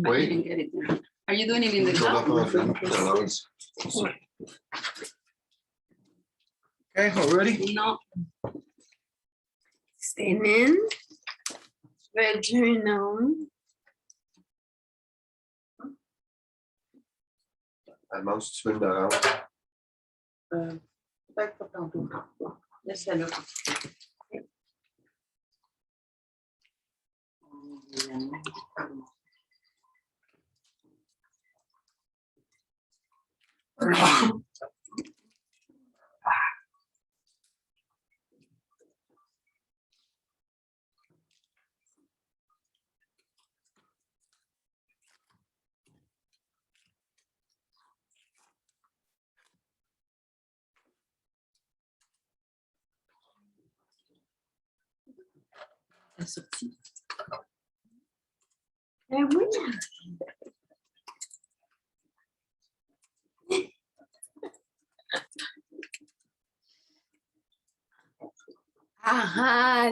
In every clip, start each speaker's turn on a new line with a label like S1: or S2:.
S1: I didn't get it. Are you doing it in the top?
S2: Okay, already?
S1: No.
S3: Statement. Journal.
S4: Mouse swing that out.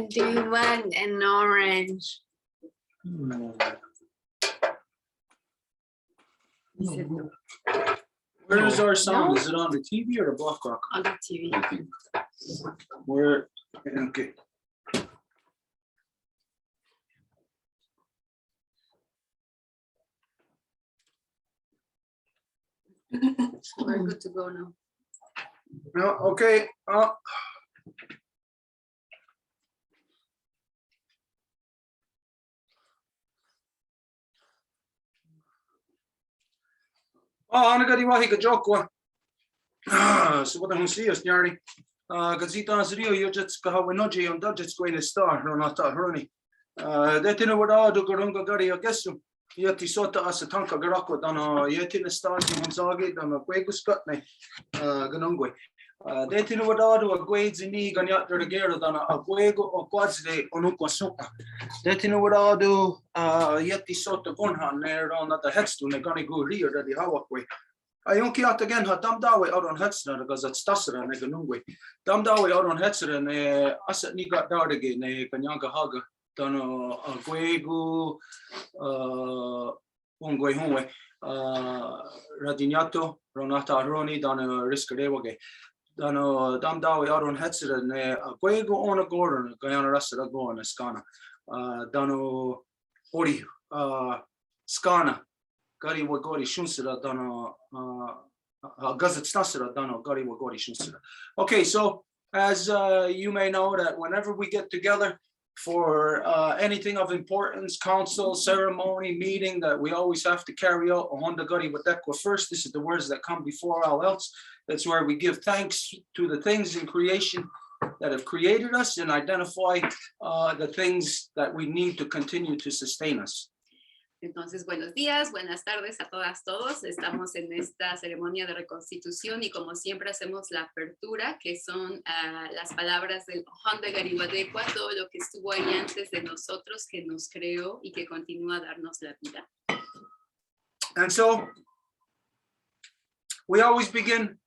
S3: Do you want an orange?
S2: Where is our sound? Is it on the TV or the block rock?
S1: On the TV.
S2: Where? Okay.
S1: We're good to go now.
S2: No, okay. Ana gadi wahi ka jokwa. So what I'm saying is nearly gazita rio you just ka winoji on dodgets going to star no not honey. That in what all do gorunga gari agesum. Yeti sota as a tanka garako dana yeti the stars in Gonzagi dana queguscutne ganungwe. That in what all do a guades in me ganyat the gera dana a quego or quads de onuqua sopa. That in what all do yeti sota gonhan there on the headstone a gonna go rear that the hawakwe. I don't care again how Damdawe out on Hetzner because it's Tasser and Eganungwe. Damdawe out on Hetzer and Asset Nigat Dardige, Kanyanga Haga, Dano Guegu, Ungwe, Radinato, Ronata Roni, Dano Riscadewage, Dano Damdawe out on Hetzer and Guegu on a Gordon, Guyana Rasta go on a Scana, Dano Ori, Scana. Gari wagori shunsira dano gazet stasira dano gari wagori shunsira. Okay, so as you may know that whenever we get together for anything of importance, council, ceremony, meeting, that we always have to carry out a Honda Gari Wadekwa first. This is the words that come before all else. That's where we give thanks to the things in creation that have created us and identify the things that we need to continue to sustain us.
S1: Entonces, buenos días, buenas tardes a todas, todos. Estamos en esta ceremonia de reconstitución y como siempre hacemos la apertura, que son las palabras del Honda Gariwadekwa, todo lo que estuvo ahí antes de nosotros, que nos creó y que continúa a darnos la vida.
S2: And so, we always begin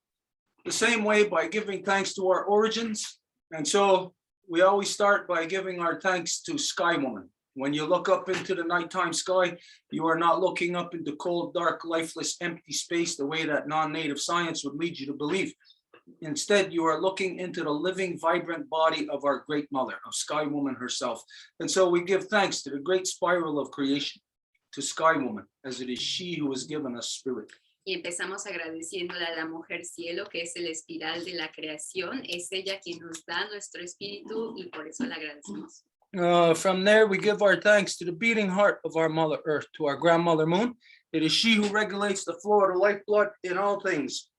S2: the same way by giving thanks to our origins. And so, we always start by giving our thanks to Sky Woman. When you look up into the nighttime sky, you are not looking up into cold, dark, lifeless, empty space the way that non-native science would lead you to believe. Instead, you are looking into the living, vibrant body of our great mother, of Sky Woman herself. And so we give thanks to the great spiral of creation, to Sky Woman, as it is she who has given us spirit.
S1: Y empezamos agradeciéndole a la mujer cielo, que es el espiral de la creación. Es ella quien nos da nuestro espíritu y por eso la agradecemos.
S2: From there, we give our thanks to the beating heart of our Mother Earth, to our grandmother Moon. It is she who regulates the flow of the lifeblood in all things.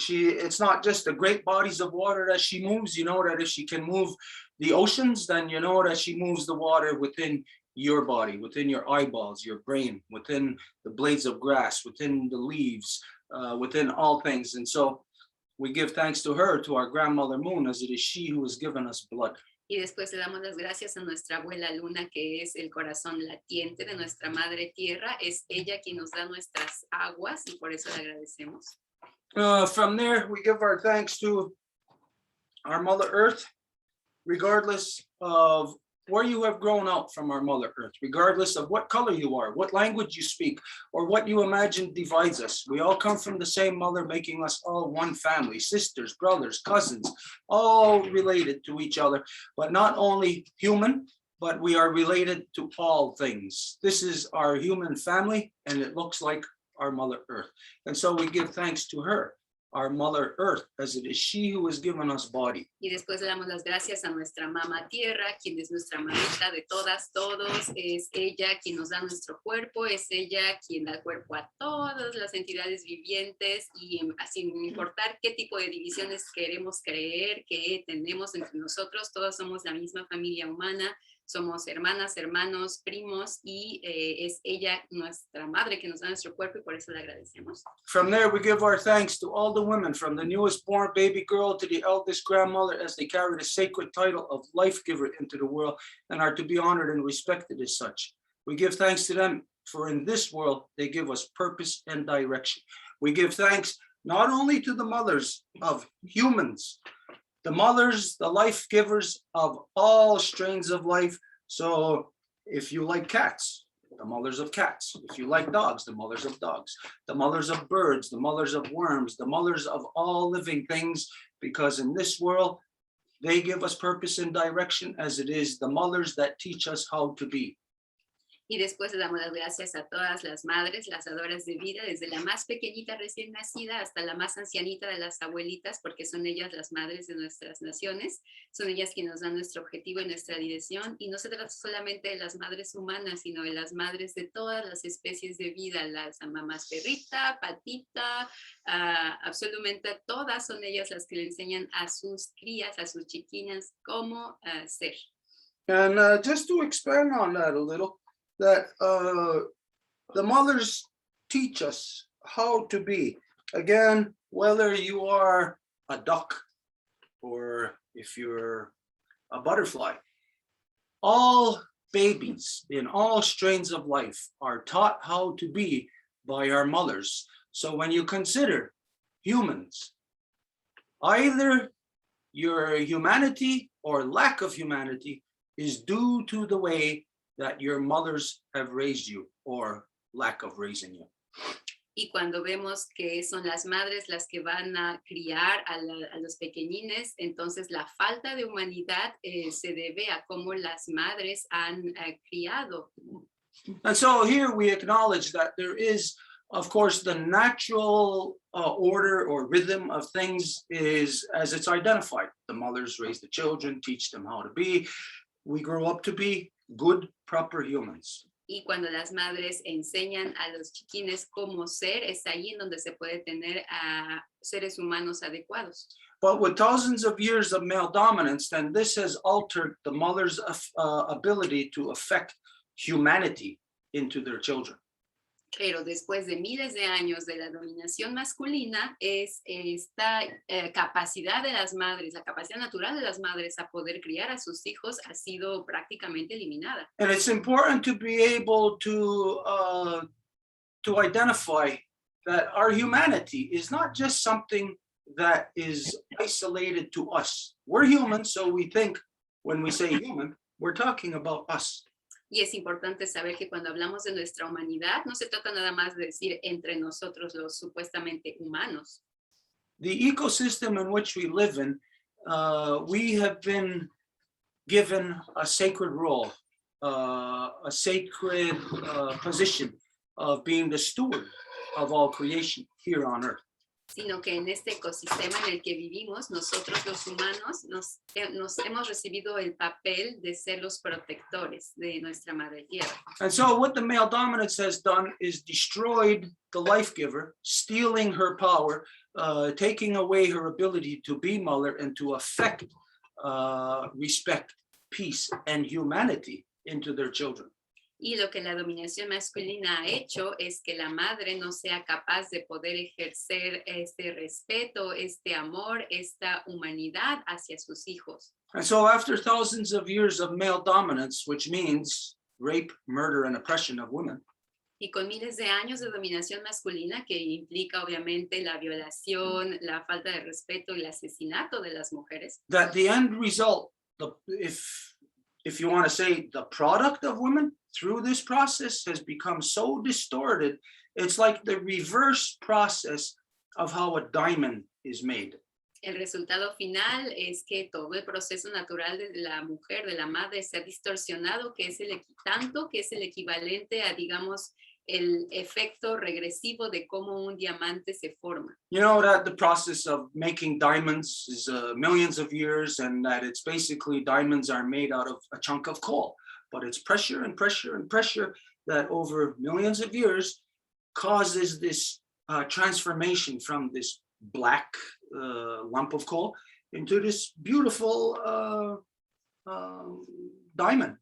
S2: It's not just the great bodies of water that she moves. You know that if she can move the oceans, then you know that she moves the water within your body, within your eyeballs, your brain, within the blades of grass, within the leaves, within all things. And so we give thanks to her, to our grandmother Moon, as it is she who has given us blood.
S1: Y después le damos las gracias a nuestra abuela Luna, que es el corazón latiente de nuestra madre tierra. Es ella quien nos da nuestras aguas y por eso le agradecemos.
S2: From there, we give our thanks to our Mother Earth, regardless of where you have grown out from our Mother Earth, regardless of what color you are, what language you speak, or what you imagine divides us. We all come from the same mother, making us all one family, sisters, brothers, cousins, all related to each other, but not only human, but we are related to all things. This is our human family, and it looks like our Mother Earth. And so we give thanks to her, our Mother Earth, as it is she who has given us body.
S1: Y después le damos las gracias a nuestra mamá tierra, quien es nuestra mamita de todas, todos. Es ella quien nos da nuestro cuerpo, es ella quien da cuerpo a todas las entidades vivientes y sin importar qué tipo de divisiones queremos creer que tenemos entre nosotros, todos somos la misma familia humana. Somos hermanas, hermanos, primos y es ella nuestra madre que nos da nuestro cuerpo y por eso le agradecemos.
S2: From there, we give our thanks to all the women, from the newest born baby girl to the eldest grandmother, as they carry the sacred title of life giver into the world and are to be honored and respected as such. We give thanks to them, for in this world, they give us purpose and direction. We give thanks not only to the mothers of humans, the mothers, the life givers of all strains of life. So if you like cats, the mothers of cats. If you like dogs, the mothers of dogs. The mothers of birds, the mothers of worms, the mothers of all living things, because in this world, they give us purpose and direction, as it is the mothers that teach us how to be.
S1: Y después le damos las gracias a todas las madres, las dadoras de vida, desde la más pequeñita recién nacida hasta la más ancianita de las abuelitas, porque son ellas las madres de nuestras naciones, son ellas quienes nos dan nuestro objetivo y nuestra dirección, y no se trata solamente de las madres humanas, sino de las madres de todas las especies de vida, las mamás perrita, patita, absolutamente todas son ellas las que le enseñan a sus crías, a sus chiquinas, cómo ser.
S2: And just to expand on that a little, that the mothers teach us how to be. Again, whether you are a duck or if you're a butterfly, all babies in all strains of life are taught how to be by our mothers. So when you consider humans, either your humanity or lack of humanity is due to the way that your mothers have raised you or lack of raising you.
S1: Y cuando vemos que son las madres las que van a criar a los pequeñines, entonces la falta de humanidad se debe a cómo las madres han criado.
S2: And so here we acknowledge that there is, of course, the natural order or rhythm of things is as it's identified. The mothers raise the children, teach them how to be. We grow up to be good, proper humans.
S1: Y cuando las madres enseñan a los chiquines cómo ser, es ahí en donde se puede tener a seres humanos adecuados.
S2: But with thousands of years of male dominance, then this has altered the mother's ability to affect humanity into their children.
S1: Pero después de miles de años de la dominación masculina, es esta capacidad de las madres, la capacidad natural de las madres a poder criar a sus hijos ha sido prácticamente eliminada.
S2: And it's important to be able to identify that our humanity is not just something that is isolated to us. We're human, so we think when we say human, we're talking about us.
S1: Y es importante saber que cuando hablamos de nuestra humanidad, no se trata nada más de decir entre nosotros los supuestamente humanos.
S2: The ecosystem in which we live in, we have been given a sacred role, a sacred position of being the steward of all creation here on earth.
S1: Sino que en este ecosistema en el que vivimos, nosotros los humanos nos hemos recibido el papel de ser los protectores de nuestra madre tierra.
S2: And so what the male dominance has done is destroyed the life giver, stealing her power, taking away her ability to be mother and to affect respect, peace, and humanity into their children.
S1: Y lo que la dominación masculina ha hecho es que la madre no sea capaz de poder ejercer este respeto, este amor, esta humanidad hacia sus hijos.
S2: And so after thousands of years of male dominance, which means rape, murder, and oppression of women,
S1: Y con miles de años de dominación masculina, que implica obviamente la violación, la falta de respeto y el asesinato de las mujeres,
S2: that the end result, if if you want to say the product of women through this process has become so distorted, it's like the reverse process of how a diamond is made.
S1: El resultado final es que todo el proceso natural de la mujer, de la madre, se ha distorsionado, que es tanto que es el equivalente a, digamos, el efecto regresivo de cómo un diamante se forma.
S2: You know that the process of making diamonds is millions of years, and that it's basically diamonds are made out of a chunk of coal, but it's pressure and pressure and pressure that over millions of years causes this transformation from this black lump of coal into this beautiful diamond.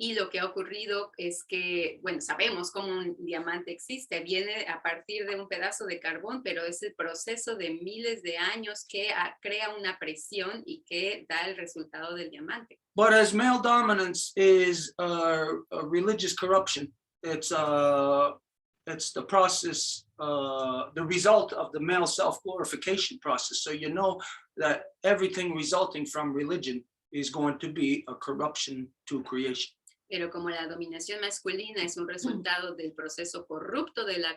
S1: Y lo que ha ocurrido es que, bueno, sabemos cómo un diamante existe, viene a partir de un pedazo de carbón, pero es el proceso de miles de años que crea una presión y que da el resultado del diamante.
S2: But as male dominance is a religious corruption, it's the process, the result of the male self-glorification process. So you know that everything resulting from religion is going to be a corruption to creation.
S1: Pero como la dominación masculina es un resultado del proceso corrupto de la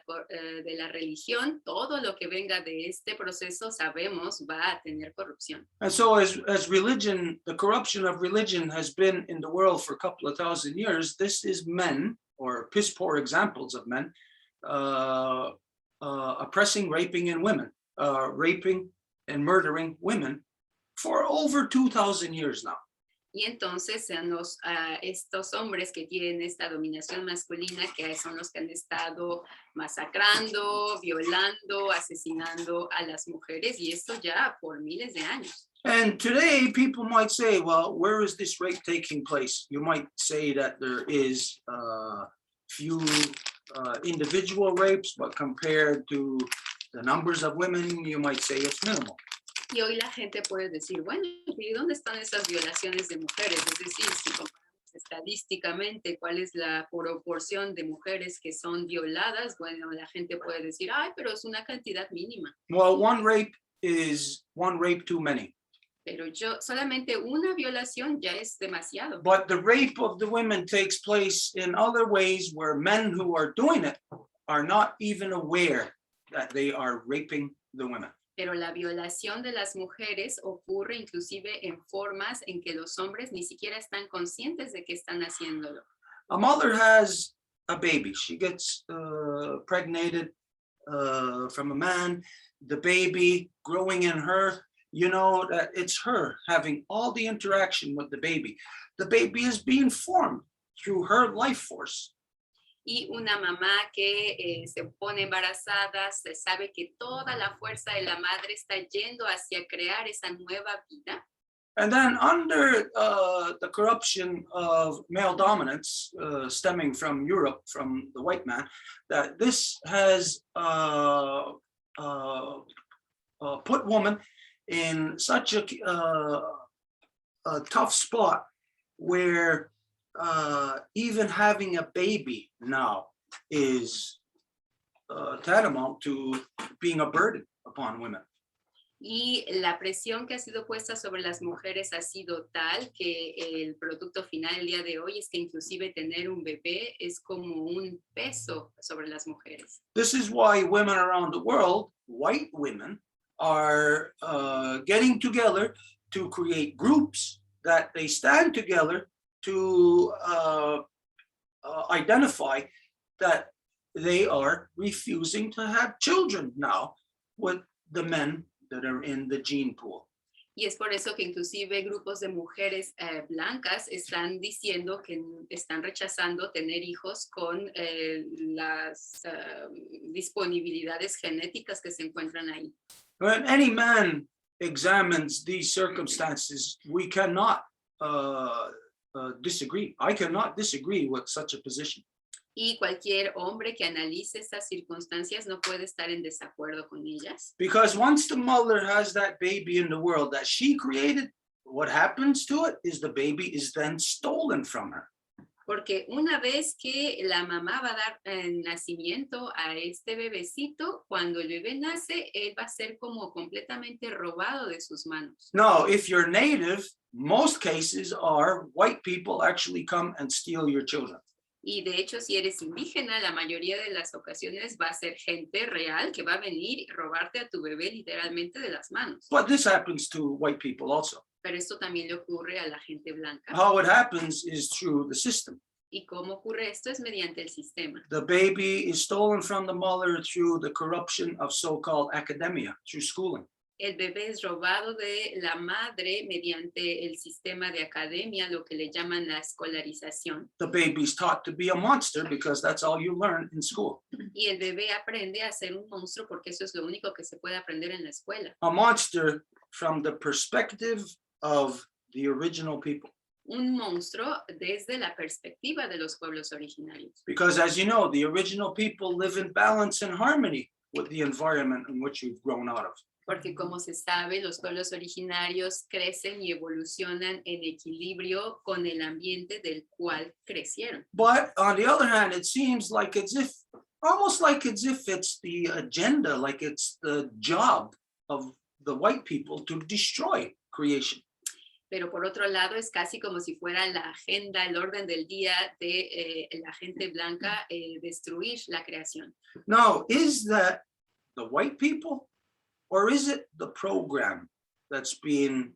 S1: religión, todo lo que venga de este proceso sabemos va a tener corrupción.
S2: And so as religion, the corruption of religion has been in the world for a couple of thousand years, this is men, or piss poor examples of men, oppressing, raping, and women, raping and murdering women for over 2,000 years now.
S1: Y entonces estos hombres que tienen esta dominación masculina, que son los que han estado masacrando, violando, asesinando a las mujeres, y esto ya por miles de años.
S2: And today people might say, well, where is this rape taking place? You might say that there is few individual rapes, but compared to the numbers of women, you might say it's minimal.
S1: Y hoy la gente puede decir, bueno, ¿y dónde están esas violaciones de mujeres? Es decir, si comparamos estadísticamente cuál es la proporción de mujeres que son violadas, bueno, la gente puede decir, ay, pero es una cantidad mínima.
S2: Well, one rape is one rape too many.
S1: Pero solamente una violación ya es demasiado.
S2: But the rape of the women takes place in other ways where men who are doing it are not even aware that they are raping the women.
S1: Pero la violación de las mujeres ocurre inclusive en formas en que los hombres ni siquiera están conscientes de que están haciéndolo.
S2: A mother has a baby. She gets pregnated from a man. The baby growing in her, you know that it's her having all the interaction with the baby. The baby is being formed through her life force.
S1: Y una mamá que se pone embarazada, se sabe que toda la fuerza de la madre está yendo hacia crear esa nueva vida.
S2: And then under the corruption of male dominance stemming from Europe, from the white man, that this has put women in such a tough spot where even having a baby now is tantamount to being a burden upon women.
S1: Y la presión que ha sido puesta sobre las mujeres ha sido tal que el producto final el día de hoy es que inclusive tener un bebé es como un peso sobre las mujeres.
S2: This is why women around the world, white women, are getting together to create groups that they stand together to identify that they are refusing to have children now with the men that are in the gene pool.
S1: Y es por eso que inclusive grupos de mujeres blancas están diciendo que están rechazando tener hijos con las disponibilidades genéticas que se encuentran ahí.
S2: When any man examines these circumstances, we cannot disagree. I cannot disagree with such a position.
S1: Y cualquier hombre que analice estas circunstancias no puede estar en desacuerdo con ellas.
S2: Because once the mother has that baby in the world that she created, what happens to it is the baby is then stolen from her.
S1: Porque una vez que la mamá va a dar nacimiento a este bebecito, cuando el bebé nace, él va a ser como completamente robado de sus manos.
S2: No, if you're native, most cases are white people actually come and steal your children.
S1: Y de hecho, si eres indígena, la mayoría de las ocasiones va a ser gente real que va a venir y robarte a tu bebé literalmente de las manos.
S2: But this happens to white people also.
S1: Pero esto también le ocurre a la gente blanca.
S2: How it happens is through the system.
S1: ¿Y cómo ocurre esto? Es mediante el sistema.
S2: The baby is stolen from the mother through the corruption of so-called academia, through schooling.
S1: El bebé es robado de la madre mediante el sistema de academia, lo que le llaman la escolarización.
S2: The baby's taught to be a monster because that's all you learn in school.
S1: Y el bebé aprende a ser un monstruo porque eso es lo único que se puede aprender en la escuela.
S2: A monster from the perspective of the original people.
S1: Un monstruo desde la perspectiva de los pueblos originarios.
S2: Because as you know, the original people live in balance and harmony with the environment in which you've grown out of.
S1: Porque como se sabe, los pueblos originarios crecen y evolucionan en equilibrio con el ambiente del cual crecieron.
S2: But on the other hand, it seems like almost like as if it's the agenda, like it's the job of the white people to destroy creation.
S1: Pero por otro lado, es casi como si fuera la agenda, el orden del día de la gente blanca, destruir la creación.
S2: Now, is that the white people? Or is it the program that's being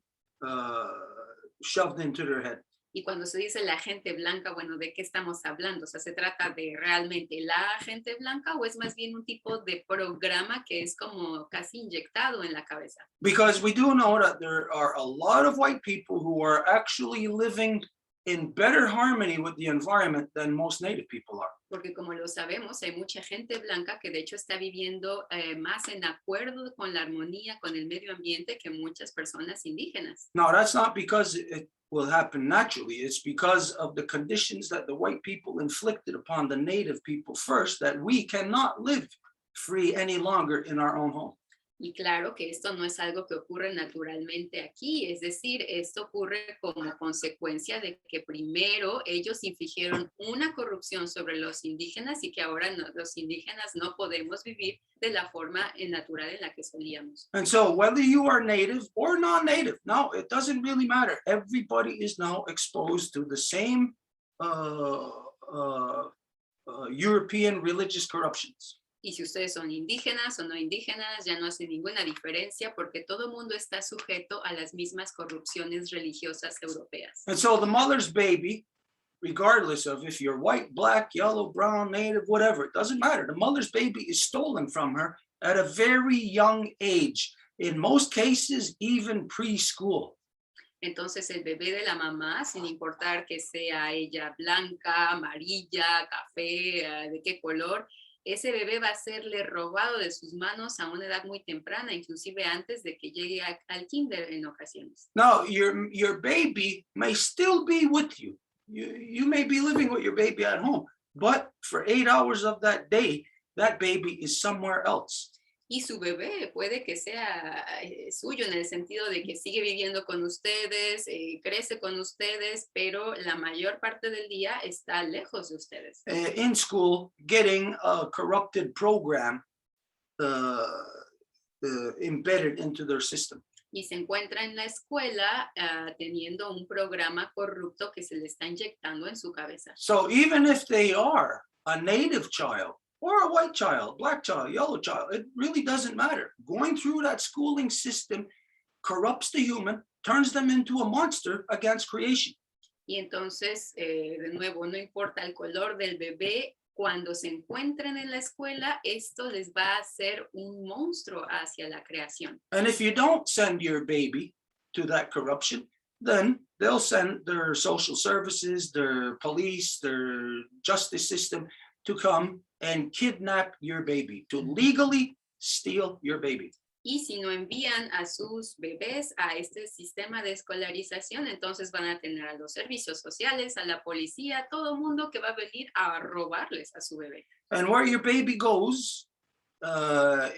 S2: shoved into their head?
S1: Y cuando se dice la gente blanca, bueno, ¿de qué estamos hablando? O sea, ¿se trata de realmente la gente blanca o es más bien un tipo de programa que es como casi inyectado en la cabeza?
S2: Because we do know that there are a lot of white people who are actually living in better harmony with the environment than most native people are.
S1: Porque como lo sabemos, hay mucha gente blanca que de hecho está viviendo más en acuerdo con la armonía, con el medio ambiente que muchas personas indígenas.
S2: Now, that's not because it will happen naturally. It's because of the conditions that the white people inflicted upon the native people first, that we cannot live free any longer in our own home.
S1: Y claro que esto no es algo que ocurre naturalmente aquí, es decir, esto ocurre como consecuencia de que primero ellos infligieron una corrupción sobre los indígenas y que ahora los indígenas no podemos vivir de la forma natural en la que solíamos.
S2: And so whether you are native or non-native, no, it doesn't really matter. Everybody is now exposed to the same European religious corruptions.
S1: Y si ustedes son indígenas o no indígenas, ya no hace ninguna diferencia porque todo mundo está sujeto a las mismas corrupciones religiosas europeas.
S2: And so the mother's baby, regardless of if you're white, black, yellow, brown, native, whatever, it doesn't matter. The mother's baby is stolen from her at a very young age, in most cases, even preschool.
S1: Entonces el bebé de la mamá, sin importar que sea ella blanca, amarilla, café, de qué color, ese bebé va a serle robado de sus manos a una edad muy temprana, inclusive antes de que llegue al kinder en ocasiones.
S2: Now, your baby may still be with you. You may be living with your baby at home, but for 8 hours of that day, that baby is somewhere else.
S1: Y su bebé puede que sea suyo en el sentido de que sigue viviendo con ustedes, crece con ustedes, pero la mayor parte del día está lejos de ustedes.
S2: In school, getting a corrupted program embedded into their system.
S1: Y se encuentra en la escuela teniendo un programa corrupto que se le está inyectando en su cabeza.
S2: So even if they are a native child, or a white child, black child, yellow child, it really doesn't matter. Going through that schooling system corrupts the human, turns them into a monster against creation.
S1: Y entonces, de nuevo, no importa el color del bebé, cuando se encuentren en la escuela, esto les va a hacer un monstruo hacia la creación.
S2: And if you don't send your baby to that corruption, then they'll send their social services, their police, their justice system to come and kidnap your baby, to legally steal your baby.
S1: Y si no envían a sus bebés a este sistema de escolarización, entonces van a tener a los servicios sociales, a la policía, todo el mundo que va a venir a robarles a su bebé.
S2: And where your baby goes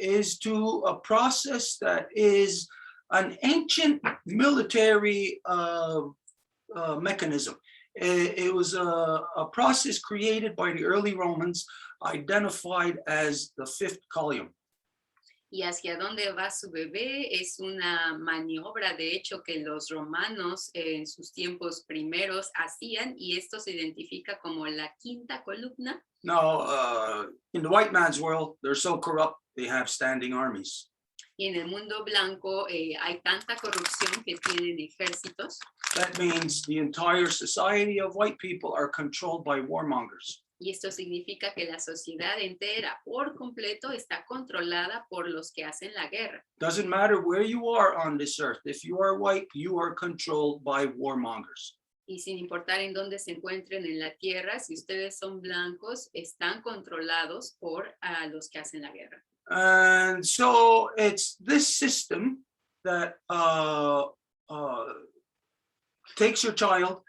S2: is to a process that is an ancient military mechanism. It was a process created by the early Romans, identified as the fifth column.
S1: Y hacia dónde va su bebé es una maniobra, de hecho, que los romanos en sus tiempos primeros hacían, y esto se identifica como la quinta columna.
S2: Now, in the white man's world, they're so corrupt, they have standing armies.
S1: Y en el mundo blanco hay tanta corrupción que tienen ejércitos.
S2: That means the entire society of white people are controlled by warmongers.
S1: Y esto significa que la sociedad entera por completo está controlada por los que hacen la guerra.
S2: Doesn't matter where you are on this earth. If you are white, you are controlled by warmongers.
S1: Y sin importar en dónde se encuentren en la tierra, si ustedes son blancos, están controlados por los que hacen la guerra.
S2: And so it's this system that takes your child,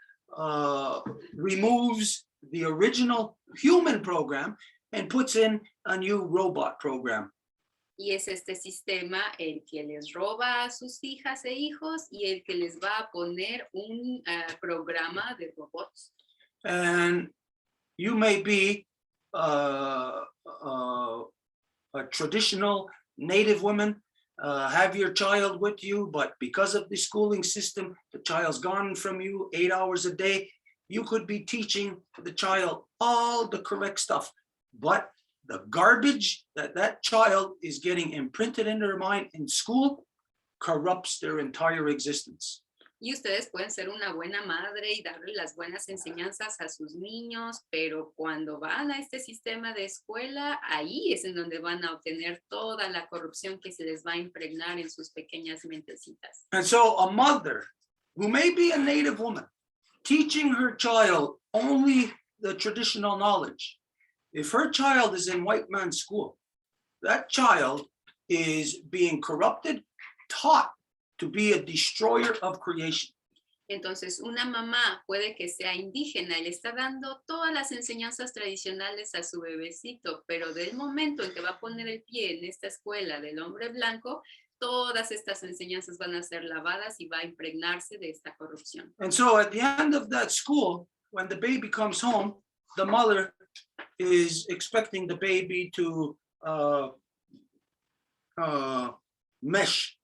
S2: removes the original human program and puts in a new robot program.
S1: Y es este sistema el que les roba a sus hijas e hijos y el que les va a poner un programa de robots.
S2: And you may be a traditional native woman, have your child with you, but because of the schooling system, the child's gone from you 8 hours a day. You could be teaching the child all the correct stuff, but the garbage that child is getting imprinted in their mind in school corrupts their entire existence.
S1: Y ustedes pueden ser una buena madre y darle las buenas enseñanzas a sus niños, pero cuando van a este sistema de escuela, ahí es en donde van a obtener toda la corrupción que se les va a impregnar en sus pequeñas mentecitas.
S2: And so a mother who may be a native woman, teaching her child only the traditional knowledge. If her child is in white man's school, that child is being corrupted, taught to be a destroyer of creation.
S1: Entonces, una mamá puede que sea indígena y le está dando todas las enseñanzas tradicionales a su bebecito, pero del momento en que va a poner el pie en esta escuela del hombre blanco, todas estas enseñanzas van a ser lavadas y va a impregnarse de esta corrupción.
S2: And so at the end of that school, when the baby comes home, the mother is expecting the baby to mesh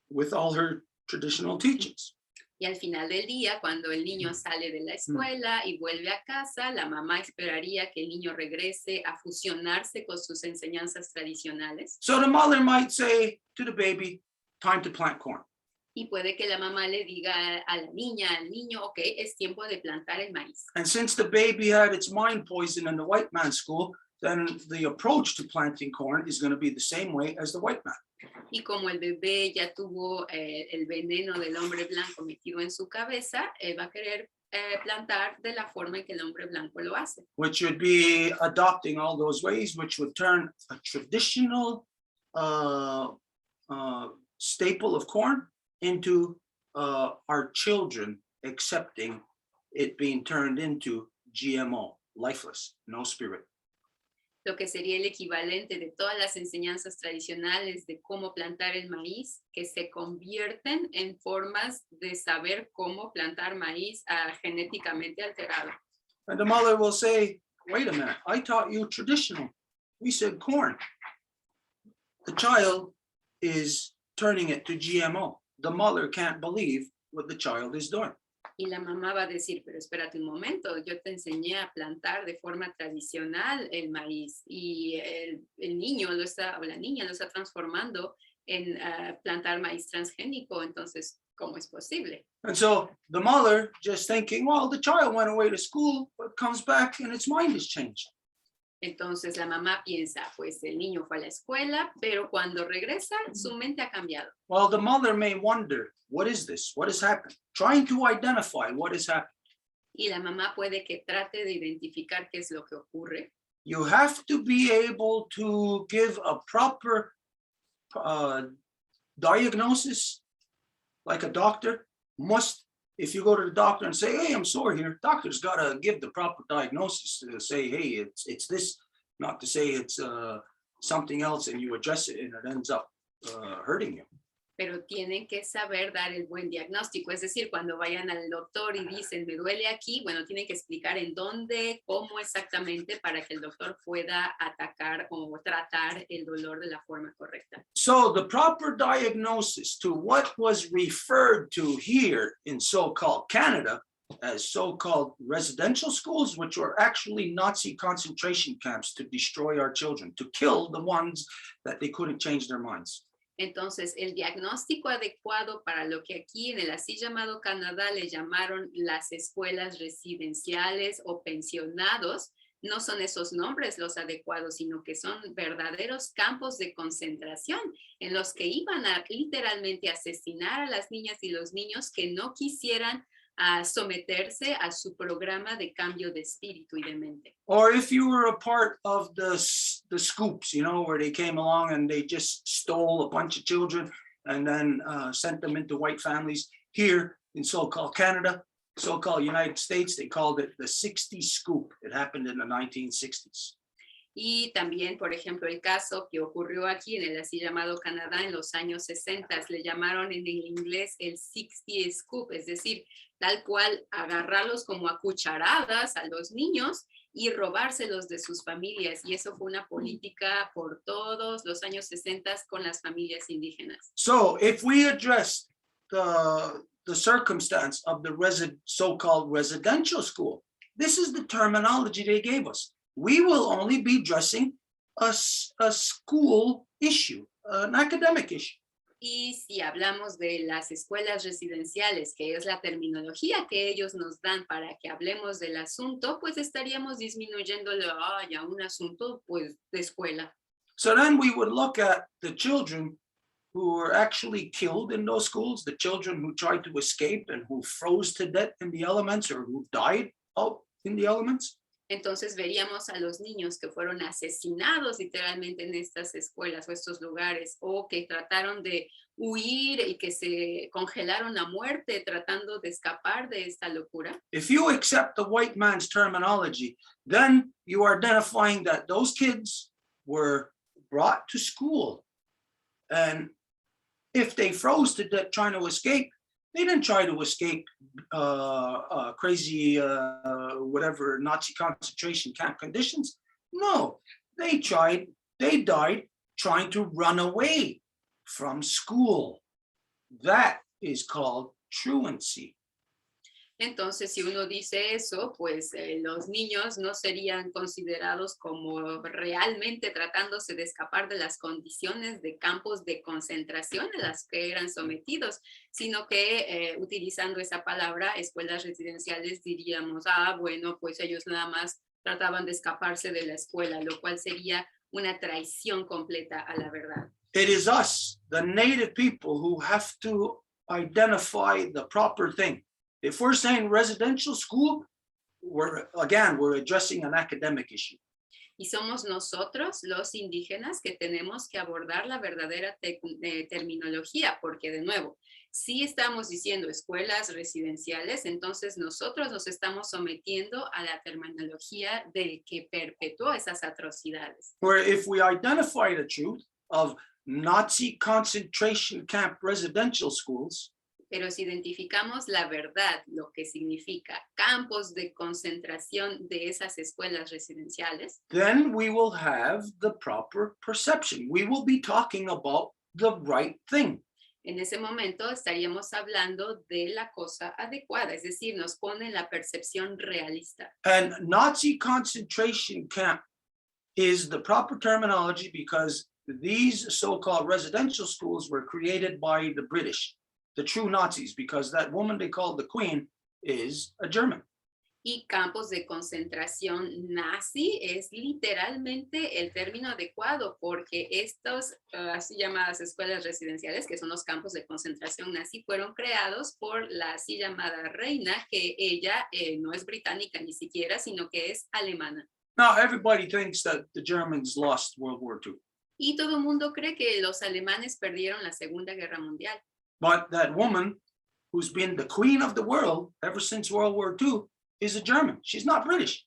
S2: with all her traditional teachings.
S1: Y al final del día, cuando el niño sale de la escuela y vuelve a casa, la mamá esperaría que el niño regrese a fusionarse con sus enseñanzas tradicionales.
S2: So the mother might say to the baby, time to plant corn.
S1: Y puede que la mamá le diga a la niña, al niño, ok, es tiempo de plantar el maíz.
S2: And since the baby had its mind poisoned in the white man's school, then the approach to planting corn is going to be the same way as the white man.
S1: Y como el bebé ya tuvo el veneno del hombre blanco metido en su cabeza, él va a querer plantar de la forma en que el hombre blanco lo hace.
S2: Which would be adopting all those ways, which would turn a traditional staple of corn into our children accepting it being turned into GMO, lifeless, no spirit.
S1: Lo que sería el equivalente de todas las enseñanzas tradicionales de cómo plantar el maíz, que se convierten en formas de saber cómo plantar maíz genéticamente alterado.
S2: And the mother will say, wait a minute, I taught you traditional. We said corn. The child is turning it to GMO. The mother can't believe what the child is doing.
S1: Y la mamá va a decir, pero espérate un momento, yo te enseñé a plantar de forma tradicional el maíz y el niño lo está, o la niña lo está transformando en plantar maíz transgénico, entonces, ¿cómo es posible?
S2: And so the mother just thinking, well, the child went away to school, but comes back and its mind has changed.
S1: Entonces la mamá piensa, pues el niño fue a la escuela, pero cuando regresa, su mente ha cambiado.
S2: Well, the mother may wonder, what is this? What has happened? Trying to identify what has happened.
S1: Y la mamá puede que trate de identificar qué es lo que ocurre.
S2: You have to be able to give a proper diagnosis, like a doctor must. If you go to the doctor and say, hey, I'm sore here, doctor's got to give the proper diagnosis to say, hey, it's this, not to say it's something else and you address it and it ends up hurting you.
S1: pero tienen que saber dar el buen diagnóstico. Es decir, cuando vayan al doctor y dicen, me duele aquí, bueno, tienen que explicar en dónde, cómo exactamente para que el doctor pueda atacar o tratar el dolor de la forma correcta.
S2: So the proper diagnosis to what was referred to here in so-called Canada as so-called residential schools, which were actually Nazi concentration camps to destroy our children, to kill the ones that they couldn't change their minds.
S1: Entonces, el diagnóstico adecuado para lo que aquí en el así llamado Canadá le llamaron las escuelas residenciales o pensionados, no son esos nombres los adecuados, sino que son verdaderos campos de concentración en los que iban a literalmente asesinar a las niñas y los niños que no quisieran someterse a su programa de cambio de espíritu y de mente.
S2: Or if you were a part of the scoops, you know, where they came along and they just stole a bunch of children and then sent them into white families. Here in so-called Canada, so-called United States, they called it the 60 scoop. It happened in the 1960s.
S1: Y también, por ejemplo, el caso que ocurrió aquí en el así llamado Canadá en los años 60, le llamaron en el inglés el 60 scoop, es decir, tal cual agarrarlos como a cucharadas a los niños y robárselos de sus familias. Y eso fue una política por todos los años 60 con las familias indígenas.
S2: So if we address the circumstance of the so-called residential school, this is the terminology they gave us. We will only be addressing a school issue, an academic issue.
S1: Y si hablamos de las escuelas residenciales, que es la terminología que ellos nos dan para que hablemos del asunto, pues estaríamos disminuyéndole a un asunto pues, de escuela.
S2: So then we would look at the children who were actually killed in those schools, the children who tried to escape and who froze to death in the elements or who died out in the elements.
S1: Entonces veríamos a los niños que fueron asesinados literalmente en estas escuelas o estos lugares o que trataron de huir y que se congelaron a muerte tratando de escapar de esta locura.
S2: If you accept the white man's terminology, then you are identifying that those kids were brought to school. And if they froze to death trying to escape, they didn't try to escape crazy, whatever, Nazi concentration camp conditions. No, they died trying to run away from school. That is called truancy.
S1: Entonces, si uno dice eso, pues los niños no serían considerados como realmente tratándose de escapar de las condiciones de campos de concentración a las que eran sometidos, sino que utilizando esa palabra, escuelas residenciales, diríamos, bueno, pues ellos nada más trataban de escaparse de la escuela, lo cual sería una traición completa a la verdad.
S2: It is us, the native people, who have to identify the proper thing. If we're saying residential school, we're addressing an academic issue.
S1: Y somos nosotros, los indígenas, que tenemos que abordar la verdadera terminología, porque de nuevo, si estamos diciendo escuelas residenciales, entonces nosotros nos estamos sometiendo a la terminología del que perpetuó esas atrocidades.
S2: Where if we identify the truth of Nazi concentration camp residential schools,
S1: pero si identificamos la verdad, lo que significa campos de concentración de esas escuelas residenciales,
S2: then we will have the proper perception. We will be talking about the right thing.
S1: En ese momento estaríamos hablando de la cosa adecuada, es decir, nos pone la percepción realista.
S2: And Nazi concentration camp is the proper terminology because these so-called residential schools were created by the British, the true Nazis, because that woman they called the Queen is a German.
S1: Y campos de concentración nazi es literalmente el término adecuado porque estos así llamadas escuelas residenciales, que son los campos de concentración nazi, fueron creados por la así llamada reina, que ella no es británica ni siquiera, sino que es alemana.
S2: Now, everybody thinks that the Germans lost World War II.
S1: Y todo el mundo cree que los alemanes perdieron la Segunda Guerra Mundial.
S2: But that woman who's been the queen of the world ever since World War II is a German. She's not British.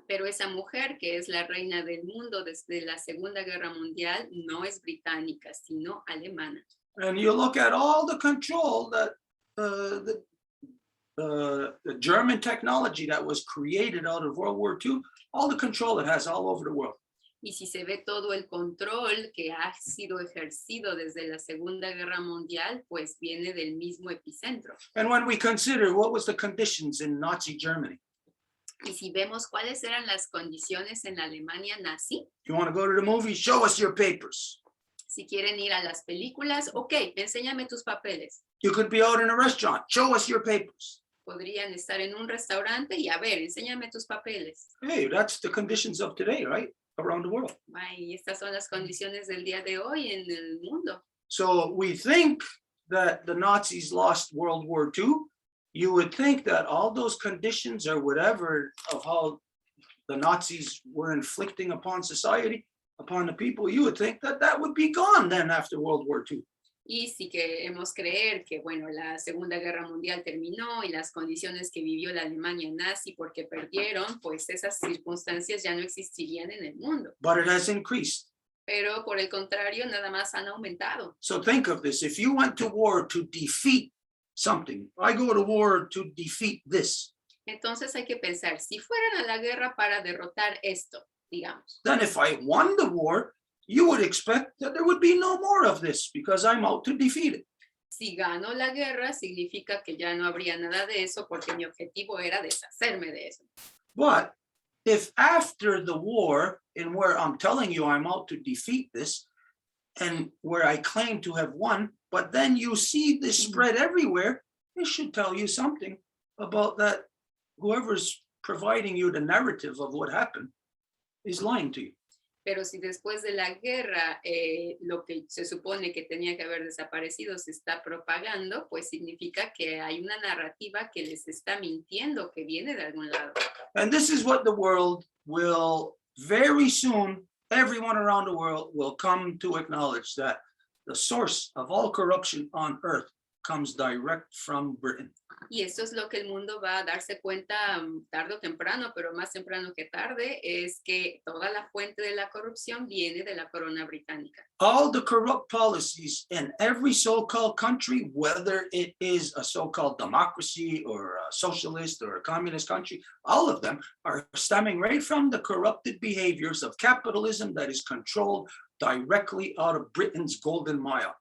S1: Pero esa mujer que es la reina del mundo desde la Segunda Guerra Mundial no es británica, sino alemana.
S2: And you look at all the control that the German technology that was created out of World War II, all the control it has all over the world.
S1: Y si se ve todo el control que ha sido ejercido desde la Segunda Guerra Mundial, pues viene del mismo epicentro.
S2: And when we consider what was the conditions in Nazi Germany,
S1: Y si vemos cuáles eran las condiciones en la Alemania nazi,
S2: you want to go to the movies, show us your papers.
S1: si quieren ir a las películas, ok, enséñame tus papeles.
S2: You could be out in a restaurant, show us your papers.
S1: Podrían estar en un restaurante y a ver, enséñame tus papeles.
S2: Hey, that's the conditions of today, right? Around the world.
S1: Ay, estas son las condiciones del día de hoy en el mundo.
S2: So we think that the Nazis lost World War II. You would think that all those conditions or whatever of how the Nazis were inflicting upon society, upon the people, you would think that that would be gone then after World War II.
S1: Y si queremos creer que, bueno, la Segunda Guerra Mundial terminó y las condiciones que vivió la Alemania nazi porque perdieron, pues esas circunstancias ya no existirían en el mundo.
S2: But it has increased.
S1: Pero por el contrario, nada más han aumentado.
S2: So think of this. If you went to war to defeat something, I go to war to defeat this.
S1: Entonces hay que pensar, si fueran a la guerra para derrotar esto, digamos,
S2: Then if I won the war, you would expect that there would be no more of this because I'm out to defeat it.
S1: si gano la guerra, significa que ya no habría nada de eso porque mi objetivo era deshacerme de eso.
S2: But if after the war, in where I'm telling you I'm out to defeat this, and where I claim to have won, but then you see this spread everywhere, it should tell you something about that whoever's providing you the narrative of what happened is lying to you.
S1: Pero si después de la guerra lo que se supone que tenía que haber desaparecido se está propagando, pues significa que hay una narrativa que les está mintiendo, que viene de algún lado.
S2: And this is what the world will very soon, everyone around the world will come to acknowledge, that the source of all corruption on earth comes direct from Britain.
S1: Y esto es lo que el mundo va a darse cuenta tarde o temprano, pero más temprano que tarde, es que toda la fuente de la corrupción viene de la corona británica.
S2: All the corrupt policies in every so-called country, whether it is a so-called democracy or a socialist or a communist country, all of them are stemming right from the corrupted behaviors of capitalism that is controlled directly out of Britain's golden mile.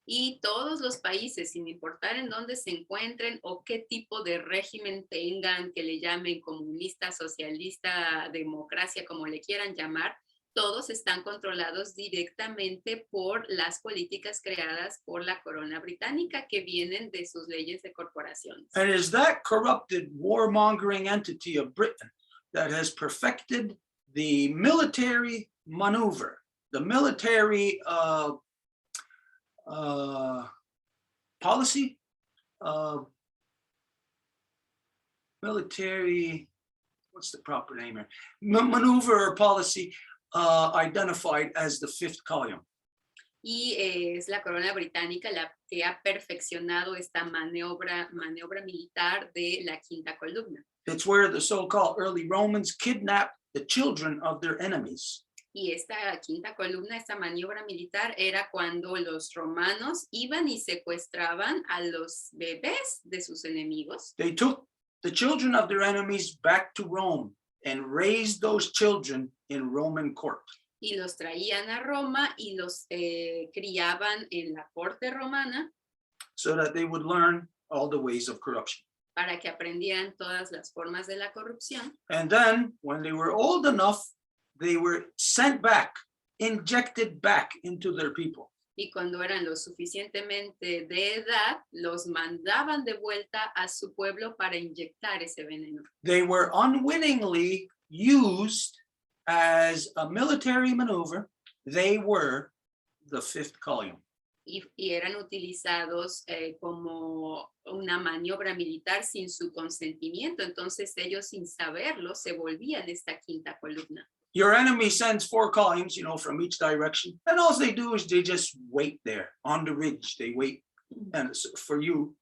S1: Y todos los países, sin importar en dónde se encuentren o qué tipo de régimen tengan, que le llamen comunista, socialista, democracia, como le quieran llamar, todos están controlados directamente por las políticas creadas por la corona británica que vienen de sus leyes de corporaciones.
S2: And it is that corrupted warmongering entity of Britain that has perfected the military maneuver, the military policy, military, what's the proper name here? Maneuver or policy identified as the fifth column.
S1: Y es la corona británica la que ha perfeccionado esta maniobra militar de la quinta columna.
S2: It's where the so-called early Romans kidnapped the children of their enemies.
S1: Y esta quinta columna, esta maniobra militar, era cuando los romanos iban y secuestraban a los bebés de sus enemigos.
S2: They took the children of their enemies back to Rome and raised those children in Roman court.
S1: Y los traían a Roma y los criaban en la corte romana.
S2: So that they would learn all the ways of corruption.
S1: Para que aprendieran todas las formas de la corrupción.
S2: And then when they were old enough, they were sent back, injected back into their people.
S1: Y cuando eran lo suficientemente de edad, los mandaban de vuelta a su pueblo para inyectar ese veneno.
S2: They were unwittingly used as a military maneuver. They were the fifth column.
S1: Y eran utilizados como una maniobra militar sin su consentimiento. Entonces ellos, sin saberlo, se volvían esta quinta columna.
S2: Your enemy sends 4 columns, from each direction. And all they do is they just wait there on the ridge. They wait and for you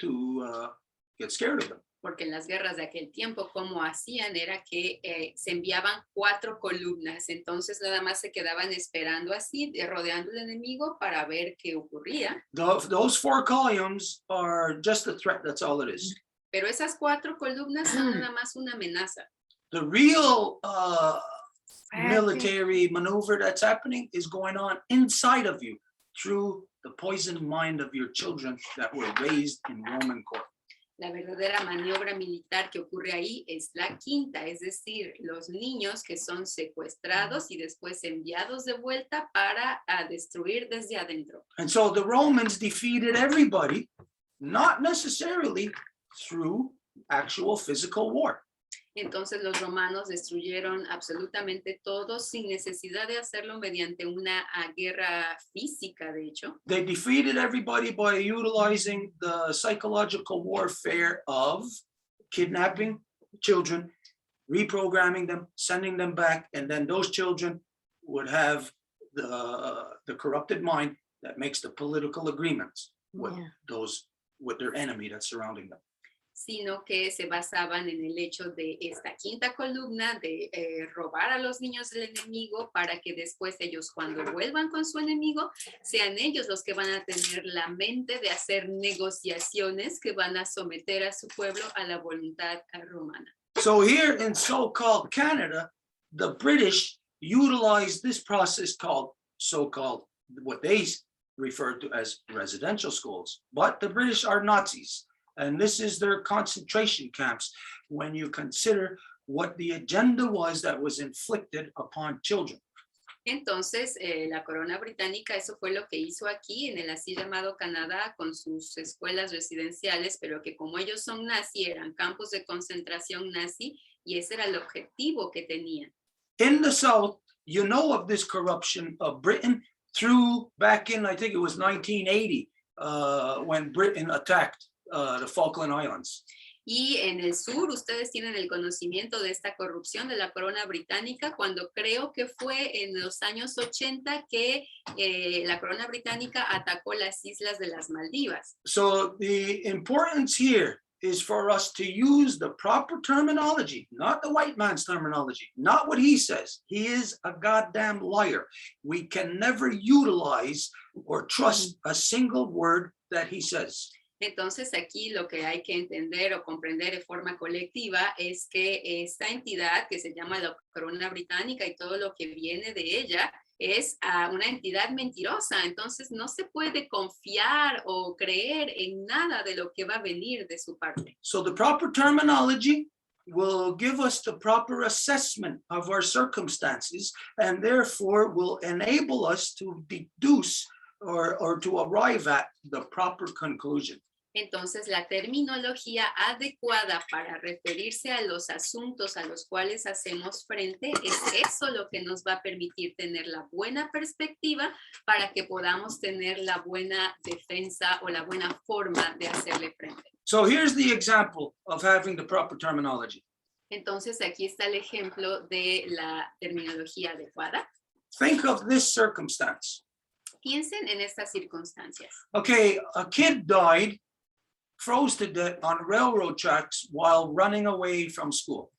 S2: to get scared of them.
S1: Porque en las guerras de aquel tiempo, como hacían era que se enviaban 4 columnas, entonces nada más se quedaban esperando así, rodeando al enemigo para ver qué ocurría.
S2: Those 4 columns are just a threat. That's all it is.
S1: Pero esas 4 columnas son nada más una amenaza.
S2: The real military maneuver that's happening is going on inside of you through the poisoned mind of your children that were raised in Roman court.
S1: La verdadera maniobra militar que ocurre ahí es la quinta, es decir, los niños que son secuestrados y después enviados de vuelta para destruir desde adentro.
S2: And so the Romans defeated everybody, not necessarily through actual physical war.
S1: Entonces los romanos destruyeron absolutamente todo sin necesidad de hacerlo mediante una guerra física, de hecho.
S2: They defeated everybody by utilizing the psychological warfare of kidnapping children, reprogramming them, sending them back, and then those children would have the corrupted mind that makes the political agreements with their enemy that's surrounding them.
S1: Sino que se basaban en el hecho de esta quinta columna de robar a los niños del enemigo para que después ellos cuando vuelvan con su enemigo sean ellos los que van a tener la mente de hacer negociaciones que van a someter a su pueblo a la voluntad romana.
S2: So here in so-called Canada, the British utilized this process called so-called what they refer to as residential schools, but the British are Nazis. And this is their concentration camps when you consider what the agenda was that was inflicted upon children.
S1: Entonces, la corona británica, eso fue lo que hizo aquí en el así llamado Canadá con sus escuelas residenciales, pero que como ellos son nazi, eran campos de concentración nazi, y ese era el objetivo que tenían.
S2: In the South, you know of this corruption of Britain through back in, I think it was 1980, when Britain attacked the Falkland Islands.
S1: Y en el sur, ustedes tienen el conocimiento de esta corrupción de la corona británica cuando creo que fue en los años 80 que la corona británica atacó las islas de las Maldivas.
S2: So the importance here is for us to use the proper terminology, not the white man's terminology, not what he says. He is a goddamn liar. We can never utilize or trust a single word that he says.
S1: Entonces aquí lo que hay que entender o comprender de forma colectiva es que esta entidad que se llama la corona británica y todo lo que viene de ella es una entidad mentirosa. Entonces no se puede confiar o creer en nada de lo que va a venir de su parte.
S2: So the proper terminology will give us the proper assessment of our circumstances and therefore will enable us to deduce or to arrive at the proper conclusion.
S1: Entonces, la terminología adecuada para referirse a los asuntos a los cuales hacemos frente es eso lo que nos va a permitir tener la buena perspectiva para que podamos tener la buena defensa o la buena forma de hacerle frente.
S2: So here's the example of having the proper terminology.
S1: Entonces, aquí está el ejemplo de la terminología adecuada.
S2: Think of this circumstance.
S1: Piensen en estas circunstancias.
S2: Okay, a kid died, froze to death on railroad tracks while running away from school.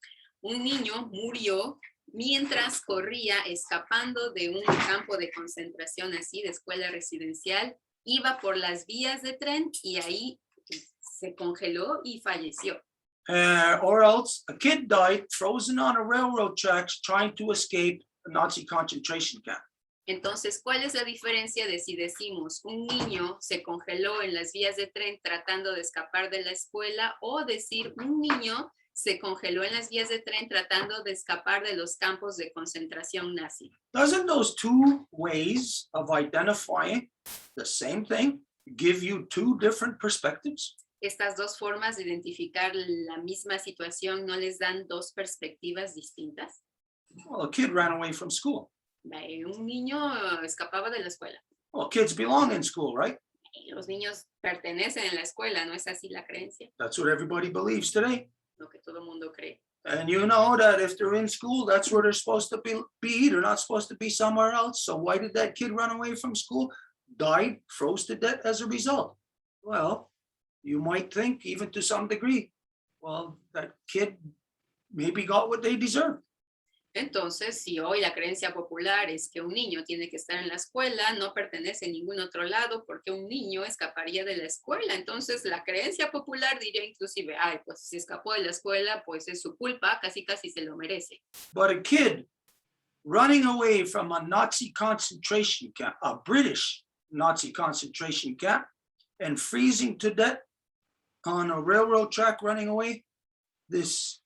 S1: Un niño murió mientras corría escapando de un campo de concentración así de escuela residencial, iba por las vías de tren y ahí se congeló y falleció.
S2: Or else a kid died frozen on a railroad tracks trying to escape a Nazi concentration camp.
S1: Entonces, ¿cuál es la diferencia de si decimos un niño se congeló en las vías de tren tratando de escapar de la escuela o decir un niño se congeló en las vías de tren tratando de escapar de los campos de concentración nazi?
S2: Doesn't those two ways of identifying the same thing give you two different perspectives?
S1: Estas dos formas de identificar la misma situación no les dan dos perspectivas distintas.
S2: Well, a kid ran away from school.
S1: Un niño escapaba de la escuela.
S2: Well, kids belong in school, right?
S1: Los niños pertenecen en la escuela, ¿no es así la creencia?
S2: That's what everybody believes today.
S1: Lo que todo el mundo cree.
S2: And you know that if they're in school, that's where they're supposed to be. They're not supposed to be somewhere else. So why did that kid run away from school? Died, froze to death as a result. Well, you might think, even to some degree, well, that kid maybe got what they deserved.
S1: Entonces, si hoy la creencia popular es que un niño tiene que estar en la escuela, no pertenece a ningún otro lado porque un niño escaparía de la escuela. Entonces, la creencia popular diría inclusive, ay, pues si escapó de la escuela, pues es su culpa, casi casi se lo merece.
S2: But a kid running away from a Nazi concentration camp, a British Nazi concentration camp, and freezing to death on a railroad track running away, this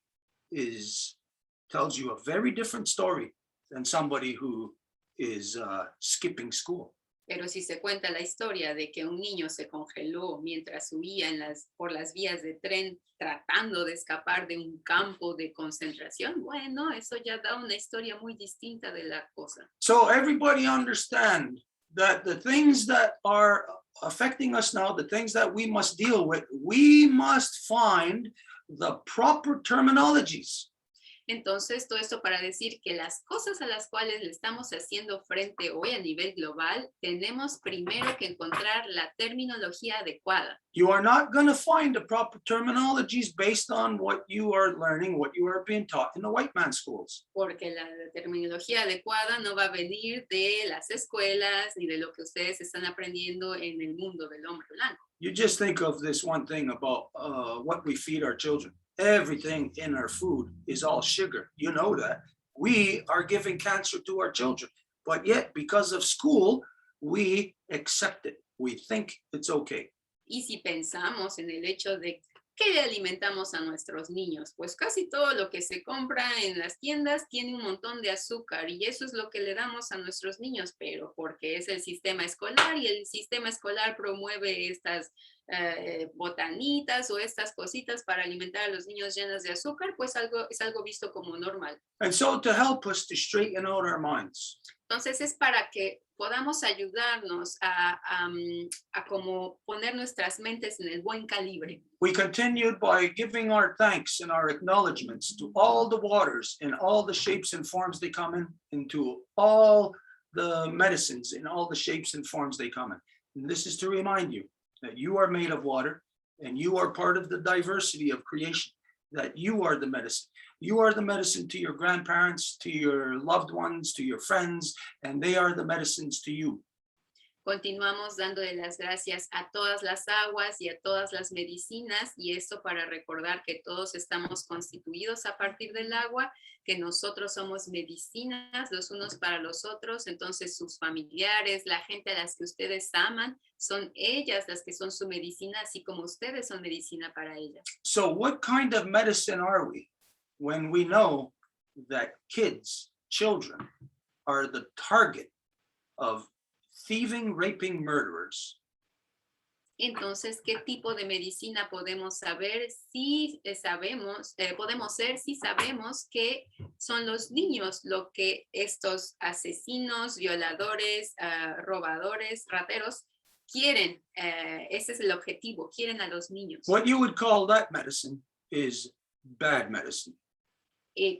S2: tells you a very different story than somebody who is skipping school.
S1: Pero si se cuenta la historia de que un niño se congeló mientras huía por las vías de tren tratando de escapar de un campo de concentración, bueno, eso ya da una historia muy distinta de la cosa.
S2: So everybody understand that the things that are affecting us now, the things that we must deal with, we must find the proper terminologies.
S1: Entonces, todo esto para decir que las cosas a las cuales le estamos haciendo frente hoy a nivel global, tenemos primero que encontrar la terminología adecuada.
S2: You are not going to find the proper terminologies based on what you are learning, what you are being taught in the white man's schools.
S1: Porque la terminología adecuada no va a venir de las escuelas ni de lo que ustedes están aprendiendo en el mundo del hombre blanco.
S2: You just think of this one thing about what we feed our children. Everything in our food is all sugar. You know that. We are giving cancer to our children, but yet because of school, we accept it. We think it's okay.
S1: Y si pensamos en el hecho de ¿qué le alimentamos a nuestros niños? Pues casi todo lo que se compra en las tiendas tiene un montón de azúcar y eso es lo que le damos a nuestros niños, pero porque es el sistema escolar y el sistema escolar promueve estas botanitas o estas cositas para alimentar a los niños llenas de azúcar, pues es algo visto como normal.
S2: And so to help us to straighten out our minds,
S1: Entonces es para que podamos ayudarnos a como poner nuestras mentes en el buen calibre.
S2: we continued by giving our thanks and our acknowledgements to all the waters in all the shapes and forms they come in, into all the medicines in all the shapes and forms they come in. And this is to remind you that you are made of water and you are part of the diversity of creation, that you are the medicine. You are the medicine to your grandparents, to your loved ones, to your friends, and they are the medicines to you.
S1: Continuamos dándole las gracias a todas las aguas y a todas las medicinas, y esto para recordar que todos estamos constituidos a partir del agua, que nosotros somos medicinas los unos para los otros, entonces sus familiares, la gente a las que ustedes aman, son ellas las que son su medicina, así como ustedes son medicina para ellas.
S2: So what kind of medicine are we when we know that kids, children, are the target of thieving, raping, murderers?
S1: Entonces, ¿qué tipo de medicina podemos saber si podemos ser si sabemos que son los niños lo que estos asesinos, violadores, robadores, rateros quieren? Ese es el objetivo, quieren a los niños.
S2: What you would call that medicine is bad medicine.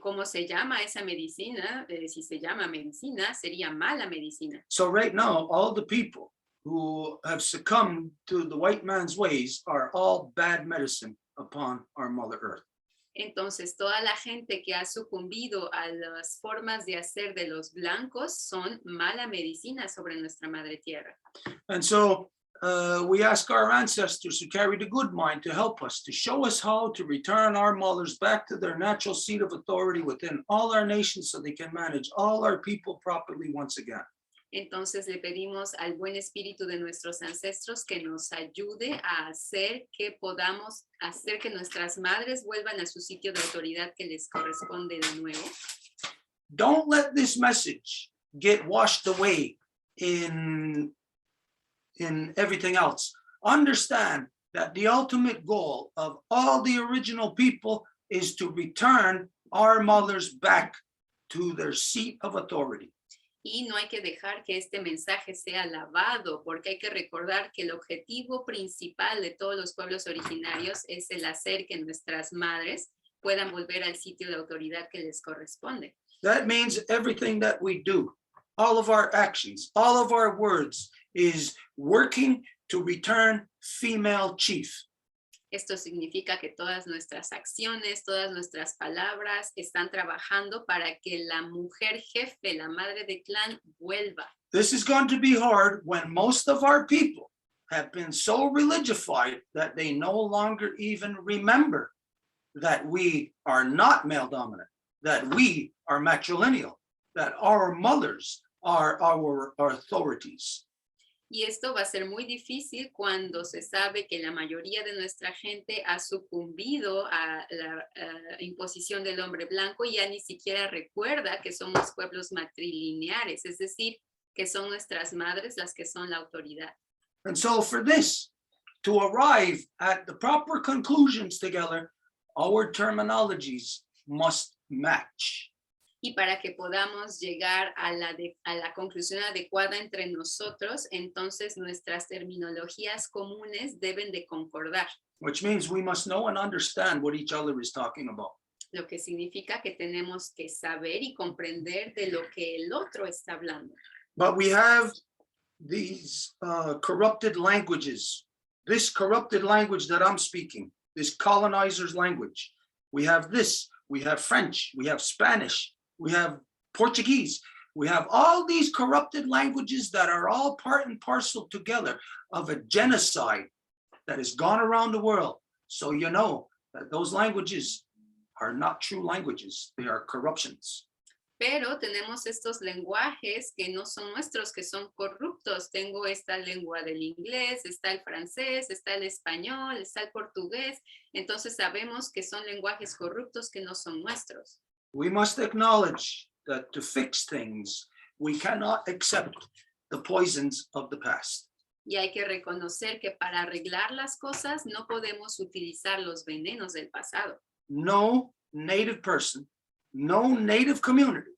S1: ¿Cómo se llama esa medicina? Si se llama medicina, sería mala medicina.
S2: So right now, all the people who have succumbed to the white man's ways are all bad medicine upon our Mother Earth.
S1: Entonces, toda la gente que ha sucumbido a las formas de hacer de los blancos son mala medicina sobre nuestra madre tierra.
S2: And so we ask our ancestors who carried a good mind to help us, to show us how to return our mothers back to their natural seat of authority within all our nations so they can manage all our people properly once again.
S1: Entonces le pedimos al buen espíritu de nuestros ancestros que nos ayude a hacer que podamos hacer que nuestras madres vuelvan a su sitio de autoridad que les corresponde de nuevo.
S2: Don't let this message get washed away in everything else. Understand that the ultimate goal of all the original people is to return our mothers back to their seat of authority.
S1: Y no hay que dejar que este mensaje sea lavado, porque hay que recordar que el objetivo principal de todos los pueblos originarios es el hacer que nuestras madres puedan volver al sitio de autoridad que les corresponde.
S2: That means everything that we do, all of our actions, all of our words is working to return female chief.
S1: Esto significa que todas nuestras acciones, todas nuestras palabras están trabajando para que la mujer jefe, la madre de clan, vuelva.
S2: This is going to be hard when most of our people have been so religified that they no longer even remember that we are not male dominant, that we are matrilineal, that our mothers are our authorities.
S1: Y esto va a ser muy difícil cuando se sabe que la mayoría de nuestra gente ha sucumbido a la imposición del hombre blanco y ya ni siquiera recuerda que somos pueblos matrilineares, es decir, que son nuestras madres las que son la autoridad.
S2: And so for this to arrive at the proper conclusions together, our terminologies must match.
S1: Y para que podamos llegar a la conclusión adecuada entre nosotros, entonces nuestras terminologías comunes deben de concordar.
S2: Which means we must know and understand what each other is talking about.
S1: Lo que significa que tenemos que saber y comprender de lo que el otro está hablando.
S2: But we have these corrupted languages, this corrupted language that I'm speaking, this colonizer's language. We have this, we have French, we have Spanish, we have Portuguese. We have all these corrupted languages that are all part and parcel together of a genocide that has gone around the world. So you know that those languages are not true languages, they are corruptions.
S1: Pero tenemos estos lenguajes que no son nuestros, que son corruptos. Tengo esta lengua del inglés, está el francés, está el español, está el portugués. Entonces sabemos que son lenguajes corruptos que no son nuestros.
S2: We must acknowledge that to fix things, we cannot accept the poisons of the past.
S1: Y hay que reconocer que para arreglar las cosas no podemos utilizar los venenos del pasado.
S2: No native person, no native community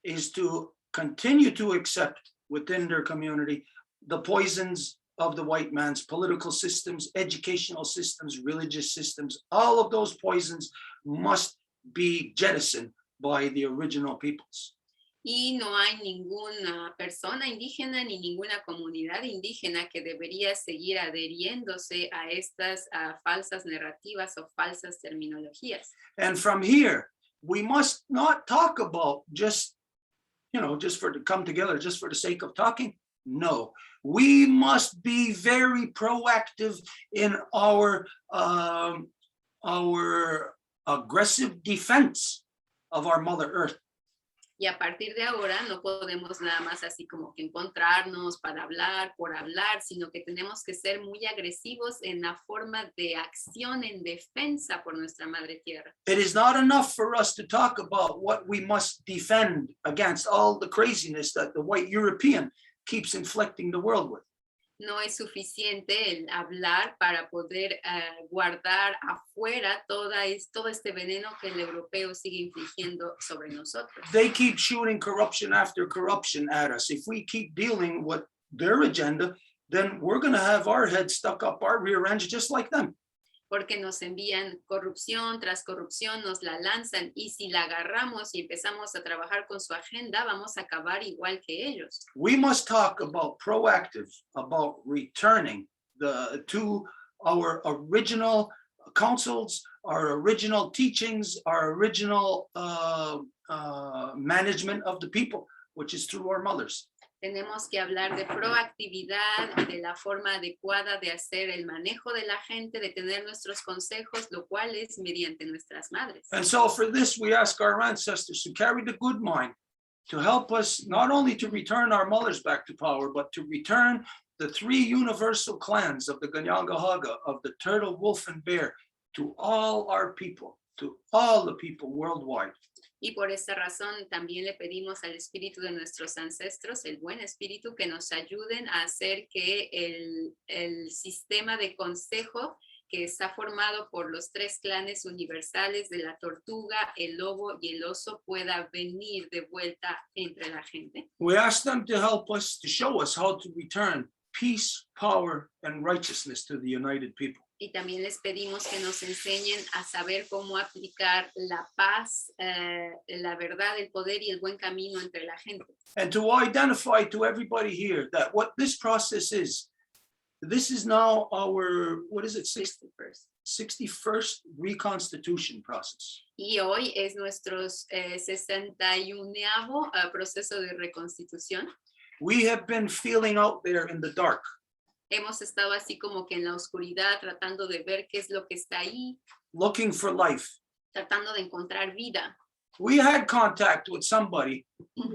S2: is to continue to accept within their community the poisons of the white man's political systems, educational systems, religious systems. All of those poisons must be jettisoned by the original peoples.
S1: Y no hay ninguna persona indígena ni ninguna comunidad indígena que debería seguir adheriéndose a estas falsas narrativas o falsas terminologías.
S2: And from here, we must not talk about just for to come together, just for the sake of talking. No, we must be very proactive in our aggressive defense of our Mother Earth.
S1: Y a partir de ahora no podemos nada más así como que encontrarnos para hablar, por hablar, sino que tenemos que ser muy agresivos en la forma de acción en defensa por nuestra madre tierra.
S2: It is not enough for us to talk about what we must defend against all the craziness that the white European keeps inflicting the world with.
S1: No es suficiente el hablar para poder guardar afuera todo este veneno que el europeo sigue infligiendo sobre nosotros.
S2: They keep shooting corruption after corruption at us. If we keep dealing with their agenda, then we're going to have our head stuck up our rear ends just like them.
S1: Porque nos envían corrupción tras corrupción, nos la lanzan y si la agarramos y empezamos a trabajar con su agenda, vamos a acabar igual que ellos.
S2: We must talk about proactive, about returning to our original counsels, our original teachings, our original management of the people, which is through our mothers.
S1: Tenemos que hablar de proactividad, de la forma adecuada de hacer el manejo de la gente, de tener nuestros consejos, lo cual es mediante nuestras madres.
S2: And so for this, we ask our ancestors to carry the good mind to help us not only to return our mothers back to power, but to return the three universal clans of the Ganyangahaga, of the turtle, wolf, and bear, to all our people, to all the people worldwide.
S1: Y por esta razón también le pedimos al espíritu de nuestros ancestros, el buen espíritu, que nos ayuden a hacer que el sistema de consejo que está formado por los tres clanes universales de la tortuga, el lobo y el oso pueda venir de vuelta entre la gente.
S2: We ask them to help us, to show us how to return peace, power, and righteousness to the united people.
S1: Y también les pedimos que nos enseñen a saber cómo aplicar la paz, la verdad, el poder y el buen camino entre la gente.
S2: And to identify to everybody here that what this process is, this is now our, what is it, 61st? 61st Reconstitution process.
S1: Y hoy es nuestro 61º proceso de reconstitución.
S2: We have been feeling out there in the dark,
S1: Hemos estado así como que en la oscuridad tratando de ver qué es lo que está ahí,
S2: looking for life.
S1: tratando de encontrar vida.
S2: We had contact with somebody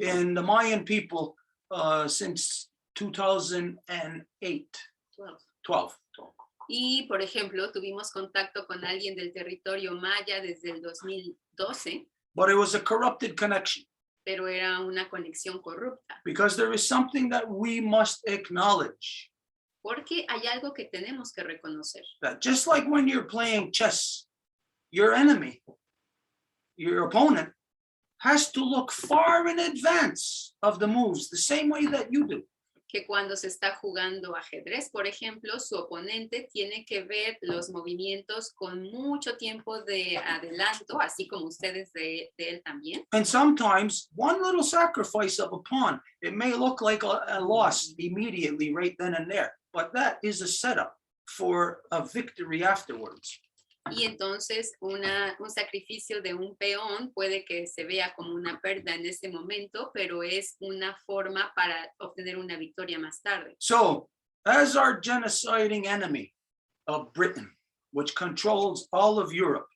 S2: in the Mayan people since 2008, 12.
S1: Y, por ejemplo, tuvimos contacto con alguien del territorio maya desde el 2012,
S2: But it was a corrupted connection
S1: pero era una conexión corrupta,
S2: because there is something that we must acknowledge,
S1: porque hay algo que tenemos que reconocer.
S2: that just like when you're playing chess, your enemy, your opponent, has to look far in advance of the moves, the same way that you do.
S1: Que cuando se está jugando ajedrez, por ejemplo, su oponente tiene que ver los movimientos con mucho tiempo de adelanto, así como ustedes de él también.
S2: And sometimes one little sacrifice of a pawn, it may look like a loss immediately right then and there, but that is a setup for a victory afterwards.
S1: Y entonces un sacrificio de un peón puede que se vea como una pérdida en ese momento, pero es una forma para obtener una victoria más tarde.
S2: So, as our genociding enemy of Britain, which controls all of Europe,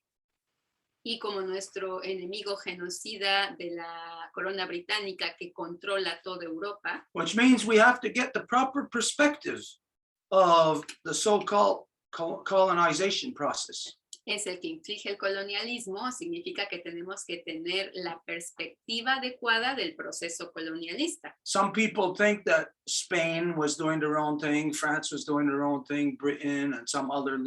S1: Y como nuestro enemigo genocida de la corona británica que controla toda Europa,
S2: which means we have to get the proper perspective of the so-called colonization process.
S1: es el que inflige el colonialismo, significa que tenemos que tener la perspectiva adecuada del proceso colonialista.
S2: Some people think that Spain was doing their own thing, France was doing their own thing, Britain and some other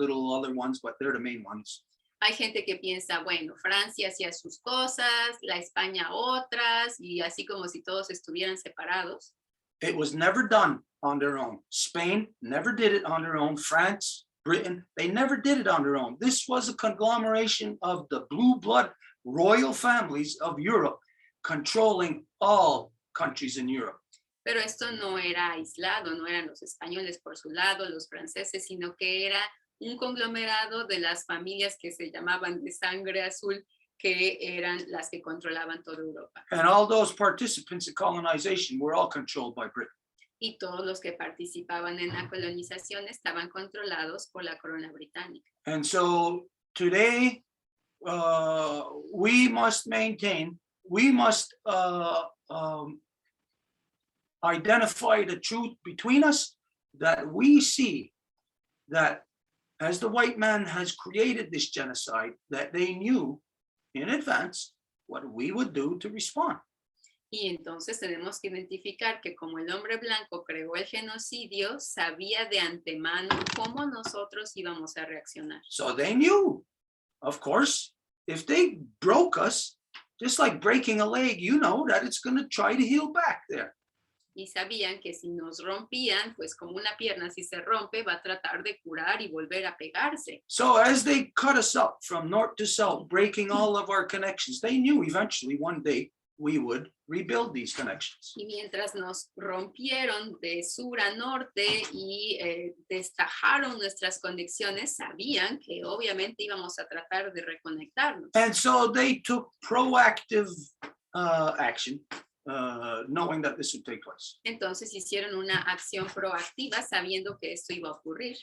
S2: ones, but they're the main ones.
S1: Hay gente que piensa, bueno, Francia hacía sus cosas, la España otras, y así como si todos estuvieran separados.
S2: It was never done on their own. Spain never did it on their own. France, Britain, they never did it on their own. This was a conglomeration of the blue blood royal families of Europe controlling all countries in Europe.
S1: Pero esto no era aislado, no eran los españoles por su lado, los franceses, sino que era un conglomerado de las familias que se llamaban de sangre azul, que eran las que controlaban toda Europa.
S2: And all those participants in colonization were all controlled by Britain.
S1: Y todos los que participaban en la colonización estaban controlados por la corona británica.
S2: And so today we must identify the truth between us, that we see that as the white man has created this genocide, that they knew in advance what we would do to respond.
S1: Y entonces tenemos que identificar que como el hombre blanco creó el genocidio, sabía de antemano cómo nosotros íbamos a reaccionar.
S2: So they knew, of course, if they broke us, just like breaking a leg, you know that it's going to try to heal back there.
S1: Y sabían que si nos rompían, pues como una pierna si se rompe, va a tratar de curar y volver a pegarse.
S2: So as they cut us up from north to south, breaking all of our connections, they knew eventually one day we would rebuild these connections.
S1: Y mientras nos rompieron de sur a norte y destajaron nuestras conexiones, sabían que obviamente íbamos a tratar de reconectarnos.
S2: And so they took proactive action, knowing that this would take place.
S1: Entonces hicieron una acción proactiva sabiendo que esto iba a ocurrir.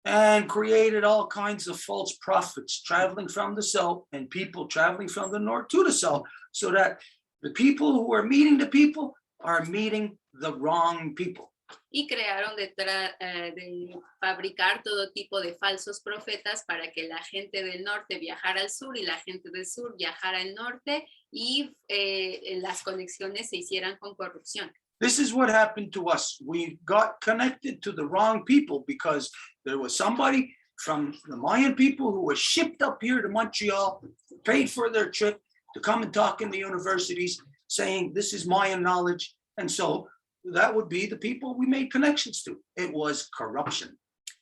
S2: And created all kinds of false prophets traveling from the south and people traveling from the north to the south, so that the people who are meeting the people are meeting the wrong people.
S1: Y crearon de fabricar todo tipo de falsos profetas para que la gente del norte viajara al sur y la gente del sur viajara al norte y las conexiones se hicieran con corrupción.
S2: This is what happened to us. We got connected to the wrong people because there was somebody from the Mayan people who was shipped up here to Montreal, paid for their trip to come and talk in the universities, saying this is Mayan knowledge. And so that would be the people we made connections to. It was corruption.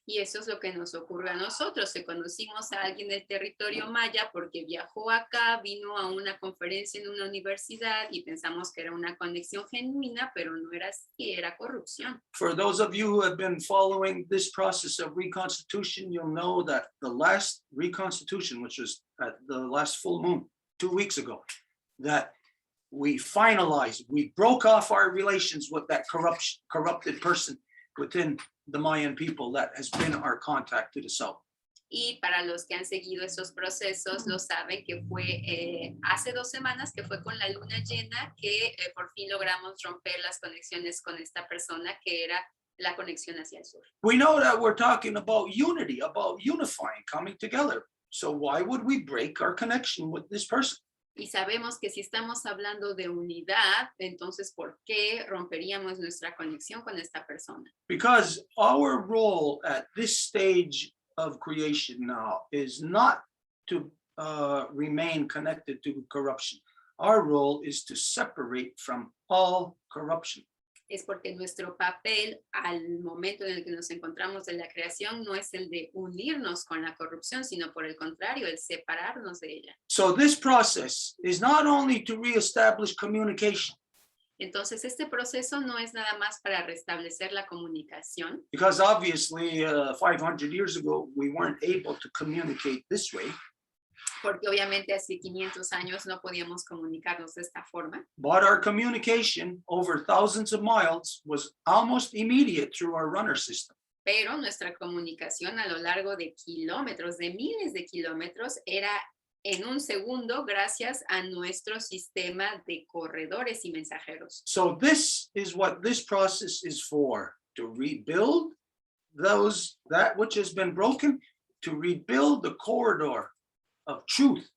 S1: Y eso es lo que nos ocurre a nosotros, que conocimos a alguien del territorio maya porque viajó acá, vino a una conferencia en una universidad y pensamos que era una conexión genuina, pero no era así, era corrupción.
S2: For those of you who have been following this process of reconstitution, you'll know that the last reconstitution, which was at the last full moon 2 weeks ago, that we finalized, we broke off our relations with that corrupted person within the Mayan people that has been our contact to the south.
S1: Y para los que han seguido esos procesos, lo saben que fue hace 2 semanas, que fue con la luna llena, que por fin logramos romper las conexiones con esta persona, que era la conexión hacia el sur.
S2: We know that we're talking about unity, about unifying, coming together. So why would we break our connection with this person?
S1: Y sabemos que si estamos hablando de unidad, entonces, ¿por qué romperíamos nuestra conexión con esta persona?
S2: Because our role at this stage of creation now is not to remain connected to corruption. Our role is to separate from all corruption.
S1: Es porque nuestro papel al momento en el que nos encontramos en la creación no es el de unirnos con la corrupción, sino por el contrario, el separarnos de ella.
S2: So this process is not only to reestablish communication,
S1: Entonces, este proceso no es nada más para restablecer la comunicación,
S2: because obviously 500 years ago, we weren't able to communicate this way,
S1: porque obviamente hace 500 años no podíamos comunicarnos de esta forma,
S2: but our communication over thousands of miles was almost immediate through our runner system.
S1: pero nuestra comunicación a lo largo de kilómetros, de miles de kilómetros, era en un segundo gracias a nuestro sistema de corredores y mensajeros.
S2: So this is what this process is for, to rebuild that which has been broken, to rebuild the corridor of truth,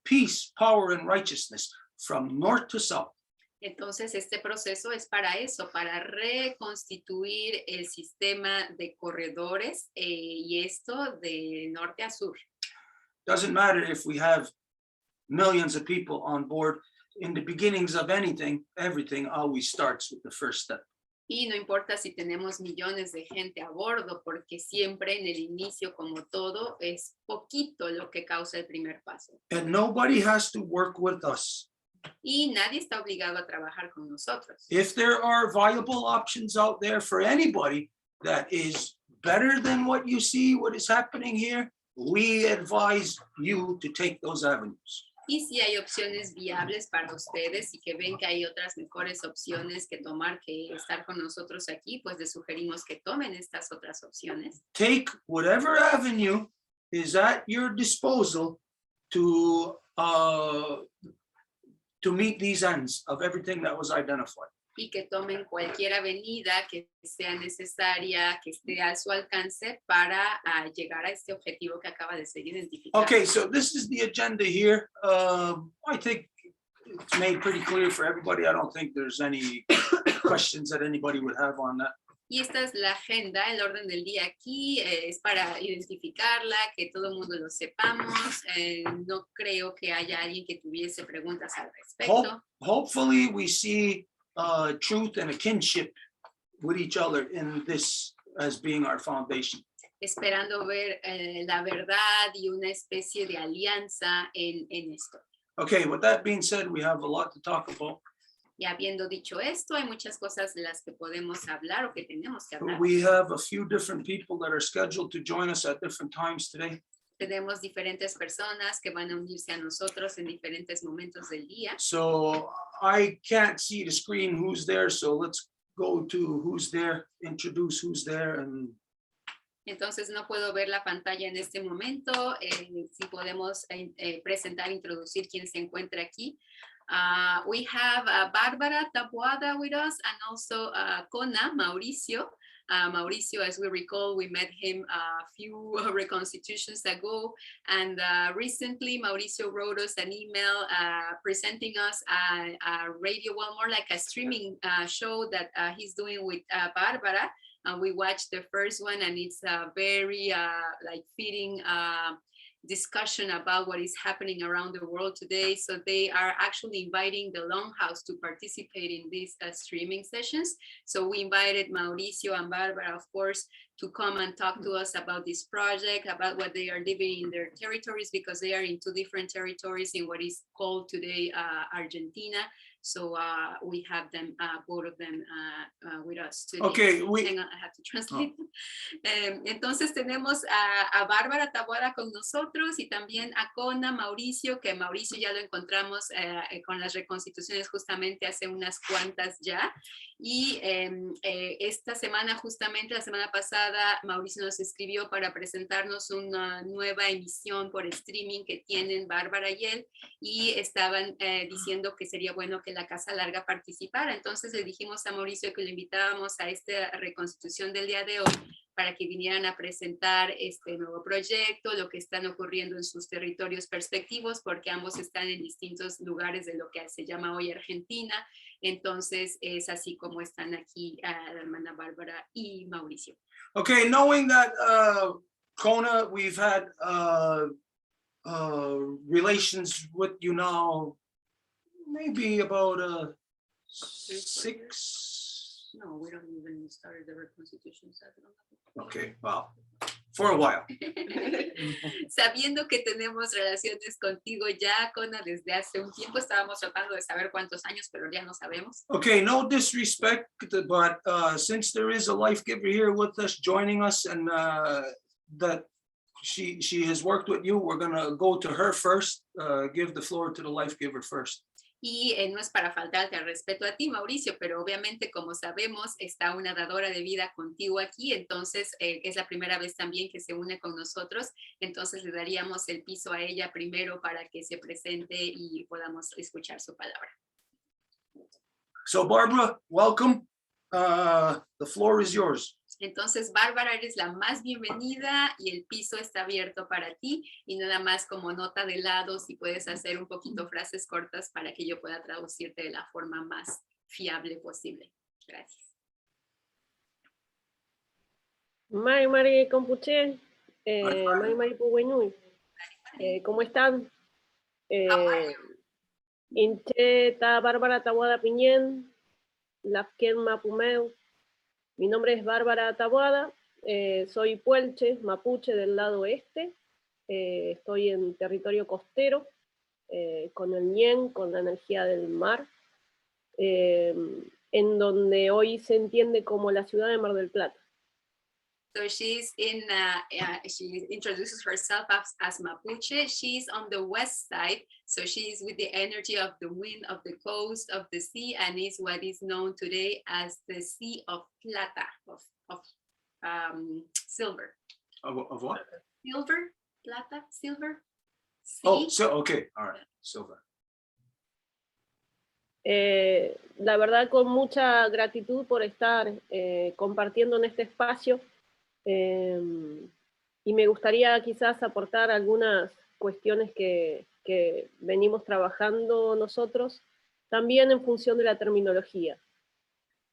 S2: peace, power, and righteousness from north to south.
S1: Entonces, este proceso es para eso, para reconstituir el sistema de corredores y esto de norte a sur.
S2: Doesn't matter if we have millions of people on board. In the beginnings of anything, everything always starts with the first step.
S1: Y no importa si tenemos millones de gente a bordo, porque siempre en el inicio, como todo, es poquito lo que causa el primer paso.
S2: And nobody has to work with us.
S1: Y nadie está obligado a trabajar con nosotros.
S2: If there are viable options out there for anybody that is better than what you see, what is happening here, we advise you to take those avenues.
S1: Y si hay opciones viables para ustedes y que ven que hay otras mejores opciones que tomar que estar con nosotros aquí, pues les sugerimos que tomen estas otras opciones.
S2: Take whatever avenue is at your disposal to meet these ends of everything that was identified.
S1: Y que tomen cualquier avenida que sea necesaria, que esté a su alcance para llegar a este objetivo que acaba de ser identificado.
S2: Okay, so this is the agenda here. I think it's made pretty clear for everybody. I don't think there's any questions that anybody would have on that.
S1: Y esta es la agenda, el orden del día aquí, es para identificarla, que todo el mundo lo sepamos. No creo que haya alguien que tuviese preguntas al respecto.
S2: Hopefully we see truth and a kinship with each other in this as being our foundation.
S1: Esperando ver la verdad y una especie de alianza en esto.
S2: Okay, with that being said, we have a lot to talk about.
S1: Y habiendo dicho esto, hay muchas cosas de las que podemos hablar o que tenemos que hablar.
S2: We have a few different people that are scheduled to join us at different times today.
S1: Tenemos diferentes personas que van a unirse a nosotros en diferentes momentos del día.
S2: So I can't see the screen who's there, so let's go to who's there, introduce who's there, and
S1: Entonces no puedo ver la pantalla en este momento. Si podemos presentar, introducir quién se encuentra aquí. We have Bárbara Taboada with us and also Kona, Mauricio. Mauricio, as we recall, we met him a few reconstitutions ago, and recently Mauricio wrote us an email presenting us a radio, well, more like a streaming show that he's doing with Bárbara. We watched the first one, and it's very like fitting discussion about what is happening around the world today. So they are actually inviting the Longhouse to participate in these streaming sessions. So we invited Mauricio and Barbara, of course, to come and talk to us about this project, about what they are living in their territories, because they are in 2 different territories in what is called today Argentina. So we have them, both of them with us today.
S2: Okay,
S1: Hang on, I have to translate. Entonces tenemos a Bárbara Taboada con nosotros y también a Cona Mauricio, que Mauricio ya lo encontramos con las reconstituciones justamente hace unas cuantas ya. Y esta semana, justamente la semana pasada, Mauricio nos escribió para presentarnos una nueva emisión por streaming que tienen Bárbara y él, y estaban diciendo que sería bueno que la Casa Larga participara. Entonces le dijimos a Mauricio que lo invitábamos a esta reconstitución del día de hoy para que vinieran a presentar este nuevo proyecto, lo que están ocurriendo en sus territorios perspectivos, porque ambos están en distintos lugares de lo que se llama hoy Argentina. Entonces es así como están aquí la hermana Bárbara y Mauricio.
S2: Okay, knowing that Kona, we've had relations with you now maybe about 6.
S1: No, we don't even start the reconstitution.
S2: Okay, wow, for a while.
S1: Sabiendo que tenemos relaciones contigo ya, Cona, desde hace un tiempo, estábamos tratando de saber cuántos años, pero ya no sabemos.
S2: Okay, no disrespect, but since there is a life giver here with us, joining us, and that she has worked with you, we're gonna go to her first, give the floor to the life giver first.
S1: Y no es para faltarte al respeto a ti, Mauricio, pero obviamente, como sabemos, está una dadora de vida contigo aquí, entonces es la primera vez también que se une con nosotros, entonces le daríamos el piso a ella primero para que se presente y podamos escuchar su palabra.
S2: So Barbara, welcome. The floor is yours.
S1: Entonces, Bárbara, eres la más bienvenida y el piso está abierto para ti. Y nada más como nota de lado, si puedes hacer un poquito frases cortas para que yo pueda traducirte de la forma más fiable posible. Gracias.
S5: Mari Compuche, Mari Pugueñuy, ¿cómo están? Inche ta Bárbara Taboada Piñén, Lafken Mapumeu. Mi nombre es Bárbara Taboada, soy puelche, mapuche del lado oeste, estoy en territorio costero, con el ñen, con la energía del mar, en donde hoy se entiende como la ciudad de Mar del Plata.
S1: So she's in, she introduces herself as Mapuche. She's on the west side, so she's with the energy of the wind, of the coast, of the sea, and is what is known today as the Sea of Plata, of silver.
S2: Of what?
S1: Silver, plata, silver. Sea.
S2: Oh, so okay, all right, silver.
S5: La verdad, con mucha gratitud por estar compartiendo en este espacio. Y me gustaría quizás aportar algunas cuestiones que venimos trabajando nosotros, también en función de la terminología.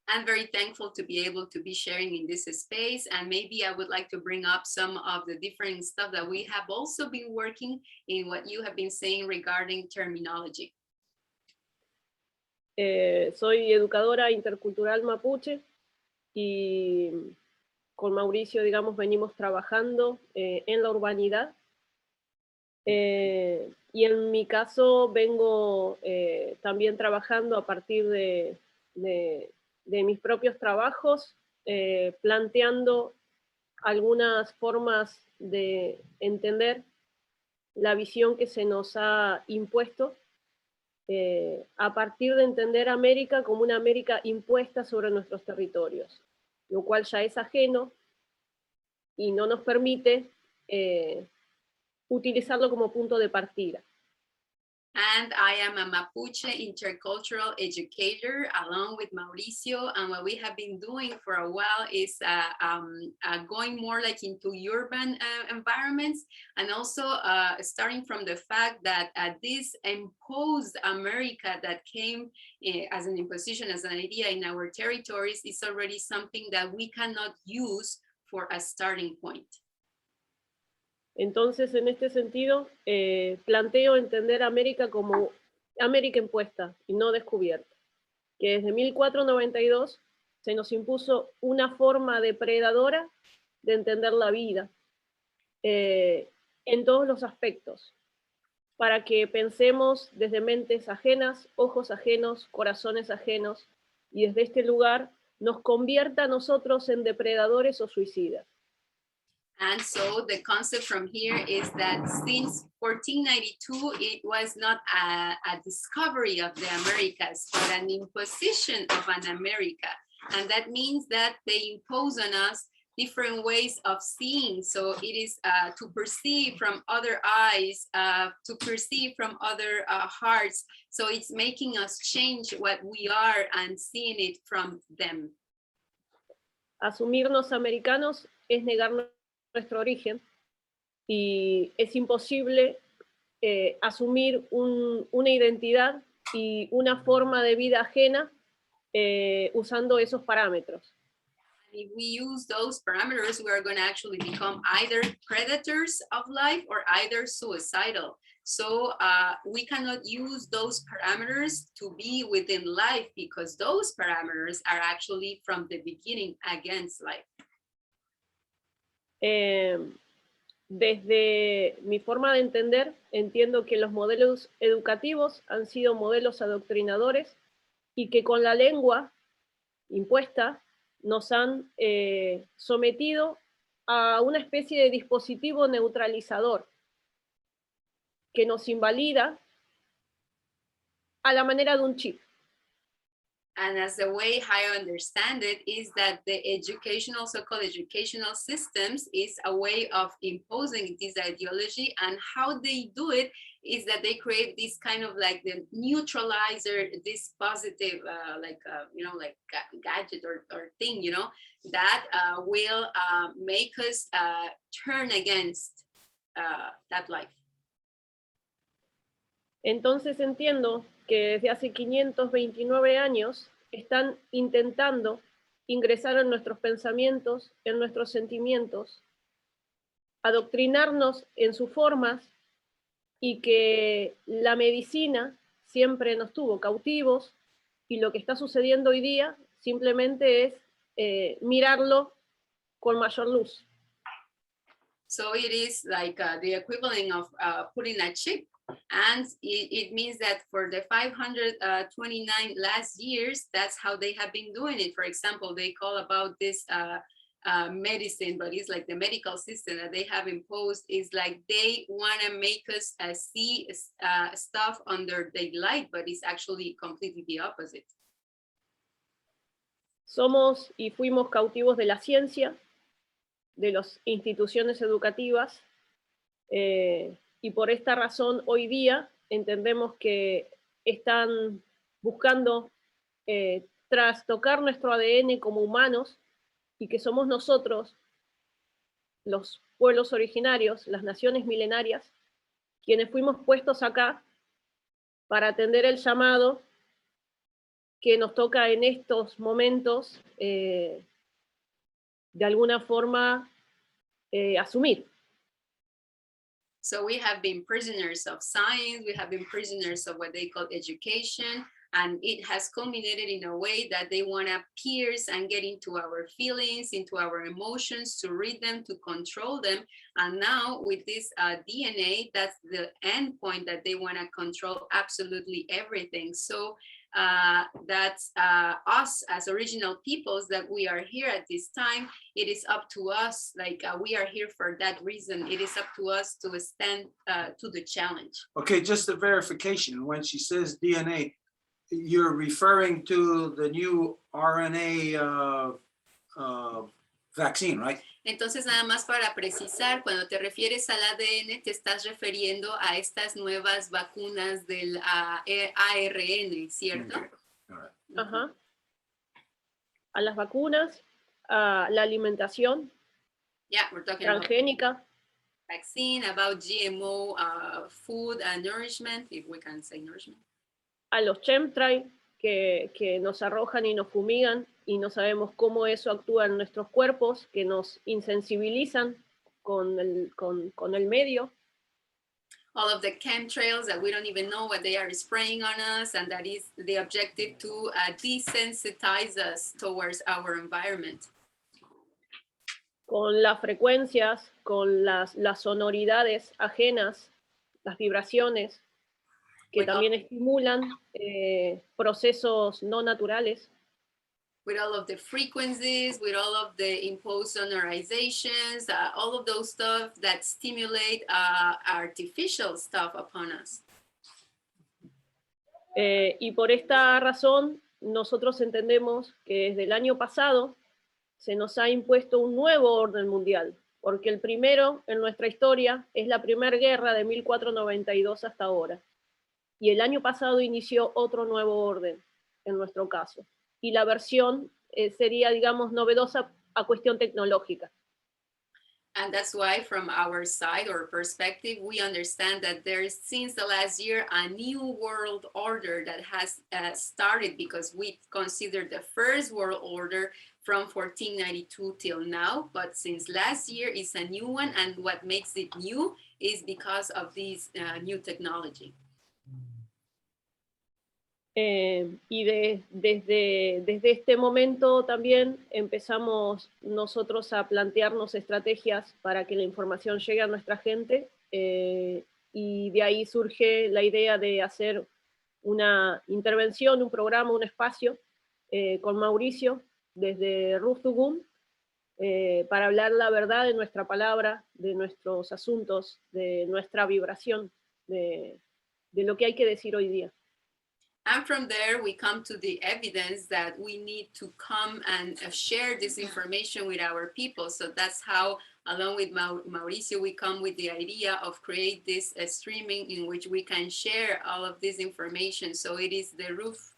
S1: I'm very thankful to be able to be sharing in this space, and maybe I would like to bring up some of the different stuff that we have also been working in what you have been saying regarding terminology.
S5: Soy educadora intercultural mapuche y con Mauricio, digamos, venimos trabajando en la urbanidad. Y en mi caso vengo también trabajando a partir de mis propios trabajos, planteando algunas formas de entender la visión que se nos ha impuesto, a partir de entender América como una América impuesta sobre nuestros territorios, lo cual ya es ajeno y no nos permite utilizarlo como punto de partida.
S1: And I am a Mapuche intercultural educator along with Mauricio, and what we have been doing for a while is going more like into urban environments, and also starting from the fact that this imposed America that came as an imposition, as an idea in our territories, is already something that we cannot use for a starting point.
S5: Entonces, en este sentido, planteo entender a América como América impuesta y no descubierta, que desde 1492 se nos impuso una forma depredadora de entender la vida en todos los aspectos, para que pensemos desde mentes ajenas, ojos ajenos, corazones ajenos, y desde este lugar nos convierta a nosotros en depredadores o suicidas.
S1: And so the concept from here is that since 1492, it was not a discovery of the Americas, but an imposition of an America. And that means that they impose on us different ways of seeing. So it is to perceive from other eyes, to perceive from other hearts. So it's making us change what we are and seeing it from them.
S5: Asumirnos americanos es negar nuestro origen, y es imposible asumir una identidad y una forma de vida ajena usando esos parámetros.
S1: If we use those parameters, we are going to actually become either predators of life or either suicidal. So we cannot use those parameters to be within life, because those parameters are actually from the beginning against life.
S5: Desde mi forma de entender, entiendo que los modelos educativos han sido modelos adoctrinadores y que con la lengua impuesta nos han sometido a una especie de dispositivo neutralizador que nos invalida a la manera de un chip.
S1: And as the way I understand it is that the educational, so-called educational systems is a way of imposing this ideology, and how they do it is that they create this kind of like the neutralizer, this positive, gadget or thing, that will make us turn against that life.
S5: Entonces entiendo que desde hace 529 años están intentando ingresar en nuestros pensamientos, en nuestros sentimientos, adoctrinarnos en sus formas, y que la medicina siempre nos tuvo cautivos, y lo que está sucediendo hoy día simplemente es mirarlo con mayor luz.
S1: So it is like the equivalent of putting a chip. And it means that for the 529 last years, that's how they have been doing it. For example, they call about this medicine, but it's like the medical system that they have imposed is like they want to make us see stuff under daylight, but it's actually completely the opposite.
S5: Somos y fuimos cautivos de la ciencia, de las instituciones educativas, y por esta razón hoy día entendemos que están buscando trastocar nuestro ADN como humanos, y que somos nosotros, los pueblos originarios, las naciones milenarias, quienes fuimos puestos acá para atender el llamado que nos toca en estos momentos de alguna forma asumir.
S1: So we have been prisoners of science, we have been prisoners of what they call education, and it has culminated in a way that they want to pierce and get into our feelings, into our emotions, to read them, to control them. And now with this DNA, that's the end point, that they want to control absolutely everything. So that's us as original peoples, that we are here at this time. It is up to us, like we are here for that reason. It is up to us to stand to the challenge.
S2: Okay, just a verification. When she says DNA, you're referring to the new RNA vaccine, right?
S1: Entonces, nada más para precisar, cuando te refieres al ADN, te estás refiriendo a estas nuevas vacunas del ARN, ¿cierto?
S2: Okay. All right.
S5: Ajá. A las vacunas, a la alimentación
S1: Yeah, we're talking about
S5: transgénica,
S1: vaccine, about GMO food and nourishment, if we can say nourishment.
S5: a los chemtrails que nos arrojan y nos fumigan, y no sabemos cómo eso actúa en nuestros cuerpos, que nos insensibilizan con el medio.
S1: All of the chemtrails that we don't even know what they are spraying on us, and that is the objective to desensitize us towards our environment.
S5: Con las frecuencias, con las sonoridades ajenas, las vibraciones, que
S1: Bueno.
S5: también estimulan procesos no naturales.
S1: With all of the frequencies, with all of the imposed sonorizations, all of those stuff that stimulate artificial stuff upon us.
S5: Y por esta razón, nosotros entendemos que desde el año pasado se nos ha impuesto un nuevo orden mundial, porque el primero en nuestra historia es la Primera Guerra de 1492 hasta ahora. Y el año pasado inició otro nuevo orden, en nuestro caso. Y la versión sería, digamos, novedosa a cuestión tecnológica.
S1: And that's why from our side or perspective, we understand that there is, since the last year, a new world order that has started, because we consider the first world order from 1492 till now, but since last year is a new one, and what makes it new is because of this new technology.
S5: Y desde este momento también empezamos nosotros a plantearnos estrategias para que la información llegue a nuestra gente, y de ahí surge la idea de hacer una intervención, un programa, un espacio con Mauricio desde Ruf Tugun, para hablar la verdad de nuestra palabra, de nuestros asuntos, de nuestra vibración, de lo que hay que decir hoy día.
S1: And from there, we come to the evidence that we need to come and share this information with our people. So that's how, along with Mauricio, we come with the idea of create this streaming in which we can share all of this information. So it is the Ruf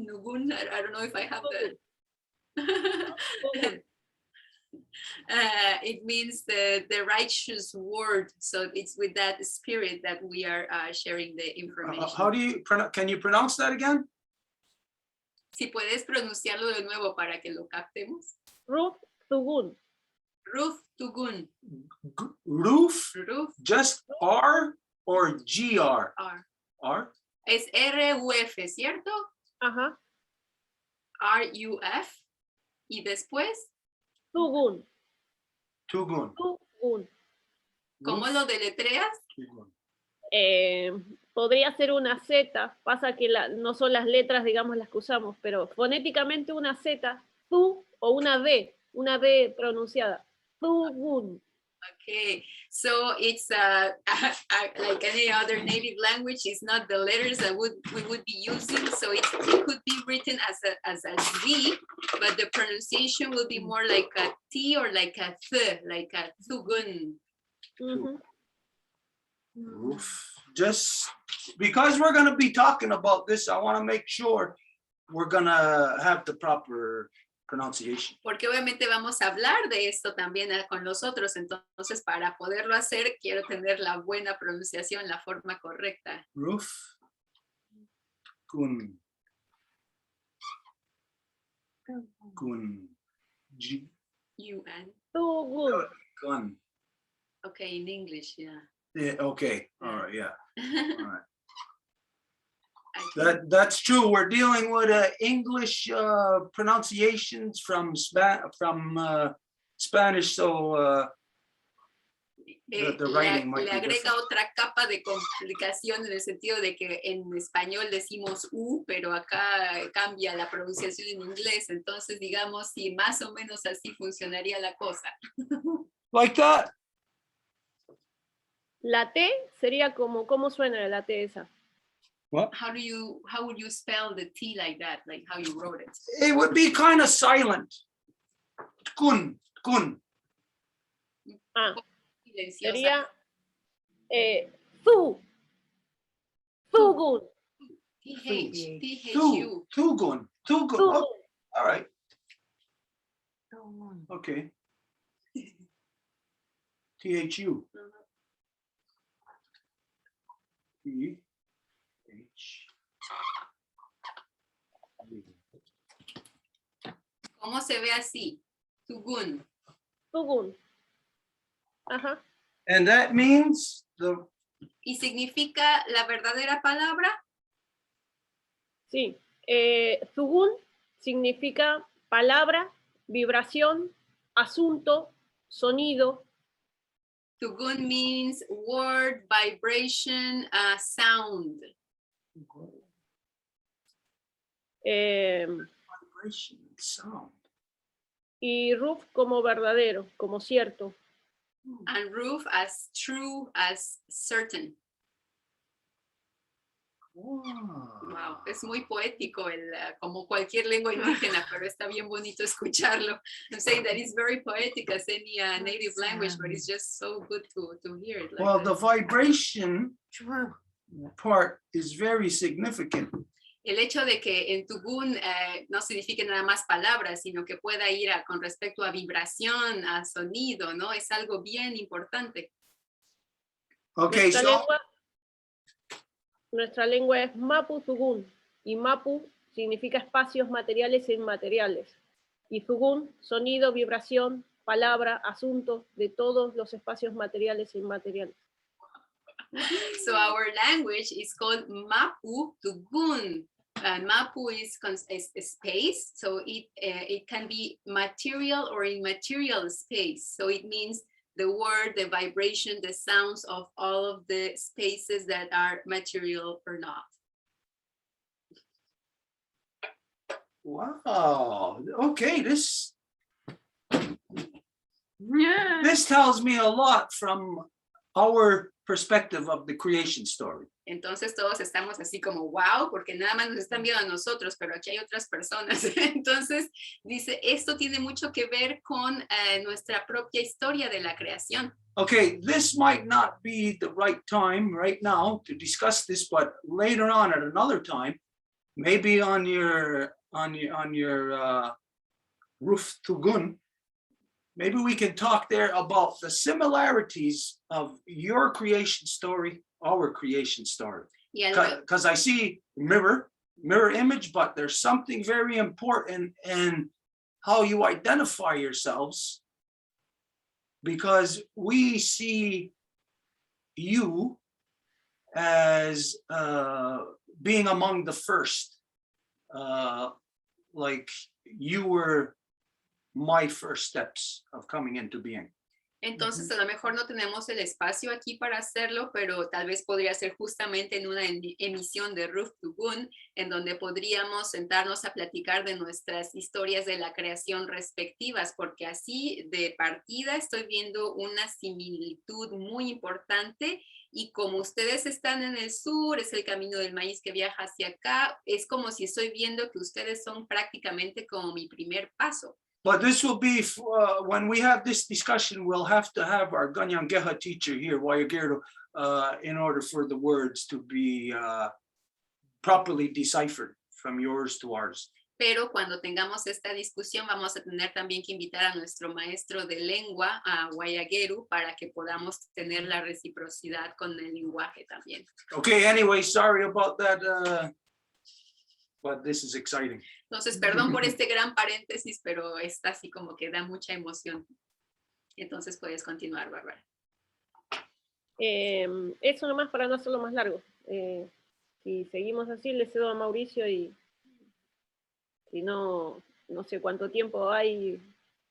S1: Nugun. I don't know if I have the... it means the righteous word. So it's with that spirit that we are sharing the information.
S2: How do you can you pronounce that again?
S1: Si puedes pronunciarlo de nuevo para que lo captemos.
S5: Ruf Tugun.
S1: Ruf Tugun.
S2: Roof?
S1: Ruf.
S2: Just R or GR?
S1: R.
S2: R?
S1: Es R-U-F, ¿cierto?
S5: Ajá.
S1: R-U-F. Y después.
S5: Tugun.
S2: Tugun.
S5: Tugun.
S1: ¿Cómo lo deletreas?
S2: Tugun.
S5: Podría ser una Z, pasa que no son las letras, digamos, las que usamos, pero fonéticamente una Z, tu, o una D pronunciada. Tugun.
S1: Okay, so it's like any other native language, it's not the letters that we would be using, so it could be written as a Z, but the pronunciation will be more like a T or like a Th, like a Tugun.
S2: Just because we're going to be talking about this, I want to make sure we're going to have the proper pronunciation.
S1: Porque obviamente vamos a hablar de esto también con los otros, entonces para poderlo hacer quiero tener la buena pronunciación, la forma correcta.
S2: Roof. Kun. Kun. G.
S1: UN.
S5: Tugun.
S2: Gun.
S1: Okay, in English, yeah.
S2: Yeah, okay. All right, yeah. All right.
S1: I
S2: That's true. We're dealing with English pronunciations from Spanish, so the writing might
S1: le
S2: be
S1: agrega
S2: different.
S1: otra capa de complicación en el sentido de que en español decimos U, pero acá cambia la pronunciación en inglés, entonces digamos si más o menos así funcionaría la cosa.
S2: Like that.
S5: La T sería como, ¿cómo suena la T esa?
S2: What?
S1: How would you spell the T like that, like how you wrote it?
S2: It would be kind of silent. Kun.
S5: Ah,
S1: Silenciosa.
S5: sería Tugun.
S1: T-H-U.
S2: Tugun. Oh, all right. Okay. T-H-U. T-H.
S1: ¿Cómo se ve así? Tugun.
S5: Tugun. Ajá.
S2: And that means
S1: ¿Y significa la verdadera palabra?
S5: Sí. Tugun significa palabra, vibración, asunto, sonido.
S1: Tugun means word, vibration, sound.
S2: vibration and sound.
S5: Y Ruf como verdadero, como cierto.
S1: And Ruf as true, as certain. Wow, es muy poético, como cualquier lengua indígena, pero está bien bonito escucharlo. I'm saying that it's very poetic as any native language, but it's just so good to hear it. Like
S2: Well,
S1: that.
S2: the vibration part is very significant.
S1: El hecho de que en Tugun no signifique nada más palabras, sino que pueda ir con respecto a vibración, a sonido, ¿no? Es algo bien importante.
S2: Okay,
S5: Nuestra lengua es Mapu Tugun, y Mapu significa espacios materiales e inmateriales, y Tugun, sonido, vibración, palabra, asunto de todos los espacios materiales e inmateriales.
S1: So our language is called Mapu Tugun. Mapu is space, so it can be material or immaterial space. So it means the word, the vibration, the sounds of all of the spaces that are material or not.
S2: wow. Okay, this tells me a lot from our perspective of the creation story.
S1: Entonces todos estamos así como wow, porque nada más nos están viendo a nosotros, pero aquí hay otras personas. Entonces dice, esto tiene mucho que ver con nuestra propia historia de la creación.
S2: Okay, this might not be the right time right now to discuss this, but later on at another time, maybe on your Ruf Tugun, maybe we can talk there about the similarities of your creation story, our creation story. Because I see mirror image, but there's something very important in how you identify yourselves, because we see you as being among the first, like you were my first steps of coming into being.
S1: Entonces, a lo mejor no tenemos el espacio aquí para hacerlo, pero tal vez podría ser justamente en una emisión de Ruf Tugun, en donde podríamos sentarnos a platicar de nuestras historias de la creación respectivas, porque así de partida estoy viendo una similitud muy importante. Y como ustedes están en el sur, es el camino del maíz que viaja hacia acá, es como si estoy viendo que ustedes son prácticamente como mi primer paso.
S2: But this will be, when we have this discussion, we'll have to have our Ganyangeha teacher here, Wayageru, in order for the words to be properly deciphered from yours to ours.
S1: Pero cuando tengamos esta discusión vamos a tener también que invitar a nuestro maestro de lengua, a Wayageru, para que podamos tener la reciprocidad con el lenguaje también.
S2: Okay, anyway, sorry about that, but this is exciting.
S1: Entonces, perdón por este gran paréntesis, pero está así como que da mucha emoción. Entonces puedes continuar, Bárbara.
S5: Eso nomás para no hacerlo más largo. Si seguimos así, le cedo a Mauricio y no sé cuánto tiempo hay,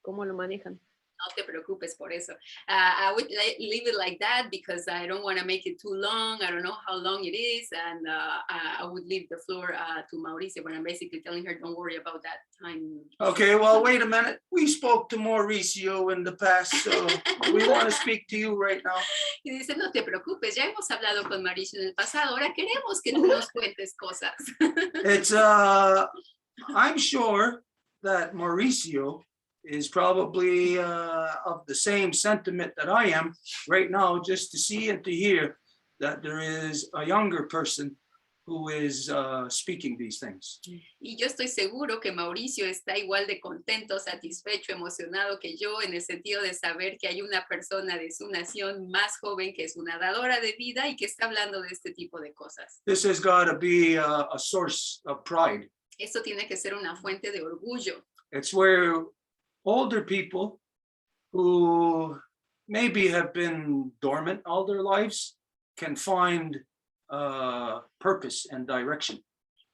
S5: cómo lo manejan.
S1: No te preocupes por eso. I would leave it like that because I don't want to make it too long. I don't know how long it is, and I would leave the floor to Mauricio, but I'm basically telling her, don't worry about that time.
S2: Okay, well, wait a minute. We spoke to Mauricio in the past, so we want to speak to you right now.
S1: Y dice, no te preocupes, ya hemos hablado con Mauricio en el pasado, ahora queremos que tú nos cuentes cosas.
S2: It's, I'm sure that Mauricio is probably of the same sentiment that I am right now, just to see and to hear that there is a younger person who is speaking these things.
S1: Y yo estoy seguro que Mauricio está igual de contento, satisfecho, emocionado que yo, en el sentido de saber que hay una persona de su nación más joven que es una dadora de vida y que está hablando de este tipo de cosas.
S2: This has got to be a source of pride.
S1: Esto tiene que ser una fuente de orgullo.
S2: It's where older people who maybe have been dormant all their lives can find purpose and direction.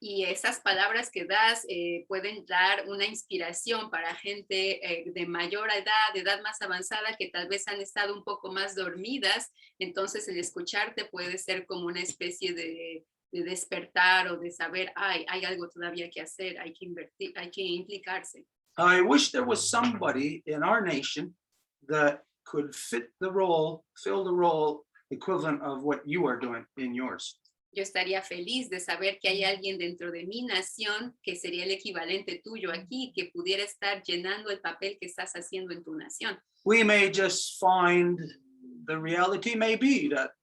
S1: Y esas palabras que das pueden dar una inspiración para gente de mayor edad, de edad más avanzada, que tal vez han estado un poco más dormidas. Entonces el escucharte puede ser como una especie de despertar o de saber, hay algo todavía que hacer, hay que invertir, hay que implicarse.
S2: I wish there was somebody in our nation that could fill the role equivalent of what you are doing in yours.
S1: Yo estaría feliz de saber que hay alguien dentro de mi nación que sería el equivalente tuyo aquí, que pudiera estar llenando el papel que estás haciendo en tu nación.
S2: We may just find the reality may be that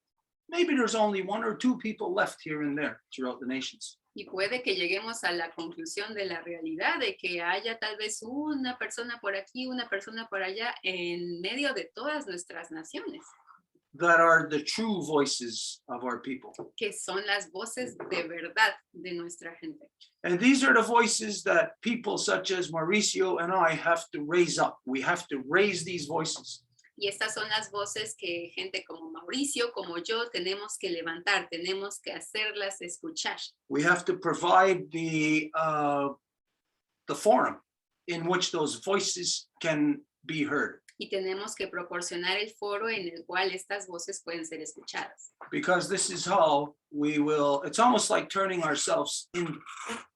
S2: maybe there's only one or two people left here and there throughout the nations.
S1: Y puede que lleguemos a la conclusión de la realidad de que haya tal vez una persona por aquí, una persona por allá, en medio de todas nuestras naciones.
S2: That are the true voices of our people.
S1: Que son las voces de verdad de nuestra gente.
S2: And these are the voices that people such as Mauricio and I have to raise up. We have to raise these voices.
S1: Y estas son las voces que gente como Mauricio, como yo, tenemos que levantar, tenemos que hacerlas escuchar.
S2: We have to provide the forum in which those voices can be heard.
S1: Y tenemos que proporcionar el foro en el cual estas voces pueden ser escuchadas.
S2: Because this is how we will, it's almost like turning ourselves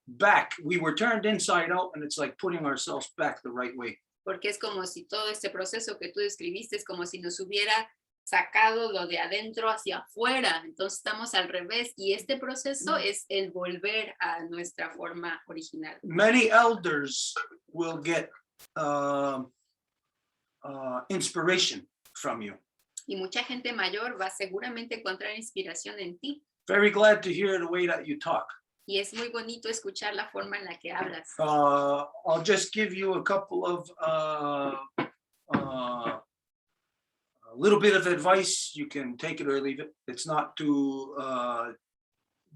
S2: back. We were turned inside out and it's like putting ourselves back the right way.
S1: Porque es como si todo este proceso que tú describiste es como si nos hubiera sacado lo de adentro hacia afuera. Entonces estamos al revés y este proceso es el volver a nuestra forma original.
S2: Many elders will get inspiration from you.
S1: Y mucha gente mayor va seguramente a encontrar inspiración en ti.
S2: Very glad to hear the way that you talk.
S1: Y es muy bonito escuchar la forma en la que hablas.
S2: I'll just give you a couple of a little bit of advice. You can take it or leave it. It's not to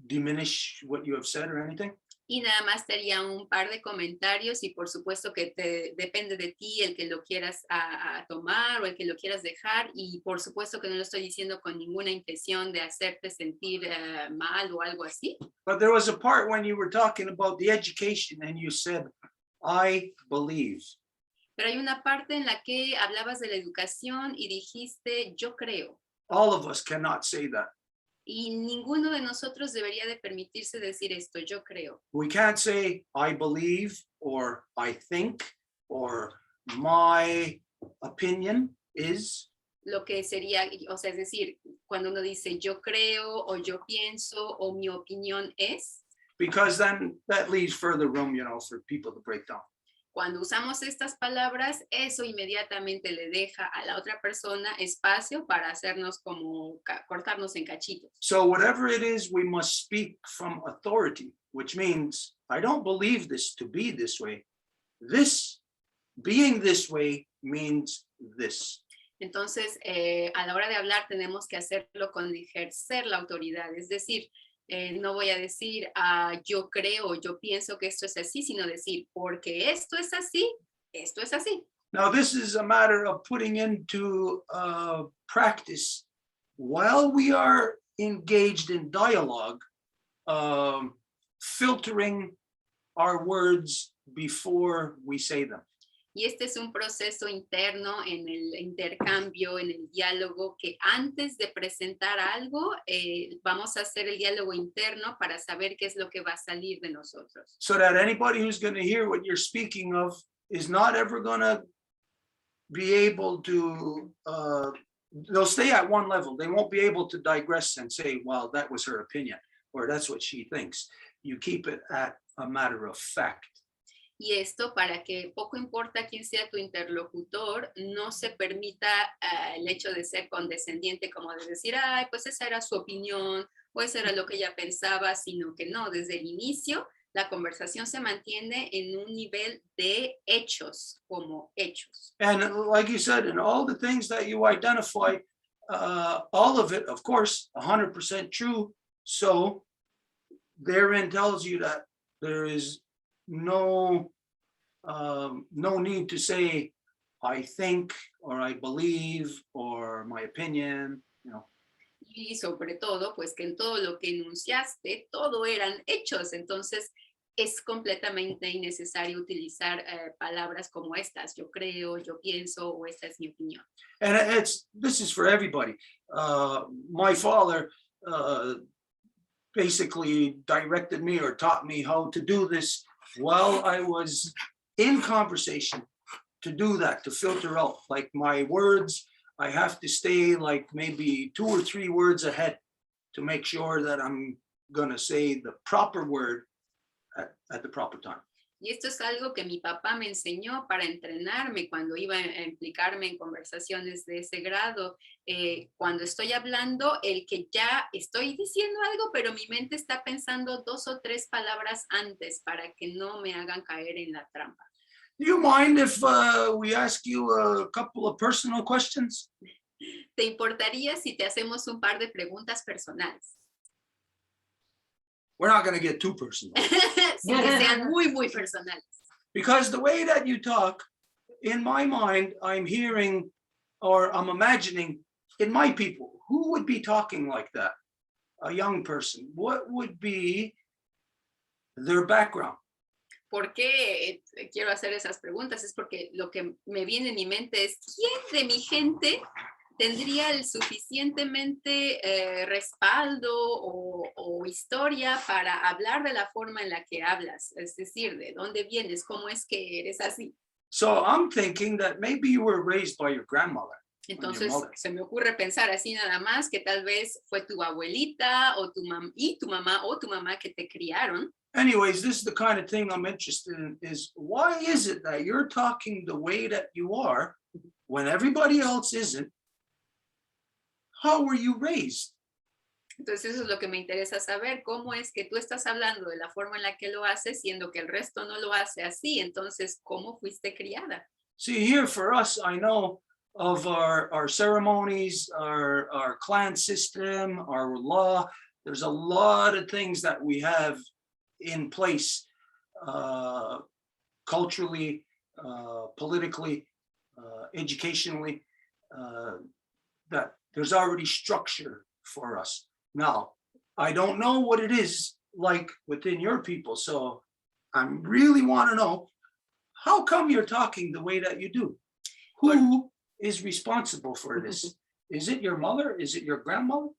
S2: diminish what you have said or anything.
S1: Y nada más te haría un par de comentarios y por supuesto que depende de ti el que lo quieras a tomar o el que lo quieras dejar y por supuesto que no lo estoy diciendo con ninguna intención de hacerte sentir mal o algo así.
S2: But there was a part when you were talking about the education and you said, I believe.
S1: Pero hay una parte en la que hablabas de la educación y dijiste, yo creo.
S2: All of us cannot say that.
S1: Y ninguno de nosotros debería de permitirse decir esto, yo creo.
S2: We can't say I believe or I think or my opinion is.
S1: Lo que sería, o sea, es decir, cuando uno dice yo creo o yo pienso o mi opinión es.
S2: Because then that leaves further room, for people to break down.
S1: Cuando usamos estas palabras, eso inmediatamente le deja a la otra persona espacio para hacernos como cortarnos en cachitos.
S2: So whatever it is, we must speak from authority, which means I don't believe this to be this way. This being this way means this.
S1: Entonces, a la hora de hablar tenemos que hacerlo con ejercer la autoridad, es decir, no voy a decir yo creo, yo pienso que esto es así, sino decir porque esto es así, esto es así.
S2: Now this is a matter of putting into practice while we are engaged in dialogue, filtering our words before we say them.
S1: Y este es un proceso interno en el intercambio, en el diálogo, que antes de presentar algo, vamos a hacer el diálogo interno para saber qué es lo que va a salir de nosotros.
S2: So that anybody who's going to hear what you're speaking of is not ever going to be able to, they'll stay at one level. They won't be able to digress and say, well, that was her opinion, or that's what she thinks. You keep it at a matter of fact.
S1: Y esto para que poco importa quién sea tu interlocutor, no se permita el hecho de ser condescendiente, como de decir, ay, pues esa era su opinión, o eso era lo que ella pensaba, sino que no, desde el inicio la conversación se mantiene en un nivel de hechos, como hechos.
S2: And like you said, in all the things that you identify, all of it, of course, 100% true. So therein tells you that there is no need to say I think, or I believe, or my opinion, you know.
S1: Y sobre todo, pues que en todo lo que enunciaste, todo eran hechos. Entonces, es completamente innecesario utilizar palabras como estas. Yo creo, yo pienso, o esta es mi opinión.
S2: And this is for everybody. My father basically directed me or taught me how to do this while I was in conversation, to do that, to filter out like my words. I have to stay like maybe 2 or 3 words ahead to make sure that I'm going to say the proper word at the proper time.
S1: Y esto es algo que mi papá me enseñó para entrenarme cuando iba a implicarme en conversaciones de ese grado. Cuando estoy hablando, el que ya estoy diciendo algo, pero mi mente está pensando 2 o 3 palabras antes para que no me hagan caer en la trampa.
S2: Do you mind if we ask you a couple of personal questions?
S1: ¿Te importaría si te hacemos un par de preguntas personales?
S2: We're not going to get too personal.
S1: Sin que sean muy, muy personales.
S2: Because the way that you talk, in my mind, I'm hearing or I'm imagining in my people, who would be talking like that? A young person. What would be their background?
S1: ¿Por qué quiero hacer esas preguntas? Es porque lo que me viene en mi mente es, ¿quién de mi gente tendría el suficientemente respaldo o historia para hablar de la forma en la que hablas? Es decir, ¿de dónde vienes? ¿Cómo es que eres así?
S2: So I'm thinking that maybe you were raised by your grandmother.
S1: Entonces se me ocurre pensar así nada más que tal vez fue tu abuelita o tu mamá o tu mamá que te criaron.
S2: Anyways, this is the kind of thing I'm interested in, is why is it that you're talking the way that you are when everybody else isn't? How were you raised?
S1: Entonces eso es lo que me interesa saber, cómo es que tú estás hablando de la forma en la que lo haces, siendo que el resto no lo hace así. Entonces, ¿cómo fuiste criada?
S2: See, here for us, I know of our ceremonies, our clan system, our law. There's a lot of things that we have in place culturally, politically, educationally, that there's already structure for us. Now, I don't know what it is like within your people, so I really want to know, how come you're talking the way that you do? Who is responsible for this? Is it your mother? Is it your grandmother?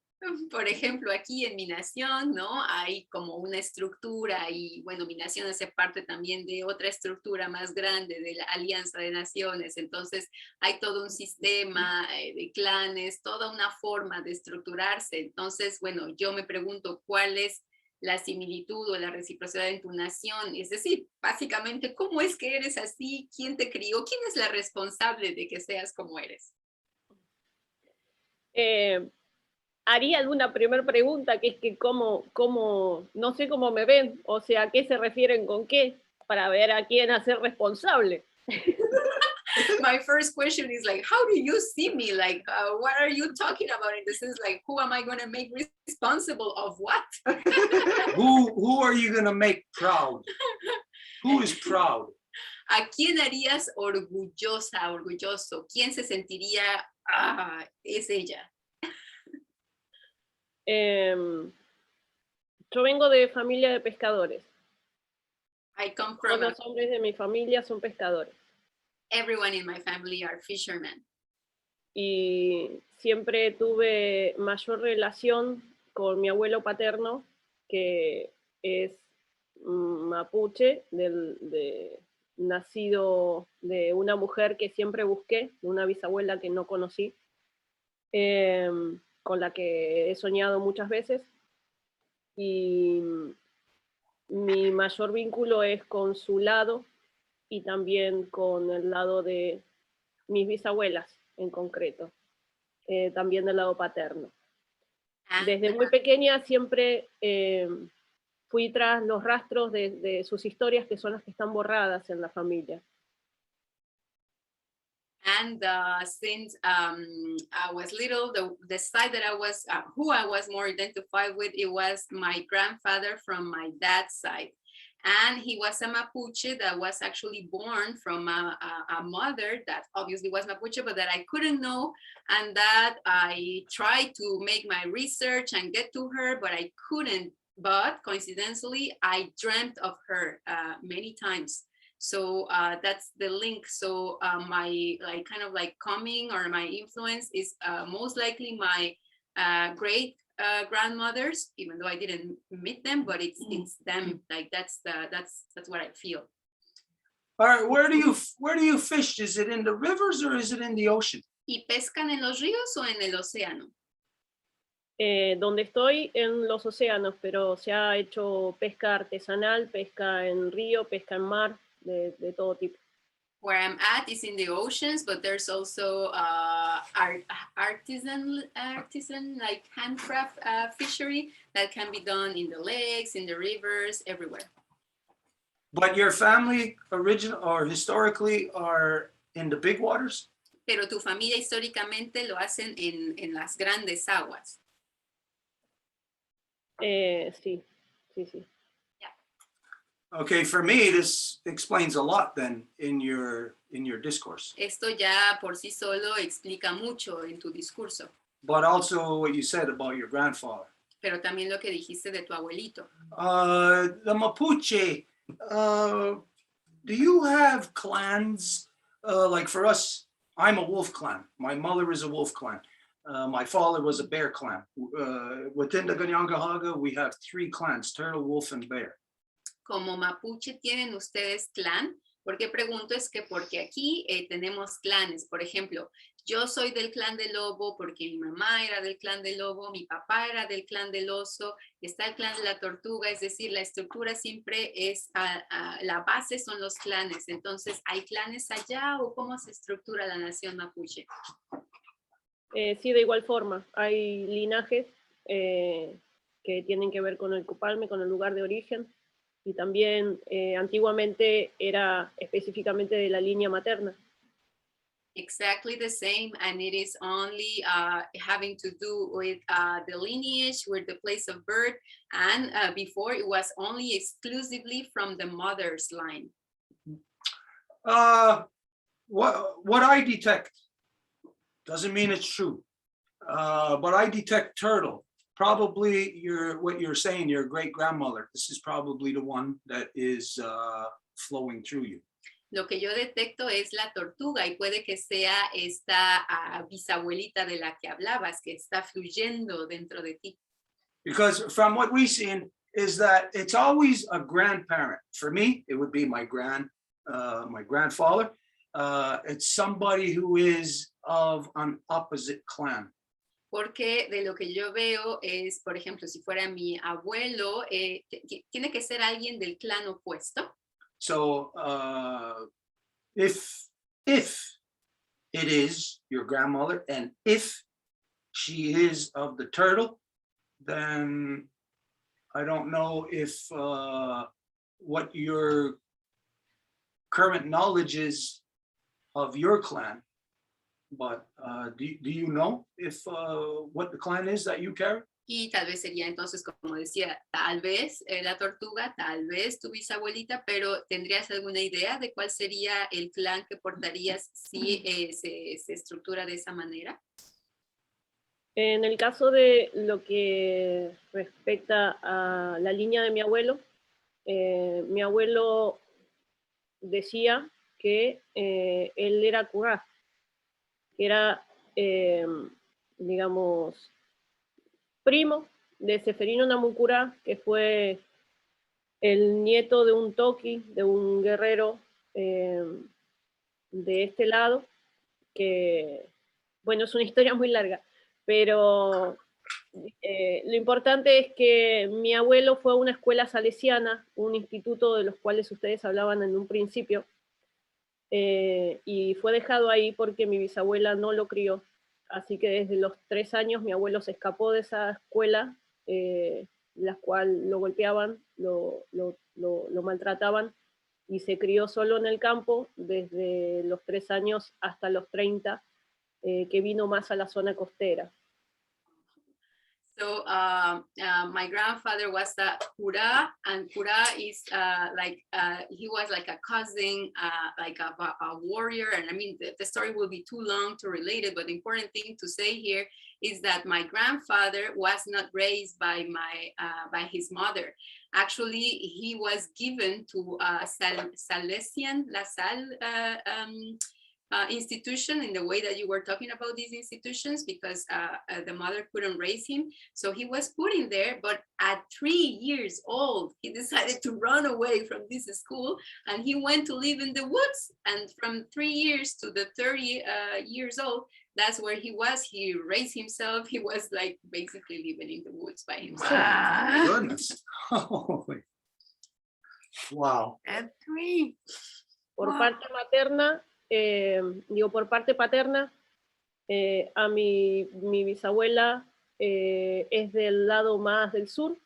S1: Por ejemplo, aquí en mi nación, ¿no? Hay como una estructura y, bueno, mi nación hace parte también de otra estructura más grande, de la Alianza de Naciones. Entonces, hay todo un sistema de clanes, toda una forma de estructurarse. Entonces, bueno, yo me pregunto cuál es la similitud o la reciprocidad en tu nación. Es decir, básicamente, ¿cómo es que eres así? ¿Quién te crió? ¿Quién es la responsable de que seas como eres?
S5: Haría alguna primera pregunta, que es que cómo, no sé cómo me ven, o sea, ¿a qué se refieren con qué? Para ver a quién hacer responsable.
S1: My first question is like, how do you see me? Like, what are you talking about? In the sense, like, who am I going to make responsible of what?
S2: Who are you going to make proud? Who is proud?
S1: ¿A quién harías orgullosa, orgulloso? ¿Quién se sentiría, es ella?
S5: Yo vengo de familia de pescadores.
S1: I come
S5: Todos
S1: from
S5: los hombres de mi familia son pescadores.
S1: everyone in my family are fishermen.
S5: Y siempre tuve mayor relación con mi abuelo paterno, que es mapuche, nacido de una mujer que siempre busqué, de una bisabuela que no conocí, con la que he soñado muchas veces. Y mi mayor vínculo es con su lado y también con el lado de mis bisabuelas en concreto, también del lado paterno. Desde muy pequeña siempre fui tras los rastros de sus historias, que son las que están borradas en la familia.
S1: And since I was little, the side that I was, who I was more identified with, it was my grandfather from my dad's side. And he was a Mapuche that was actually born from a mother that obviously was Mapuche, but that I couldn't know, and that I tried to make my research and get to her, but I couldn't. But coincidentally, I dreamt of her many times. So that's the link. So my kind of coming, or my influence is most likely my great grandmothers, even though I didn't meet them, but it's them. Like that's what I feel.
S2: All right, where do you fish? Is it in the rivers or is it in the ocean?
S1: ¿Y pescan en los ríos o en el océano?
S5: Donde estoy, en los océanos, pero se ha hecho pesca artesanal, pesca en río, pesca en mar, de todo tipo.
S1: Where I'm at is in the oceans, but there's also artisan like handcraft fishery that can be done in the lakes, in the rivers, everywhere.
S2: But your family historically are in the big waters?
S1: Pero tu familia históricamente lo hacen en las grandes aguas.
S5: Sí.
S2: Okay, for me, this explains a lot then in your discourse.
S1: Esto ya por sí solo explica mucho en tu discurso.
S2: But also what you said about your grandfather.
S1: Pero también lo que dijiste de tu abuelito.
S2: The Mapuche, do you have clans? Like for us, I'm a wolf clan. My mother is a wolf clan. My father was a bear clan. Within the Ganyangahaga, we have 3 clans, turtle, wolf, and bear.
S1: Como Mapuche, ¿tienen ustedes clan? ¿Por qué pregunto? Es que porque aquí tenemos clanes. Por ejemplo, yo soy del clan del lobo porque mi mamá era del clan del lobo, mi papá era del clan del oso, está el clan de la tortuga, es decir, la estructura siempre es, la base son los clanes. Entonces, ¿hay clanes allá o cómo se estructura la nación Mapuche?
S5: Sí, de igual forma, hay linajes que tienen que ver con el cupalme, con el lugar de origen, y también antiguamente era específicamente de la línea materna.
S1: Exactly the same, and it is only having to do with the lineage, with the place of birth, and before it was only exclusively from the mother's line.
S2: What I detect doesn't mean it's true, but I detect turtle. Probably what you're saying, your great grandmother. This is probably the one that is flowing through you.
S1: Lo que yo detecto es la tortuga y puede que sea esta bisabuelita de la que hablabas, que está fluyendo dentro de ti.
S2: Because from what we've seen is that it's always a grandparent. For me, it would be my grandfather. It's somebody who is of an opposite clan.
S1: Porque de lo que yo veo es, por ejemplo, si fuera mi abuelo, tiene que ser alguien del clan opuesto.
S2: So if it is your grandmother and if she is of the turtle, then I don't know if what your current knowledge is of your clan, but do you know if what the clan is that you carry?
S1: Y tal vez sería entonces, como decía, tal vez la tortuga, tal vez tu bisabuelita, pero ¿tendrías alguna idea de cuál sería el clan que portarías si se estructura de esa manera?
S5: En el caso de lo que respecta a la línea de mi abuelo decía que él era curá, que era, digamos, primo de Seferino Namucurá, que fue el nieto de un toqui, de un guerrero de este lado, que, bueno, es una historia muy larga, pero lo importante es que mi abuelo fue a una escuela salesiana, un instituto de los cuales ustedes hablaban en un principio, y fue dejado ahí porque mi bisabuela no lo crió. Así que desde los 3 años mi abuelo se escapó de esa escuela, la cual lo golpeaban, lo maltrataban, y se crió solo en el campo desde los 3 años hasta los 30, que vino más a la zona costera.
S1: So my grandfather was a cura, and cura is he was like a cousin, like a warrior. And I mean, the story will be too long to relate it, but the important thing to say here is that my grandfather was not raised by his mother. Actually, he was given to Salesian La Salle institution, in the way that you were talking about these institutions, because the mother couldn't raise him. So he was put in there, but at 3 years old, he decided to run away from this school, and he went to live in the woods. And from 3 years to the 30 years old, that's where he was. He raised himself. He was like basically living in the woods by himself.
S2: My goodness. Holy. Wow.
S3: At 3.
S5: Por
S3: Wow.
S5: parte materna, por parte paterna, a mi bisabuela es del lado más del sur,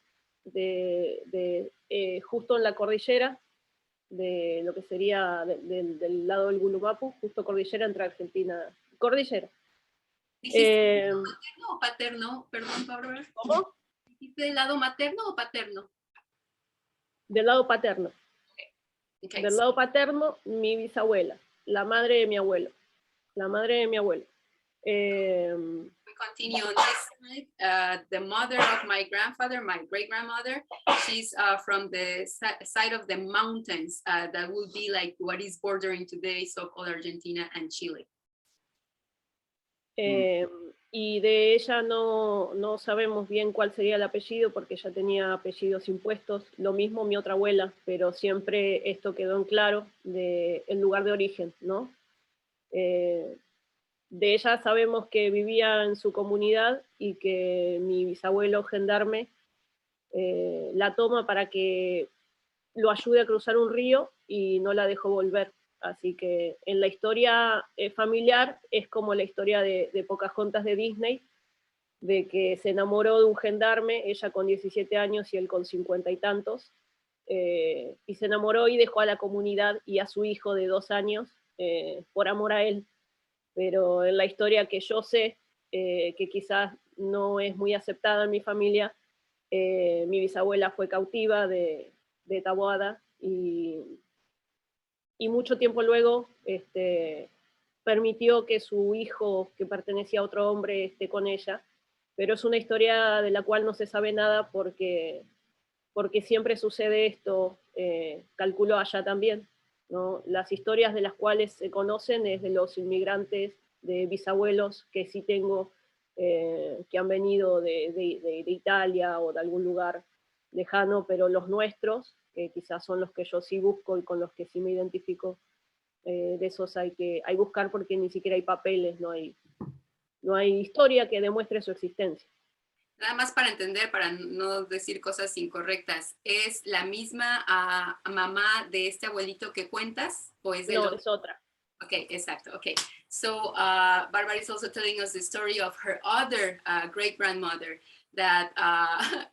S5: justo en la cordillera, de lo que sería del lado del Gulumapu, justo cordillera entre Argentina, cordillera.
S1: ¿Dijiste materno o paterno? Perdón, Pablo.
S5: ¿Cómo?
S1: ¿Dijiste del lado materno o paterno?
S5: Del lado paterno.
S1: Okay.
S5: Del lado paterno, mi bisabuela, la madre de mi abuelo. La madre de mi abuelo.
S1: We continue on this side. The mother of my grandfather, my great-grandmother, she's from the side of the mountains that will be like what is bordering today so-called Argentina and Chile.
S5: Y de ella no sabemos bien cuál sería el apellido, porque ella tenía apellidos impuestos, lo mismo mi otra abuela, pero siempre esto quedó en claro del lugar de origen, ¿no? De ella sabemos que vivía en su comunidad y que mi bisabuelo gendarme la toma para que lo ayude a cruzar un río y no la dejó volver. Así que en la historia familiar es como la historia de Pocahontas de Disney, de que se enamoró de un gendarme, ella con 17 años y él con 50 y tantos, y se enamoró y dejó a la comunidad y a su hijo de 2 años por amor a él. Pero en la historia que yo sé, que quizás no es muy aceptada en mi familia, mi bisabuela fue cautiva de Taboada y mucho tiempo luego permitió que su hijo, que pertenecía a otro hombre, esté con ella, pero es una historia de la cual no se sabe nada porque siempre sucede esto, calculo allá también, ¿no? Las historias de las cuales se conocen es de los inmigrantes, de bisabuelos que sí tengo, que han venido de Italia o de algún lugar lejano, pero los nuestros, que quizás son los que yo sí busco y con los que sí me identifico, de esos hay buscar porque ni siquiera hay papeles, no hay historia que demuestre su existencia.
S1: Nada más para entender, para no decir cosas incorrectas, ¿es la misma mamá de este abuelito que cuentas? ¿O es de
S5: No, es otra.
S1: Okay, exacto. Okay, so Barbara is also telling us the story of her other great-grandmother, that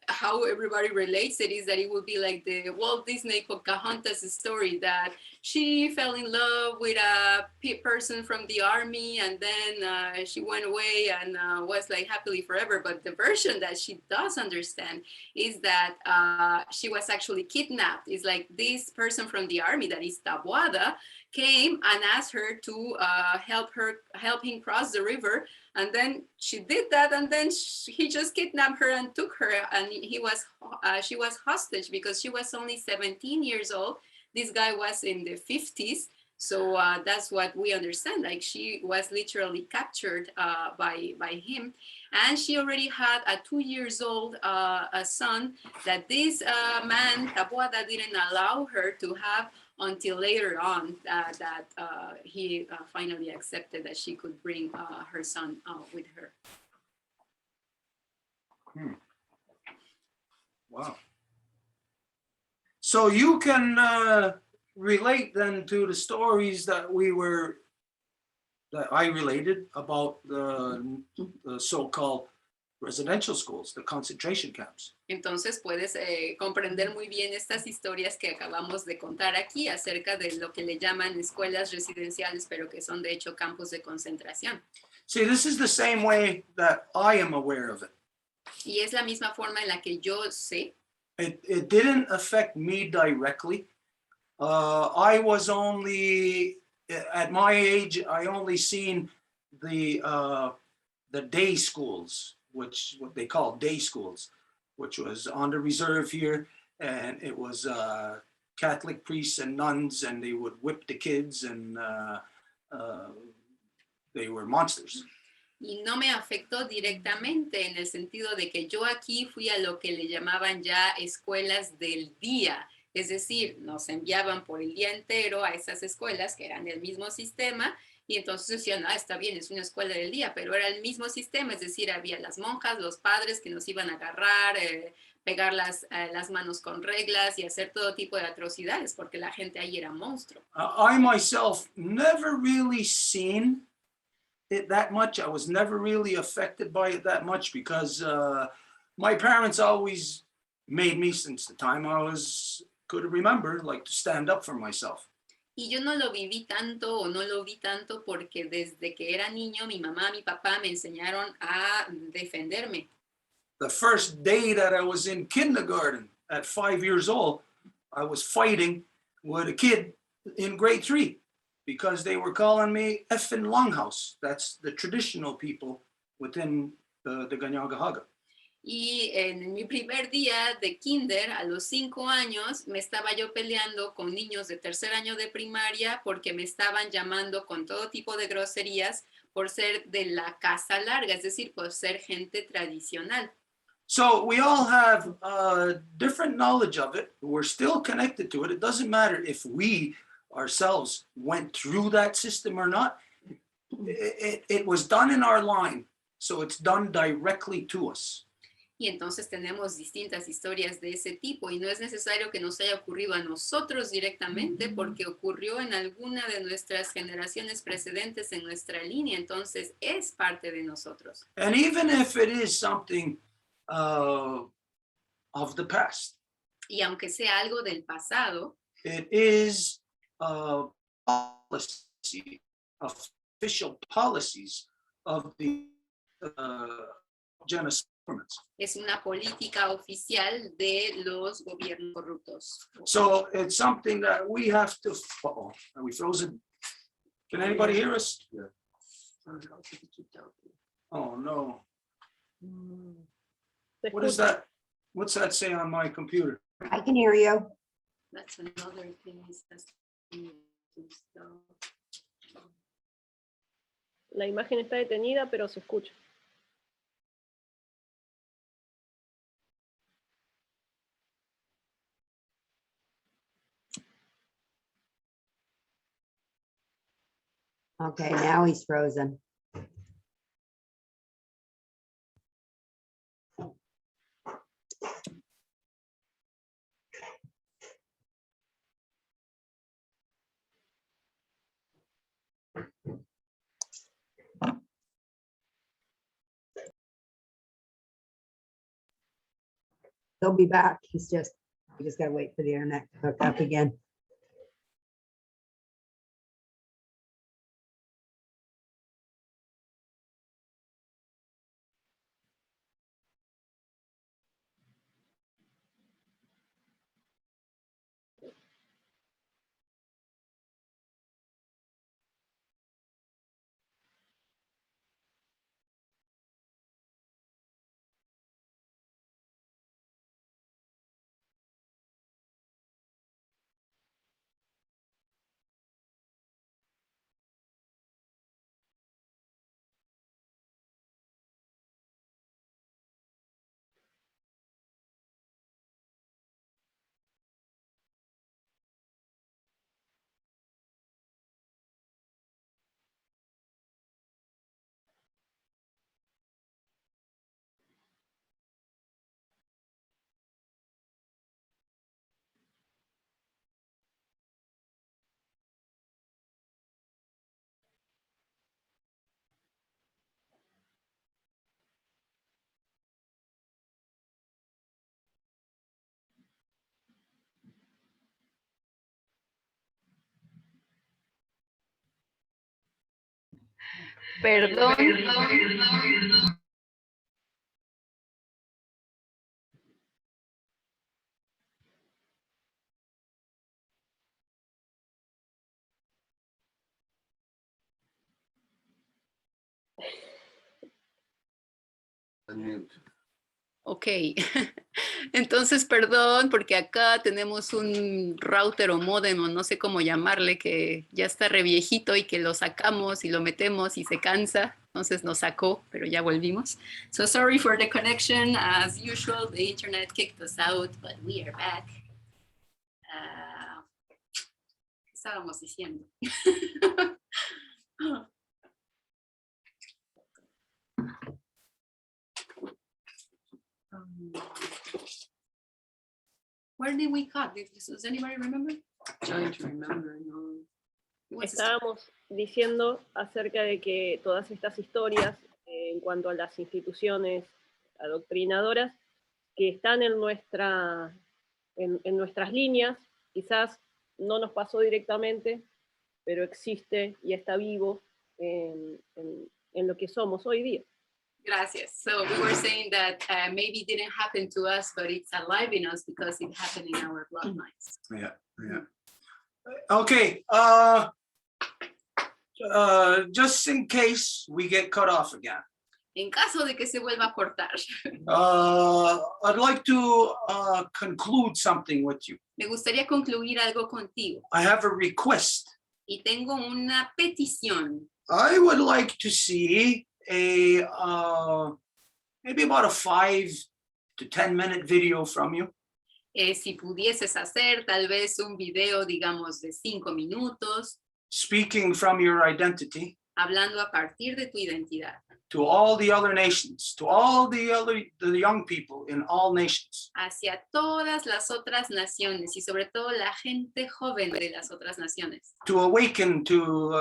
S1: how everybody relates it is that it would be like the Walt Disney Pocahontas story, that she fell in love with a person from the army and then she went away and was like happily forever. But the version that she does understand is that she was actually kidnapped. It's like this person from the army, that is Taboada, came and asked her to help him cross the river, and then she did that, and then he just kidnapped her and took her, and she was hostage because she was only 17 years old. This guy was in the 50s, so that's what we understand. Like, she was literally captured by him, and she already had a 2 years old a son that this man Taboada didn't allow her to have until later on, that he finally accepted that she could bring her son with her.
S2: Wow. So you can relate then to the stories that I related about the so-called residential schools, the concentration camps.
S1: Entonces puedes comprender muy bien estas historias que acabamos de contar aquí acerca de lo que le llaman escuelas residenciales, pero que son de hecho campos de concentración.
S2: See, this is the same way that I am aware of it.
S1: Y es la misma forma en la que yo sé.
S2: It didn't affect me directly. I was only, at my age, I only seen the day schools, which what they call day schools, which was on the reserve here, and it was Catholic priests and nuns, and they would whip the kids, and they were monsters.
S1: Y no me afectó directamente en el sentido de que yo aquí fui a lo que le llamaban ya escuelas del día. Es decir, nos enviaban por el día entero a esas escuelas que eran del mismo sistema y entonces decían, está bien, es una escuela del día, pero era el mismo sistema, es decir, había las monjas, los padres que nos iban a agarrar, pegar las manos con reglas y hacer todo tipo de atrocidades porque la gente ahí era monstruo.
S2: I myself never really seen it that much. I was never really affected by it that much because my parents always made me, since the time I was could remember, like to stand up for myself.
S1: Y yo no lo viví tanto o no lo vi tanto porque desde que era niño mi mamá, mi papá me enseñaron a defenderme.
S2: The first day that I was in kindergarten at 5 years old, I was fighting with a kid in grade 3. Because they were calling me effing Longhouse. That's the traditional people within the Gañagajaga.
S1: Y en mi primer día de kinder, a los 5 años, me estaba yo peleando con niños de tercer año de primaria porque me estaban llamando con todo tipo de groserías por ser de la casa larga, es decir, por ser gente tradicional.
S2: So we all have different knowledge of it. We're still connected to it. It doesn't matter if we ourselves went through that system or not. It was done in our line, so it's done directly to us.
S1: Y entonces tenemos distintas historias de ese tipo y no es necesario que nos haya ocurrido a nosotros directamente porque ocurrió en alguna de nuestras generaciones precedentes en nuestra línea, entonces es parte de nosotros.
S2: And even if it is something of the past,
S1: y aunque sea algo del pasado,
S2: it is policy, official policies of the genocide governments.
S1: Es una política oficial de los gobiernos corruptos.
S2: So it's something that we have to. Uh-oh, are we frozen? Can anybody hear us?
S4: Yeah.
S2: Oh no!
S5: Se
S2: What is
S5: escucha.
S2: that? What's that say on my computer?
S3: I can hear you.
S1: That's another thing.
S5: La imagen está detenida, pero se escucha.
S3: Okay, now he's frozen. He'll be back. We just gotta wait for the internet to hook up again.
S6: Perdón.
S4: Unmute.
S1: Ok, entonces perdón porque acá tenemos un router o módem o no sé cómo llamarle que ya está re viejito y que lo sacamos y lo metemos y se cansa, entonces nos sacó, pero ya volvimos. So sorry for the connection, as usual the internet kicked us out, but we are back. ¿Qué estábamos diciendo? Where did we cut? Does anybody remember? Trying to remember. No.
S5: Estábamos diciendo acerca de que todas estas historias en cuanto a las instituciones adoctrinadoras que están en nuestras líneas, quizás no nos pasó directamente, pero existe y está vivo en lo que somos hoy día.
S1: Gracias. So we were saying that maybe it didn't happen to us, but it's alive in us because it happened in our bloodlines.
S2: Yeah, yeah. Okay, just in case we get cut off again,
S1: En caso de que se vuelva a cortar,
S2: I'd like to conclude something with you.
S1: me gustaría concluir algo contigo.
S2: I have a request.
S1: Y tengo una petición.
S2: I would like to see a maybe about a 5 to 10 minute video from you.
S1: Si pudieses hacer tal vez un video, digamos, de 5 minutos,
S2: Speaking from your identity
S1: hablando a partir de tu identidad,
S2: to all the other nations, to all the young people in all nations.
S1: hacia todas las otras naciones y sobre todo la gente joven de las otras naciones,
S2: To awaken to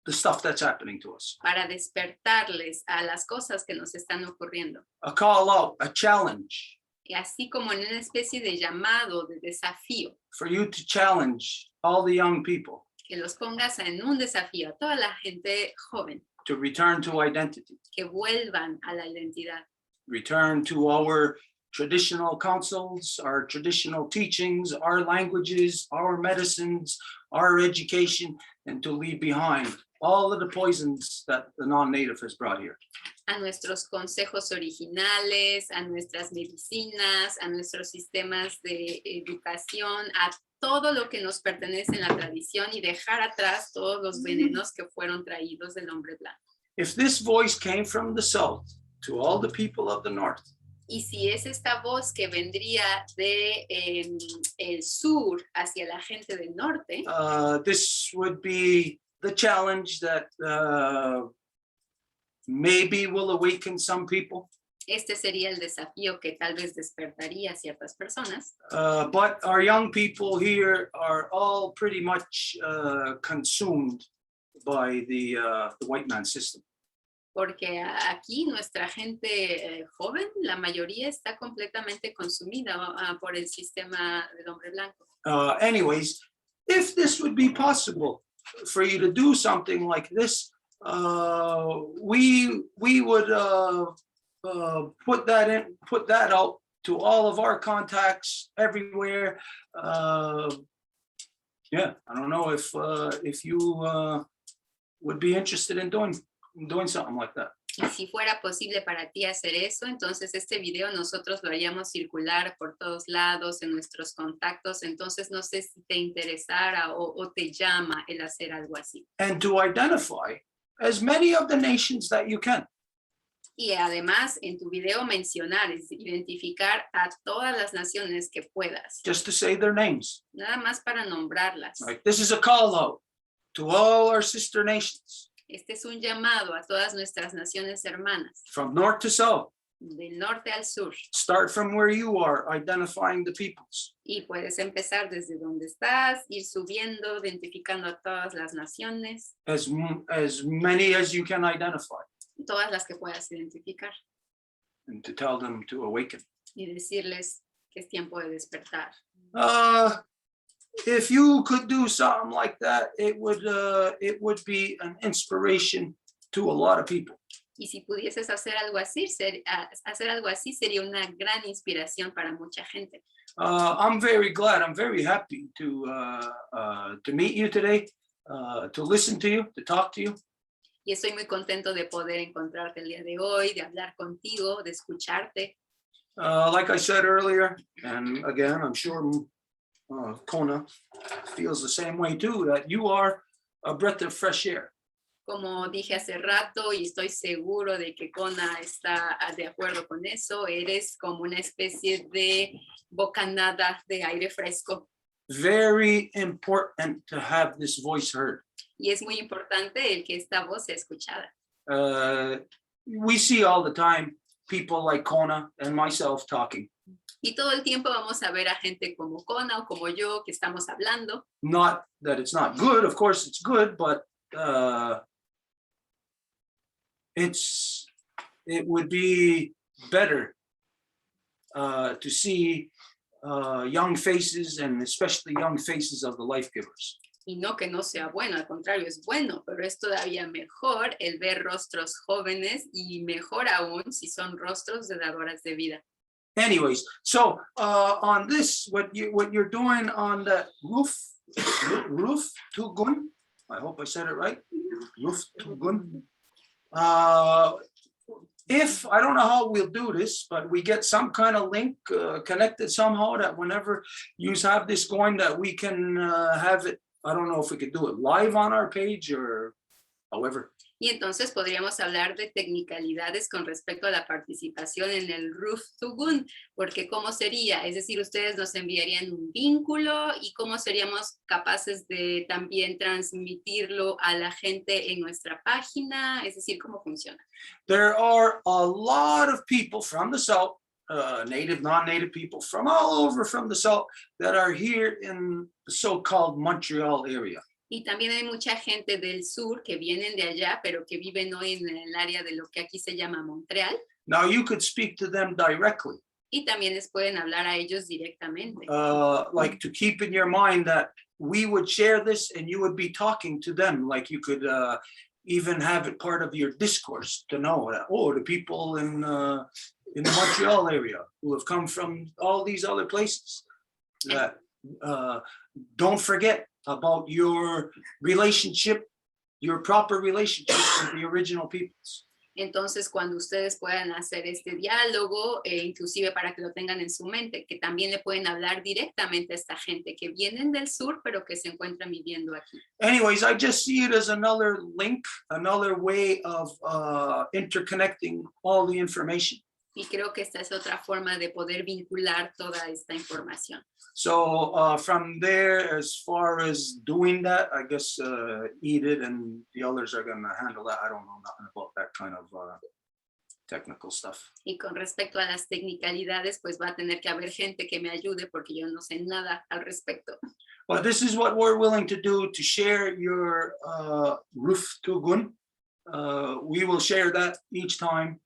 S2: the stuff that's happening to us.
S1: para despertarles a las cosas que nos están ocurriendo.
S2: A call out, a challenge
S1: Y así como en una especie de llamado, de desafío,
S2: for you to challenge all the young people
S1: que los pongas en un desafío a toda la gente joven,
S2: to return to identity,
S1: que vuelvan a la identidad,
S2: return to our traditional councils, our traditional teachings, our languages, our medicines, our education, and to leave behind all of the poisons that the non-native has brought here.
S1: a nuestros consejos originales, a nuestras medicinas, a nuestros sistemas de educación, a todo lo que nos pertenece en la tradición y dejar atrás todos los venenos que fueron traídos del hombre blanco.
S2: If this voice came from the south to all the people of the north,
S1: Y si es esta voz que vendría de el sur hacia la gente del norte,
S2: this would be the challenge that maybe will awaken some people.
S1: este sería el desafío que tal vez despertaría a ciertas personas.
S2: But our young people here are all pretty much consumed by the white man system.
S1: Porque aquí nuestra gente joven, la mayoría está completamente consumida por el sistema del hombre blanco.
S2: Anyways, if this would be possible for you to do something like this, we would put that out to all of our contacts everywhere. Yeah, I don't know if you would be interested in doing something like that.
S1: Y si fuera posible para ti hacer eso, entonces este video nosotros lo haríamos circular por todos lados en nuestros contactos. Entonces no sé si te interesara o te llama el hacer algo así.
S2: And to identify as many of the nations that you can.
S1: Y además en tu video mencionar, es identificar a todas las naciones que puedas.
S2: Just to say their names.
S1: Nada más para nombrarlas.
S2: Right. This is a call out to all our sister nations.
S1: Este es un llamado a todas nuestras naciones hermanas,
S2: From north to south.
S1: del norte al sur.
S2: Start from where you are, identifying the peoples.
S1: Y puedes empezar desde donde estás, ir subiendo, identificando a todas las naciones,
S2: As many as you can identify.
S1: todas las que puedas identificar,
S2: And to tell them to awaken.
S1: y decirles que es tiempo de despertar.
S2: If you could do something like that, it would be an inspiration to a lot of people.
S1: Y si pudieses hacer algo así, sería una gran inspiración para mucha gente.
S2: I'm very glad, I'm very happy to meet you today, to listen to you, to talk to you.
S1: Y estoy muy contento de poder encontrarte el día de hoy, de hablar contigo, de escucharte.
S2: Like I said earlier, and again, I'm sure Kona feels the same way too, that you are a breath of fresh air.
S1: Como dije hace rato, y estoy seguro de que Kona está de acuerdo con eso, eres como una especie de bocanada de aire fresco.
S2: Very important to have this voice heard.
S1: Y es muy importante el que esta voz sea escuchada.
S2: We see all the time people like Kona and myself talking.
S1: Y todo el tiempo vamos a ver a gente como Kona o como yo que estamos hablando.
S2: Not that it's not good, of course it's good, but it would be better to see young faces, and especially young faces of the life givers.
S1: Y no que no sea bueno, al contrario, es bueno, pero es todavía mejor el ver rostros jóvenes y mejor aún si son rostros de dadoras de vida.
S2: Anyways, so on this, what you're doing on that roof tugun, I hope I said it right, roof tugun. If, I don't know how we'll do this, but we get some kind of link connected somehow that whenever you have this going that we can have it, I don't know if we could do it live on our page or however.
S1: Y entonces podríamos hablar de tecnicalidades con respecto a la participación en el Roof Tugun, porque ¿cómo sería? Es decir, ustedes nos enviarían un vínculo y cómo seríamos capaces de también transmitirlo a la gente en nuestra página, es decir, ¿cómo funciona?
S2: There are a lot of people from the South, native, non-native people from all over from the South that are here in the so-called Montreal area.
S1: Y también hay mucha gente del sur que vienen de allá, pero que viven hoy en el área de lo que aquí se llama Montreal.
S2: Now you could speak to them directly.
S1: Y también les pueden hablar a ellos directamente.
S2: Like to keep in your mind that we would share this and you would be talking to them. Like you could even have it part of your discourse to know that, oh, the people in the Montreal area who have come from all these other places, that don't forget about your relationship, your proper relationship with the original peoples.
S1: Entonces, cuando ustedes puedan hacer este diálogo, inclusive para que lo tengan en su mente, que también le pueden hablar directamente a esta gente que vienen del sur, pero que se encuentran viviendo aquí.
S2: Anyways, I just see it as another link, another way of interconnecting all the information.
S1: Y creo que esta es otra forma de poder vincular toda esta información.
S2: So from there, as far as doing that, I guess Edith and the others are going to handle that. I don't know nothing about that kind of technical stuff.
S1: Y con respecto a las tecnicalidades, pues va a tener que haber gente que me ayude porque yo no sé nada al respecto.
S2: But this is what we're willing to do to share your Roof Tugun. We will share that each time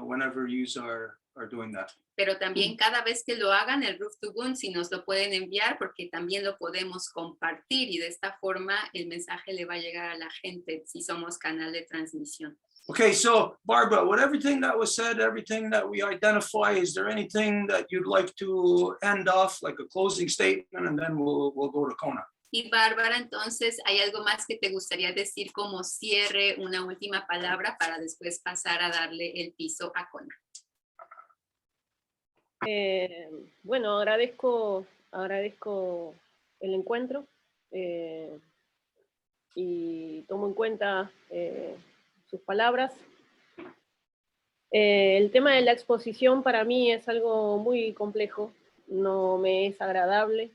S2: whenever you are doing that.
S1: Pero también cada vez que lo hagan, el Roof Tugun, si nos lo pueden enviar, porque también lo podemos compartir y de esta forma el mensaje le va a llegar a la gente si somos canal de transmisión.
S2: Okay, so Barbara, with everything that was said, everything that we identify, is there anything that you'd like to end off, like a closing statement, and then we'll go to Kona?
S1: Y Bárbara, entonces, ¿hay algo más que te gustaría decir como cierre, una última palabra para después pasar a darle el piso a Kona?
S5: Bueno, agradezco el encuentro y tomo en cuenta sus palabras. El tema de la exposición para mí es algo muy complejo, no me es agradable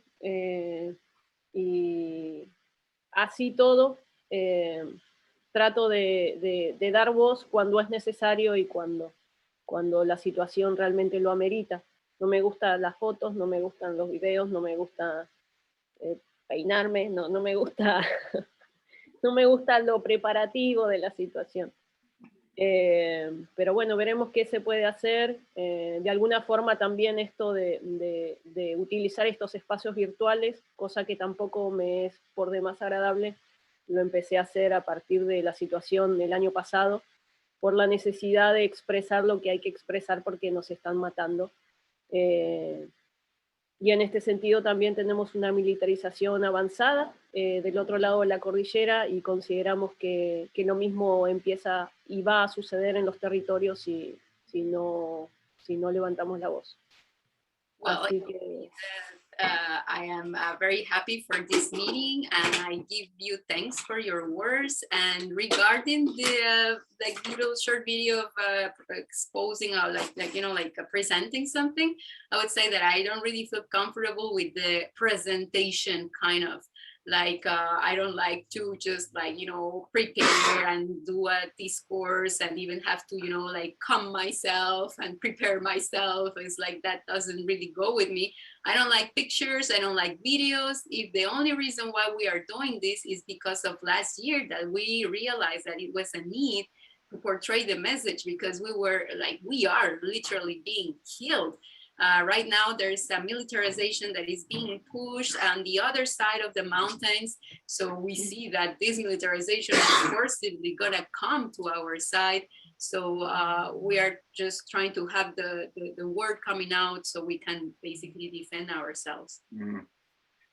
S5: y así todo trato de dar voz cuando es necesario y cuando la situación realmente lo amerita. No me gustan las fotos, no me gustan los videos, no me gusta peinarme, no me gusta, no me gusta lo preparativo de la situación. Pero bueno, veremos qué se puede hacer. De alguna forma también esto de utilizar estos espacios virtuales, cosa que tampoco me es por demás agradable, lo empecé a hacer a partir de la situación del año pasado, por la necesidad de expresar lo que hay que expresar porque nos están matando. Y en este sentido también tenemos una militarización avanzada del otro lado de la cordillera y consideramos que lo mismo empieza y va a suceder en los territorios si no levantamos la voz.
S1: Well,
S5: Así que
S1: I am very happy for this meeting, and I give you thanks for your words. And regarding the little short video of exposing, presenting something, I would say that I don't really feel comfortable with the presentation kind of. I don't like to just prepare and do a discourse and even have to come myself and prepare myself. It's like that doesn't really go with me. I don't like pictures, I don't like videos. If the only reason why we are doing this is because of last year that we realized that it was a need to portray the message, because we are literally being killed. Right now, there's a militarization that is being pushed on the other side of the mountains. So we see that this militarization is forcibly going to come to our side. So we are just trying to have the word coming out so we can basically defend ourselves.
S2: Mm.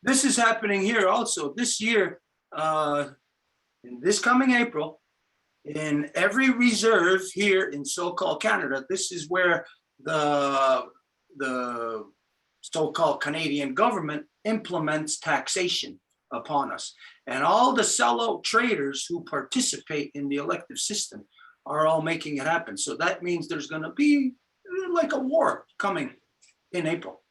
S2: This is happening here also. This year, in this coming April, in every reserve here in so-called Canada, this is where the so-called Canadian government implements taxation upon us. And all the sellout traders who participate in the elective system are all making it happen. So that means there's going to be like a war coming in April.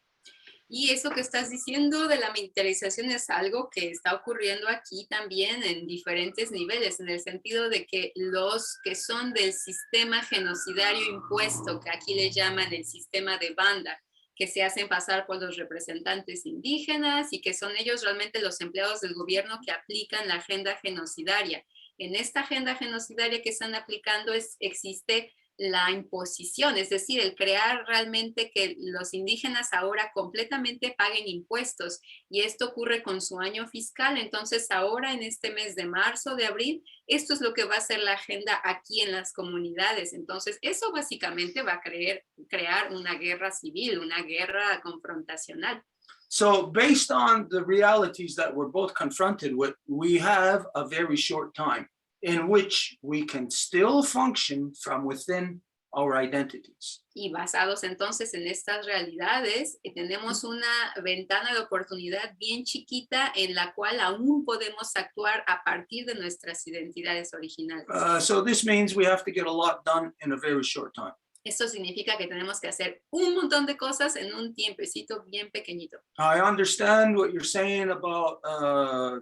S1: Y eso que estás diciendo de la militarización es algo que está ocurriendo aquí también en diferentes niveles, en el sentido de que los que son del sistema genocidario impuesto, que aquí le llaman el sistema de banda, que se hacen pasar por los representantes indígenas y que son ellos realmente los empleados del gobierno que aplican la agenda genocidaria. En esta agenda genocidaria que están aplicando existe la imposición, es decir, el crear realmente que los indígenas ahora completamente paguen impuestos, y esto ocurre con su año fiscal. Entonces ahora en este mes de marzo, de abril, esto es lo que va a ser la agenda aquí en las comunidades. Entonces eso básicamente va a crear una guerra civil, una guerra confrontacional.
S2: So based on the realities that we're both confronted with, we have a very short time in which we can still function from within our identities.
S1: Y basados entonces en estas realidades, tenemos una ventana de oportunidad bien chiquita en la cual aún podemos actuar a partir de nuestras identidades originales.
S2: So this means we have to get a lot done in a very short time.
S1: Esto significa que tenemos que hacer un montón de cosas en un tiempecito bien pequeñito.
S2: I understand what you're saying about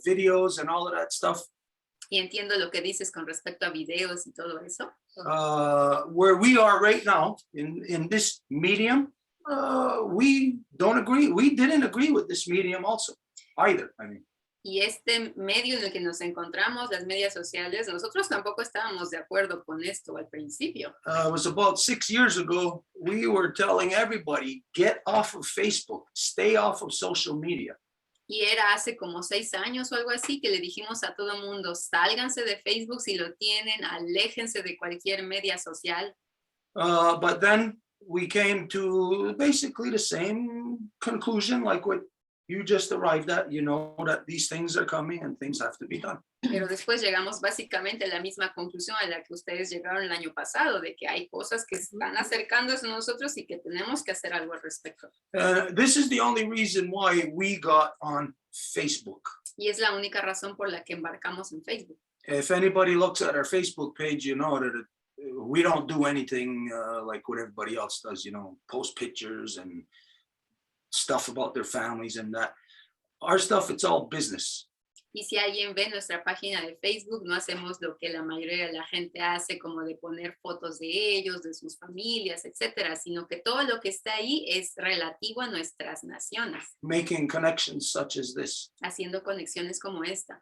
S2: videos and all of that stuff.
S1: Y entiendo lo que dices con respecto a videos y todo eso.
S2: Where we are right now in this medium, we don't agree. We didn't agree with this medium also either. I mean.
S1: Y este medio en el que nos encontramos, las medias sociales, nosotros tampoco estábamos de acuerdo con esto al principio.
S2: It was about 6 years ago. We were telling everybody, get off of Facebook, stay off of social media.
S1: Y era hace como 6 años o algo así que le dijimos a todo mundo, sálganse de Facebook si lo tienen, aléjense de cualquier media social.
S2: But then we came to basically the same conclusion like what you just arrived at, you know, that these things are coming and things have to be done.
S1: Pero después llegamos básicamente a la misma conclusión a la que ustedes llegaron el año pasado, de que hay cosas que están acercándose a nosotros y que tenemos que hacer algo al respecto.
S2: This is the only reason why we got on Facebook.
S1: Y es la única razón por la que embarcamos en Facebook.
S2: If anybody looks at our Facebook page, you know that we don't do anything like what everybody else does, you know, post pictures and stuff about their families and that. Our stuff, it's all business.
S1: Y si alguien ve nuestra página de Facebook, no hacemos lo que la mayoría de la gente hace, como de poner fotos de ellos, de sus familias, etcétera, sino que todo lo que está ahí es relativo a nuestras naciones.
S2: Making connections such as this.
S1: Haciendo conexiones como esta.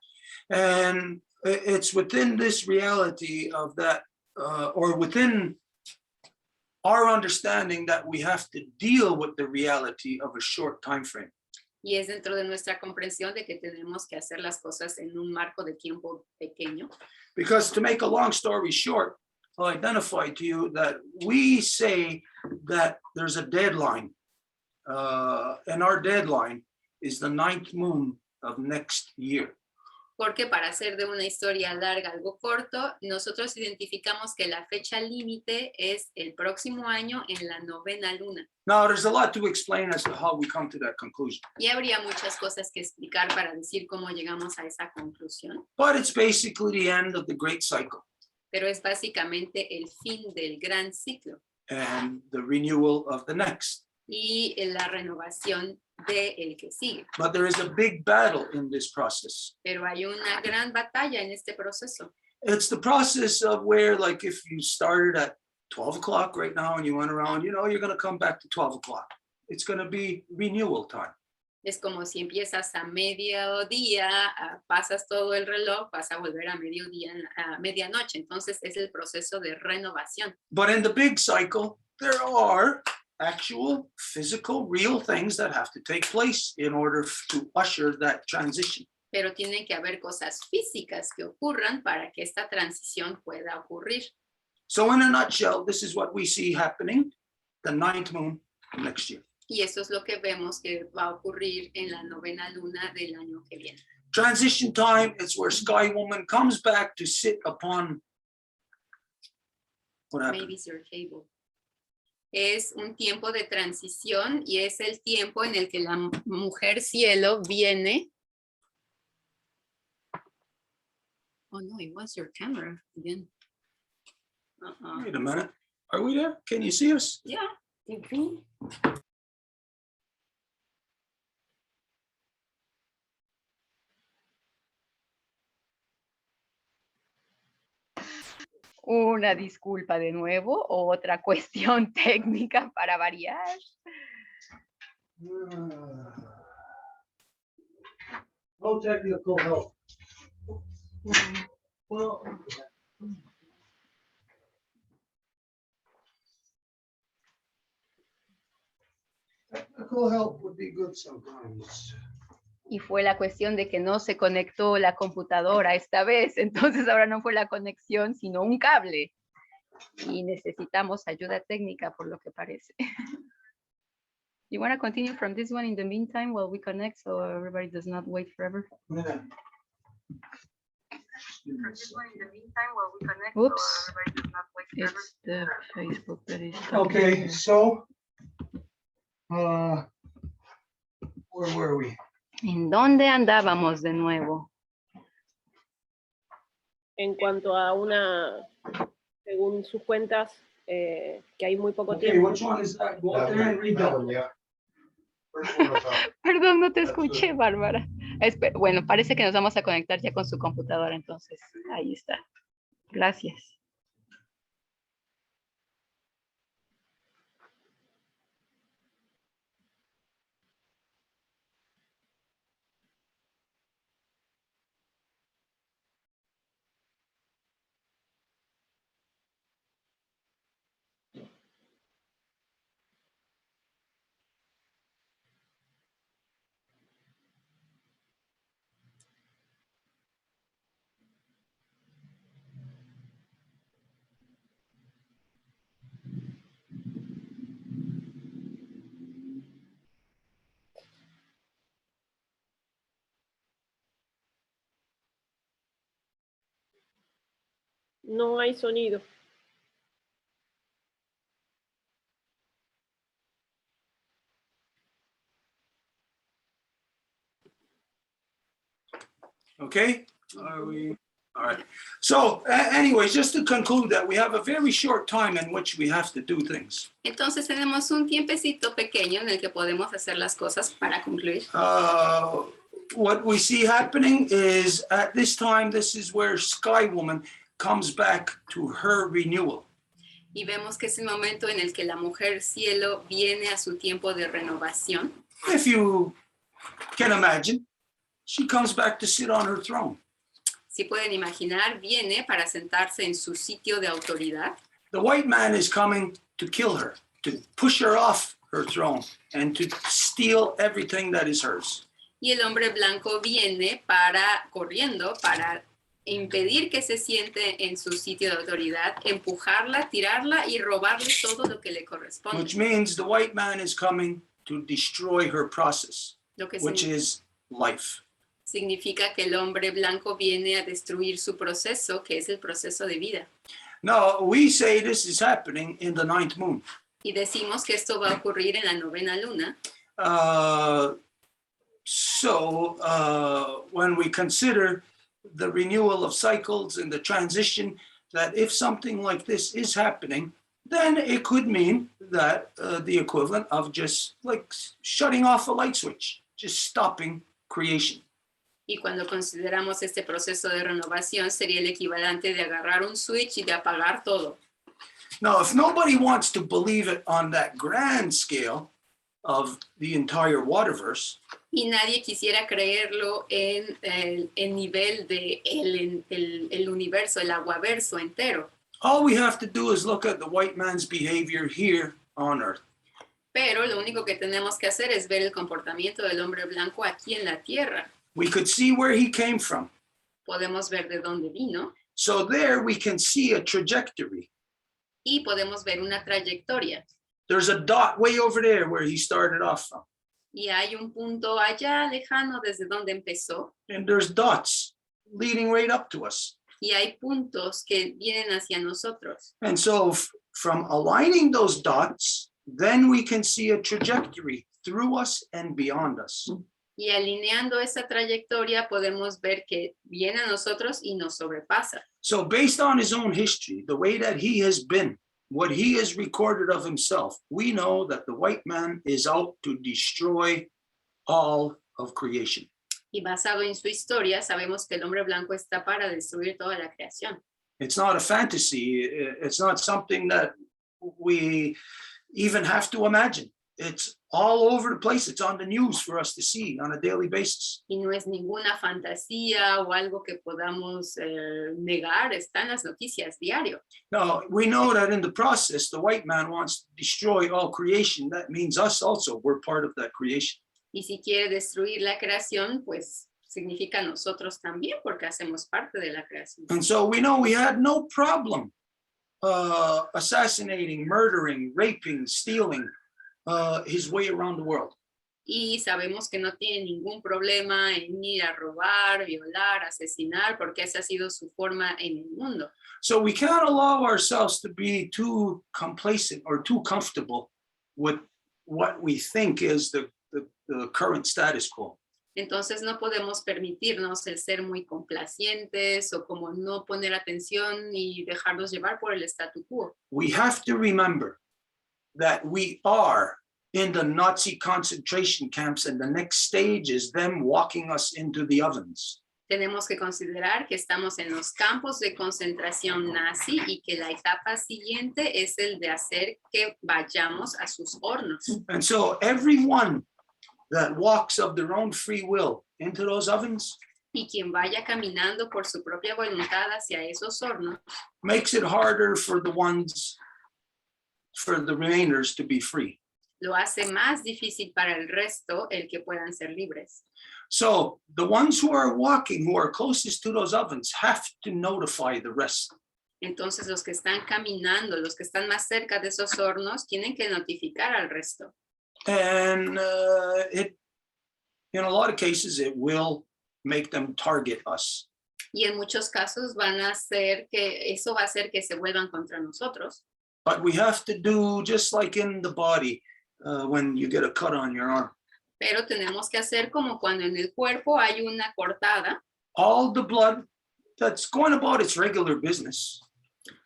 S2: And it's within this reality of that, or within our understanding that we have to deal with the reality of a short time frame.
S1: Y es dentro de nuestra comprensión de que tenemos que hacer las cosas en un marco de tiempo pequeño.
S2: Because to make a long story short, I'll identify to you that we say that there's a deadline and our deadline is the 9th moon of next year.
S1: Porque para hacer de una historia larga algo corto, nosotros identificamos que la fecha límite es el próximo año en la 9ª luna.
S2: Now, there's a lot to explain as to how we come to that conclusion,
S1: Y habría muchas cosas que explicar para decir cómo llegamos a esa conclusión,
S2: but it's basically the end of the great cycle
S1: pero es básicamente el fin del gran ciclo
S2: and the renewal of the next.
S1: y la renovación del que sigue.
S2: But there is a big battle in this process.
S1: Pero hay una gran batalla en este proceso.
S2: It's the process of where, like, if you started at 12 o'clock right now and you went around, you're going to come back to 12 o'clock. It's going to be renewal time.
S1: Es como si empiezas a mediodía, pasas todo el reloj, vas a volver a mediodía, a medianoche. Entonces es el proceso de renovación.
S2: But in the big cycle, there are actual, physical, real things that have to take place in order to usher that transition.
S1: Pero tiene que haber cosas físicas que ocurran para que esta transición pueda ocurrir.
S2: So in a nutshell, this is what we see happening the 9th moon next year.
S1: Y eso es lo que vemos que va a ocurrir en la 9ª luna del año que viene.
S2: Transition time is where Sky Woman comes back to sit upon what happened?
S1: Maybe it's your table. Es un tiempo de transición y es el tiempo en el que la mujer cielo viene. Oh no, it was your camera again.
S2: Wait a minute. Are we there? Can you see us?
S1: Yeah. En fin.
S6: Una disculpa de nuevo, otra cuestión técnica para variar.
S2: No technical help. Well, technical help would be good sometimes.
S6: Y fue la cuestión de que no se conectó la computadora esta vez, entonces ahora no fue la conexión, sino un cable. Y necesitamos ayuda técnica por lo que parece. You want to continue from this one in the meantime while we connect so everybody does not wait forever?
S2: Yeah.
S6: Oops. It's the Facebook that is talking.
S2: Okay, so where were we?
S6: ¿En dónde andábamos de nuevo?
S5: En cuanto a una, según sus cuentas, que hay muy poco
S2: Okay,
S5: tiempo.
S2: which one is that? Go out there and read that one.
S4: Yeah. First one was up.
S6: Perdón, no te escuché, Bárbara. Bueno, parece que nos vamos a conectar ya con su computadora, entonces ahí está. Gracias.
S5: No hay sonido.
S2: Okay, are we? All right. So anyways, just to conclude that we have a very short time in which we have to do things.
S1: Entonces tenemos un tiempecito pequeño en el que podemos hacer las cosas para concluir.
S2: What we see happening is at this time, this is where Sky Woman comes back to her renewal.
S1: Y vemos que es el momento en el que la mujer cielo viene a su tiempo de renovación.
S2: If you can imagine, she comes back to sit on her throne.
S1: Si pueden imaginar, viene para sentarse en su sitio de autoridad.
S2: The white man is coming to kill her, to push her off her throne, and to steal everything that is hers.
S1: Y el hombre blanco viene corriendo para impedir que se siente en su sitio de autoridad, empujarla, tirarla y robarle todo lo que le corresponde.
S2: Which means the white man is coming to destroy her process,
S1: lo que
S2: which is life.
S1: significa que el hombre blanco viene a destruir su proceso, que es el proceso de vida.
S2: Now, we say this is happening in the 9th moon.
S1: Y decimos que esto va a ocurrir en la 9ª luna.
S2: When we consider the renewal of cycles and the transition, that if something like this is happening, then it could mean that the equivalent of just like shutting off a light switch, just stopping creation.
S1: Y cuando consideramos este proceso de renovación, sería el equivalente de agarrar un switch y de apagar todo.
S2: Now, if nobody wants to believe it on that grand scale of the entire waterverse,
S1: Y nadie quisiera creerlo en el nivel de el universo, el aguaverso entero.
S2: all we have to do is look at the white man's behavior here on Earth.
S1: Pero lo único que tenemos que hacer es ver el comportamiento del hombre blanco aquí en la tierra.
S2: We could see where he came from.
S1: Podemos ver de dónde vino
S2: So there we can see a trajectory.
S1: y podemos ver una trayectoria.
S2: There's a dot way over there where he started off from.
S1: Y hay un punto allá lejano desde donde empezó.
S2: And there's dots leading right up to us.
S1: Y hay puntos que vienen hacia nosotros.
S2: And so from aligning those dots, then we can see a trajectory through us and beyond us.
S1: Y alineando esa trayectoria podemos ver que viene a nosotros y nos sobrepasa.
S2: So based on his own history, the way that he has been, what he has recorded of himself, we know that the white man is out to destroy all of creation.
S1: Y basado en su historia, sabemos que el hombre blanco está para destruir toda la creación.
S2: It's not a fantasy. It's not something that we even have to imagine. It's all over the place. It's on the news for us to see on a daily basis.
S1: Y no es ninguna fantasía o algo que podamos negar, está en las noticias diario.
S2: Now, we know that in the process, the white man wants to destroy all creation. That means us also, we're part of that creation.
S1: Y si quiere destruir la creación, pues significa nosotros también, porque hacemos parte de la creación.
S2: And so we know we had no problem assassinating, murdering, raping, stealing his way around the world.
S1: Y sabemos que no tiene ningún problema en ir a robar, violar, asesinar, porque esa ha sido su forma en el mundo.
S2: So we can't allow ourselves to be too complacent or too comfortable with what we think is the current status quo.
S1: Entonces no podemos permitirnos el ser muy complacientes o como no poner atención y dejarnos llevar por el statu quo.
S2: We have to remember that we are in the Nazi concentration camps, and the next stage is them walking us into the ovens.
S1: Tenemos que considerar que estamos en los campos de concentración nazi y que la etapa siguiente es el de hacer que vayamos a sus hornos.
S2: And so everyone that walks of their own free will into those ovens
S1: Y quien vaya caminando por su propia voluntad hacia esos hornos
S2: makes it harder for the remainers to be free.
S1: lo hace más difícil para el resto el que puedan ser libres.
S2: So the ones who are walking, who are closest to those ovens, have to notify the rest.
S1: Entonces los que están caminando, los que están más cerca de esos hornos, tienen que notificar al resto.
S2: And in a lot of cases, it will make them target us.
S1: Y en muchos casos van a hacer que eso va a hacer que se vuelvan contra nosotros.
S2: But we have to do just like in the body when you get a cut on your arm.
S1: Pero tenemos que hacer como cuando en el cuerpo hay una cortada,
S2: All the blood that's going about its regular business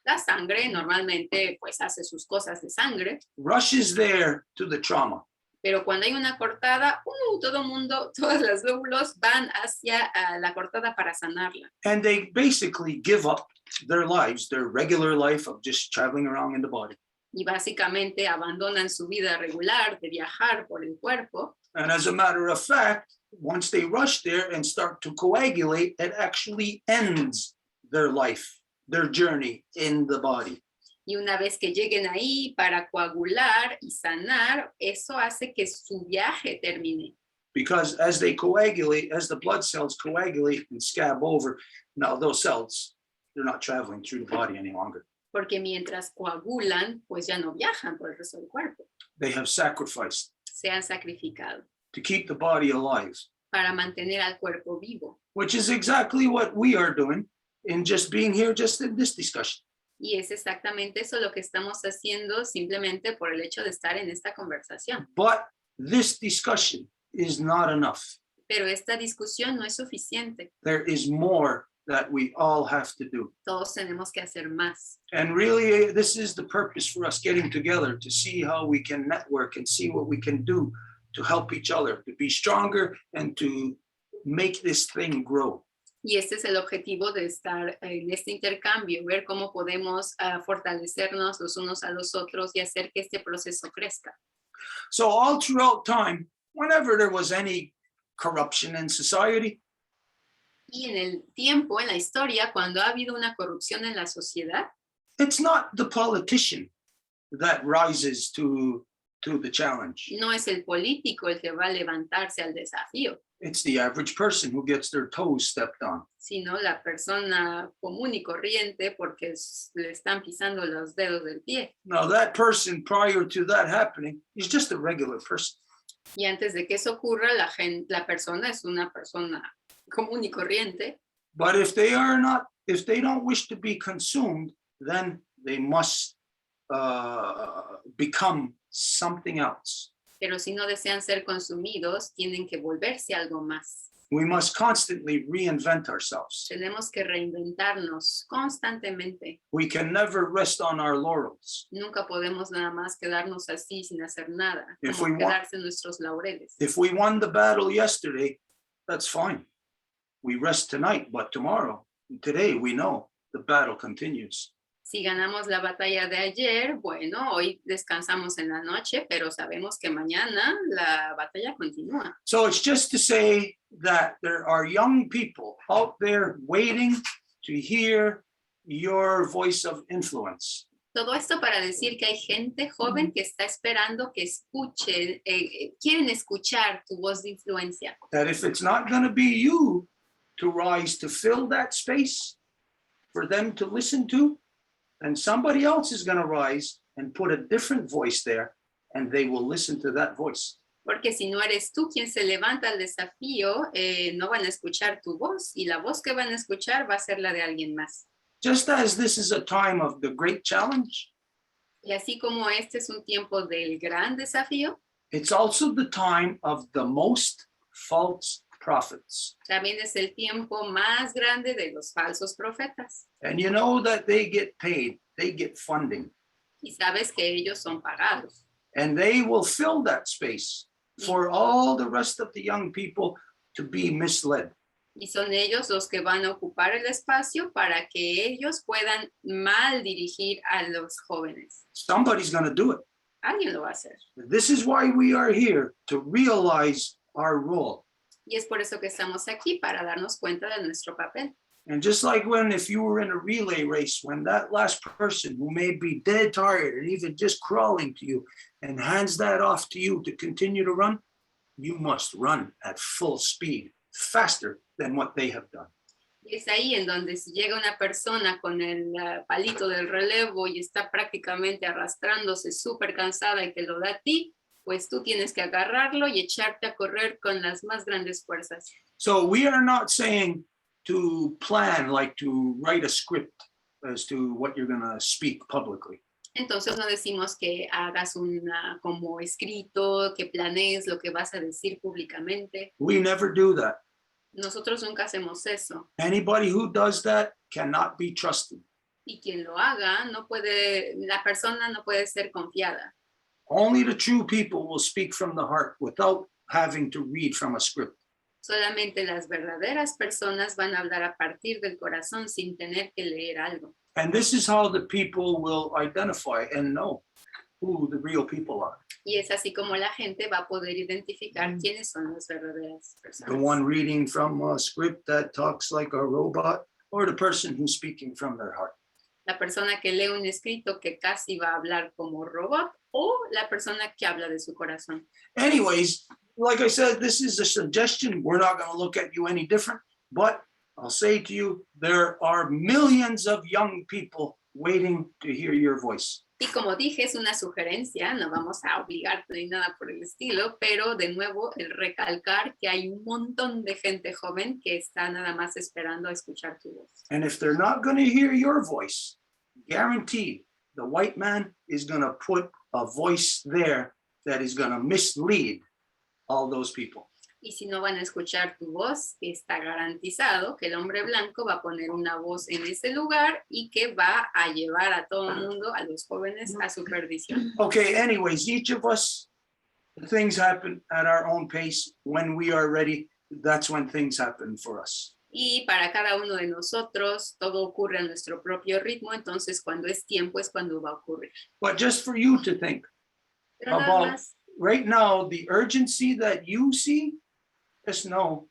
S1: la sangre normalmente pues hace sus cosas de sangre,
S2: rushes there to the trauma.
S1: pero cuando hay una cortada, todo mundo, todas las glóbulos van hacia la cortada para sanarla.
S2: And they basically give up their lives, their regular life of just traveling around in the body.
S1: Y básicamente abandonan su vida regular de viajar por el cuerpo.
S2: And as a matter of fact, once they rush there and start to coagulate, it actually ends their life, their journey in the body.
S1: Y una vez que lleguen ahí para coagular y sanar, eso hace que su viaje termine.
S2: Because as they coagulate, as the blood cells coagulate and scab over, now those cells, they're not traveling through the body any longer.
S1: Porque mientras coagulan, pues ya no viajan por el resto del cuerpo.
S2: They have sacrificed
S1: se han sacrificado
S2: to keep the body alive,
S1: para mantener al cuerpo vivo.
S2: which is exactly what we are doing in just being here, just in this discussion.
S1: Y es exactamente eso lo que estamos haciendo simplemente por el hecho de estar en esta conversación.
S2: But this discussion is not enough.
S1: Pero esta discusión no es suficiente.
S2: There is more that we all have to do.
S1: Todos tenemos que hacer más.
S2: And really, this is the purpose for us getting together to see how we can network and see what we can do to help each other, to be stronger and to make this thing grow.
S1: Y este es el objetivo de estar en este intercambio, ver cómo podemos fortalecernos los unos a los otros y hacer que este proceso crezca.
S2: So all throughout time, whenever there was any corruption in society,
S1: Y en el tiempo, en la historia, cuando ha habido una corrupción en la sociedad,
S2: it's not the politician that rises to the challenge.
S1: no es el político el que va a levantarse al desafío,
S2: It's the average person who gets their toes stepped on.
S1: sino la persona común y corriente porque le están pisando los dedos del pie.
S2: Now that person prior to that happening is just a regular person.
S1: Y antes de que eso ocurra, la persona es una persona común y corriente.
S2: But if they don't wish to be consumed, then they must become something else.
S1: Pero si no desean ser consumidos, tienen que volverse algo más.
S2: We must constantly reinvent ourselves.
S1: Tenemos que reinventarnos constantemente.
S2: We can never rest on our laurels.
S1: Nunca podemos nada más quedarnos así sin hacer nada,
S2: If
S1: como
S2: we want-
S1: quedarse en nuestros laureles.
S2: If we won the battle yesterday, that's fine. We rest tonight, but today we know the battle continues.
S1: Si ganamos la batalla de ayer, bueno, hoy descansamos en la noche, pero sabemos que mañana la batalla continúa.
S2: So it's just to say that there are young people out there waiting to hear your voice of influence.
S1: Todo esto para decir que hay gente joven que está esperando que escuche, quieren escuchar tu voz de influencia.
S2: That if it's not going to be you to rise to fill that space for them to listen to, then somebody else is going to rise and put a different voice there, and they will listen to that voice.
S1: Porque si no eres tú quien se levanta al desafío, no van a escuchar tu voz y la voz que van a escuchar va a ser la de alguien más.
S2: Just as this is a time of the great challenge,
S1: Y así como este es un tiempo del gran desafío,
S2: it's also the time of the most false prophets.
S1: también es el tiempo más grande de los falsos profetas.
S2: And you know that they get paid, they get funding,
S1: Y sabes que ellos son pagados.
S2: and they will fill that space for all the rest of the young people to be misled.
S1: Y son ellos los que van a ocupar el espacio para que ellos puedan mal dirigir a los jóvenes.
S2: Somebody's going to do it.
S1: Alguien lo va a hacer.
S2: This is why we are here, to realize our role.
S1: Y es por eso que estamos aquí, para darnos cuenta de nuestro papel.
S2: And just like if you were in a relay race, when that last person who may be dead tired and even just crawling to you and hands that off to you to continue to run, you must run at full speed, faster than what they have done.
S1: Y es ahí en donde si llega una persona con el palito del relevo y está prácticamente arrastrándose súper cansada y te lo da a ti, pues tú tienes que agarrarlo y echarte a correr con las más grandes fuerzas.
S2: So we are not saying to plan, like to write a script as to what you're going to speak publicly.
S1: Entonces no decimos que hagas una como escrito, que planees lo que vas a decir públicamente.
S2: We never do that.
S1: Nosotros nunca hacemos eso.
S2: Anybody who does that cannot be trusted.
S1: Y quien lo haga, la persona no puede ser confiada.
S2: Only the true people will speak from the heart without having to read from a script.
S1: Solamente las verdaderas personas van a hablar a partir del corazón sin tener que leer algo.
S2: And this is how the people will identify and know who the real people are.
S1: Y es así como la gente va a poder identificar quiénes son las verdaderas
S2: The
S1: personas.
S2: one reading from a script that talks like a robot, or the person who's speaking from their heart.
S1: La persona que lee un escrito que casi va a hablar como robot, o la persona que habla de su corazón.
S2: Anyways, like I said, this is a suggestion. We're not going to look at you any different, but I'll say to you, there are millions of young people waiting to hear your voice.
S1: Y como dije, es una sugerencia, no vamos a obligarte ni nada por el estilo, pero de nuevo el recalcar que hay un montón de gente joven que está nada más esperando a escuchar tu voz.
S2: And if they're not going to hear your voice, guaranteed the white man is going to put a voice there that is going to mislead all those people.
S1: Y si no van a escuchar tu voz, está garantizado que el hombre blanco va a poner una voz en ese lugar y que va a llevar a todo el mundo, a los jóvenes, a su perdición.
S2: Okay, anyways, each of us, things happen at our own pace. When we are ready, that's when things happen for us.
S1: Y para cada uno de nosotros, todo ocurre a nuestro propio ritmo, entonces cuando es tiempo es cuando va a ocurrir.
S2: But just for you to think
S1: Pero nada
S2: about
S1: más,
S2: right now, the urgency that you see, just know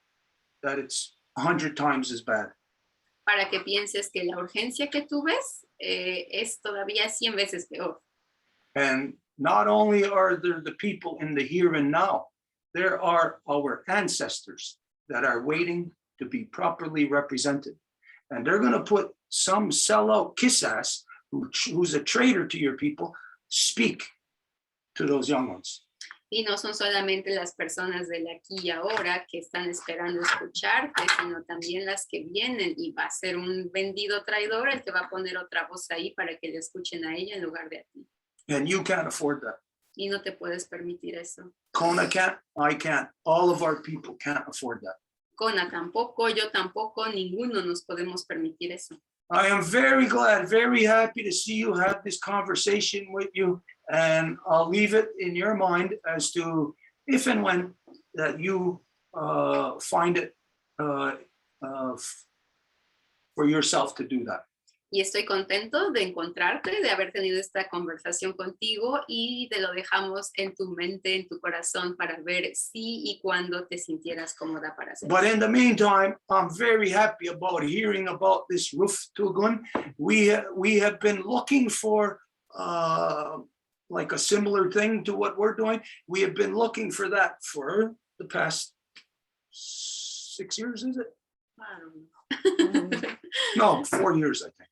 S2: that it's 100 times as bad.
S1: para que pienses que la urgencia que tú ves es todavía 100 veces peor.
S2: And not only are there the people in the here and now, there are our ancestors that are waiting to be properly represented. And they're going to put some sellout kiss ass who's a traitor to your people, speak to those young ones.
S1: Y no son solamente las personas del aquí y ahora que están esperando escucharte, sino también las que vienen, y va a ser un vendido traidor el que va a poner otra voz ahí para que le escuchen a ella en lugar de a ti.
S2: And you can't afford that.
S1: Y no te puedes permitir eso.
S2: Kona can't, I can't, all of our people can't afford that.
S1: Kona tampoco, yo tampoco, ninguno nos podemos permitir eso.
S2: I am very glad, very happy to see you, have this conversation with you, and I'll leave it in your mind as to if and when that you find it for yourself to do that.
S1: Y estoy contento de encontrarte, de haber tenido esta conversación contigo, y te lo dejamos en tu mente, en tu corazón, para ver si y cuándo te sintieras cómoda para hacerlo.
S2: But in the meantime, I'm very happy about hearing about this roof tugun. We have been looking for like a similar thing to what we're doing. We have been looking for that for the past 6 years, is it? No, 4 years, I think.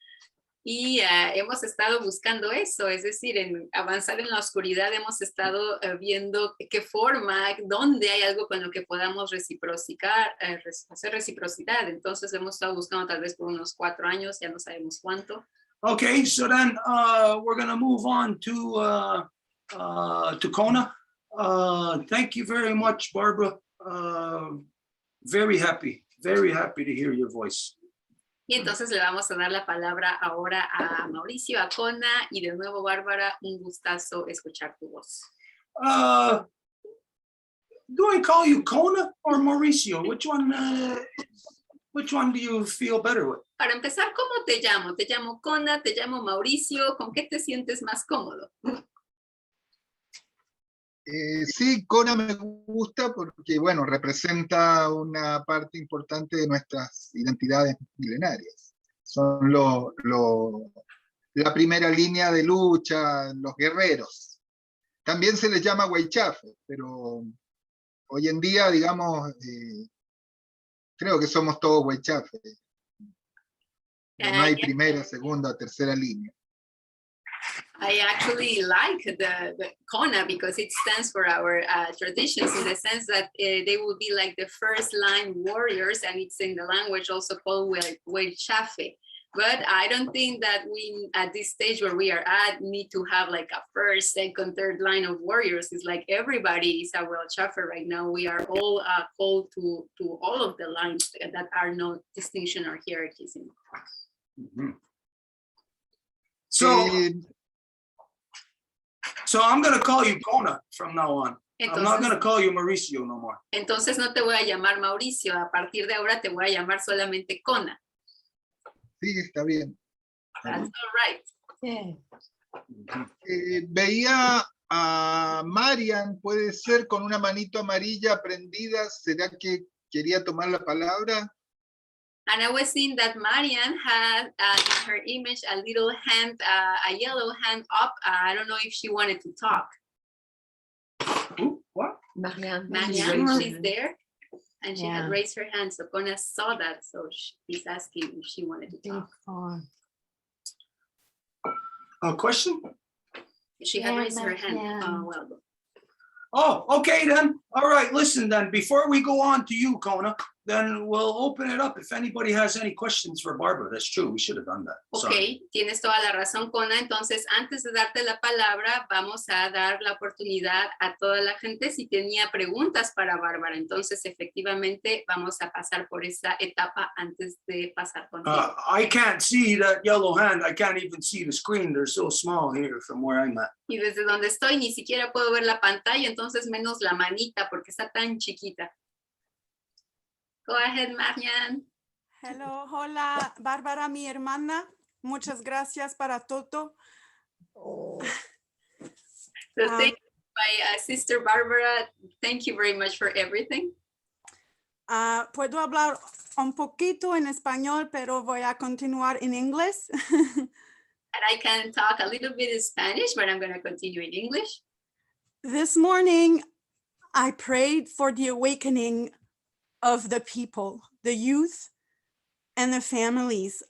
S1: Y hemos estado buscando eso, es decir, en avanzar en la oscuridad hemos estado viendo qué forma, dónde hay algo con lo que podamos hacer reciprocidad. Entonces hemos estado buscando tal vez por unos 4 años, ya no sabemos cuánto.
S2: Okay, so then we're going to move on to Kona. Thank you very much, Barbara. Very happy to hear your voice.
S1: Y entonces le vamos a dar la palabra ahora a Mauricio, a Kona, y de nuevo, Bárbara, un gustazo escuchar tu voz.
S2: Do I call you Kona or Mauricio? Which one do you feel better with?
S1: Para empezar, ¿cómo te llamo? ¿Te llamo Kona? ¿Te llamo Mauricio? ¿Con qué te sientes más cómodo?
S4: Sí, Kona me gusta porque, bueno, representa una parte importante de nuestras identidades milenarias. Son la primera línea de lucha, los guerreros. También se les llama Huaychafe, pero hoy en día, digamos, creo que somos todos Huaychafe. No hay primera, segunda, tercera línea.
S1: I actually like the Kona because it stands for our traditions, in the sense that they will be like the first line warriors, and it's in the language also called Huaychafe. But I don't think that we, at this stage where we are at, need to have like a first, second, third line of warriors. It's like everybody is a Huaychafe right now. We are all called to all of the lines that are no distinction or hierarchies in.
S2: Mm-hmm. So I'm going to call you Kona from now on.
S1: Entonces,
S2: I'm not going to call you Mauricio no more.
S1: Entonces no te voy a llamar Mauricio. A partir de ahora te voy a llamar solamente Kona.
S4: Sí, está bien.
S1: That's all right.
S4: Veía a Marian, puede ser, con una manito amarilla prendida. ¿Será que quería tomar la palabra?
S1: And I was seeing that Marian had in her image a little hand, a yellow hand up. I don't know if she wanted to talk.
S2: Ooh, what?
S6: Marianne,
S1: Marian, she's there. And she
S3: Yeah.
S1: had raised her hand, so Kona saw that, so he's asking if she wanted to
S3: Big
S1: talk.
S3: farm.
S2: A question?
S1: She had
S6: Yeah,
S1: raised her hand.
S6: yeah.
S1: Oh, well.
S2: Oh, okay then. All right, listen then, before we go on to you, Kona, then we'll open it up if anybody has any questions for Barbara. That's true, we should have done that.
S1: Ok,
S2: Sorry.
S1: tienes toda la razón, Kona. Entonces, antes de darte la palabra, vamos a dar la oportunidad a toda la gente si tenía preguntas para Bárbara. Entonces, efectivamente, vamos a pasar por esa etapa antes de pasar contigo.
S2: I can't see that yellow hand. I can't even see the screen. They're so small here from where I'm at.
S1: Y desde donde estoy ni siquiera puedo ver la pantalla, entonces menos la manita porque está tan chiquita. Go ahead, Marian.
S7: Hello, hola, Bárbara, mi hermana. Muchas gracias para todo.
S1: So thank you, my sister Barbara. Thank you very much for everything.
S7: Puedo hablar un poquito en español, pero voy a continuar en inglés.
S1: And I can talk a little bit in Spanish, but I'm going to continue in English.
S7: This morning, I prayed for the awakening of the people, the youth, and the families.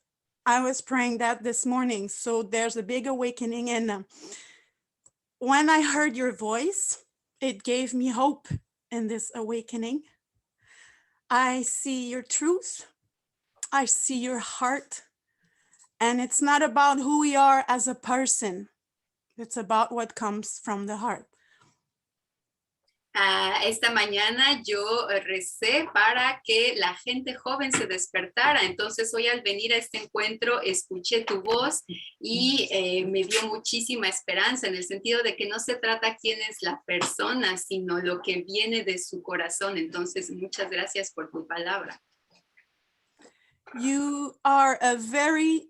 S7: I was praying that this morning. So there's a big awakening. And when I heard your voice, it gave me hope in this awakening. I see your truth. I see your heart. And it's not about who we are as a person. It's about what comes from the heart.
S1: Esta mañana yo recé para que la gente joven se despertara. Entonces hoy al venir a este encuentro escuché tu voz y me dio muchísima esperanza en el sentido de que no se trata quién es la persona, sino lo que viene de su corazón. Entonces muchas gracias por tu palabra.
S7: You are a very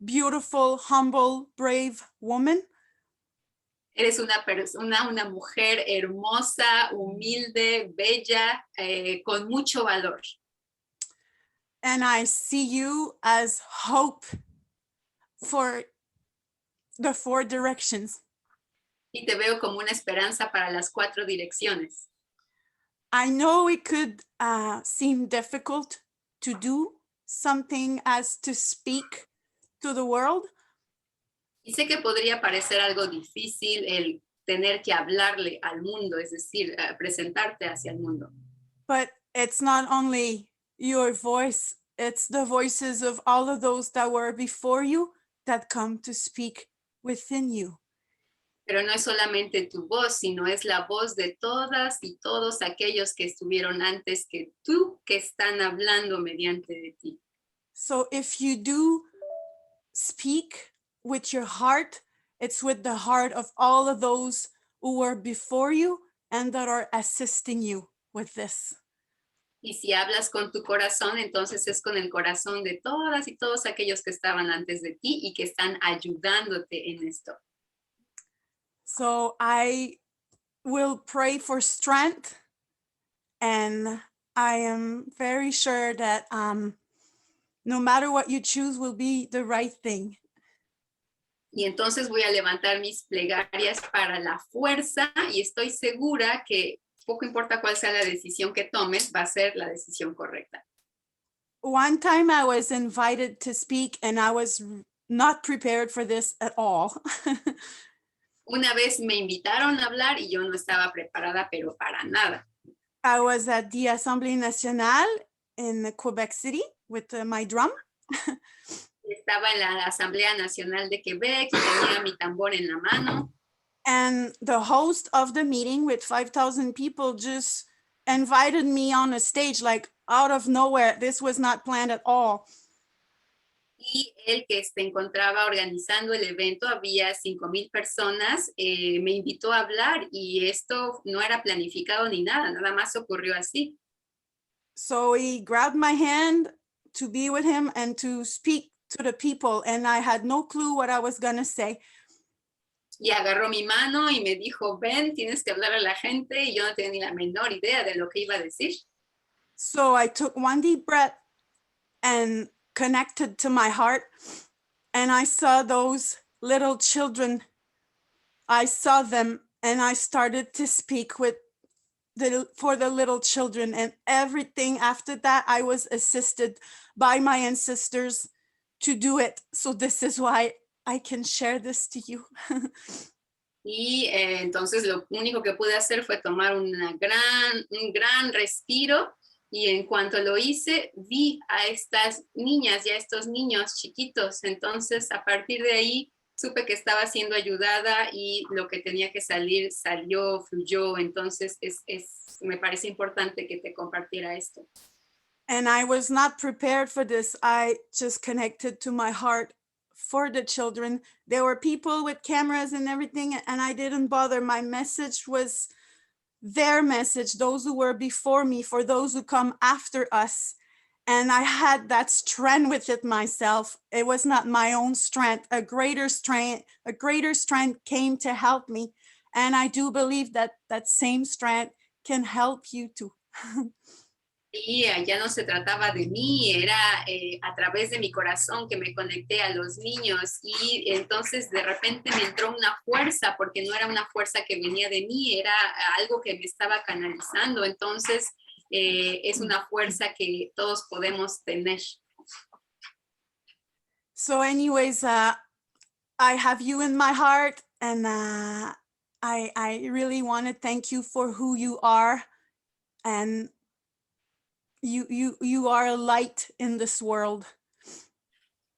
S7: beautiful, humble, brave woman.
S1: Eres una persona, una mujer hermosa, humilde, bella, con mucho valor.
S7: And I see you as hope for the 4 directions.
S1: Y te veo como una esperanza para las 4 direcciones.
S7: I know it could seem difficult to do something as to speak to the world.
S1: Y sé que podría parecer algo difícil el tener que hablarle al mundo, es decir, presentarte hacia el mundo.
S7: But it's not only your voice, it's the voices of all of those that were before you that come to speak within you.
S1: Pero no es solamente tu voz, sino es la voz de todas y todos aquellos que estuvieron antes que tú, que están hablando mediante de ti.
S7: So if you do speak with your heart, it's with the heart of all of those who were before you and that are assisting you with this.
S1: Y si hablas con tu corazón, entonces es con el corazón de todas y todos aquellos que estaban antes de ti y que están ayudándote en esto.
S7: So I will pray for strength, and I am very sure that no matter what you choose will be the right thing.
S1: Y entonces voy a levantar mis plegarias para la fuerza y estoy segura que poco importa cuál sea la decisión que tomes, va a ser la decisión correcta.
S7: One time I was invited to speak and I was not prepared for this at all.
S1: Una vez me invitaron a hablar y yo no estaba preparada, pero para nada.
S7: I was at the Assemblée Nationale in Quebec City with my drum.
S1: Estaba en la Asamblea Nacional de Quebec y tenía mi tambor en la mano.
S7: And the host of the meeting with 5,000 people just invited me on a stage like out of nowhere. This was not planned at all.
S1: Y el que se encontraba organizando el evento, había 5,000 personas, me invitó a hablar y esto no era planificado ni nada, nada más ocurrió así.
S7: So he grabbed my hand to be with him and to speak to the people, and I had no clue what I was gonna say.
S1: Y agarró mi mano y me dijo, ven, tienes que hablar a la gente, y yo no tenía ni la menor idea de lo que iba a decir.
S7: So I took one deep breath and connected to my heart, and I saw those little children. I saw them and I started to speak with for the little children, and everything after that I was assisted by my ancestors to do it. So this is why I can share this to you.
S1: Y entonces lo único que pude hacer fue tomar un gran respiro, y en cuanto lo hice, vi a estas niñas y a estos niños chiquitos. Entonces, a partir de ahí, supe que estaba siendo ayudada y lo que tenía que salir, salió, fluyó. Entonces, me parece importante que te compartiera esto.
S7: And I was not prepared for this. I just connected to my heart for the children. There were people with cameras and everything, and I didn't bother. My message was their message, those who were before me, for those who come after us. And I had that strength with it myself. It was not my own strength. A greater strength came to help me. And I do believe that that same strength can help you too.
S1: Y ya no se trataba de mí, era a través de mi corazón que me conecté a los niños, y entonces de repente me entró una fuerza, porque no era una fuerza que venía de mí, era algo que me estaba canalizando. Entonces es una fuerza que todos podemos tener.
S7: So anyways, I have you in my heart, and I really want to thank you for who you are, and you are a light in this world.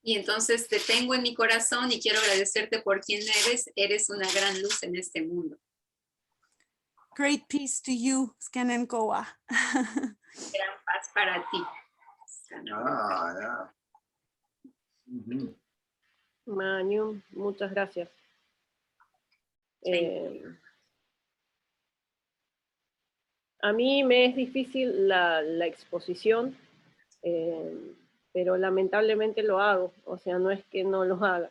S1: Y entonces te tengo en mi corazón y quiero agradecerte por quien eres una gran luz en este mundo.
S7: Great peace to you, Skanenkoa.
S1: Gran paz para ti.
S2: Yeah. Mhm.
S5: Manu, muchas gracias. A mí me es difícil la exposición, pero lamentablemente lo hago. O sea, no es que no lo haga.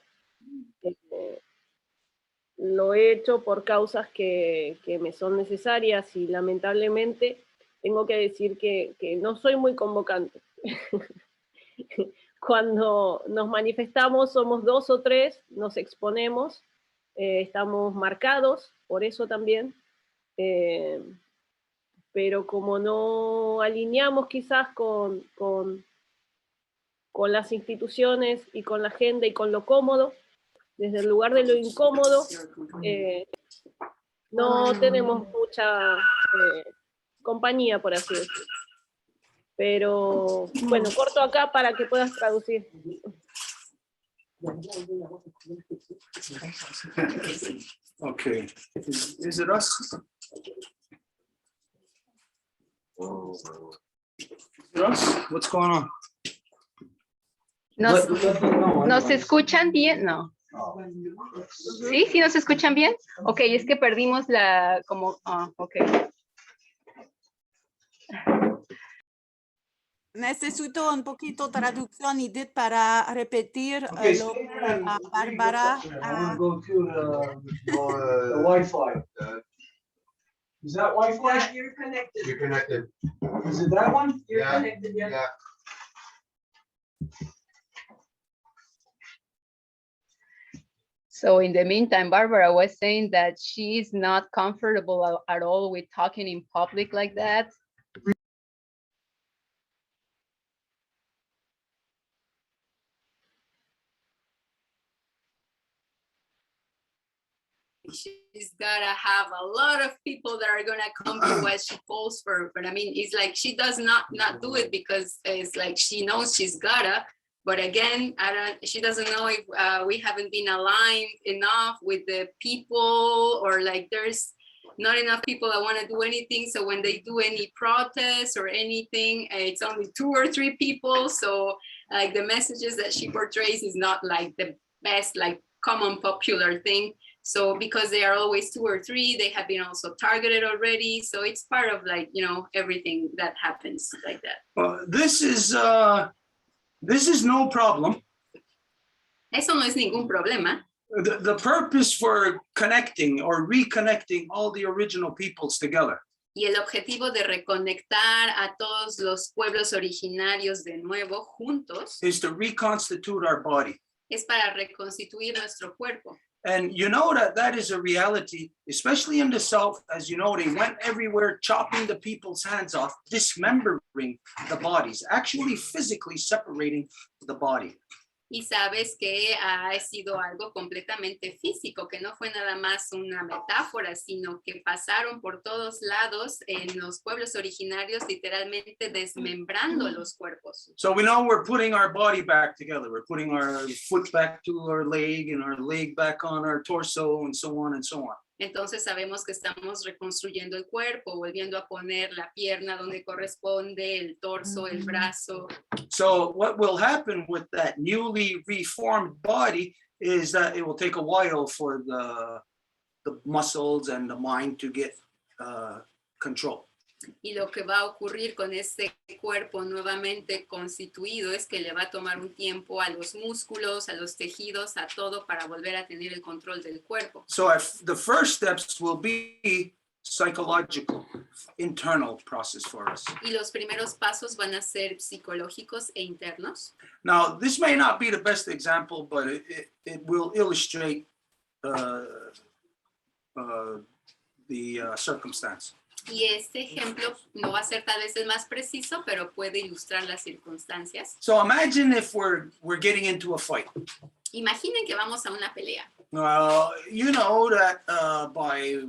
S5: Lo he hecho por causas que me son necesarias, y lamentablemente tengo que decir que no soy muy convocante. Cuando nos manifestamos somos 2 o 3, nos exponemos, estamos marcados por eso también, pero como no alineamos quizás con las instituciones y con la agenda y con lo cómodo, desde el lugar de lo incómodo, no tenemos mucha compañía, por así decirlo. Pero bueno, corto acá para que puedas traducir.
S2: Okay. Is it us? Is it us? What's going on?
S6: ¿Nos escuchan bien? No. ¿Sí? ¿Sí nos escuchan bien? Ok, es que perdimos la... ok.
S7: Necesito un poquito traducción, Edith, para repetir
S2: Okay,
S7: lo que Bárbara.
S2: I want to go to the Wi-Fi. Is that Wi-Fi?
S8: Yeah, you're connected.
S4: You're connected.
S2: Is it that one?
S8: You're
S4: Yeah.
S8: connected, yeah.
S4: Yeah.
S6: So in the meantime, Barbara was saying that she's not comfortable at all with talking in public like that.
S1: She's gotta have a lot of people that are gonna come to what she calls for. But I mean, it's like she does not do it because it's like she knows she's gotta. But again, she doesn't know if we haven't been aligned enough with the people, or like there's not enough people that want to do anything. So when they do any protests or anything, it's only 2 or 3 people. So like the messages that she portrays is not like the best, like common popular thing. So because they are always 2 or 3, they have been also targeted already. So it's part of like, you know, everything that happens like that.
S2: This is no problem.
S1: Eso no es ningún problema.
S2: The purpose for connecting or reconnecting all the original peoples together
S1: Y el objetivo de reconectar a todos los pueblos originarios de nuevo juntos
S2: is to reconstitute our body.
S1: es para reconstituir nuestro cuerpo.
S2: And you know that is a reality, especially in the South. As you know, they went everywhere chopping the people's hands off, dismembering the bodies, actually physically separating the body.
S1: Y sabes que ha sido algo completamente físico, que no fue nada más una metáfora, sino que pasaron por todos lados en los pueblos originarios, literalmente desmembrando los cuerpos.
S2: So we know we're putting our body back together. We're putting our foot back to our leg and our leg back on our torso and so on and so on.
S1: Entonces sabemos que estamos reconstruyendo el cuerpo, volviendo a poner la pierna donde corresponde, el torso, el brazo.
S2: So what will happen with that newly reformed body is that it will take a while for the muscles and the mind to get control.
S1: Y lo que va a ocurrir con este cuerpo nuevamente constituido es que le va a tomar un tiempo a los músculos, a los tejidos, a todo para volver a tener el control del cuerpo.
S2: So the first steps will be psychological, internal process for us.
S1: Y los primeros pasos van a ser psicológicos e internos.
S2: Now, this may not be the best example, but it will illustrate the circumstance.
S1: Y este ejemplo no va a ser tal vez el más preciso, pero puede ilustrar las circunstancias.
S2: So imagine if we're getting into a fight.
S1: Imaginen que vamos a una pelea.
S2: You know that by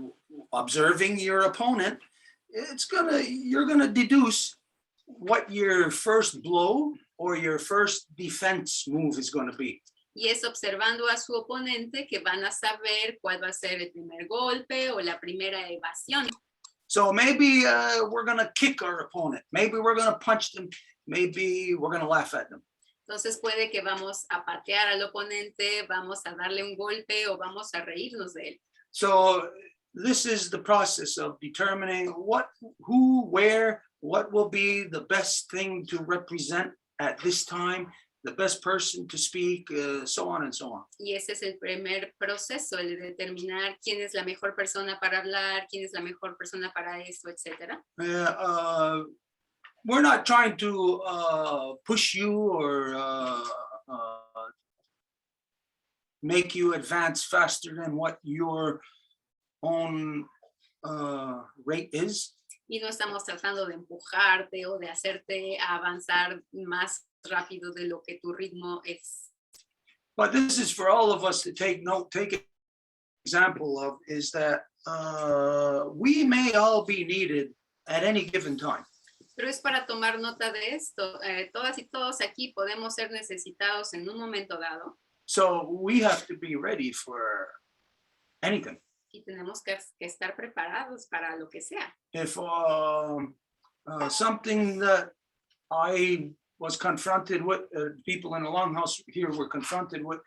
S2: observing your opponent, you're gonna deduce what your first blow or your first defense move is going to be.
S1: Y es observando a su oponente que van a saber cuál va a ser el primer golpe o la primera evasión.
S2: So maybe we're going to kick our opponent. Maybe we're going to punch them. Maybe we're going to laugh at them.
S1: Entonces puede que vamos a patear al oponente, vamos a darle un golpe o vamos a reírnos de él.
S2: So this is the process of determining what, who, where, what will be the best thing to represent at this time, the best person to speak, so on and so on.
S1: Y ese es el primer proceso, el de determinar quién es la mejor persona para hablar, quién es la mejor persona para esto, etc.
S2: We're not trying to push you or make you advance faster than what your own rate is.
S1: Y no estamos tratando de empujarte o de hacerte avanzar más rápido de lo que tu ritmo es.
S2: But this is for all of us to take note, take an example of, is that we may all be needed at any given time.
S1: Pero es para tomar nota de esto. Todas y todos aquí podemos ser necesitados en un momento dado.
S2: So we have to be ready for anything.
S1: Y tenemos que estar preparados para lo que sea.
S2: If something that I was confronted with, people in the Longhouse here were confronted with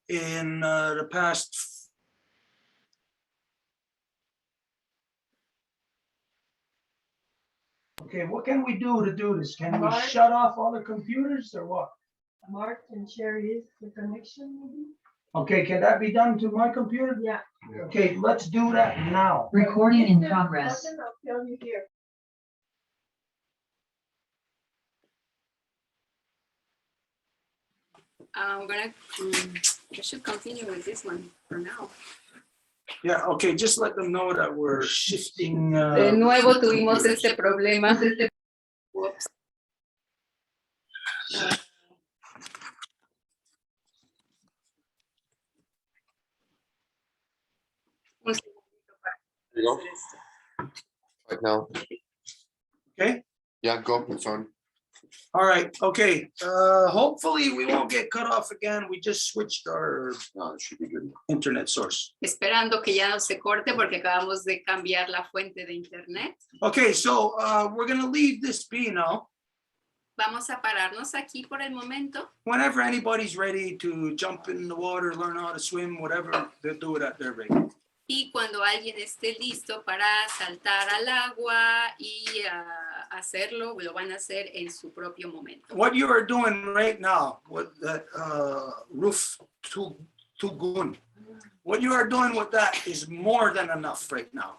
S2: in the past. Okay, what can we do to do this? Can we shut off all the computers or what?
S8: Mark and share the connection maybe?
S2: Okay, can that be done to my computer?
S8: Yeah.
S2: Okay, let's do that now.
S9: Recording in progress.
S8: I'll tell you here.
S1: I should continue with this one for now.
S2: Yeah, okay, just let them know that we're shifting.
S1: De nuevo tuvimos este problema. Whoops. Un segundito para
S10: There you
S1: hacer esto.
S10: go. Right now.
S2: Okay.
S10: Yeah, go. It's on.
S2: All right, okay. Hopefully we won't get cut off again. We just switched our
S10: No, it should be good.
S2: internet source.
S1: Esperando que ya no se corte porque acabamos de cambiar la fuente de internet.
S2: Okay, so we're gonna leave this be now.
S1: Vamos a pararnos aquí por el momento.
S2: Whenever anybody's ready to jump in the water, learn how to swim, whatever, they'll do it at their rate.
S1: Y cuando alguien esté listo para saltar al agua y hacerlo, lo van a hacer en su propio momento.
S2: What you are doing right now with that roof tugun, what you are doing with that is more than enough right now.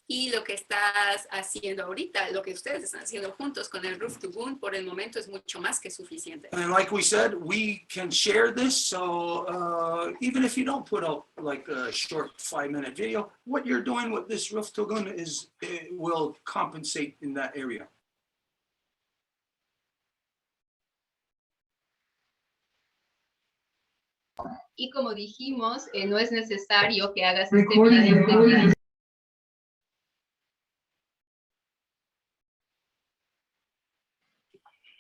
S1: Y lo que estás haciendo ahorita, lo que ustedes están haciendo juntos con el Roof to Goon, por el momento es mucho más que suficiente.
S2: And like we said, we can share this. So even if you don't put out like a short 5-minute video, what you're doing with this roof togun is it will compensate in that area.
S6: Y como dijimos, no es necesario que hagas este video.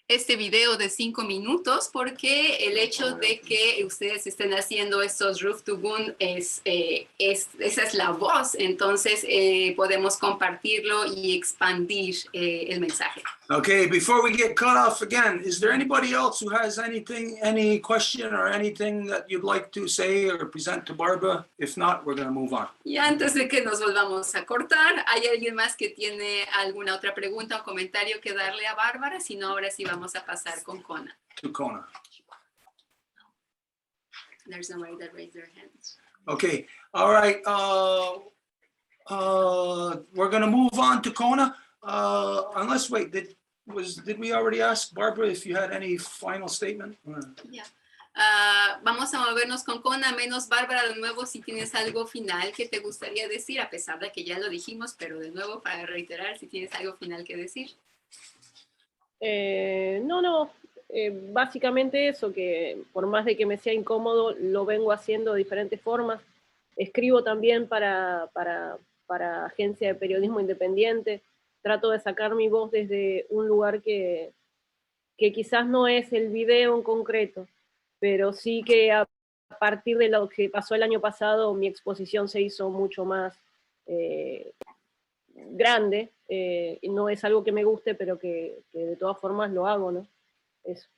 S1: Este video de 5 minutos porque el hecho de que ustedes estén haciendo estos Roof to Goon esa es la voz, entonces podemos compartirlo y expandir el mensaje.
S2: Okay, before we get cut off again, is there anybody else who has anything, any question or anything that you'd like to say or present to Barbara? If not, we're going to move on.
S1: Y antes de que nos volvamos a cortar, ¿hay alguien más que tiene alguna otra pregunta o comentario que darle a Bárbara? Si no, ahora sí vamos a pasar con Kona.
S2: To Kona.
S1: There's nobody that raised their hands.
S2: Okay, all right. We're going to move on to Kona. Unless, wait, did we already ask Barbara if you had any final statement?
S1: Yeah. Vamos a movernos con Kona, menos Bárbara, de nuevo, si tienes algo final que te gustaría decir, a pesar de que ya lo dijimos, pero de nuevo, para reiterar, si tienes algo final que decir.
S5: Básicamente eso, que por más de que me sea incómodo, lo vengo haciendo de diferentes formas. Escribo también para agencia de periodismo independiente. Trato de sacar mi voz desde un lugar que quizás no es el video en concreto, pero sí que a partir de lo que pasó el año pasado, mi exposición se hizo mucho más grande. No es algo que me guste, pero que de todas formas lo hago, ¿no? Eso.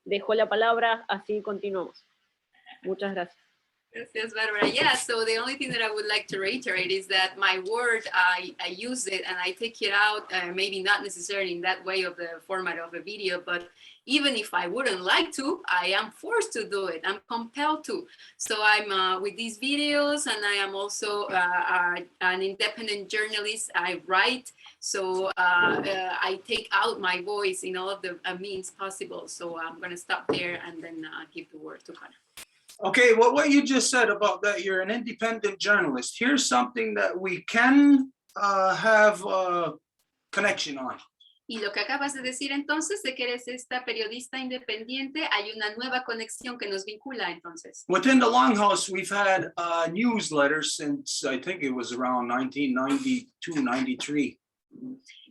S5: Dejo la palabra, así continuamos. Muchas gracias.
S1: Gracias, Bárbara. Yeah, so the only thing that I would like to reiterate is that my word, I use it and I take it out, maybe not necessarily in that way of the format of a video, but even if I wouldn't like to, I am forced to do it. I'm compelled to. So I'm with these videos, and I am also an independent journalist. I write, so I take out my voice in all of the means possible. So I'm going to stop there and then give the word to Hannah.
S2: Okay, well, what you just said about that you're an independent journalist, here's something that we can have a connection on.
S1: Y lo que acabas de decir entonces, de que eres esta periodista independiente, hay una nueva conexión que nos vincula entonces.
S2: Within the Longhouse, we've had a newsletter since, I think it was around 1992, 93.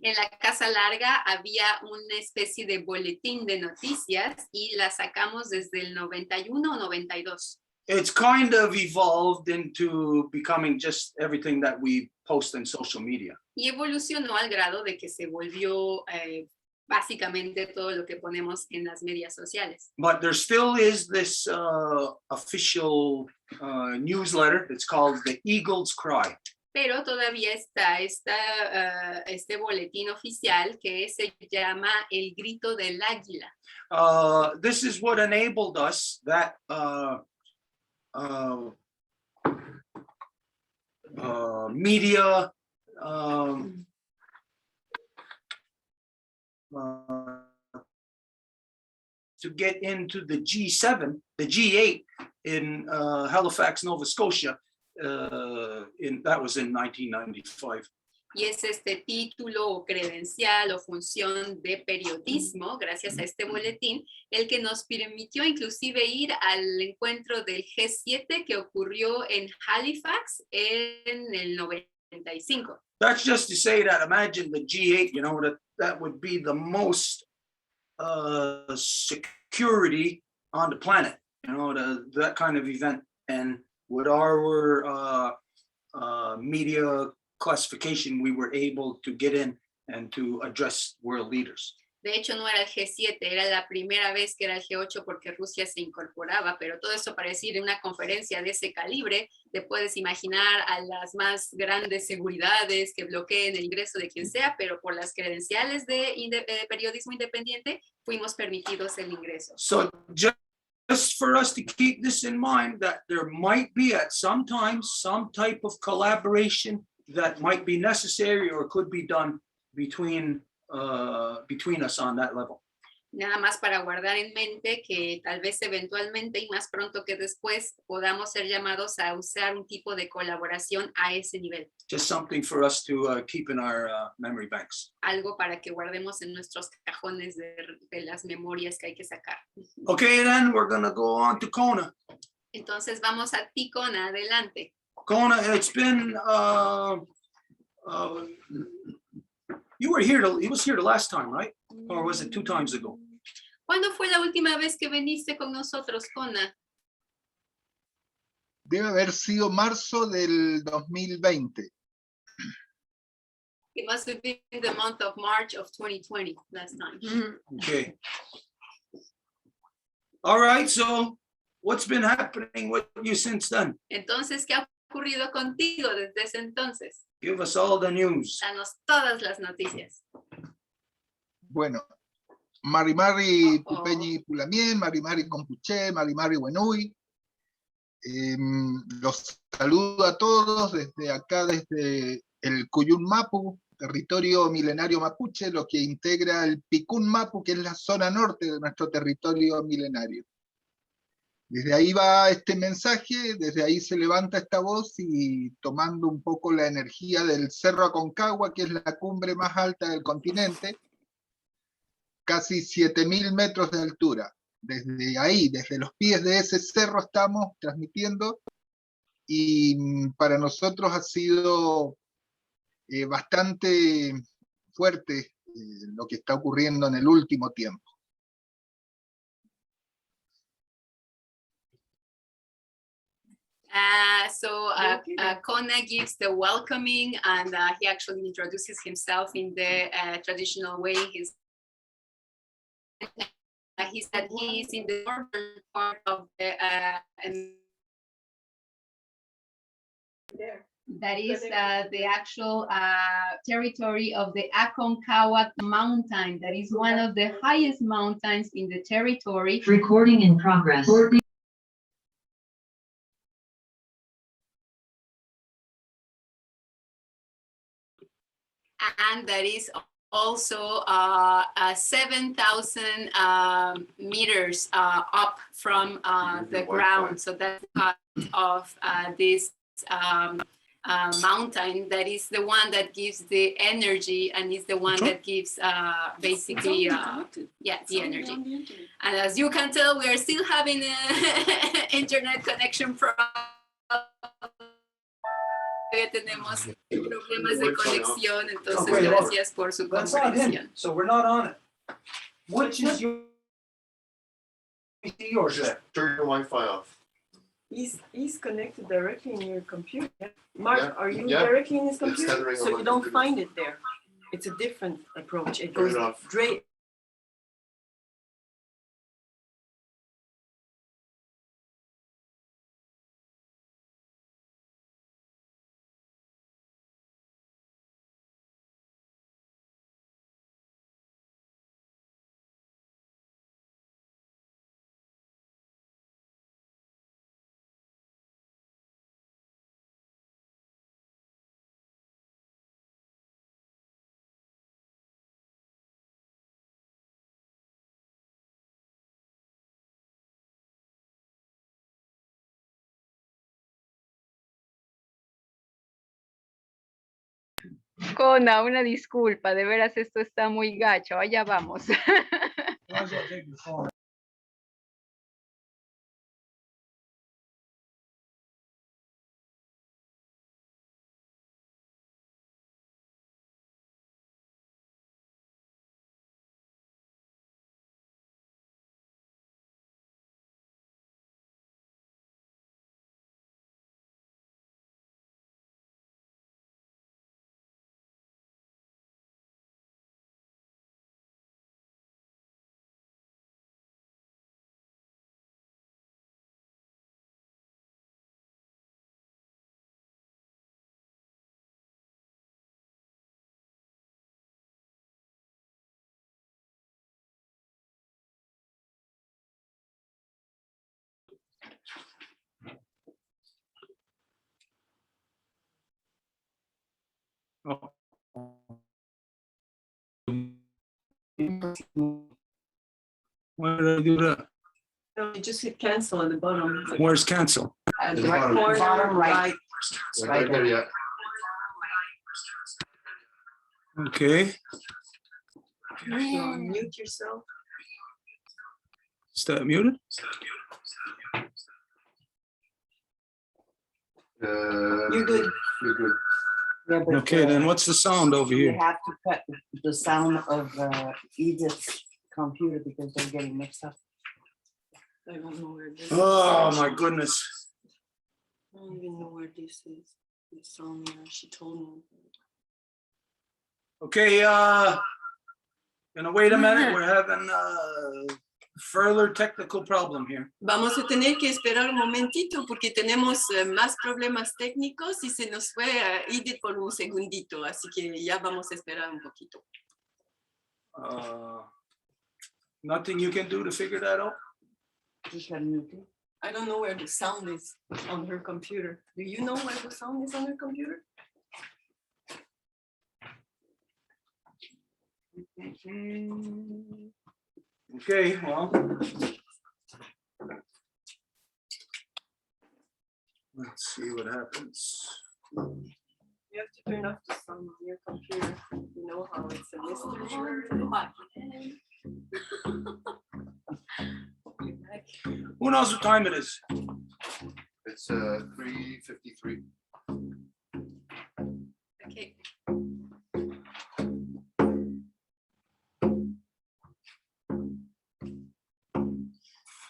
S1: En la Casa Larga había una especie de boletín de noticias y la sacamos desde el 91 o 92.
S2: It's kind of evolved into becoming just everything that we post on social media.
S1: Y evolucionó al grado de que se volvió básicamente todo lo que ponemos en las medias sociales.
S2: But there still is this official newsletter. It's called The Eagle's Cry.
S1: Pero todavía está este boletín oficial que se llama El Grito del Águila.
S2: This is what enabled us that media to get into the G7, the G8 in Halifax, Nova Scotia. That was in 1995.
S1: Y es este título o credencial o función de periodismo, gracias a este boletín, el que nos permitió inclusive ir al encuentro del G7 que ocurrió en Halifax en el 95.
S2: That's just to say that imagine the G8, you know, that would be the most security on the planet, you know, that kind of event. And with our media classification, we were able to get in and to address world leaders.
S1: De hecho, no era el G7, era la primera vez que era el G8 porque Rusia se incorporaba, pero todo eso para decir en una conferencia de ese calibre, te puedes imaginar a las más grandes seguridades que bloqueen el ingreso de quien sea, pero por las credenciales de periodismo independiente fuimos permitidos el ingreso.
S2: So just for us to keep this in mind, that there might be at some time some type of collaboration that might be necessary or could be done between us on that level.
S1: Nada más para guardar en mente que tal vez eventualmente y más pronto que después podamos ser llamados a usar un tipo de colaboración a ese nivel.
S2: Just something for us to keep in our memory banks.
S1: Algo para que guardemos en nuestros cajones de las memorias que hay que sacar.
S2: Okay, then we're gonna go on to Kona.
S1: Entonces vamos a Ticona, adelante.
S2: Kona, it's been you were here. He was here the last time, right? Or was it 2 times ago?
S1: ¿Cuándo fue la última vez que viniste con nosotros, Kona?
S4: Debe haber sido marzo del 2020.
S1: It must have been the month of March of 2020 last time.
S2: Okay. All right, so what's been happening with you since then?
S1: Entonces, ¿qué ha ocurrido contigo desde ese entonces?
S2: Give us all the news.
S1: Danos todas las noticias.
S4: Bueno, Marimari Pupeñi Pulamien, Marimari Compuché, Marimari Wenui. Los saludo a todos desde acá, desde el Cuyún Mapu, territorio milenario mapuche, lo que integra el Picún Mapu, que es la zona norte de nuestro territorio milenario. Desde ahí va este mensaje, desde ahí se levanta esta voz y tomando un poco la energía del Cerro Aconcagua, que es la cumbre más alta del continente, casi 7.000 metros de altura. Desde ahí, desde los pies de ese cerro estamos transmitiendo y para nosotros ha sido bastante fuerte lo que está ocurriendo en el último tiempo.
S1: Kona gives the welcoming and he actually introduces himself in the traditional way. He said he is in the northern part of the that is the actual territory of the Aconcagua mountain. That is one of the highest mountains in the territory.
S9: Recording in progress.
S1: And that is also 7,000 meters up from the ground. So that's part of this mountain. That is the one that gives the energy and is the one that gives basically the energy. And as you can tell, we are still having an internet connection problem. Tenemos problemas de conexión, entonces
S2: Okay,
S1: gracias por su
S2: That's not him,
S1: comprensión.
S2: so we're not on it. Which is yours there?
S10: Turn your Wi-Fi off.
S8: He's connected directly in your computer. Mark,
S10: Yeah,
S8: are you
S10: yeah.
S8: directly in his
S10: It's
S8: computer?
S10: tethering on
S8: So
S10: my
S8: you don't
S10: computer.
S8: find it there. It's a different approach. It
S10: Turn
S8: goes
S10: it off.
S8: straight
S6: Cona, una disculpa, de veras esto está muy gacho, allá vamos.
S2: Might as well take your phone. Oh. Why did I do that?
S8: No, you just hit cancel at the bottom.
S2: Where's cancel?
S8: At
S10: the
S8: the right
S10: bottom.
S8: corner,
S3: Bottom right.
S10: Right there, yeah.
S2: Okay,
S8: So mute yourself.
S2: is that muted?
S8: You're good.
S10: You're good.
S3: Yeah, but,
S2: Okay, then what's the sound over
S3: you
S2: here?
S3: have to cut the sound of Edith's computer because they're getting mixed up.
S8: I don't know where this is.
S2: Oh, my goodness.
S8: I don't even know where this is. It's on there. She told me.
S2: Okay, gonna wait a minute, we're having a further technical problem here.
S8: Vamos a tener que esperar un momentito porque tenemos más problemas técnicos y se nos fue Edith por un segundito, así que ya vamos a esperar un poquito.
S2: Nothing you can do to figure that out?
S3: Just gotta mute it.
S8: I don't know where the sound is on her computer. Do you know where the sound is on her computer?
S2: Okay, well. Let's see what happens.
S8: You have to turn off the sound on your computer. You know how it's a mystery.
S2: Who knows what time it is?
S10: It's 3:53.
S1: Okay.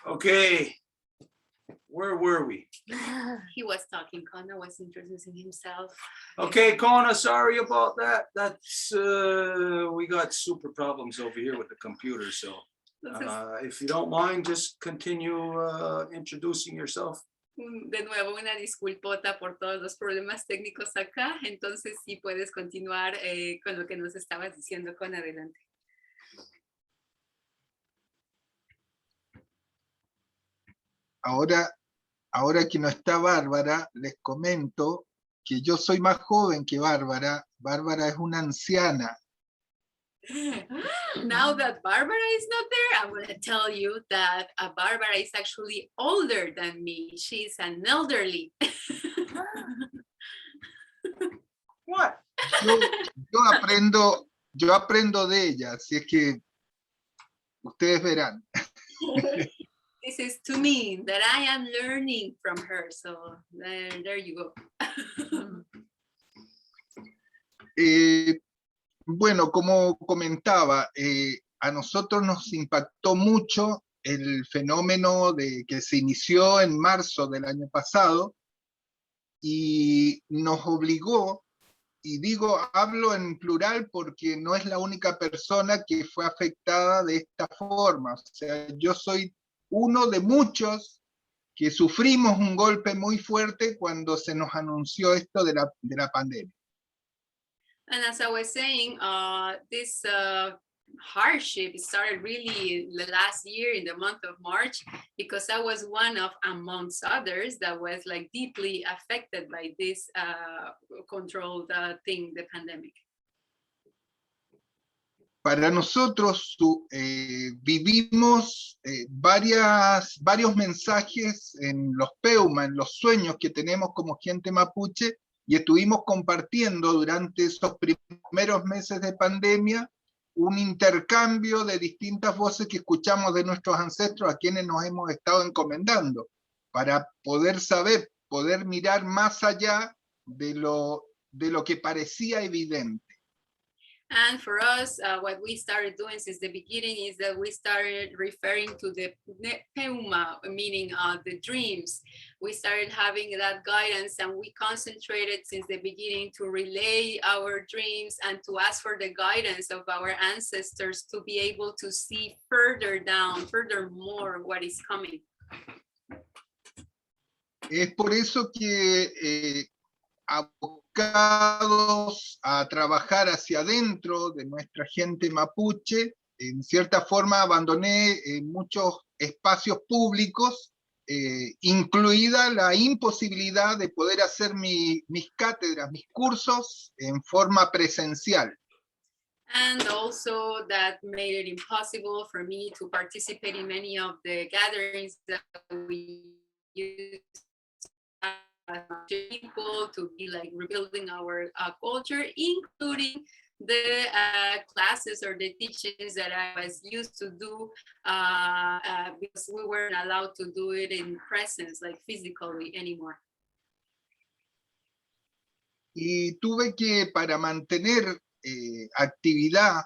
S2: Okay, where were we?
S1: He was talking, Condor was introducing himself.
S2: Okay, Kona, sorry about that. That's, we got super problems over here with the computer, so if you don't mind, just continue introducing yourself.
S1: De nuevo, una disculpota por todos los problemas técnicos acá. Entonces, sí puedes continuar con lo que nos estabas diciendo, con adelante.
S4: Ahora que no está Bárbara, les comento que yo soy más joven que Bárbara. Bárbara es una anciana.
S1: Now that Barbara is not there, I'm going to tell you that Barbara is actually older than me. She's an elderly.
S2: What?
S4: Yo aprendo de ella, así es que ustedes verán.
S1: This is to me that I am learning from her. So there you go.
S4: Bueno, como comentaba, a nosotros nos impactó mucho el fenómeno que se inició en marzo del año pasado y nos obligó, y hablo en plural porque no es la única persona que fue afectada de esta forma. O sea, yo soy uno de muchos que sufrimos un golpe muy fuerte cuando se nos anunció esto de la pandemia.
S1: And as I was saying, this hardship started really the last year in the month of March, because I was one of, amongst others, that was like deeply affected by this controlled thing, the pandemic.
S4: Para nosotros vivimos varios mensajes en los peuma, en los sueños que tenemos como gente mapuche, y estuvimos compartiendo durante esos primeros meses de pandemia un intercambio de distintas voces que escuchamos de nuestros ancestros a quienes nos hemos estado encomendando, para poder saber, poder mirar más allá de lo que parecía evidente.
S1: And for us, what we started doing since the beginning is that we started referring to the peuma, meaning the dreams. We started having that guidance, and we concentrated since the beginning to relay our dreams and to ask for the guidance of our ancestors to be able to see furthermore what is coming.
S4: Es por eso que abocados a trabajar hacia adentro de nuestra gente mapuche, en cierta forma abandoné muchos espacios públicos incluida la imposibilidad de poder hacer mis cátedras, mis cursos en forma presencial.
S1: And also that made it impossible for me to participate in many of the gatherings that we use as people to be like rebuilding our culture, including the classes or the teachings that I was used to do because we weren't allowed to do it in presence, like physically anymore.
S4: Y tuve que, para mantener actividad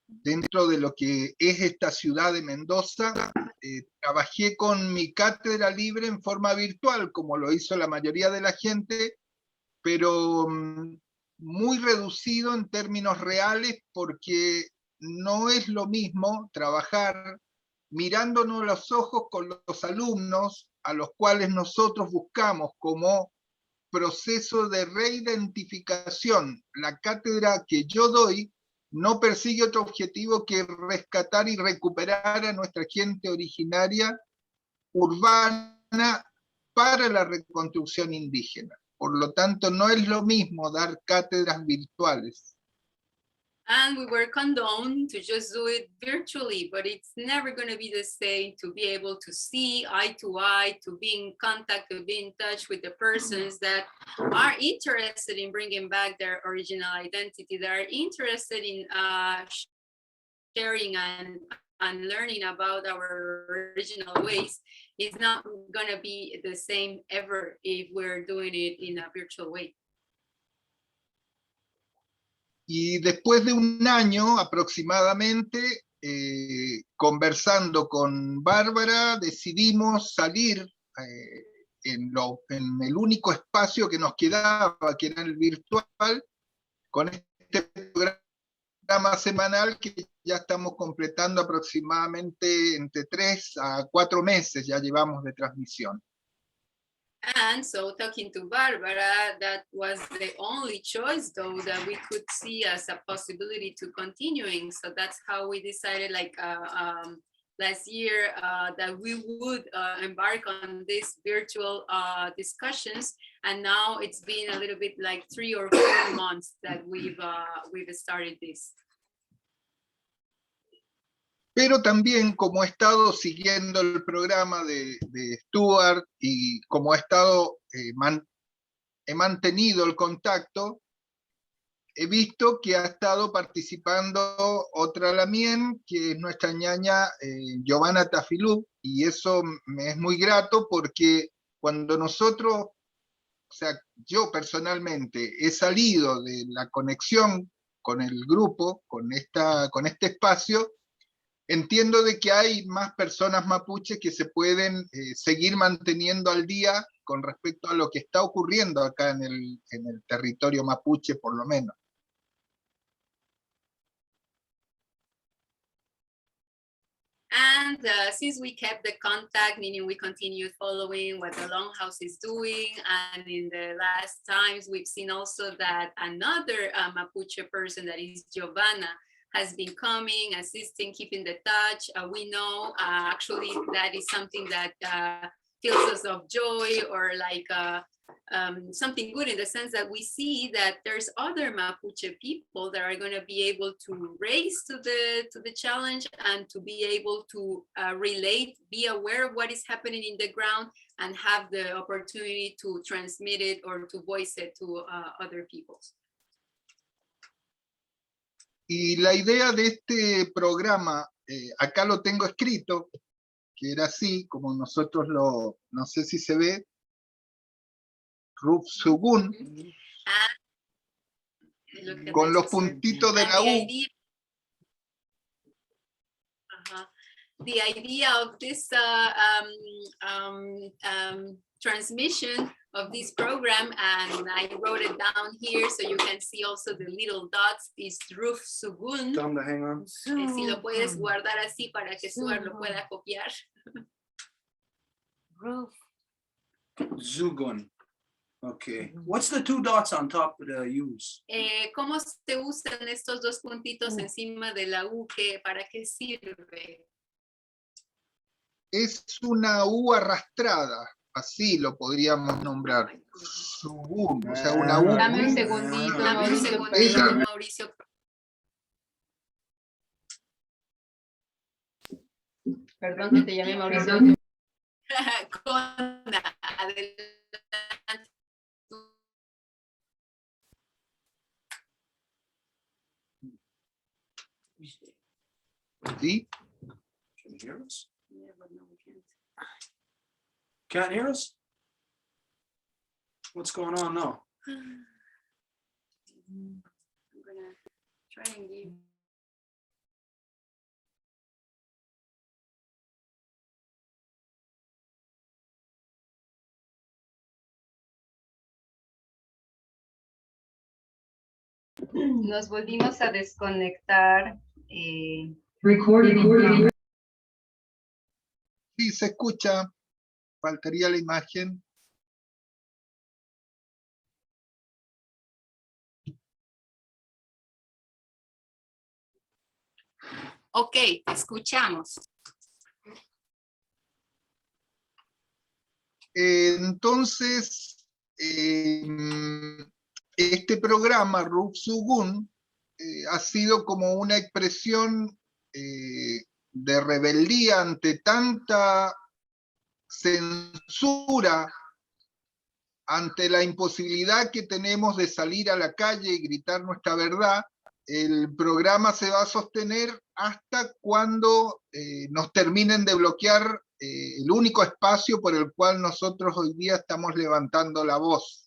S4: dentro de lo que es esta ciudad de Mendoza, trabajé con mi cátedra libre en forma virtual, como lo hizo la mayoría de la gente, pero muy reducido en términos reales, porque no es lo mismo trabajar mirándonos los ojos con los alumnos, a los cuales nosotros buscamos como proceso de reidentificación. La cátedra que yo doy no persigue otro objetivo que rescatar y recuperar a nuestra gente originaria urbana para la reconstrucción indígena. Por lo tanto, no es lo mismo dar cátedras virtuales.
S1: And we were condoned to just do it virtually, but it's never going to be the same to be able to see eye to eye, to be in contact, to be in touch with the persons that are interested in bringing back their original identity, that are interested in sharing and learning about our original ways. It's not going to be the same ever if we're doing it in a virtual way.
S4: Y después de un año aproximadamente, conversando con Bárbara, decidimos salir en el único espacio que nos quedaba, que era el virtual, con este programa semanal que ya estamos completando aproximadamente entre 3 a 4 meses, ya llevamos de transmisión.
S1: And so talking to Barbara, that was the only choice though that we could see as a possibility to continuing. So that's how we decided like last year that we would embark on these virtual discussions. And now it's been a little bit like 3 or 4 months that we've started this.
S4: Pero también, como he estado siguiendo el programa de Stuart y como he mantenido el contacto, he visto que ha estado participando otra lamien, que es nuestra ñaña Giovanna Tafilú, y eso me es muy grato porque cuando nosotros, o sea, yo personalmente he salido de la conexión con el grupo, con este espacio, entiendo de que hay más personas mapuches que se pueden seguir manteniendo al día con respecto a lo que está ocurriendo acá en el territorio mapuche, por lo menos.
S1: And since we kept the contact, meaning we continued following what the Longhouse is doing, and in the last times we've seen also that another Mapuche person, that is Giovanna, has been coming, assisting, keeping the touch. We know actually that is something that fills us of joy, or like something good, in the sense that we see that there's other Mapuche people that are going to be able to raise to the challenge and to be able to relate, be aware of what is happening in the ground, and have the opportunity to transmit it or to voice it to other peoples.
S4: Y la idea de este programa, acá lo tengo escrito, que era así, como nosotros no sé si se ve, Ruf Sugun, con los puntitos de la U.
S1: The idea of this transmission of this program, and I wrote it down here so you can see also the little dots, is Ruf Sugun.
S2: Tell them to hang on.
S1: Si lo puedes guardar así para que Stuart lo pueda copiar.
S3: Roof.
S2: Zugun. Okay. What's the 2 dots on top of the U's?
S1: ¿Cómo se usan estos 2 puntitos encima de la U? ¿Para qué sirve?
S4: es una U arrastrada, así lo podríamos nombrar. Sugun, o sea, una U.
S6: Dame un segundito,
S1: Dame un
S6: Mauricio,
S1: segundito,
S6: perdón.
S1: Mauricio.
S6: Perdón que te llamé Mauricio.
S1: Cona, adelante.
S4: ¿Sí?
S2: Can you hear us?
S1: Yeah, but no, we can't.
S2: Can't hear us? What's going on now?
S1: I'm gonna try and give.
S6: Nos volvimos a desconectar.
S4: Sí, se escucha. Faltaría la imagen.
S1: Ok, te escuchamos.
S4: Entonces, este programa, Ruk Sugun, ha sido como una expresión de rebeldía ante tanta censura, ante la imposibilidad que tenemos de salir a la calle y gritar nuestra verdad. El programa se va a sostener hasta cuando nos terminen de bloquear el único espacio por el cual nosotros hoy día estamos levantando la voz.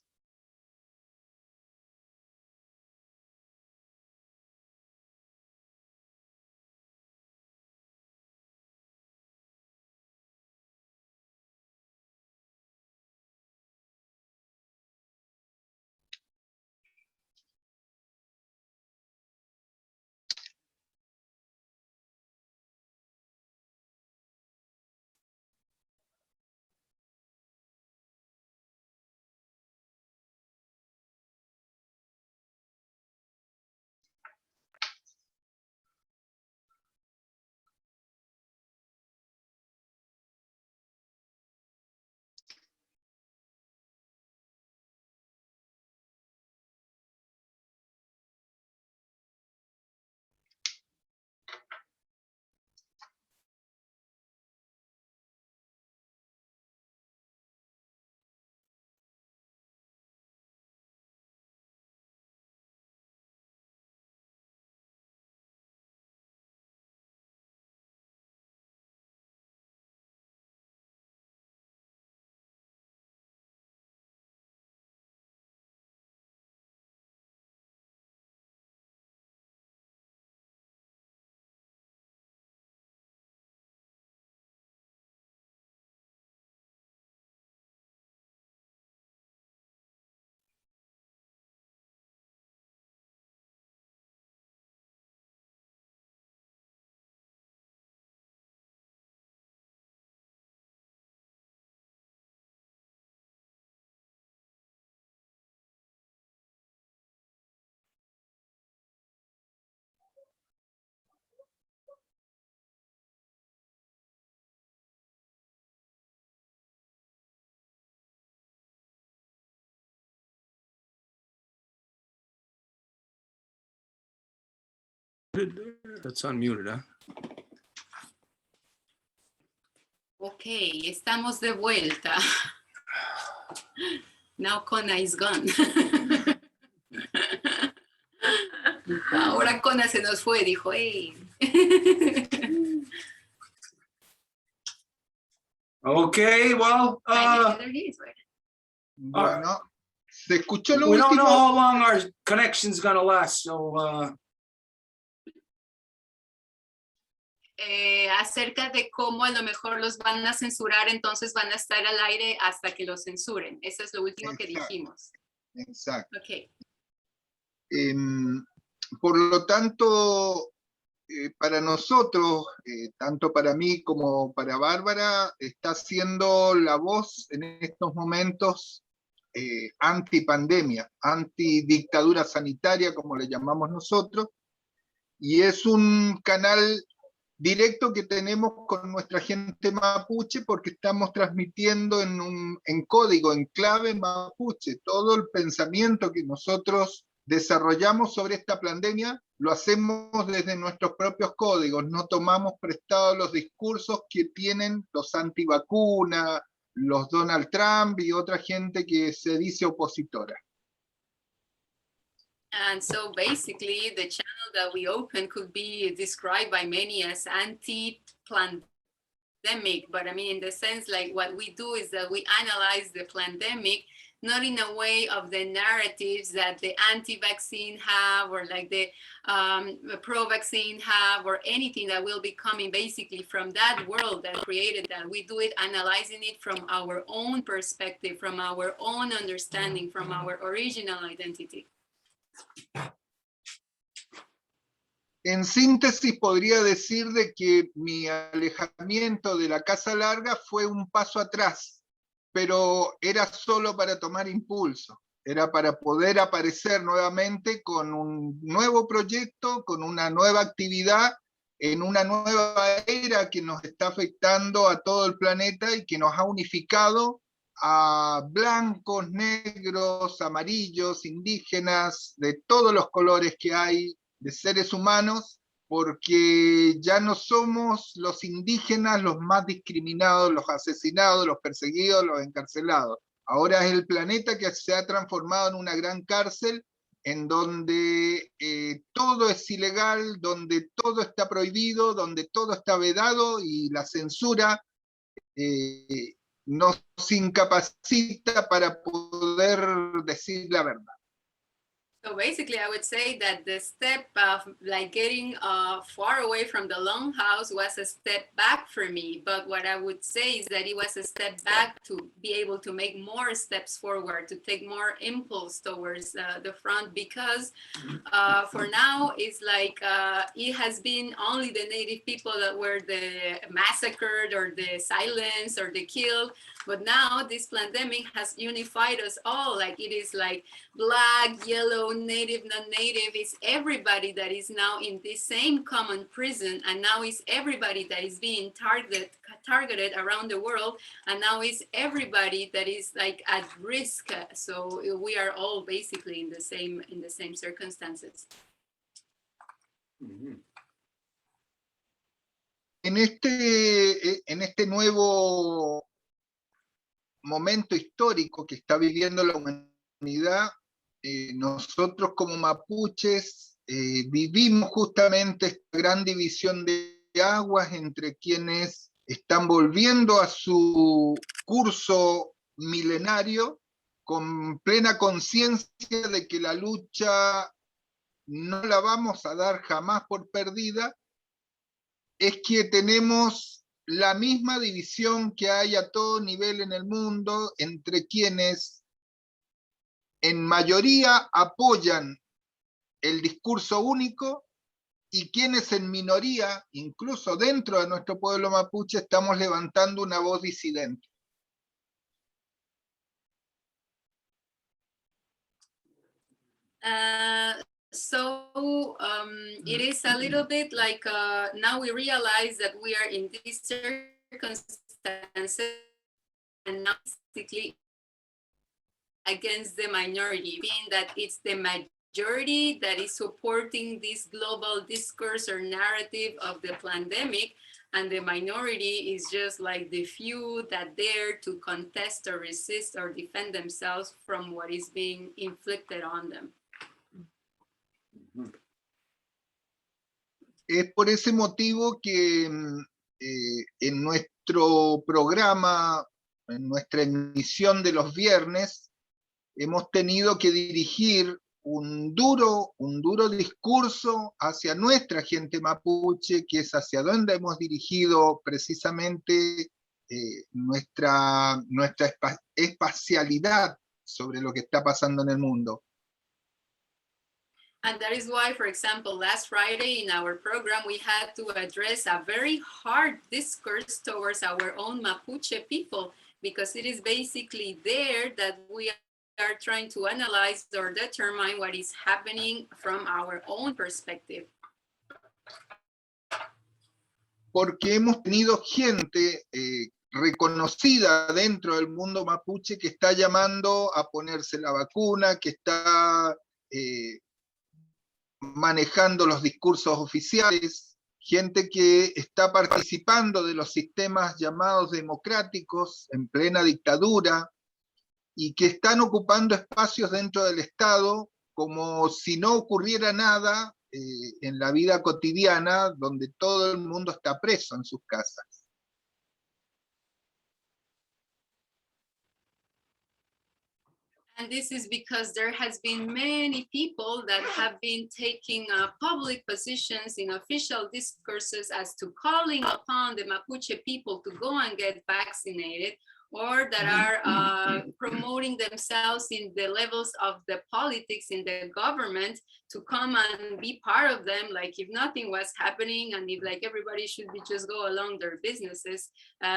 S2: That's unmuted, huh?
S1: Ok, estamos de vuelta. Now Kona is gone. Ahora Kona se nos fue, dijo, hey.
S2: Okay, well,
S1: There he is, right?
S4: Bueno, se escuchó lo
S2: we don't know
S4: último.
S2: how long our connection's gonna last, so
S1: Acerca de cómo a lo mejor los van a censurar, entonces van a estar al aire hasta que los censuren. Eso es lo último que
S4: Exacto.
S1: dijimos.
S4: Exacto.
S1: Ok.
S4: Por lo tanto, para nosotros, tanto para mí como para Bárbara, está siendo la voz en estos momentos antipandemia, antidictadura sanitaria, como le llamamos nosotros, y es un canal directo que tenemos con nuestra gente mapuche, porque estamos transmitiendo en código, en clave mapuche. Todo el pensamiento que nosotros desarrollamos sobre esta pandemia lo hacemos desde nuestros propios códigos, no tomamos prestados los discursos que tienen los antivacunas, los Donald Trump y otra gente que se dice opositora.
S1: And so basically the channel that we open could be described by many as anti-pandemic, but I mean, in the sense, like what we do is that we analyze the pandemic, not in a way of the narratives that the anti-vaccine have, or like the pro-vaccine have, or anything that will be coming basically from that world that created that. We do it analyzing it from our own perspective, from our own understanding, from our original identity.
S4: En síntesis, podría decir de que mi alejamiento de la Casa Larga fue un paso atrás, pero era solo para tomar impulso, era para poder aparecer nuevamente con un nuevo proyecto, con una nueva actividad, en una nueva era que nos está afectando a todo el planeta y que nos ha unificado a blancos, negros, amarillos, indígenas, de todos los colores que hay, de seres humanos, porque ya no somos los indígenas los más discriminados, los asesinados, los perseguidos, los encarcelados. Ahora es el planeta que se ha transformado en una gran cárcel en donde todo es ilegal, donde todo está prohibido, donde todo está vedado y la censura nos incapacita para poder decir la verdad.
S1: So basically, I would say that the step of like getting far away from the longhouse was a step back for me. But what I would say is that it was a step back to be able to make more steps forward, to take more impulse towards the front, because for now, it's like it has been only the native people that were the massacred or the silenced or the killed. But now this pandemic has unified us all. Like it is like black, yellow, native, non-native. It's everybody that is now in this same common prison. And now it's everybody that is being targeted around the world. And now it's everybody that is like at risk. So we are all basically in the same circumstances.
S4: En este nuevo momento histórico que está viviendo la humanidad, nosotros como mapuches vivimos justamente esta gran división de aguas entre quienes están volviendo a su curso milenario con plena conciencia de que la lucha no la vamos a dar jamás por perdida. Es que tenemos la misma división que hay a todo nivel en el mundo entre quienes en mayoría apoyan el discurso único y quienes en minoría, incluso dentro de nuestro pueblo mapuche, estamos levantando una voz disidente.
S1: It is a little bit like now we realize that we are in these circumstances and now basically against the minority, being that it's the majority that is supporting this global discourse or narrative of the pandemic, and the minority is just like the few that dare to contest or resist or defend themselves from what is being inflicted on them.
S4: Es por ese motivo que en nuestro programa, en nuestra emisión de los viernes, hemos tenido que dirigir un duro discurso hacia nuestra gente mapuche, que es hacia donde hemos dirigido precisamente nuestra espacialidad sobre lo que está pasando en el mundo.
S1: And that is why, for example, last Friday in our program, we had to address a very hard discourse towards our own Mapuche people, because it is basically there that we are trying to analyze or determine what is happening from our own perspective.
S4: porque hemos tenido gente reconocida dentro del mundo mapuche que está llamando a ponerse la vacuna, que está manejando los discursos oficiales, gente que está participando de los sistemas llamados democráticos en plena dictadura y que están ocupando espacios dentro del Estado como si no ocurriera nada en la vida cotidiana, donde todo el mundo está preso en sus casas.
S1: And this is because there has been many people that have been taking public positions in official discourses as to calling upon the Mapuche people to go and get vaccinated, or that are promoting themselves in the levels of the politics in the government to come and be part of them, like if nothing was happening and if like everybody should be just go along their businesses.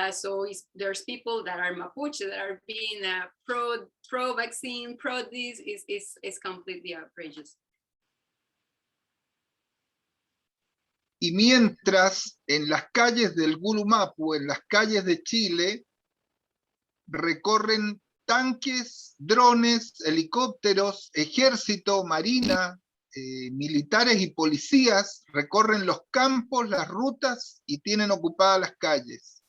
S1: So there's people that are Mapuche that are being pro vaccine, pro this is completely outrageous.
S4: Y mientras en las calles del Gulumapu, en las calles de Chile, recorren tanques, drones, helicópteros, ejército, marina, militares y policías, recorren los campos, las rutas y tienen ocupadas las calles.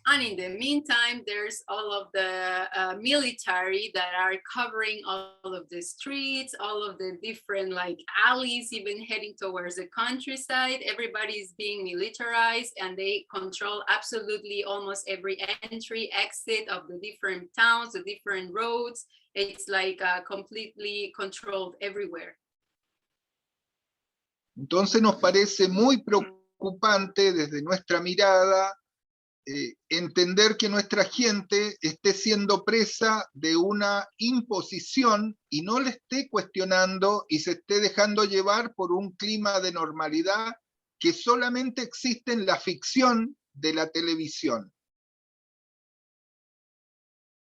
S1: And in the meantime, there's all of the military that are covering all of the streets, all of the different like alleys, even heading towards the countryside. Everybody is being militarized and they control absolutely almost every entry, exit of the different towns, the different roads. It's like completely controlled everywhere.
S4: Entonces nos parece muy preocupante desde nuestra mirada entender que nuestra gente esté siendo presa de una imposición y no le esté cuestionando y se esté dejando llevar por un clima de normalidad que solamente existe en la ficción de la televisión.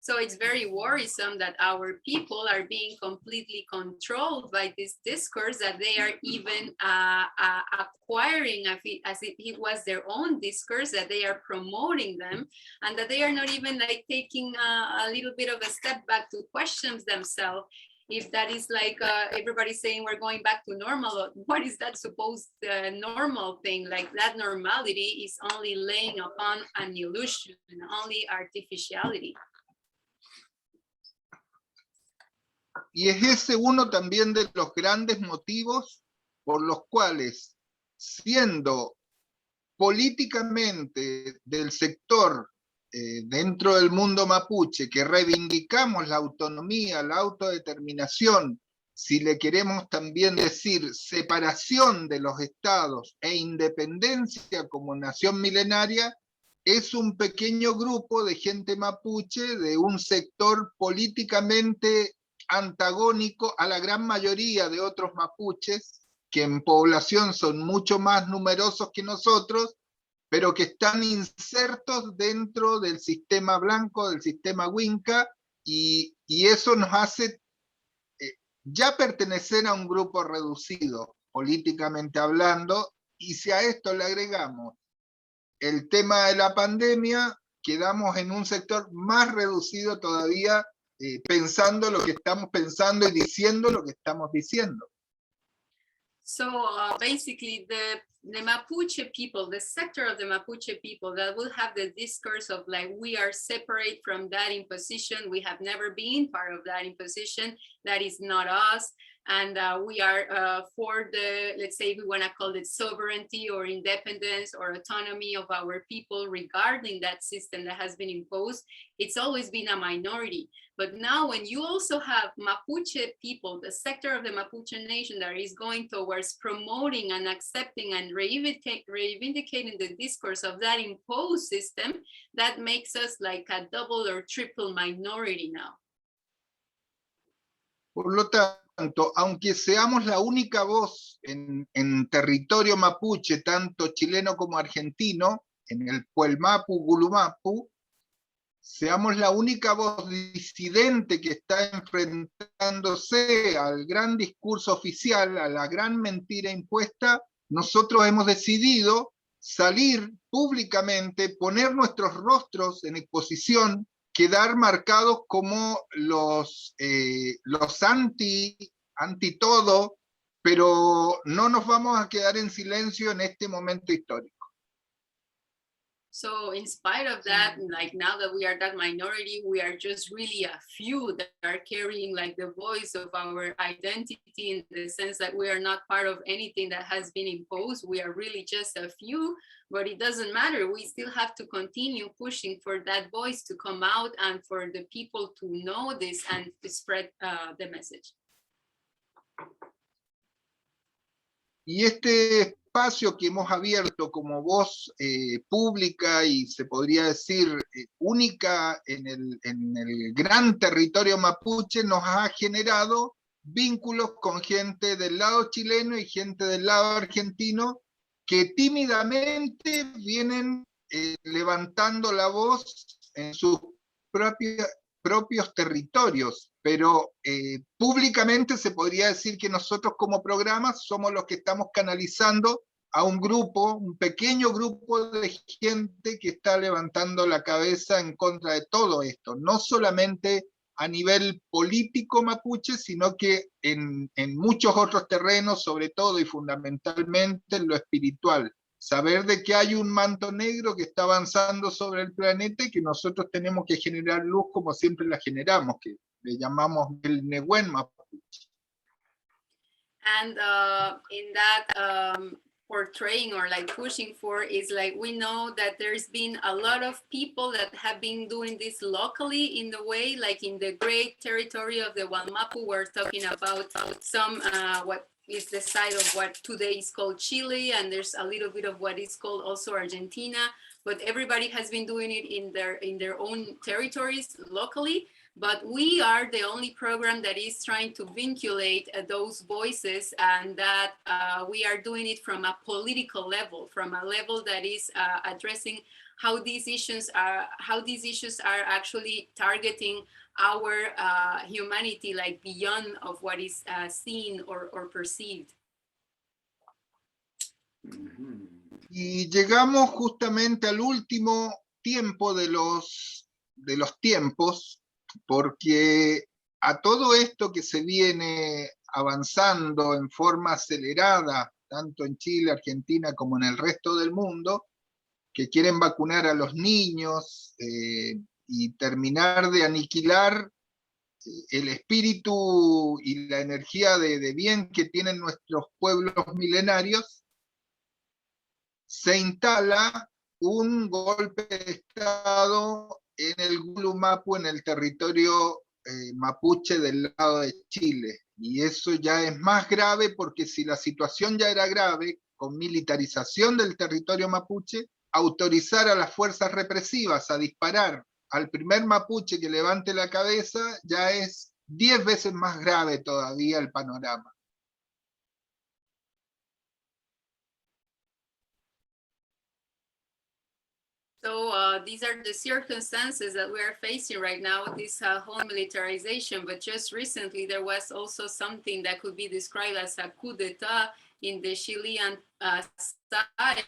S1: So it's very worrisome that our people are being completely controlled by this discourse, that they are even acquiring as if it was their own discourse, that they are promoting them, and that they are not even like taking a little bit of a step back to question themselves. If that is like everybody saying we're going back to normal, what is that supposed normal thing? Like that normality is only laying upon an illusion, only artificiality.
S4: Y es ese uno también de los grandes motivos por los cuales, siendo políticamente del sector dentro del mundo mapuche, que reivindicamos la autonomía, la autodeterminación, si le queremos también decir separación de los estados e independencia como nación milenaria, es un pequeño grupo de gente mapuche de un sector políticamente antagónico a la gran mayoría de otros mapuches, que en población son mucho más numerosos que nosotros, pero que están insertos dentro del sistema blanco, del sistema Winca, y eso nos hace ya pertenecer a un grupo reducido, políticamente hablando, y si a esto le agregamos el tema de la pandemia, quedamos en un sector más reducido todavía, pensando lo que estamos pensando y diciendo lo que estamos diciendo.
S1: So basically the Mapuche people, the sector of the Mapuche people that will have the discourse of like, we are separate from that imposition, we have never been part of that imposition, that is not us. And we are for the, let's say we want to call it sovereignty or independence or autonomy of our people regarding that system that has been imposed. It's always been a minority. But now when you also have Mapuche people, the sector of the Mapuche nation that is going towards promoting and accepting and reivindicating the discourse of that imposed system, that makes us like a double or triple minority now.
S4: Por lo tanto, aunque seamos la única voz en territorio mapuche, tanto chileno como argentino, en el Puelmapu, Gulumapu, seamos la única voz disidente que está enfrentándose al gran discurso oficial, a la gran mentira impuesta, nosotros hemos decidido salir públicamente, poner nuestros rostros en exposición, quedar marcados como los anti todo, pero no nos vamos a quedar en silencio en este momento histórico.
S1: So in spite of that, like now that we are that minority, we are just really a few that are carrying like the voice of our identity in the sense that we are not part of anything that has been imposed. We are really just a few, but it doesn't matter. We still have to continue pushing for that voice to come out and for the people to know this and to spread the message.
S4: Y este espacio que hemos abierto como voz pública y se podría decir única en el gran territorio mapuche nos ha generado vínculos con gente del lado chileno y gente del lado argentino que tímidamente vienen levantando la voz en sus propios territorios, pero públicamente se podría decir que nosotros como programa somos los que estamos canalizando a un grupo, un pequeño grupo de gente que está levantando la cabeza en contra de todo esto, no solamente a nivel político mapuche, sino que en muchos otros terrenos, sobre todo y fundamentalmente en lo espiritual. Saber de que hay un manto negro que está avanzando sobre el planeta y que nosotros tenemos que generar luz como siempre la generamos, que le llamamos el Nehuen Mapuche.
S1: And in that portraying or like pushing for is like we know that there's been a lot of people that have been doing this locally in the way, like in the great territory of the Wallmapu. We're talking about some what is the side of what today is called Chile, and there's a little bit of what is called also Argentina, but everybody has been doing it in their own territories locally. But we are the only program that is trying to vinculate those voices, and that we are doing it from a political level, from a level that is addressing how these issues are actually targeting our humanity, like beyond of what is seen or perceived.
S4: Y llegamos justamente al último tiempo de los tiempos, porque a todo esto que se viene avanzando en forma acelerada, tanto en Chile, Argentina, como en el resto del mundo, que quieren vacunar a los niños y terminar de aniquilar el espíritu y la energía de bien que tienen nuestros pueblos milenarios, se instala un golpe de Estado en el Gulumapu, en el territorio mapuche del lado de Chile. Y eso ya es más grave, porque si la situación ya era grave, con militarización del territorio mapuche, autorizar a las fuerzas represivas a disparar al primer mapuche que levante la cabeza, ya es 10 veces más grave todavía el panorama.
S1: So these are the circumstances that we are facing right now, this whole militarization. But just recently, there was also something that could be described as a coup d'etat in the Chilean side.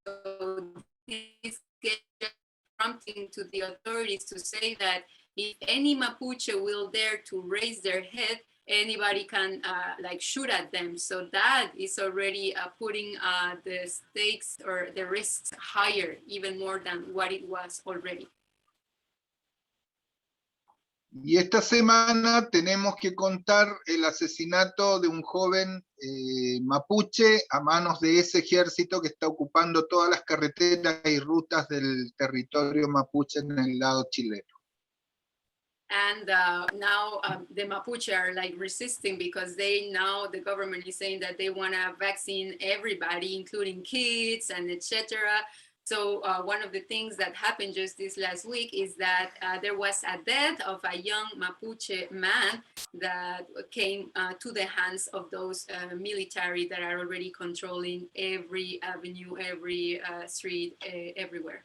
S1: So this gave prompting to the authorities to say that if any Mapuche will dare to raise their head, anybody can like shoot at them. So that is already putting the stakes or the risks higher, even more than what it was already.
S4: Y esta semana tenemos que contar el asesinato de un joven mapuche a manos de ese ejército que está ocupando todas las carreteras y rutas del territorio mapuche en el lado chileno.
S1: And now the Mapuche are like resisting, because the government is saying that they want to vaccine everybody, including kids and etc. So one of the things that happened just this last week is that there was a death of a young Mapuche man that came to the hands of those military that are already controlling every avenue, every street, everywhere.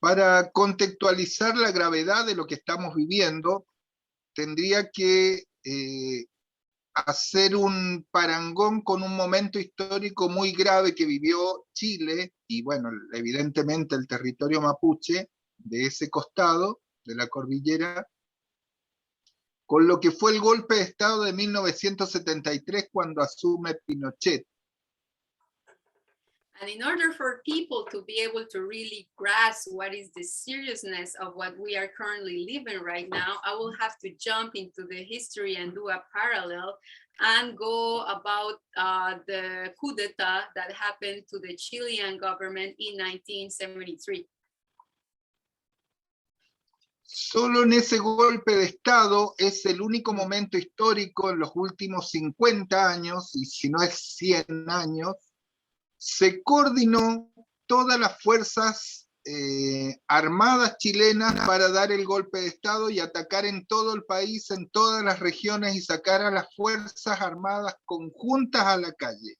S4: Para contextualizar la gravedad de lo que estamos viviendo, tendría que hacer un parangón con un momento histórico muy grave que vivió Chile, y bueno, evidentemente el territorio mapuche de ese costado de la cordillera, con lo que fue el golpe de Estado de 1973 cuando asume Pinochet.
S1: And in order for people to be able to really grasp what is the seriousness of what we are currently living right now, I will have to jump into the history and do a parallel and go about the coup d'etat that happened to the Chilean government in 1973.
S4: Solo en ese golpe de Estado es el único momento histórico en los últimos 50 años, y si no es 100 años, se coordinó todas las fuerzas armadas chilenas para dar el golpe de Estado y atacar en todo el país, en todas las regiones, y sacar a las fuerzas armadas conjuntas a la calle.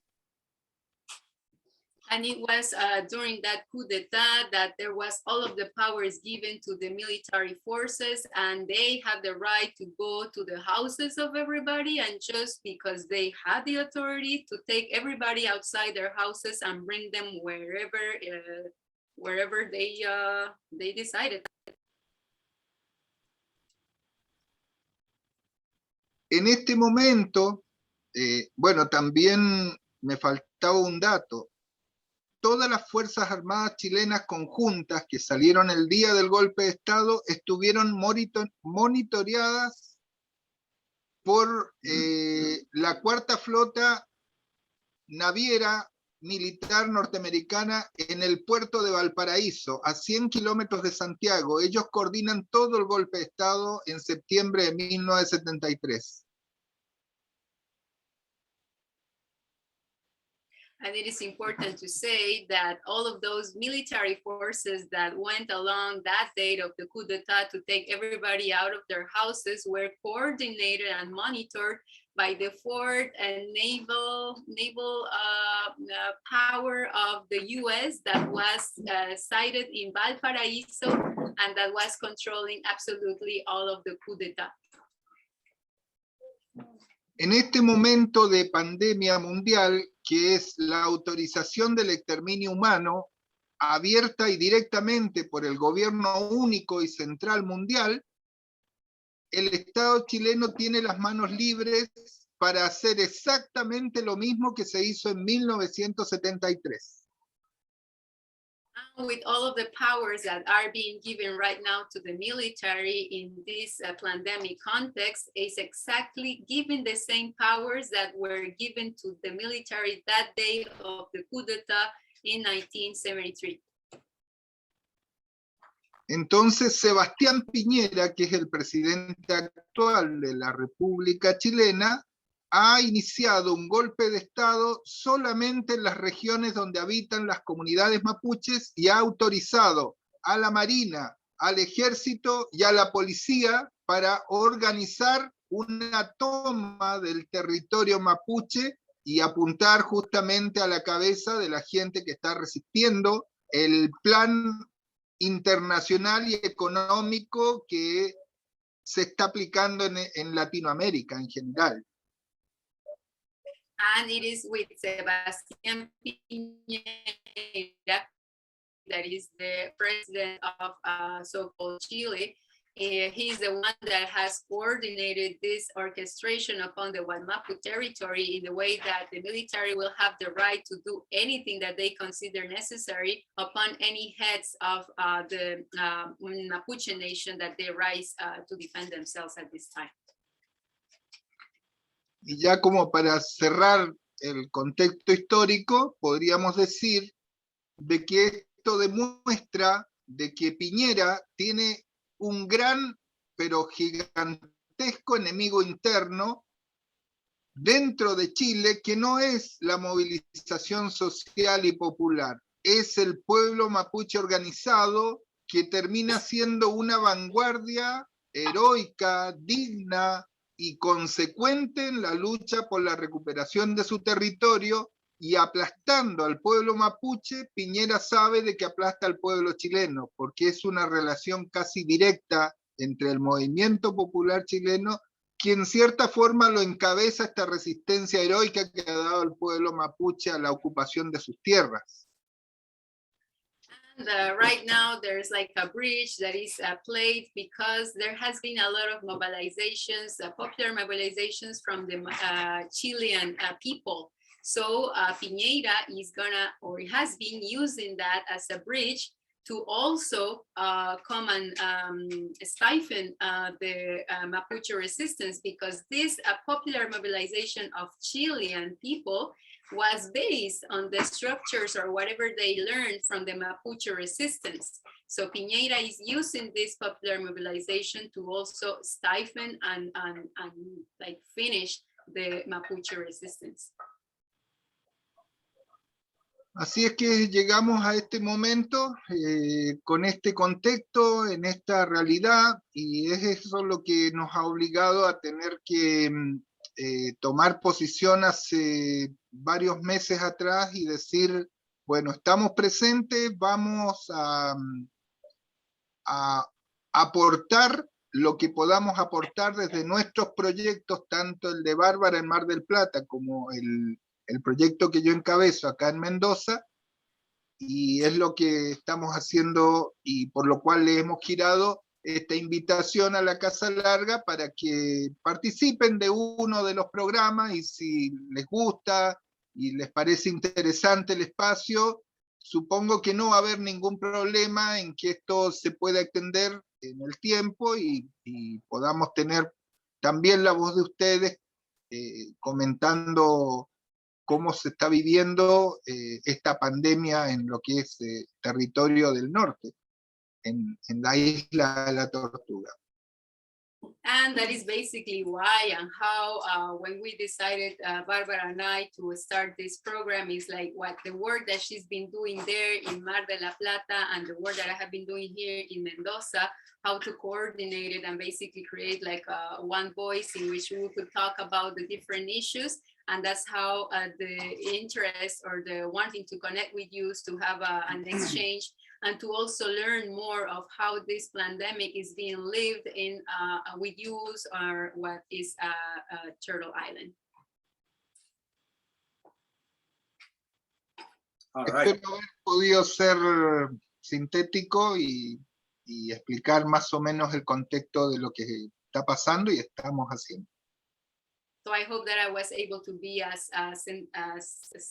S1: And it was during that coup d'etat that there was all of the powers given to the military forces, and they had the right to go to the houses of everybody, and just because they had the authority to take everybody outside their houses and bring them wherever they decided.
S4: En este momento, bueno, también me faltaba un dato. Todas las Fuerzas Armadas chilenas conjuntas que salieron el día del golpe de Estado estuvieron monitoreadas por la Cuarta Flota Naviera Militar Norteamericana en el puerto de Valparaíso, a 100 kilómetros de Santiago. Ellos coordinan todo el golpe de Estado en septiembre de 1973.
S1: And it is important to say that all of those military forces that went along that date of the coup d'etat to take everybody out of their houses were coordinated and monitored by the fort and naval power of the US that was sited in Valparaíso, and that was controlling absolutely all of the coup d'etat.
S4: En este momento de pandemia mundial, que es la autorización del exterminio humano, abierta y directamente por el gobierno único y central mundial, el Estado chileno tiene las manos libres para hacer exactamente lo mismo que se hizo en 1973.
S1: With all of the powers that are being given right now to the military in this pandemic context, is exactly giving the same powers that were given to the military that day of the coup d'etat in 1973.
S4: Entonces, Sebastián Piñera, que es el presidente actual de la República Chilena, ha iniciado un golpe de Estado solamente en las regiones donde habitan las comunidades mapuches, y ha autorizado a la Marina, al Ejército y a la Policía para organizar una toma del territorio mapuche y apuntar justamente a la cabeza de la gente que está resistiendo el plan internacional y económico que se está aplicando en Latinoamérica en general.
S1: And it is with Sebastián Piñera, that is the president of so-called Chile. He's the one that has coordinated this orchestration upon the Guaymapu territory in the way that the military will have the right to do anything that they consider necessary upon any heads of the Mapuche nation that they rise to defend themselves at this time.
S4: Y ya como para cerrar el contexto histórico, podríamos decir de que esto demuestra de que Piñera tiene un gran, pero gigantesco enemigo interno dentro de Chile, que no es la movilización social y popular, es el pueblo mapuche organizado, que termina siendo una vanguardia heroica, digna y consecuente en la lucha por la recuperación de su territorio y aplastando al pueblo mapuche, Piñera sabe de que aplasta al pueblo chileno, porque es una relación casi directa entre el movimiento popular chileno, que en cierta forma lo encabeza esta resistencia heroica que ha dado el pueblo mapuche a la ocupación de sus tierras.
S1: And right now there's like a bridge that is played because there has been a lot of mobilizations, popular mobilizations from the Chilean people. So Piñera is gonna, or has been using that as a bridge to also come and stifle the Mapuche resistance, because this popular mobilization of Chilean people was based on the structures or whatever they learned from the Mapuche resistance. So Piñera is using this popular mobilization to also stifle and like finish the Mapuche resistance.
S4: Así es que llegamos a este momento con este contexto, en esta realidad, y es eso lo que nos ha obligado a tener que tomar posición hace varios meses atrás y decir, bueno, estamos presentes, vamos a aportar lo que podamos aportar desde nuestros proyectos, tanto el de Bárbara en Mar del Plata como el proyecto que yo encabezo acá en Mendoza, y es lo que estamos haciendo y por lo cual le hemos girado esta invitación a la Casa Larga para que participen de uno de los programas, y si les gusta y les parece interesante el espacio, supongo que no va a haber ningún problema en que esto se pueda extender en el tiempo y podamos tener también la voz de ustedes comentando cómo se está viviendo esta pandemia en lo que es territorio del norte, en la isla de la Tortuga.
S1: And that is basically why and how when we decided, Barbara and I, to start this program, is like what the work that she's been doing there in Mar de la Plata and the work that I have been doing here in Mendoza, how to coordinate it and basically create like one voice in which we could talk about the different issues. And that's how the interest or the wanting to connect with you is to have an exchange and to also learn more of how this pandemic is being lived in with you or what is Turtle Island.
S2: All right.
S4: Espero haber podido ser sintético y explicar más o menos el contexto de lo que está pasando y estamos haciendo.
S1: So I hope that I was able to be as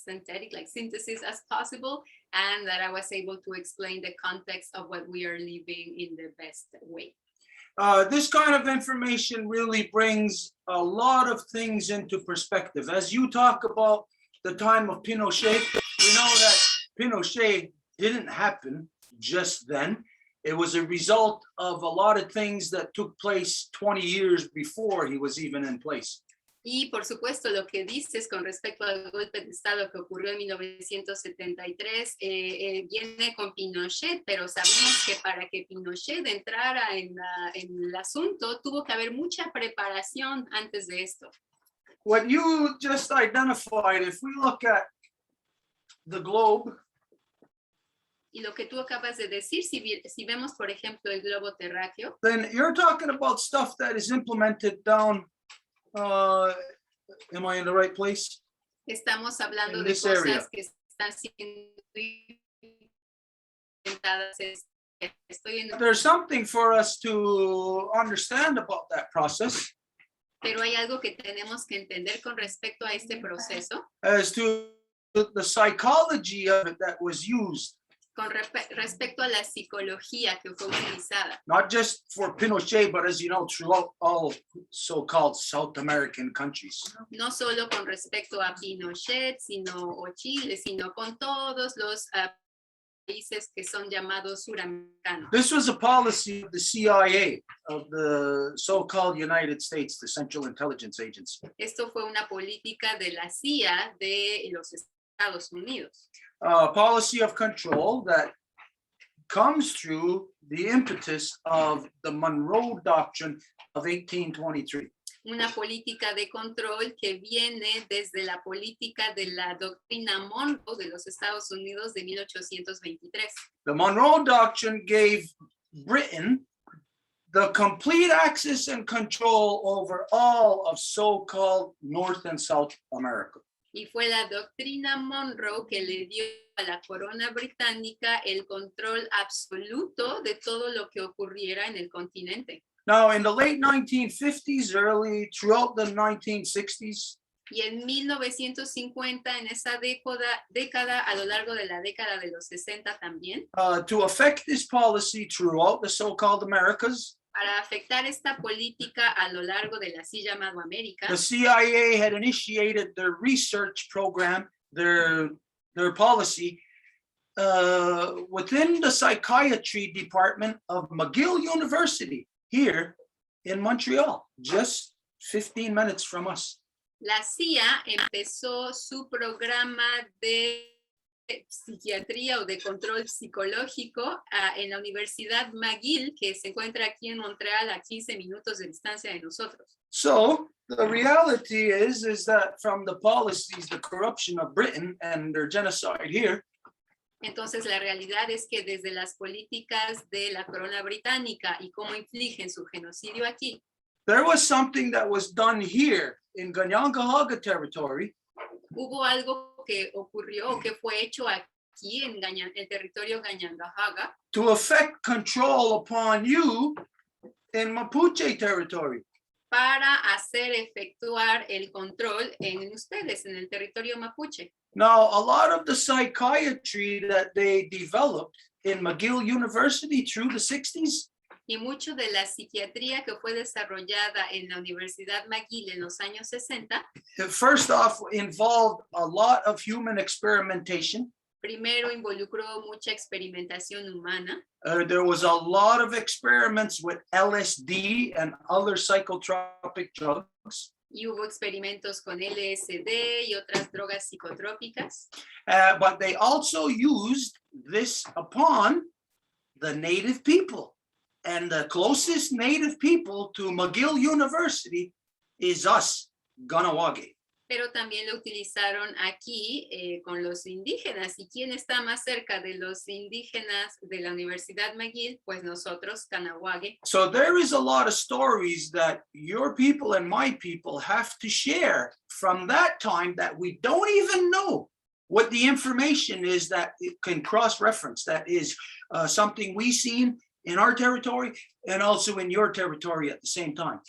S1: synthetic, like synthesis as possible, and that I was able to explain the context of what we are living in the best way.
S2: This kind of information really brings a lot of things into perspective. As you talk about the time of Pinochet, we know that Pinochet didn't happen just then. It was a result of a lot of things that took place 20 years before he was even in place.
S1: Y por supuesto lo que dices con respecto al golpe de Estado que ocurrió en 1973 viene con Pinochet, pero sabemos que para que Pinochet entrara en el asunto tuvo que haber mucha preparación antes de esto.
S2: What you just identified, if we look at the globe,
S1: y lo que tú acabas de decir, si vemos por ejemplo el globo terráqueo,
S2: then you're talking about stuff that is implemented down. Am I in the right place?
S1: Estamos hablando
S2: In
S1: de
S2: this
S1: cosas
S2: area.
S1: que están siendo implementadas. Estoy en...
S2: There's something for us to understand about that process.
S1: Pero hay algo que tenemos que entender con respecto a este proceso.
S2: As to the psychology of it that was used.
S1: Con respecto a la psicología que fue utilizada.
S2: Not just for Pinochet, but as you know, throughout all so-called South American countries.
S1: No solo con respecto a Pinochet, o Chile, sino con todos los países que son llamados suramericanos.
S2: This was a policy of the CIA, of the so-called United States, the Central Intelligence Agency.
S1: Esto fue una política de la CIA de los Estados Unidos.
S2: Policy of control that comes through the impetus of the Monroe Doctrine of 1823.
S1: una política de control que viene desde la política de la doctrina Monroe de los Estados Unidos de 1823.
S2: The Monroe Doctrine gave Britain the complete access and control over all of so-called North and South America.
S1: Y fue la doctrina Monroe que le dio a la corona británica el control absoluto de todo lo que ocurriera en el continente.
S2: Now, in the late 1950s, throughout the 1960s,
S1: Y en 1950, en esa década, a lo largo de la década de los 60 también,
S2: to affect this policy throughout the so-called Americas,
S1: para afectar esta política a lo largo de la así llamado América,
S2: the CIA had initiated their research program, their policy, within the psychiatry department of McGill University here in Montreal, just 15 minutes from us.
S1: la CIA empezó su programa de psiquiatría o de control psicológico en la Universidad McGill, que se encuentra aquí en Montreal, a 15 minutos de distancia de nosotros.
S2: So the reality is that from the policies, the corruption of Britain and their genocide here,
S1: Entonces, la realidad es que desde las políticas de la corona británica y cómo infligen su genocidio aquí,
S2: there was something that was done here in Ganyangahaga territory
S1: hubo algo que ocurrió o que fue hecho aquí en el territorio Ganyangahaga
S2: to effect control upon you in Mapuche territory.
S1: para hacer efectuar el control en ustedes, en el territorio mapuche.
S2: Now, a lot of the psychiatry that they developed in McGill University through the 60s,
S1: Y mucho de la psiquiatría que fue desarrollada en la Universidad McGill en los años 60,
S2: first off, involved a lot of human experimentation.
S1: primero involucró mucha experimentación humana.
S2: There was a lot of experiments with LSD and other psychotropic drugs.
S1: Y hubo experimentos con LSD y otras drogas psicotrópicas.
S2: But they also used this upon the native people. And the closest native people to McGill University is us, Ganawage.
S1: Pero también lo utilizaron aquí con los indígenas. ¿Y quién está más cerca de los indígenas de la Universidad McGill? Pues nosotros, Kanawage.
S2: So there is a lot of stories that your people and my people have to share from that time that we don't even know what the information is that it can cross-reference. That is something we've seen in our territory and also in your territory at the same time.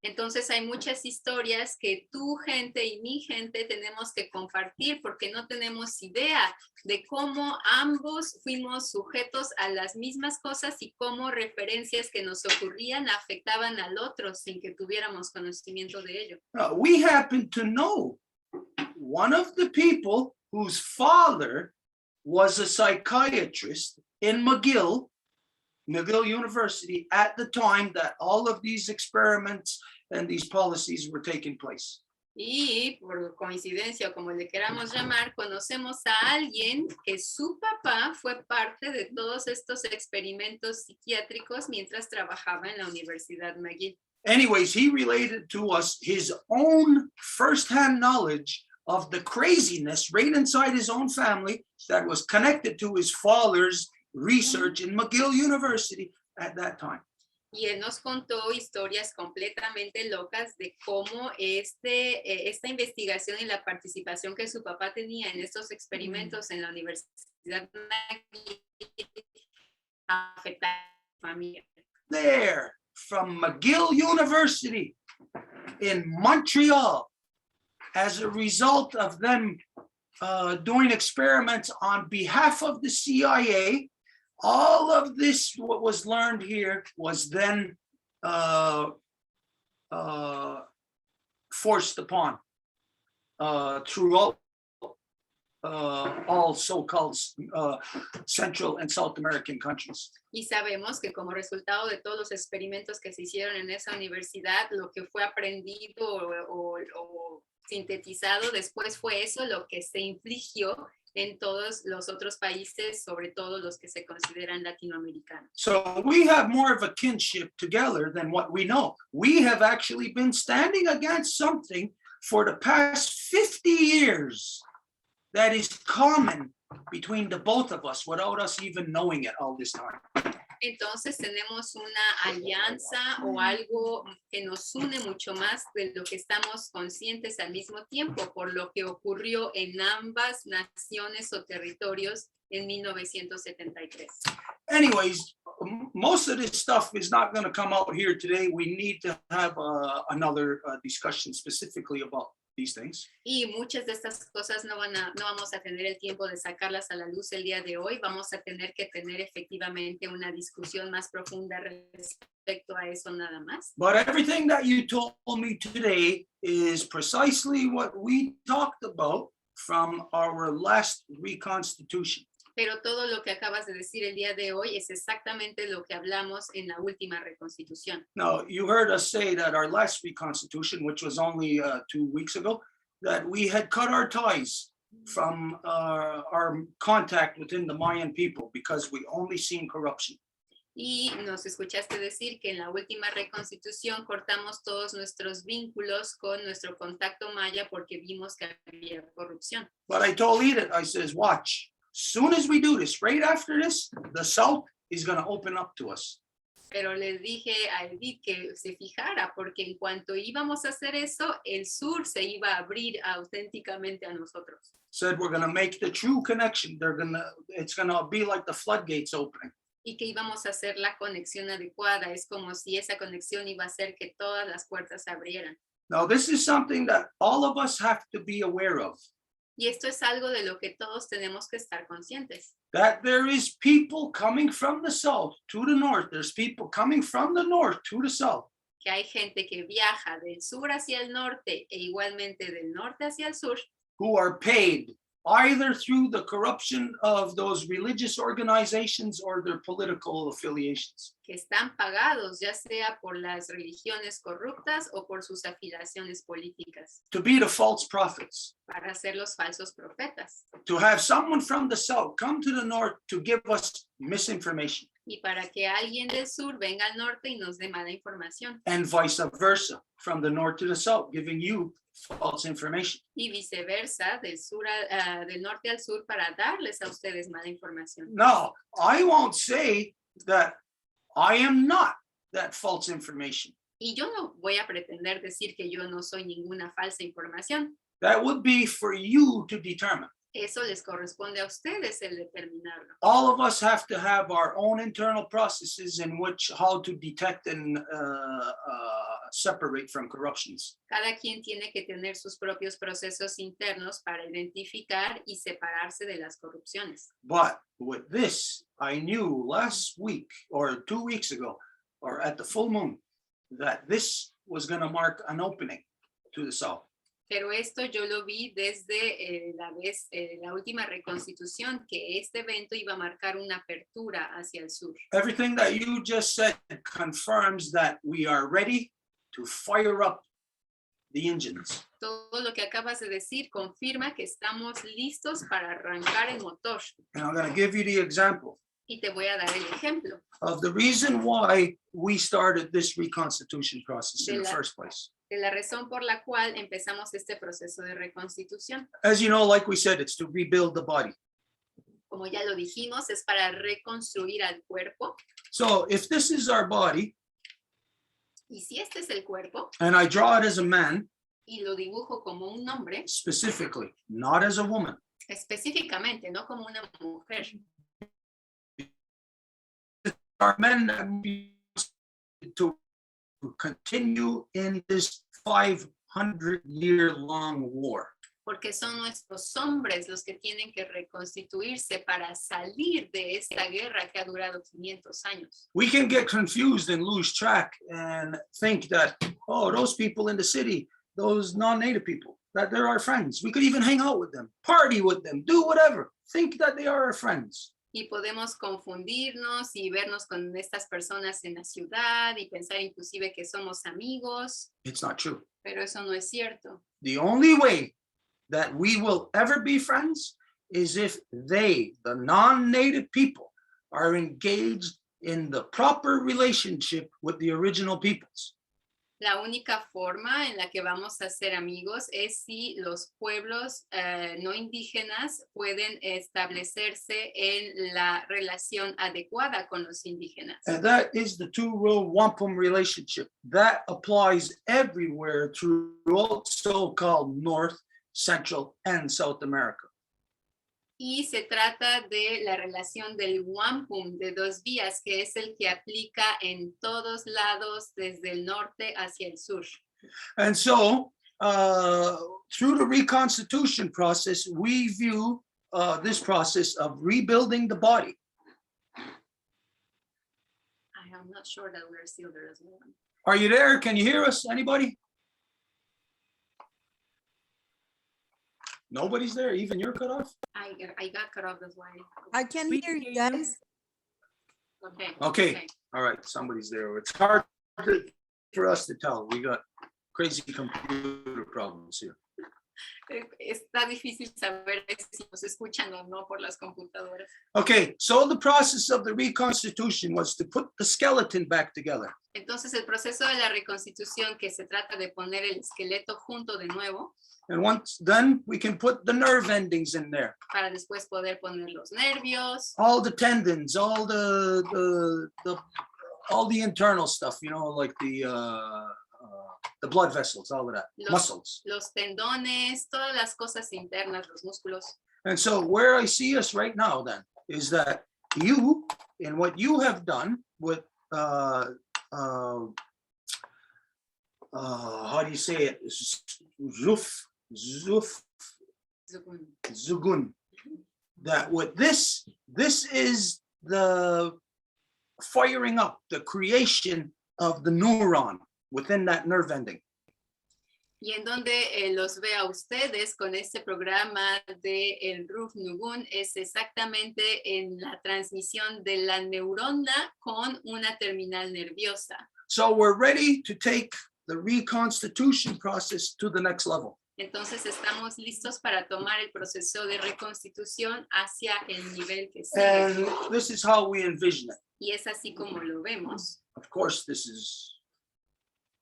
S1: Entonces hay muchas historias que tu gente y mi gente tenemos que compartir porque no tenemos idea de cómo ambos fuimos sujetos a las mismas cosas y cómo referencias que nos ocurrían afectaban al otro sin que tuviéramos conocimiento de ello.
S2: We happen to know one of the people whose father was a psychiatrist in McGill University at the time that all of these experiments and these policies were taking place.
S1: Y por coincidencia, o como le queramos llamar, conocemos a alguien que su papá fue parte de todos estos experimentos psiquiátricos mientras trabajaba en la Universidad McGill.
S2: Anyways, he related to us his own firsthand knowledge of the craziness right inside his own family that was connected to his father's research in McGill University at that time.
S1: Y él nos contó historias completamente locas de cómo esta investigación y la participación que su papá tenía en estos experimentos en la Universidad afectaba a su familia.
S2: There, from McGill University in Montreal, as a result of them doing experiments on behalf of the CIA, all of this, what was learned here, was then forced upon throughout all so-called Central and South American countries.
S1: Y sabemos que como resultado de todos los experimentos que se hicieron en esa universidad, lo que fue aprendido o sintetizado después fue eso lo que se infligió en todos los otros países, sobre todo los que se consideran latinoamericanos.
S2: So we have more of a kinship together than what we know. We have actually been standing against something for the past 50 years that is common between the both of us without us even knowing it all this time.
S1: Entonces tenemos una alianza o algo que nos une mucho más de lo que estamos conscientes al mismo tiempo por lo que ocurrió en ambas naciones o territorios en 1973.
S2: Anyways, most of this stuff is not going to come out here today. We need to have another discussion specifically about these things.
S1: Y muchas de estas cosas no vamos a tener el tiempo de sacarlas a la luz el día de hoy. Vamos a tener que tener efectivamente una discusión más profunda respecto a eso nada más.
S2: But everything that you told me today is precisely what we talked about from our last reconstitution.
S1: Pero todo lo que acabas de decir el día de hoy es exactamente lo que hablamos en la última reconstitución.
S2: Now, you heard us say that our last reconstitution, which was only 2 weeks ago, that we had cut our ties from our contact within the Mayan people because we only seen corruption.
S1: Y nos escuchaste decir que en la última reconstitución cortamos todos nuestros vínculos con nuestro contacto maya porque vimos que había corrupción.
S2: But I told Edith, I says, watch. Soon as we do this, right after this, the South is going to open up to us.
S1: Pero les dije a Edith que se fijara, porque en cuanto íbamos a hacer eso, el sur se iba a abrir auténticamente a nosotros.
S2: Said we're going to make the true connection. It's going to be like the floodgates opening.
S1: Y que íbamos a hacer la conexión adecuada. Es como si esa conexión iba a hacer que todas las puertas se abrieran.
S2: Now, this is something that all of us have to be aware of.
S1: Y esto es algo de lo que todos tenemos que estar conscientes.
S2: That there is people coming from the south to the north. There's people coming from the north to the south.
S1: Que hay gente que viaja del sur hacia el norte e igualmente del norte hacia el sur.
S2: Who are paid either through the corruption of those religious organizations or their political affiliations.
S1: Que están pagados ya sea por las religiones corruptas o por sus afiliaciones políticas.
S2: To be the false prophets.
S1: Para ser los falsos profetas.
S2: To have someone from the south come to the north to give us misinformation.
S1: Y para que alguien del sur venga al norte y nos dé mala información.
S2: And vice versa, from the north to the south, giving you false information.
S1: Y viceversa, del norte al sur para darles a ustedes mala información.
S2: No, I won't say that I am not that false information.
S1: Y yo no voy a pretender decir que yo no soy ninguna falsa información.
S2: That would be for you to determine.
S1: Eso les corresponde a ustedes el determinarlo.
S2: All of us have to have our own internal processes in which how to detect and separate from corruptions.
S1: Cada quien tiene que tener sus propios procesos internos para identificar y separarse de las corrupciones.
S2: But with this, I knew last week or 2 weeks ago, or at the full moon, that this was going to mark an opening to the south.
S1: Pero esto yo lo vi desde la última reconstitución, que este evento iba a marcar una apertura hacia el sur.
S2: Everything that you just said confirms that we are ready to fire up the engines.
S1: Todo lo que acabas de decir confirma que estamos listos para arrancar el motor.
S2: And I'm going to give you the example
S1: Y te voy a dar el ejemplo
S2: of the reason why we started this reconstitution process in the first place.
S1: de la razón por la cual empezamos este proceso de reconstitución.
S2: As you know, like we said, it's to rebuild the body.
S1: Como ya lo dijimos, es para reconstruir al cuerpo.
S2: So if this is our body,
S1: Y si este es el cuerpo,
S2: and I draw it as a man,
S1: y lo dibujo como un hombre,
S2: specifically, not as a woman,
S1: específicamente, no como una mujer.
S2: are men that we to continue in this 500-year-long war.
S1: Porque son nuestros hombres los que tienen que reconstituirse para salir de esta guerra que ha durado 500 años.
S2: We can get confused and lose track and think that, oh, those people in the city, those non-native people. that they're our friends. We could even hang out with them, party with them, do whatever. Think that they are our friends.
S1: Y podemos confundirnos y vernos con estas personas en la ciudad y pensar inclusive que somos amigos,
S2: It's not true.
S1: pero eso no es cierto.
S2: The only way that we will ever be friends is if they, the non-native people, are engaged in the proper relationship with the original peoples.
S1: La única forma en la que vamos a ser amigos es si los pueblos no indígenas pueden establecerse en la relación adecuada con los indígenas.
S2: And that is the two-row wampum relationship. That applies everywhere throughout so-called North, Central, and South America.
S1: Y se trata de la relación del wampum de dos vías, que es el que aplica en todos lados desde el norte hacia el sur.
S2: And so, through the Reconstitution process, we view this process of rebuilding the body.
S1: I'm not sure that we're still there as well.
S2: Are you there? Can you hear us? Anybody? Nobody's there? Even you're cut off?
S1: I got cut off, that's why.
S7: I can hear you guys.
S2: Okay. All right, somebody's there. It's hard for us to tell. We got crazy computer problems here.
S1: Está difícil saber si nos escuchan o no por las computadoras.
S2: Okay, so the process of the Reconstitution was to put the skeleton back together.
S1: Entonces el proceso de la reconstitución, que se trata de poner el esqueleto junto de nuevo,
S2: And once done, we can put the nerve endings in there.
S1: para después poder poner los nervios,
S2: All the tendons, all all the internal stuff, you know, like the blood vessels, all of that, muscles.
S1: los tendones, todas las cosas internas, los músculos.
S2: And so where I see us right now then is that you, in what you have done with, how do you say it? Zugun. That with this is the firing up, the creation of the neuron within that nerve ending.
S1: Y en donde los ve a ustedes con este programa de el Ruf Nugun es exactamente en la transmisión de la neurona con una terminal nerviosa.
S2: So we're ready to take the reconstitution process to the next level.
S1: Entonces estamos listos para tomar el proceso de reconstitución hacia el nivel que sigue.
S2: And this is how we envision it.
S1: Y es así como lo vemos.
S2: Of course,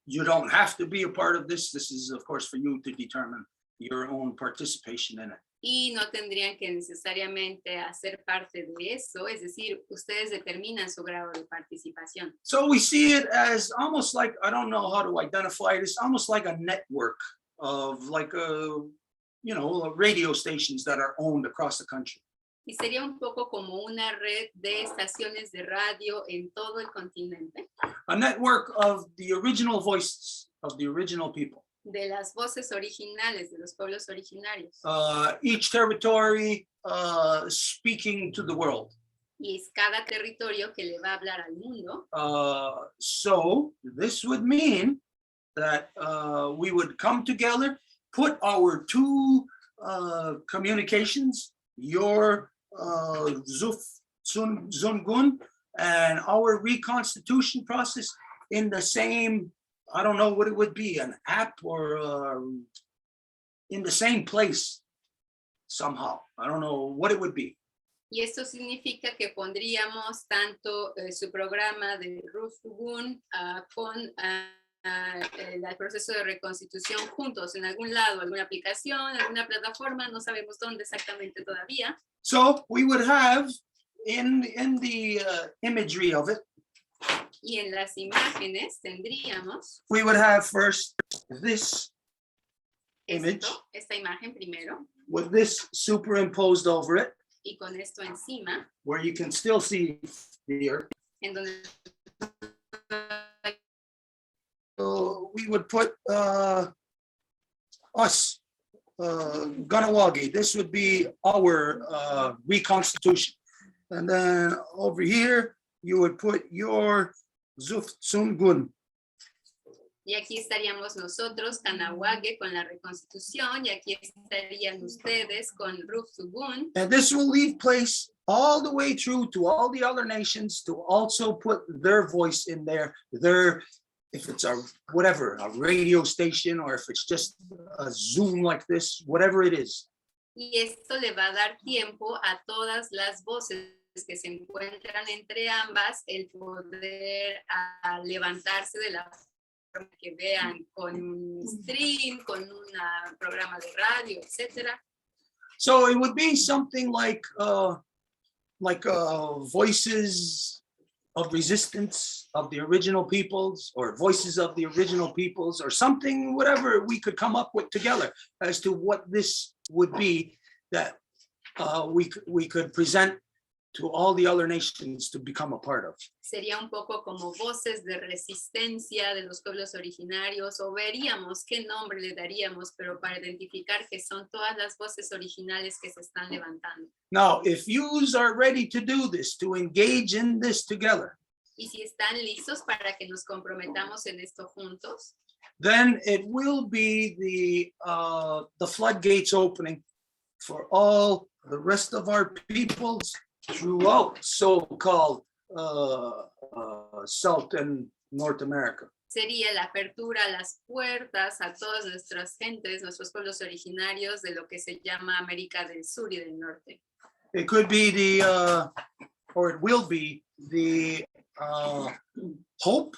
S2: you don't have to be a part of this. This is, of course, for you to determine your own participation in it.
S1: Y no tendrían que necesariamente hacer parte de eso, es decir, ustedes determinan su grado de participación.
S2: So we see it as almost like, I don't know how to identify it, it's almost like a network of like radio stations that are owned across the country.
S1: Y sería un poco como una red de estaciones de radio en todo el continente.
S2: A network of the original voices of the original people.
S1: De las voces originales de los pueblos originarios.
S2: Each territory speaking to the world.
S1: Y es cada territorio que le va a hablar al mundo.
S2: So this would mean that we would come together, put our two communications, your Zungun and our reconstitution process in the same, I don't know what it would be, an app or in the same place somehow. I don't know what it would be.
S1: Y esto significa que pondríamos tanto su programa de Ruth Gun con el proceso de reconstitución juntos en algún lado, alguna aplicación, alguna plataforma, no sabemos dónde exactamente todavía.
S2: So we would have in the imagery of it,
S1: y en las imágenes tendríamos,
S2: we would have first this image
S1: esta imagen primero,
S2: with this superimposed over it,
S1: y con esto encima,
S2: where you can still see the earth.
S1: en donde
S2: we would put us, Ganawagi. This would be our reconstitution. And then over here, you would put your Zuf Sungun.
S1: Y aquí estaríamos nosotros, Kanawage, con la Reconstitución, y aquí estarían ustedes con Ruf Subun.
S2: And this will leave place all the way through to all the other nations to also put their voice in there, if it's a whatever, a radio station, or if it's just a Zoom like this, whatever it is.
S1: Y esto le va a dar tiempo a todas las voces que se encuentran entre ambas, el poder levantarse de la forma que vean con un stream, con un programa de radio, etc.
S2: So it would be something like voices of resistance of the original peoples, or voices of the original peoples, or something, whatever we could come up with together as to what this would be that we could present to all the other nations to become a part of.
S1: Sería un poco como voces de resistencia de los pueblos originarios, o veríamos qué nombre le daríamos, pero para identificar que son todas las voces originales que se están levantando.
S2: Now, if yous are ready to do this, to engage in this together,
S1: Y si están listos para que nos comprometamos en esto juntos,
S2: then it will be the floodgates opening for all the rest of our peoples throughout so-called South and North America.
S1: sería la apertura a las puertas a todas nuestras gentes, nuestros pueblos originarios de lo que se llama América del Sur y del Norte.
S2: It could be or it will be the hope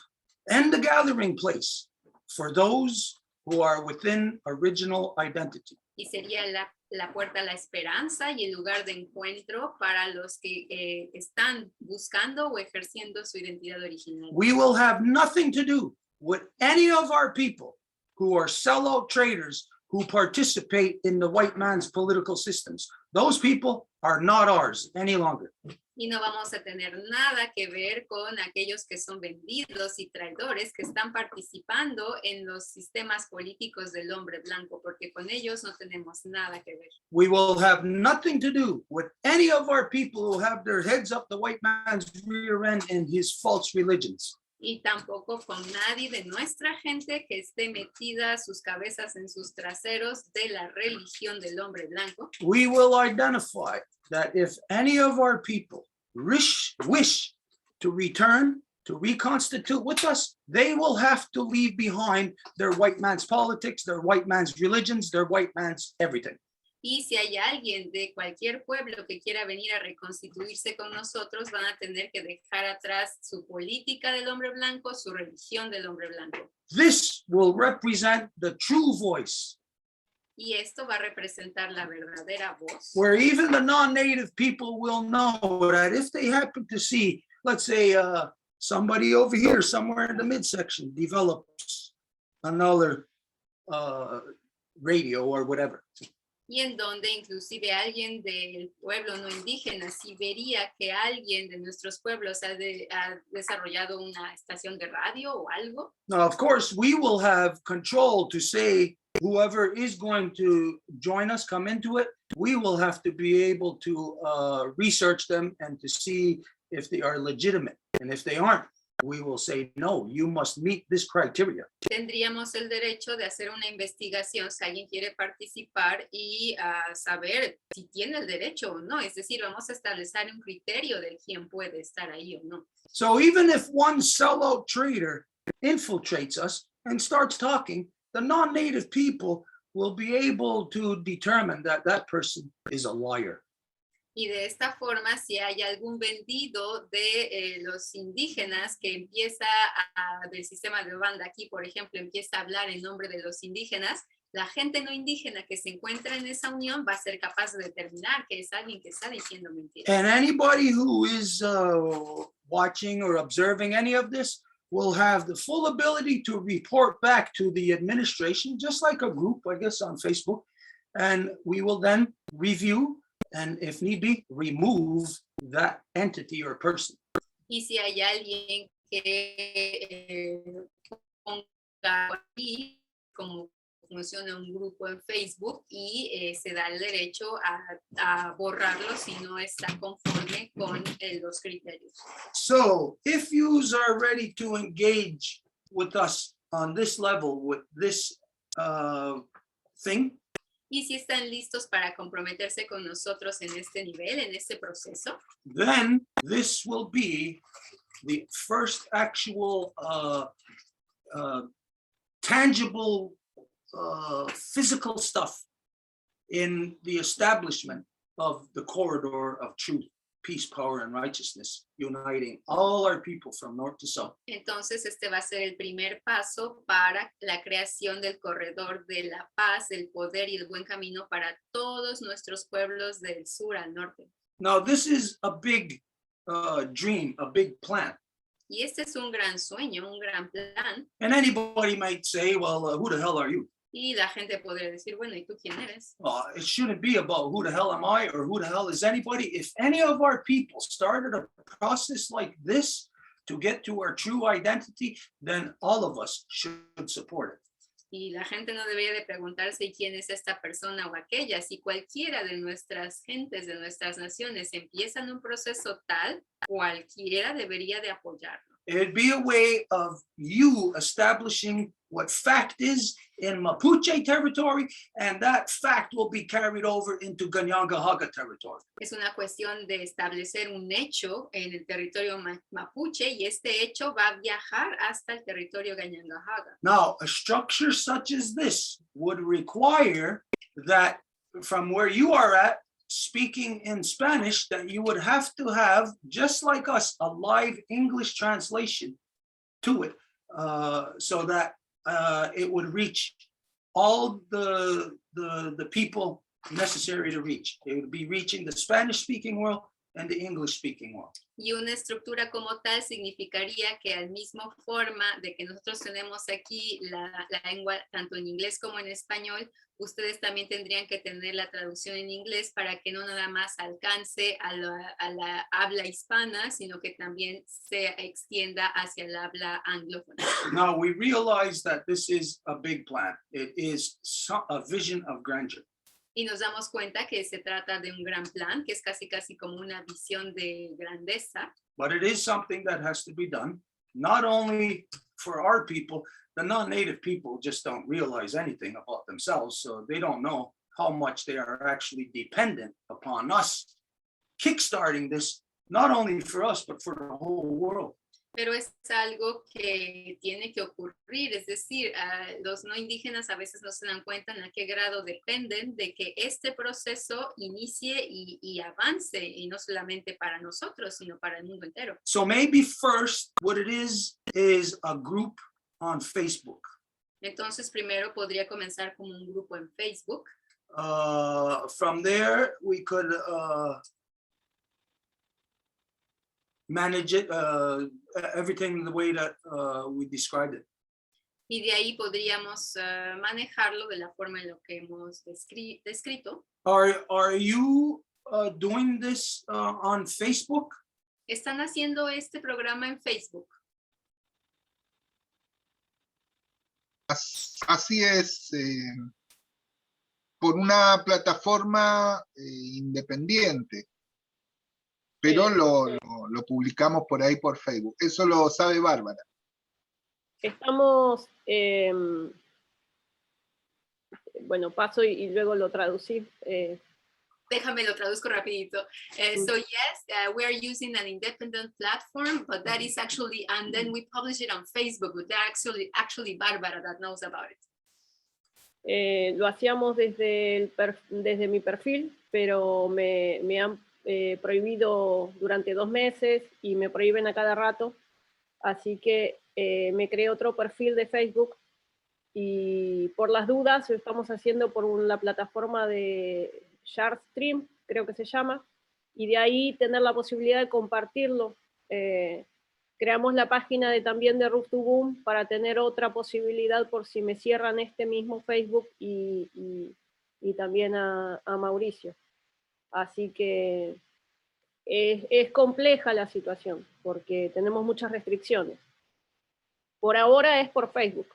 S2: and the gathering place for those who are within original identity.
S1: Y sería la puerta a la esperanza y el lugar de encuentro para los que están buscando o ejerciendo su identidad original.
S2: We will have nothing to do with any of our people who are sellout traders who participate in the white man's political systems. Those people are not ours any longer.
S1: Y no vamos a tener nada que ver con aquellos que son vendidos y traidores que están participando en los sistemas políticos del hombre blanco, porque con ellos no tenemos nada que ver.
S2: We will have nothing to do with any of our people who have their heads up the white man's rear end in his false religions.
S1: Y tampoco con nadie de nuestra gente que esté metida sus cabezas en sus traseros de la religión del hombre blanco.
S2: We will identify that if any of our people wish to return, to reconstitute with us, they will have to leave behind their white man's politics, their white man's religions, their white man's everything.
S1: Y si hay alguien de cualquier pueblo que quiera venir a reconstituirse con nosotros, van a tener que dejar atrás su política del hombre blanco, su religión del hombre blanco.
S2: This will represent the true voice,
S1: Y esto va a representar la verdadera voz,
S2: where even the non-native people will know that if they happen to see, let's say, somebody over here, somewhere in the midsection, develops another radio or whatever.
S1: y en donde inclusive alguien del pueblo no indígena, si vería que alguien de nuestros pueblos ha desarrollado una estación de radio o algo,
S2: Now, of course, we will have control to say whoever is going to join us, come into it, we will have to be able to research them and to see if they are legitimate. And if they aren't, we will say, no, you must meet this criteria.
S1: tendríamos el derecho de hacer una investigación si alguien quiere participar y saber si tiene el derecho o no. Es decir, vamos a establecer un criterio de quién puede estar ahí o no.
S2: So even if one sellout trader infiltrates us and starts talking, the non-native people will be able to determine that that person is a liar.
S1: Y de esta forma, si hay algún vendido de los indígenas que empieza del sistema de banda aquí, por ejemplo, empieza a hablar en nombre de los indígenas, la gente no indígena que se encuentra en esa unión va a ser capaz de determinar que es alguien que está diciendo mentiras.
S2: And anybody who is watching or observing any of this will have the full ability to report back to the administration, just like a group, I guess, on Facebook. And we will then review and, if need be, remove that entity or person.
S1: Y si hay alguien que ponga ahí como funciona un grupo en Facebook y se da el derecho a borrarlo si no está conforme con los criterios.
S2: So if yous are ready to engage with us on this level with this thing,
S1: Y si están listos para comprometerse con nosotros en este nivel, en este proceso,
S2: then this will be the first actual tangible physical stuff in the establishment of the corridor of truth, peace, power, and righteousness, uniting all our people from north to south.
S1: entonces este va a ser el primer paso para la creación del corredor de la paz, el poder y el buen camino para todos nuestros pueblos del sur al norte.
S2: Now, this is a big dream, a big plan.
S1: Y este es un gran sueño, un gran plan.
S2: And anybody might say, well, who the hell are you?
S1: Y la gente podría decir, bueno, ¿y tú quién eres?
S2: It shouldn't be about who the hell am I or who the hell is anybody. If any of our people started a process like this to get to our true identity, then all of us should support it.
S1: Y la gente no debería de preguntarse quién es esta persona o aquella. Si cualquiera de nuestras gentes, de nuestras naciones empiezan un proceso tal, cualquiera debería de apoyarlo.
S2: It'd be a way of you establishing what fact is in Mapuche territory, and that fact will be carried over into Ganyangahaga territory.
S1: Es una cuestión de establecer un hecho en el territorio mapuche y este hecho va a viajar hasta el territorio Ganyangahaga.
S2: Now, a structure such as this would require that from where you are at, speaking in Spanish, that you would have to have, just like us, a live English translation to it, so that it would reach all the people necessary to reach. It would be reaching the Spanish-speaking world and the English-speaking world.
S1: Y una estructura como tal significaría que al mismo forma de que nosotros tenemos aquí la lengua tanto en inglés como en español, ustedes también tendrían que tener la traducción en inglés para que no nada más alcance a la habla hispana, sino que también se extienda hacia el habla anglófona.
S2: Now, we realize that this is a big plan. It is a vision of grandeur.
S1: Y nos damos cuenta que se trata de un gran plan, que es casi como una visión de grandeza.
S2: But it is something that has to be done, not only for our people. The non-native people just don't realize anything about themselves, so they don't know how much they are actually dependent upon us kickstarting this, not only for us, but for the whole world.
S1: Pero es algo que tiene que ocurrir, es decir, los no indígenas a veces no se dan cuenta en a qué grado dependen de que este proceso inicie y avance, y no solamente para nosotros, sino para el mundo entero.
S2: So maybe first, what it is a group on Facebook.
S1: Entonces, primero podría comenzar como un grupo en Facebook.
S2: From there, we could manage it, everything the way that we described it.
S1: Y de ahí podríamos manejarlo de la forma en lo que hemos descrito.
S2: Are you doing this on Facebook?
S1: ¿Están haciendo este programa en Facebook?
S4: Así es, por una plataforma independiente, pero lo publicamos por ahí por Facebook. Eso lo sabe Bárbara.
S5: Estamos, bueno, paso y luego lo traducí.
S1: Déjame lo traduzco rapidito. So yes, we are using an independent platform, but that is actually, and then we publish it on Facebook, but that's actually Bárbara that knows about it.
S5: Lo hacíamos desde mi perfil, pero me han prohibido durante 2 meses y me prohíben a cada rato, así que me creé otro perfil de Facebook y por las dudas lo estamos haciendo por la plataforma de Stream, creo que se llama, y de ahí tener la posibilidad de compartirlo. Creamos la página también de Roof to Boom para tener otra posibilidad por si me cierran este mismo Facebook y también a Mauricio. Así que es compleja la situación porque tenemos muchas restricciones. Por ahora es por Facebook.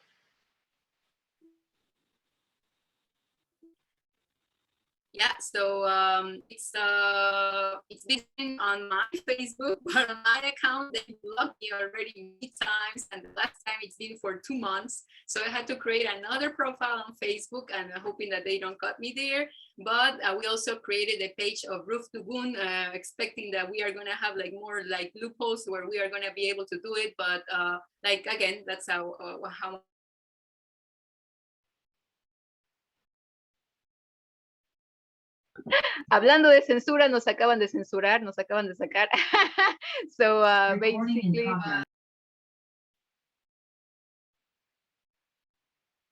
S1: Yeah, so it's been on my Facebook, but on my account they blocked me already many times, and the last time it's been for 2 months. So I had to create another profile on Facebook, and hoping that they don't cut me there. But we also created a page of Roof to Boon, expecting that we are gonna have like more like loopholes where we are gonna be able to do it. But like again, that's how
S6: Hablando de censura, nos acaban de censurar, nos acaban de sacar. So basically.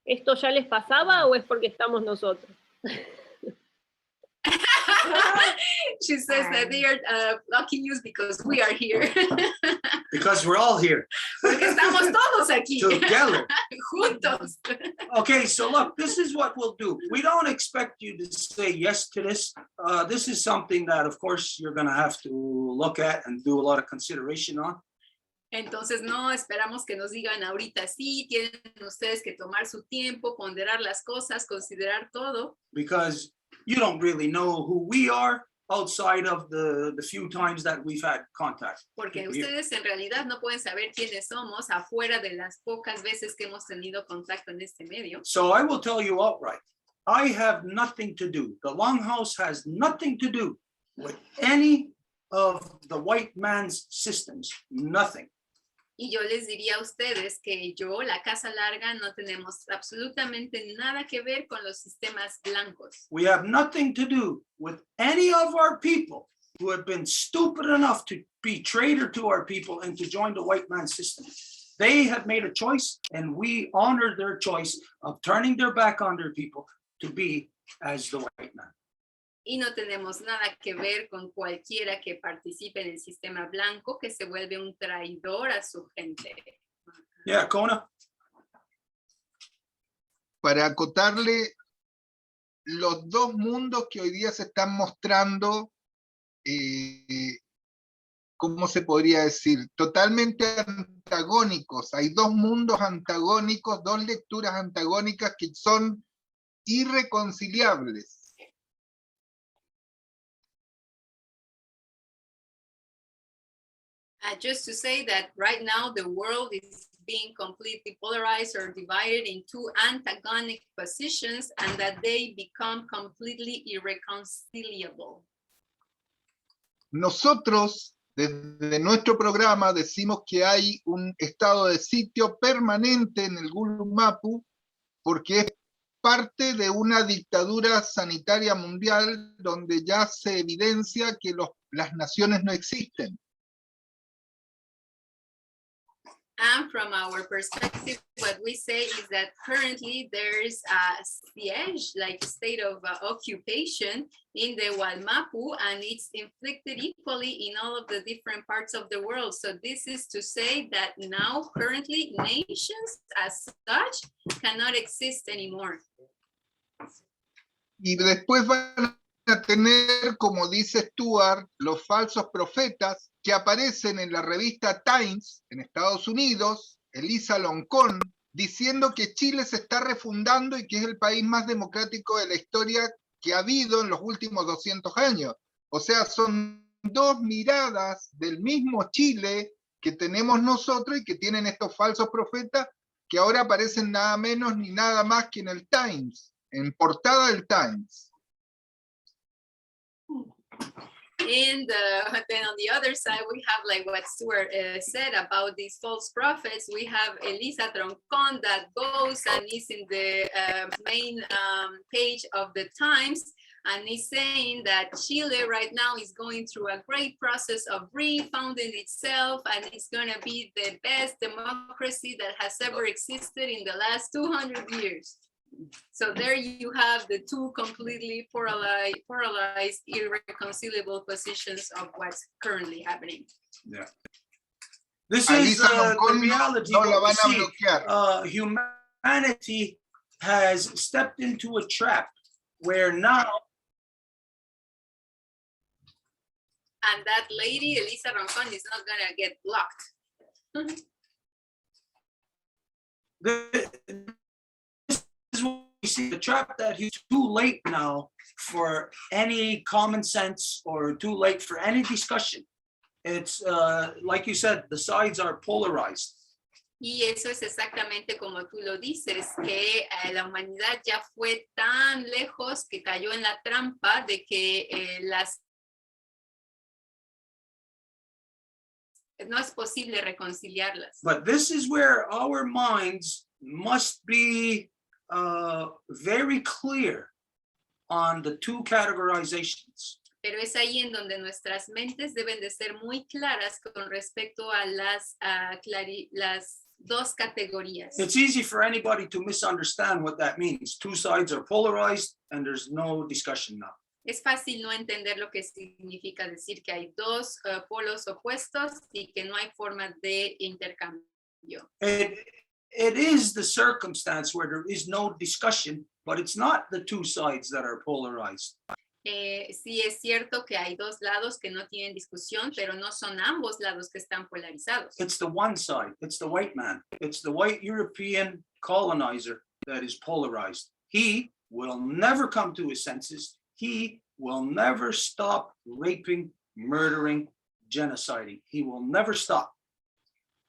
S5: ¿Esto ya les pasaba o es porque estamos nosotros?
S1: She says that they are blocking you because we are here.
S2: Because we're all here
S1: Porque estamos todos aquí,
S2: together.
S1: juntos.
S2: Okay, so look, this is what we'll do. We don't expect you to say yes to this. This is something that, of course, you're going to have to look at and do a lot of consideration on.
S1: Entonces no esperamos que nos digan ahorita sí, tienen ustedes que tomar su tiempo, ponderar las cosas, considerar todo.
S2: Because you don't really know who we are outside of the few times that we've had contact.
S1: Porque ustedes en realidad no pueden saber quiénes somos afuera de las pocas veces que hemos tenido contacto en este medio.
S2: So I will tell you outright, I have nothing to do. The Longhouse has nothing to do with any of the white man's systems, nothing.
S1: Y yo les diría a ustedes que yo, la Casa Larga, no tenemos absolutamente nada que ver con los sistemas blancos.
S2: We have nothing to do with any of our people who have been stupid enough to be traitor to our people and to join the white man system. They have made a choice, and we honor their choice of turning their back on their people to be as the white man.
S1: Y no tenemos nada que ver con cualquiera que participe en el sistema blanco que se vuelve un traidor a su gente.
S2: Yeah, Kona?
S4: Para acotarle los dos mundos que hoy día se están mostrando, ¿cómo se podría decir? Totalmente antagónicos. Hay dos mundos antagónicos, dos lecturas antagónicas que son irreconciliables.
S1: Just to say that right now the world is being completely polarized or divided in two antagonic positions, and that they become completely irreconcilable.
S4: Nosotros, desde nuestro programa, decimos que hay un estado de sitio permanente en el Gulumapu porque es parte de una dictadura sanitaria mundial donde ya se evidencia que las naciones no existen.
S1: And from our perspective, what we say is that currently there's a siege, like a state of occupation in the Waimapu, and it's inflicted equally in all of the different parts of the world. So this is to say that now currently nations as such cannot exist anymore.
S4: Y después van a tener, como dice Stuart, los falsos profetas que aparecen en la revista Times en Estados Unidos, Elisa Loncón, diciendo que Chile se está refundando y que es el país más democrático de la historia que ha habido en los últimos 200 años. O sea, son dos miradas del mismo Chile que tenemos nosotros y que tienen estos falsos profetas que ahora aparecen nada menos ni nada más que en el Times, en portada del Times.
S1: And then on the other side, we have like what Stuart said about these false prophets. We have Elisa Troncon that goes and is in the main page of the Times, and is saying that Chile right now is going through a great process of refounding itself, and it's going to be the best democracy that has ever existed in the last 200 years. So there you have the two completely polarized, irreconcilable positions of what's currently happening.
S2: Yeah. This is the reality.
S4: No la van a bloquear.
S2: Humanity has stepped into a trap where now.
S1: And that lady, Elisa Roncon, is not going to get blocked.
S2: This is what we see the trap that he's too late now for any common sense or too late for any discussion. It's like you said, the sides are polarized.
S1: Y eso es exactamente como tú lo dices, que la humanidad ya fue tan lejos que cayó en la trampa de que no es posible reconciliarlas.
S2: But this is where our minds must be very clear on the two categorizations.
S1: Pero es ahí en donde nuestras mentes deben de ser muy claras con respecto a las dos categorías.
S2: It's easy for anybody to misunderstand what that means. Two sides are polarized and there's no discussion now.
S1: Es fácil no entender lo que significa decir que hay dos polos opuestos y que no hay forma de intercambio.
S2: It is the circumstance where there is no discussion, but it's not the two sides that are polarized.
S1: Sí es cierto que hay dos lados que no tienen discusión, pero no son ambos lados que están polarizados.
S2: It's the one side, it's the white man, it's the white European colonizer that is polarized. He will never come to his senses. He will never stop raping, murdering, genociding. He will never stop.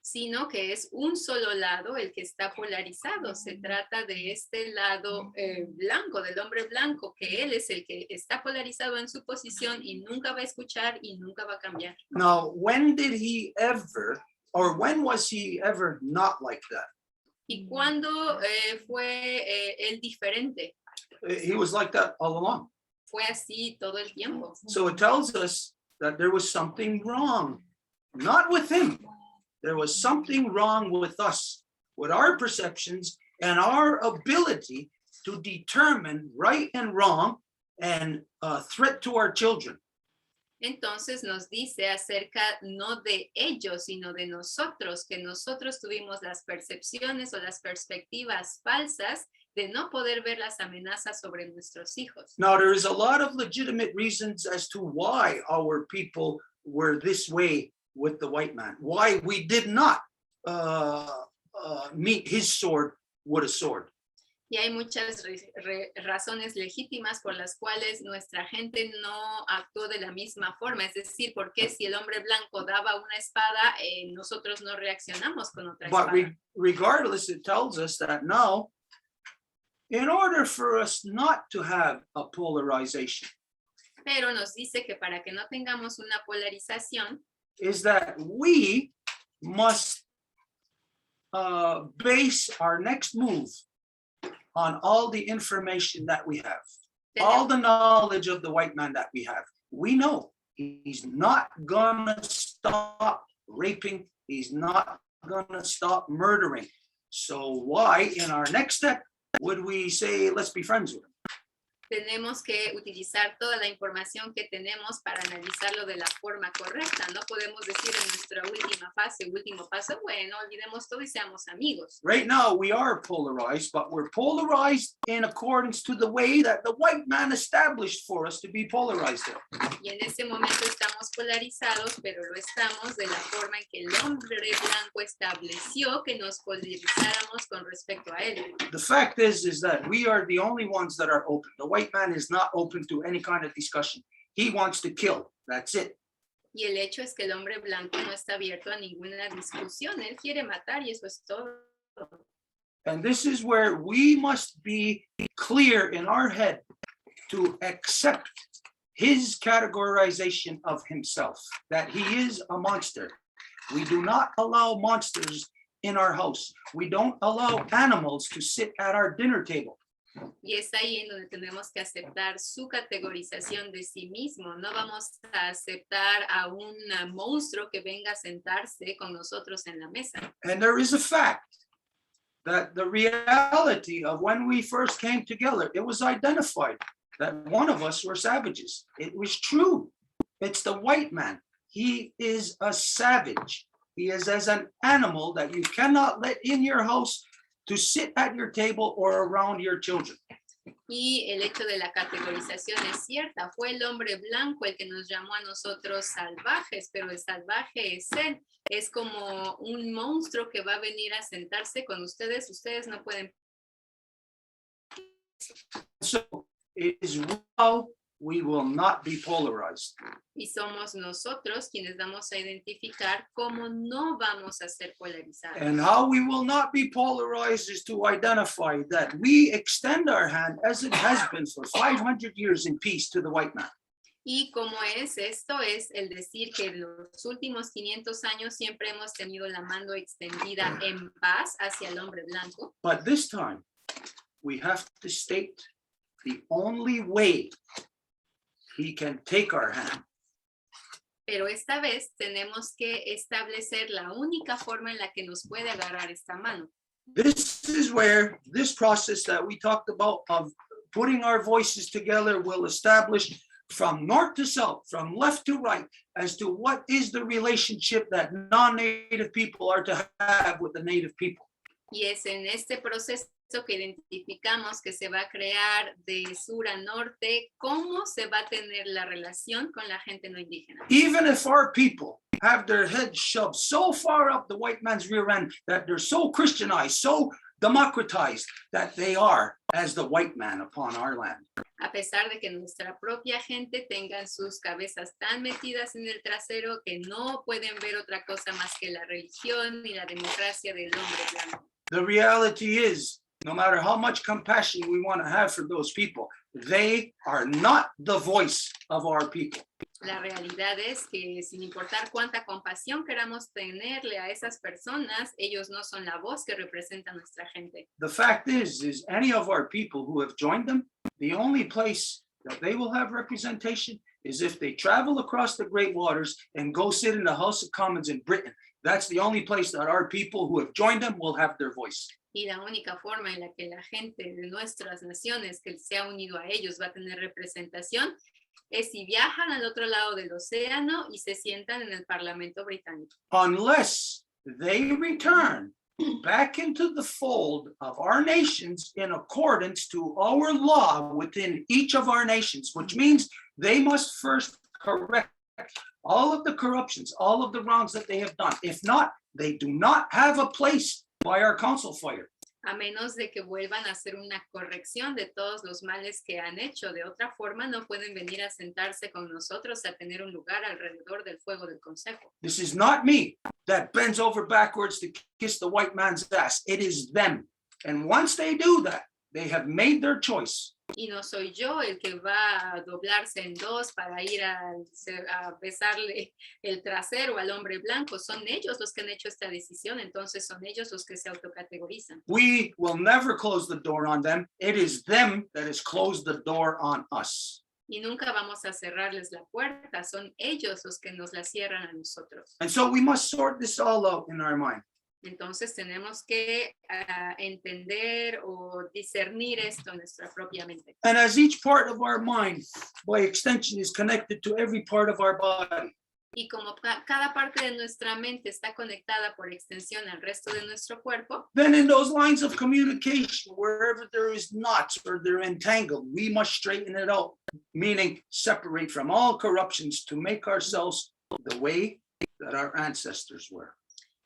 S1: Sino que es un solo lado el que está polarizado. Se trata de este lado blanco, del hombre blanco, que él es el que está polarizado en su posición y nunca va a escuchar y nunca va a cambiar.
S2: Now, when did he ever, or when was he ever not like that?
S1: ¿Y cuándo fue él diferente?
S2: He was like that all along.
S1: Fue así todo el tiempo.
S2: So it tells us that there was something wrong, not with him. There was something wrong with us, with our perceptions and our ability to determine right and wrong and a threat to our children.
S1: Entonces nos dice acerca no de ellos, sino de nosotros, que nosotros tuvimos las percepciones o las perspectivas falsas de no poder ver las amenazas sobre nuestros hijos.
S2: Now, there is a lot of legitimate reasons as to why our people were this way with the white man, why we did not meet his sword with a sword.
S1: Y hay muchas razones legítimas por las cuales nuestra gente no actuó de la misma forma. Es decir, ¿por qué si el hombre blanco daba una espada, nosotros no reaccionamos con otra espada?
S2: But regardless, it tells us that now, in order for us not to have a polarization,
S1: Pero nos dice que para que no tengamos una polarización,
S2: is that we must base our next move on all the information that we have, all the knowledge of the white man that we have. We know he's not gonna stop raping, he's not gonna stop murdering. So why, in our next step, would we say, let's be friends with him?
S1: tenemos que utilizar toda la información que tenemos para analizarlo de la forma correcta. No podemos decir en nuestra última fase, último paso, bueno, olvidemos todo y seamos amigos.
S2: Right now, we are polarized, but we're polarized in accordance to the way that the white man established for us to be polarized in.
S1: Y en ese momento estamos polarizados, pero lo estamos de la forma en que el hombre blanco estableció que nos polarizáramos con respecto a él.
S2: The fact is that we are the only ones that are open. The white man is not open to any kind of discussion. He wants to kill. That's it.
S1: Y el hecho es que el hombre blanco no está abierto a ninguna discusión. Él quiere matar y eso es todo.
S2: And this is where we must be clear in our head to accept his categorization of himself, that he is a monster. We do not allow monsters in our house. We don't allow animals to sit at our dinner table.
S1: Y es ahí en donde tenemos que aceptar su categorización de sí mismo. No vamos a aceptar a un monstruo que venga a sentarse con nosotros en la mesa.
S2: And there is a fact that the reality of when we first came together, it was identified that one of us were savages. It was true. It's the white man. He is a savage. He is as an animal that you cannot let in your house to sit at your table or around your children.
S1: Y el hecho de la categorización es cierta. Fue el hombre blanco el que nos llamó a nosotros salvajes, pero el salvaje es él. Es como un monstruo que va a venir a sentarse con ustedes. Ustedes no pueden
S2: So it is how we will not be polarized.
S1: Y somos nosotros quienes vamos a identificar cómo no vamos a ser polarizados.
S2: And how we will not be polarized is to identify that we extend our hand as it has been for 500 years in peace to the white man.
S1: Y como es esto, es el decir que en los últimos 500 años siempre hemos tenido la mano extendida en paz hacia el hombre blanco.
S2: But this time, we have to state the only way he can take our hand.
S1: Pero esta vez tenemos que establecer la única forma en la que nos puede agarrar esta mano.
S2: This is where this process that we talked about of putting our voices together will establish from north to south, from left to right, as to what is the relationship that non-native people are to have with the native people.
S1: Y es en este proceso que identificamos que se va a crear de sur a norte, cómo se va a tener la relación con la gente no indígena.
S2: Even if our people have their heads shoved so far up the white man's rear end that they're so Christianized, so democratized, that they are as the white man upon our land.
S1: A pesar de que nuestra propia gente tengan sus cabezas tan metidas en el trasero que no pueden ver otra cosa más que la religión y la democracia del hombre blanco.
S2: The reality is, no matter how much compassion we want to have for those people, they are not the voice of our people.
S1: La realidad es que sin importar cuánta compasión queramos tenerle a esas personas, ellos no son la voz que representa a nuestra gente.
S2: The fact is any of our people who have joined them, the only place that they will have representation is if they travel across the great waters and go sit in the House of Commons in Britain. That's the only place that our people who have joined them will have their voice.
S1: Y la única forma en la que la gente de nuestras naciones que se ha unido a ellos va a tener representación es si viajan al otro lado del océano y se sientan en el Parlamento británico.
S2: Unless they return back into the fold of our nations in accordance to our law within each of our nations, which means they must first correct all of the corruptions, all of the wrongs that they have done. If not, they do not have a place by our council fire.
S1: A menos de que vuelvan a hacer una corrección de todos los males que han hecho. De otra forma, no pueden venir a sentarse con nosotros a tener un lugar alrededor del fuego del consejo.
S2: This is not me that bends over backwards to kiss the white man's ass. It is them. And once they do that, they have made their choice.
S1: Y no soy yo el que va a doblarse en dos para ir a besarle el trasero al hombre blanco. Son ellos los que han hecho esta decisión, entonces son ellos los que se autocategorizan.
S2: We will never close the door on them. It is them that has closed the door on us.
S1: Y nunca vamos a cerrarles la puerta, son ellos los que nos la cierran a nosotros.
S2: And so we must sort this all out in our mind.
S1: Entonces tenemos que entender o discernir esto en nuestra propia mente.
S2: And as each part of our mind, by extension, is connected to every part of our body,
S1: Y como cada parte de nuestra mente está conectada por extensión al resto de nuestro cuerpo,
S2: then in those lines of communication, wherever there is knots or they're entangled, we must straighten it out, meaning separate from all corruptions to make ourselves the way that our ancestors were.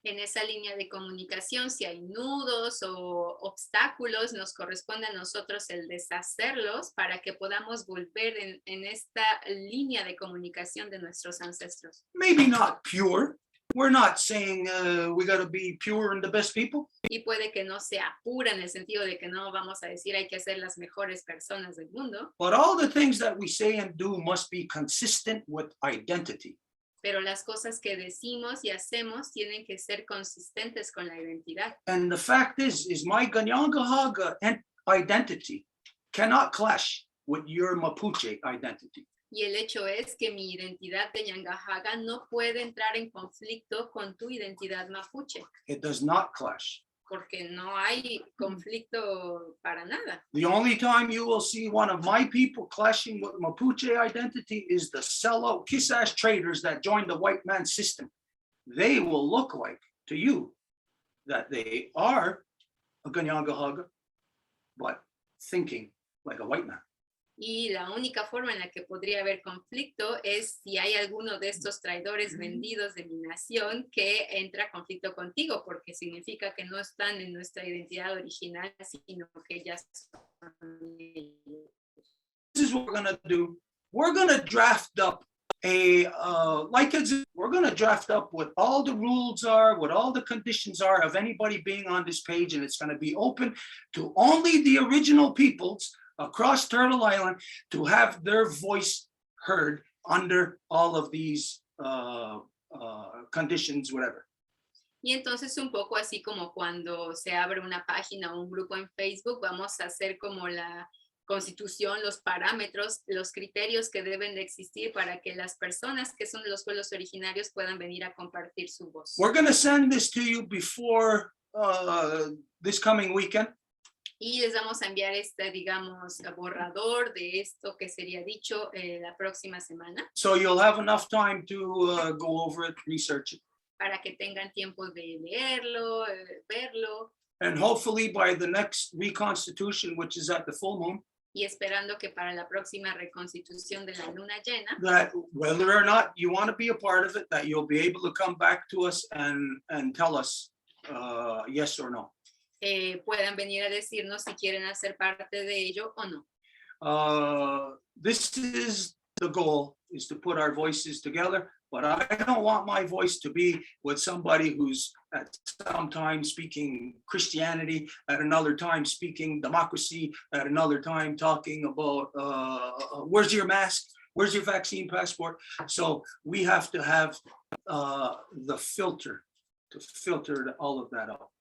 S1: en esa línea de comunicación, si hay nudos o obstáculos, nos corresponde a nosotros el deshacerlos para que podamos volver en esta línea de comunicación de nuestros ancestros.
S2: Maybe not pure. We're not saying we got to be pure and the best people.
S1: Y puede que no sea pura en el sentido de que no vamos a decir hay que ser las mejores personas del mundo,
S2: But all the things that we say and do must be consistent with identity.
S1: pero las cosas que decimos y hacemos tienen que ser consistentes con la identidad.
S2: And the fact is my Ganyangahaga identity cannot clash with your Mapuche identity.
S1: Y el hecho es que mi identidad de Ñangajaga no puede entrar en conflicto con tu identidad mapuche,
S2: It does not clash.
S1: porque no hay conflicto para nada.
S2: The only time you will see one of my people clashing with Mapuche identity is the sellout kiss-ass traders that joined the white man system. They will look like to you that they are a Ganyangahaga, but thinking like a white man.
S1: Y la única forma en la que podría haber conflicto es si hay alguno de estos traidores vendidos de mi nación que entra a conflicto contigo, porque significa que no están en nuestra identidad original, sino que ya son ellos.
S2: This is what we're gonna do. We're gonna draft up we're gonna draft up what all the rules are, what all the conditions are of anybody being on this page, and it's gonna be open to only the original peoples across Turtle Island to have their voice heard under all of these conditions, whatever.
S1: Y entonces un poco así como cuando se abre una página o un grupo en Facebook, vamos a hacer como la Constitución, los parámetros, los criterios que deben de existir para que las personas que son de los pueblos originarios puedan venir a compartir su voz.
S2: We're going to send this to you before this coming weekend.
S1: Y les vamos a enviar este, digamos, borrador de esto que sería dicho la próxima semana.
S2: So you'll have enough time to go over it, research it.
S1: Para que tengan tiempo de leerlo, verlo.
S2: And hopefully by the next Reconstitution, which is at the full moon,
S1: y esperando que para la próxima reconstitución de la luna llena,
S2: that whether or not you want to be a part of it, that you'll be able to come back to us and tell us yes or no.
S1: Puedan venir a decirnos si quieren hacer parte de ello o no.
S2: This is the goal, is to put our voices together, but I don't want my voice to be with somebody who's at some time speaking Christianity, at another time speaking democracy, at another time talking about where's your mask, where's your vaccine passport. So we have to have the filter to filter all of that out.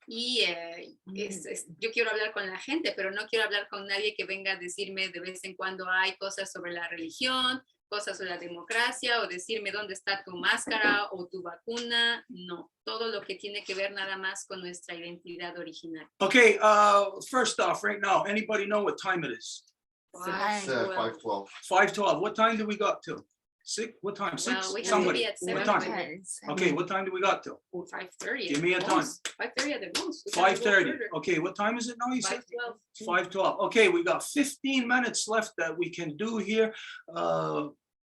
S1: Y yo quiero hablar con la gente, pero no quiero hablar con nadie que venga a decirme de vez en cuando hay cosas sobre la religión, cosas sobre la democracia, o decirme dónde está tu máscara o tu vacuna. No, todo lo que tiene que ver nada más con nuestra identidad original.
S2: Okay, first off, right now, anybody know what time it is?
S10: 5:12.
S2: 5:12. What time do we got till? 6? What time? 6?
S1: Well, we have to
S2: Somebody.
S1: be at
S2: What
S1: 7.
S2: time? Okay, what time do we got till?
S1: 5:30.
S2: Give me a time.
S1: 5:30 at the most. We gotta go
S2: 5:30.
S1: further.
S2: Okay, what time is it now? You said
S1: 5:12.
S2: 5:12. Okay, we got 15 minutes left that we can do here.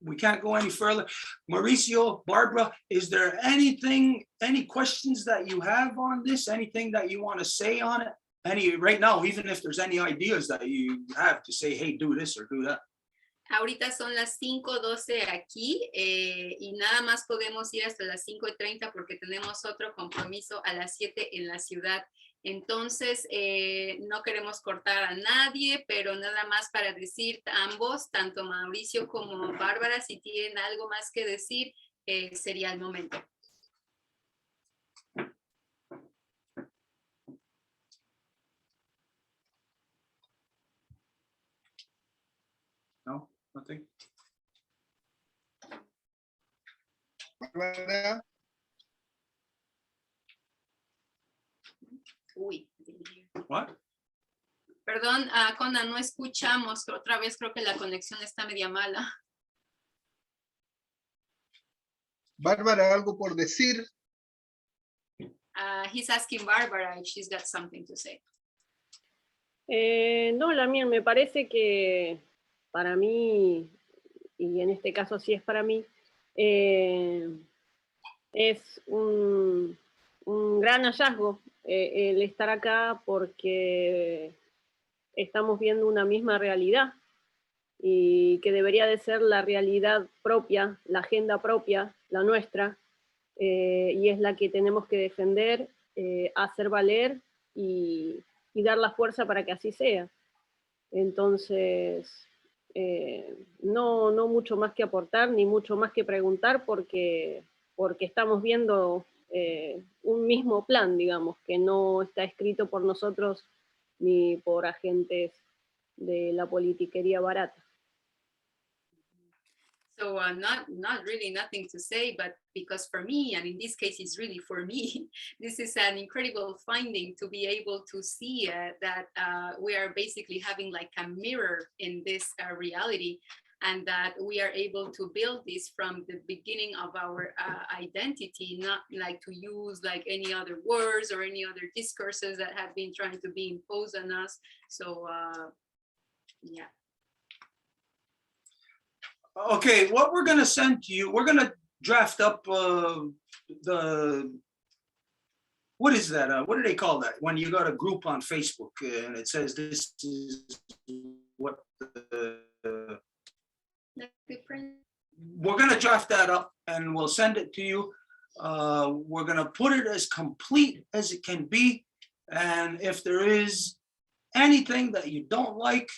S2: We can't go any further. Mauricio, Barbara, is there anything, any questions that you have on this? Anything that you want to say on it? Any right now, even if there's any ideas that you have to say, hey, do this or do that.
S1: Ahorita son las 5:12 aquí y nada más podemos ir hasta las 5:30 porque tenemos otro compromiso a las 7 en la ciudad. Entonces, no queremos cortar a nadie, pero nada más para decir a ambos, tanto Mauricio como Bárbara, si tienen algo más que decir, sería el momento.
S2: No, nothing.
S4: Bárbara,
S1: Uy.
S2: What?
S1: Perdón, Conan, no escuchamos. Otra vez creo que la conexión está media mala.
S4: Bárbara, algo por decir.
S1: He's asking Barbara if she's got something to say.
S5: No, la mía, me parece que para mí, y en este caso sí es para mí, es un gran hallazgo el estar acá porque estamos viendo una misma realidad y que debería de ser la realidad propia, la agenda propia, la nuestra, y es la que tenemos que defender, hacer valer y dar la fuerza para que así sea. Entonces, no mucho más que aportar, ni mucho más que preguntar, porque estamos viendo un mismo plan, digamos, que no está escrito por nosotros ni por agentes de la politiquería barata.
S1: So not really nothing to say, but because for me, and in this case, it's really for me, this is an incredible finding to be able to see that we are basically having like a mirror in this reality, and that we are able to build this from the beginning of our identity, not like to use like any other words or any other discourses that have been trying to be imposed on us. So, yeah.
S2: Okay, what we're gonna send to you, we're gonna draft up what is that? What do they call that? When you got a group on Facebook and it says this is what we're gonna draft that up and we'll send it to you. We're gonna put it as complete as it can be. And if there is anything that you don't like,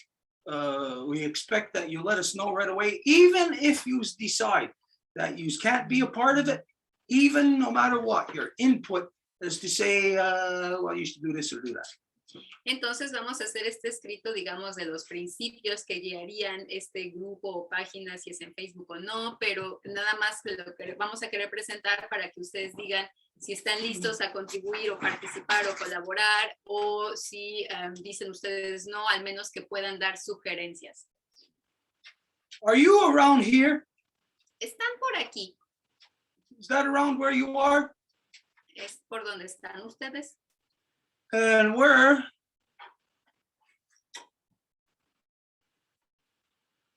S2: we expect that you let us know right away, even if you decide that you can't be a part of it, even no matter what, your input is to say, well, you should do this or do that.
S1: Entonces vamos a hacer este escrito, digamos, de los principios que guiarían este grupo o página, si es en Facebook o no, pero nada más lo que vamos a querer presentar para que ustedes digan si están listos a contribuir o participar o colaborar, o si dicen ustedes no, al menos que puedan dar sugerencias.
S2: Are you around here?
S1: ¿Están por aquí?
S2: Is that around where you are?
S1: ¿Es por donde están ustedes?
S2: And we're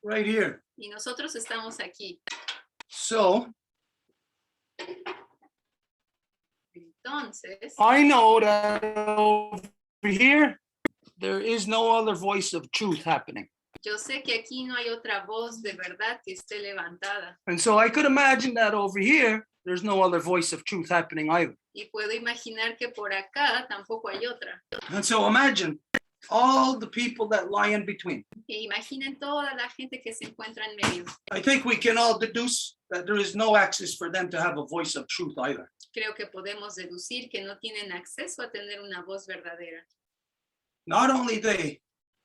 S2: right here.
S1: Y nosotros estamos aquí.
S2: So
S1: Entonces,
S2: I know that over here, there is no other voice of truth happening.
S1: yo sé que aquí no hay otra voz de verdad que esté levantada.
S2: And so I could imagine that over here, there's no other voice of truth happening either.
S1: Y puedo imaginar que por acá tampoco hay otra.
S2: And so imagine all the people that lie in between.
S1: E imaginen toda la gente que se encuentra en medio.
S2: I think we can all deduce that there is no access for them to have a voice of truth either.
S1: Creo que podemos deducir que no tienen acceso a tener una voz verdadera.
S2: Not only they,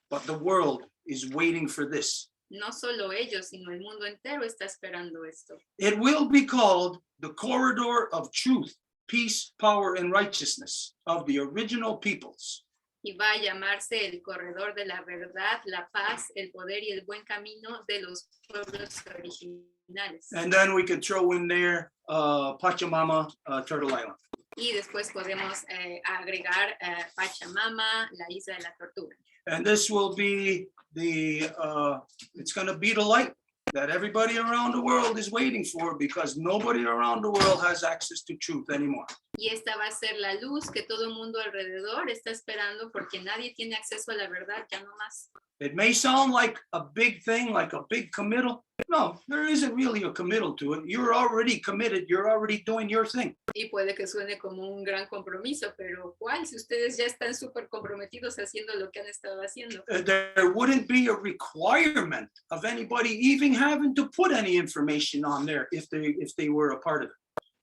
S2: but the world is waiting for this.
S1: No solo ellos, sino el mundo entero está esperando esto.
S2: It will be called the corridor of truth, peace, power, and righteousness of the original peoples.
S1: Y va a llamarse el corredor de la verdad, la paz, el poder y el buen camino de los pueblos originales.
S2: And then we could throw in there Pachamama, Turtle Island.
S1: Y después podemos agregar Pachamama, la isla de la tortuga.
S2: And this will be it's going to be the light that everybody around the world is waiting for, because nobody around the world has access to truth anymore.
S1: Y esta va a ser la luz que todo el mundo alrededor está esperando, porque nadie tiene acceso a la verdad ya no más.
S2: It may sound like a big thing, like a big committal. No, there isn't really a committal to it. You're already committed. You're already doing your thing.
S1: Y puede que suene como un gran compromiso, pero ¿cuál? Si ustedes ya están súper comprometidos haciendo lo que han estado haciendo.
S2: There wouldn't be a requirement of anybody even having to put any information on there if they were a part of it.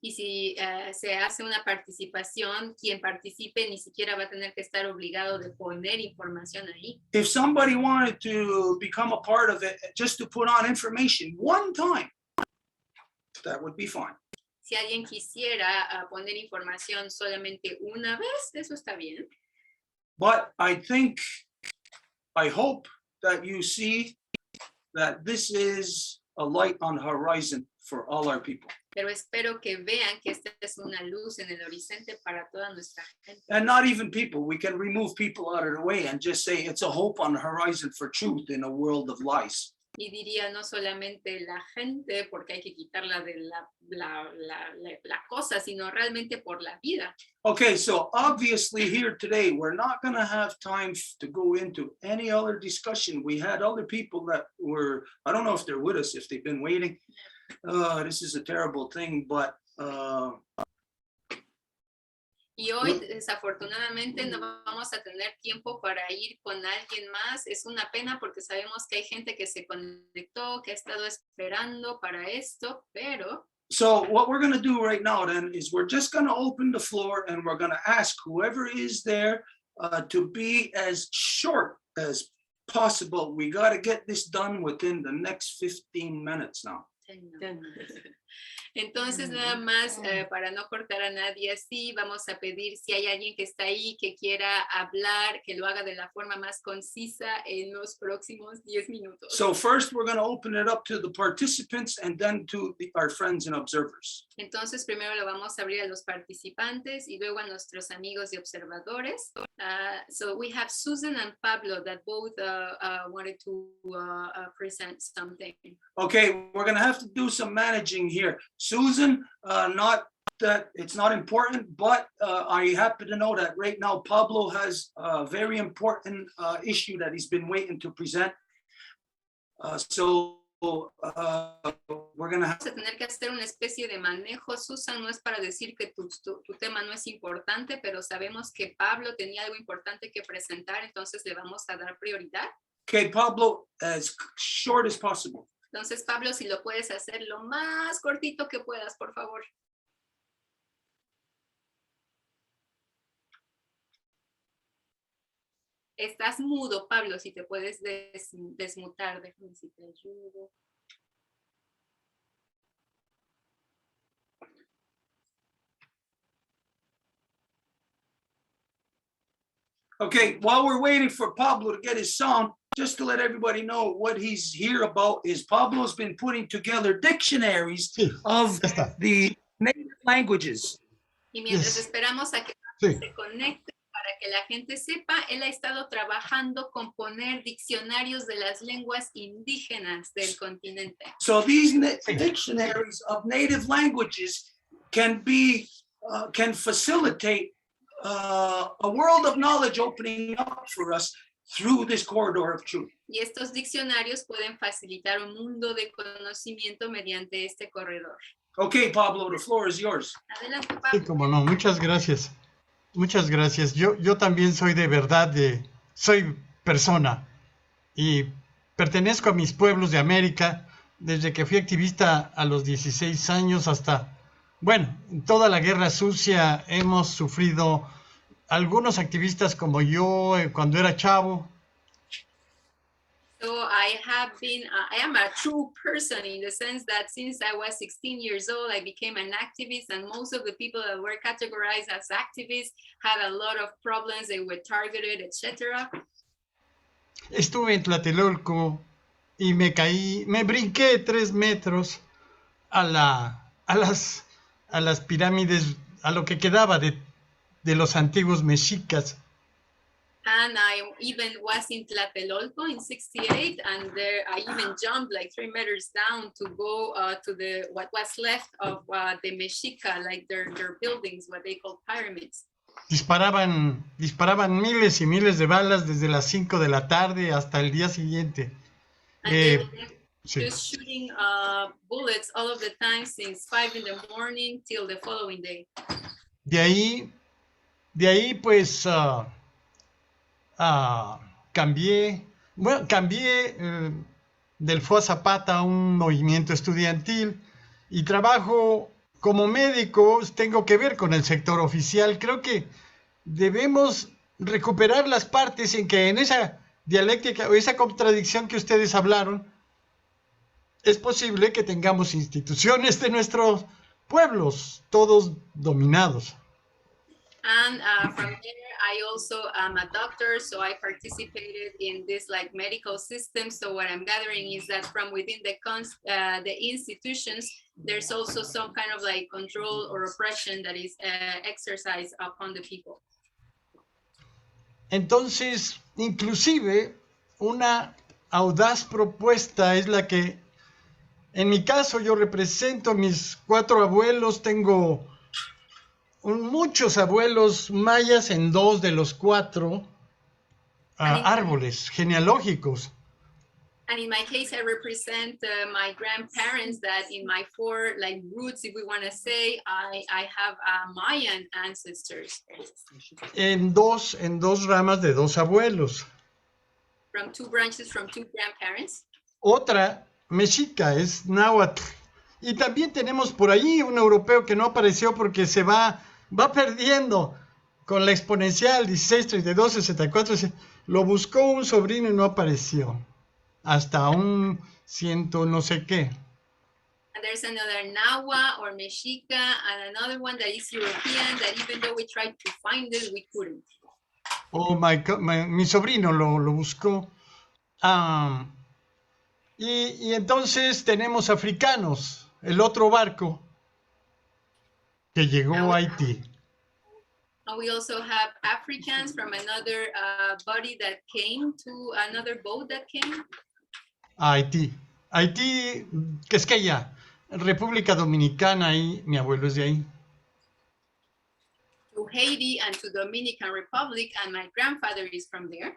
S1: Y si se hace una participación, quien participe ni siquiera va a tener que estar obligado de poner información ahí.
S2: If somebody wanted to become a part of it just to put on information one time, that would be fine.
S1: Si alguien quisiera poner información solamente una vez, eso está bien.
S2: But I hope that you see that this is a light on the horizon for all our people.
S1: Pero espero que vean que esta es una luz en el horizonte para toda nuestra gente.
S2: And not even people. We can remove people out of the way and just say it's a hope on the horizon for truth in a world of lies.
S1: Y diría no solamente la gente, porque hay que quitarla de la cosa, sino realmente por la vida.
S2: Okay, so obviously here today, we're not going to have time to go into any other discussion. We had other people that were, I don't know if they're with us, if they've been waiting. This is a terrible thing, but
S1: y hoy desafortunadamente no vamos a tener tiempo para ir con alguien más. Es una pena porque sabemos que hay gente que se conectó, que ha estado esperando para esto, pero
S2: so what we're going to do right now then is we're just going to open the floor and we're going to ask whoever is there to be as short as possible. We got to get this done within the next 15 minutes now.
S1: Entonces, nada más para no cortar a nadie así, vamos a pedir si hay alguien que está ahí que quiera hablar, que lo haga de la forma más concisa en los próximos 10 minutos.
S2: So first, we're going to open it up to the participants and then to our friends and observers.
S1: Entonces, primero lo vamos a abrir a los participantes y luego a nuestros amigos y observadores. So we have Susan and Pablo that both wanted to present something.
S2: Okay, we're going to have to do some managing here. Susan, not that it's not important, but I happen to know that right now Pablo has a very important issue that he's been waiting to present. So we're going to have
S1: Vamos a tener que hacer una especie de manejo. Susan, no es para decir que tu tema no es importante, pero sabemos que Pablo tenía algo importante que presentar, entonces le vamos a dar prioridad.
S2: Okay, Pablo, as short as possible.
S1: Entonces, Pablo, si lo puedes hacer lo más cortito que puedas, por favor. Estás mudo, Pablo, si te puedes desmutar. Déjame si te ayudo.
S2: Okay, while we're waiting for Pablo to get his sound, just to let everybody know what he's here about is Pablo's been putting together dictionaries of the native languages.
S1: Y mientras esperamos a que se conecte para que la gente sepa, él ha estado trabajando con poner diccionarios de las lenguas indígenas del continente.
S2: So these dictionaries of native languages can facilitate a world of knowledge opening up for us through this corridor of truth.
S1: Y estos diccionarios pueden facilitar un mundo de conocimiento mediante este corredor.
S2: Okay, Pablo, the floor is yours.
S1: Adelante, Pablo.
S9: Sí, como no, muchas gracias. Muchas gracias. Yo también soy de verdad, soy persona y pertenezco a mis pueblos de América desde que fui activista a los 16 años hasta, bueno, toda la guerra sucia hemos sufrido algunos activistas como yo cuando era chavo.
S1: So I am a true person in the sense that since I was 16 years old, I became an activist, and most of the people that were categorized as activists had a lot of problems. They were targeted, etc.
S9: Estuve en Tlatelolco y me brinqué 3 metros a las pirámides, a lo que quedaba de los antiguos mexicas.
S1: And I even was in Tlatelolco in 68, and there I even jumped like 3 meters down to go to what was left of the Mexica, like their buildings, what they call pyramids.
S9: Disparaban miles y miles de balas desde las 5 de la tarde hasta el día siguiente.
S1: Just shooting bullets all of the time since 5 in the morning till the following day.
S9: De ahí pues cambié del FOA Zapata a un movimiento estudiantil y trabajo como médico, tengo que ver con el sector oficial. Creo que debemos recuperar las partes en que en esa dialéctica o esa contradicción que ustedes hablaron, es posible que tengamos instituciones de nuestros pueblos, todos dominados.
S1: And from there, I also am a doctor, so I participated in this like medical system. So what I'm gathering is that from within the institutions, there's also some kind of like control or oppression that is exercised upon the people.
S9: Entonces, inclusive, una audaz propuesta es la que, en mi caso, yo represento a mis 4 abuelos, tengo muchos abuelos mayas en 2 de los 4 árboles genealógicos.
S1: And in my case, I represent my grandparents that in my 4 like roots, if we want to say, I have Mayan ancestors.
S9: En dos ramas de 2 abuelos.
S1: From 2 branches, from 2 grandparents.
S9: Otra mexica es náhuatl. Y también tenemos por ahí un europeo que no apareció porque se va perdiendo con la exponencial 16, 32, 64. Lo buscó un sobrino y no apareció. Hasta un 100 no sé qué.
S1: And there's another Nahua or Mexica, and another one that is European, that even though we tried to find it, we couldn't.
S9: Oh, mi sobrino lo buscó. Y entonces tenemos africanos, el otro barco que llegó a Haití.
S1: And we also have Africans from another body that came to another boat that came.
S9: A Haití. Haití, que es que allá, República Dominicana, y mi abuelo es de ahí.
S1: To Haiti and to Dominican Republic, and my grandfather is from there.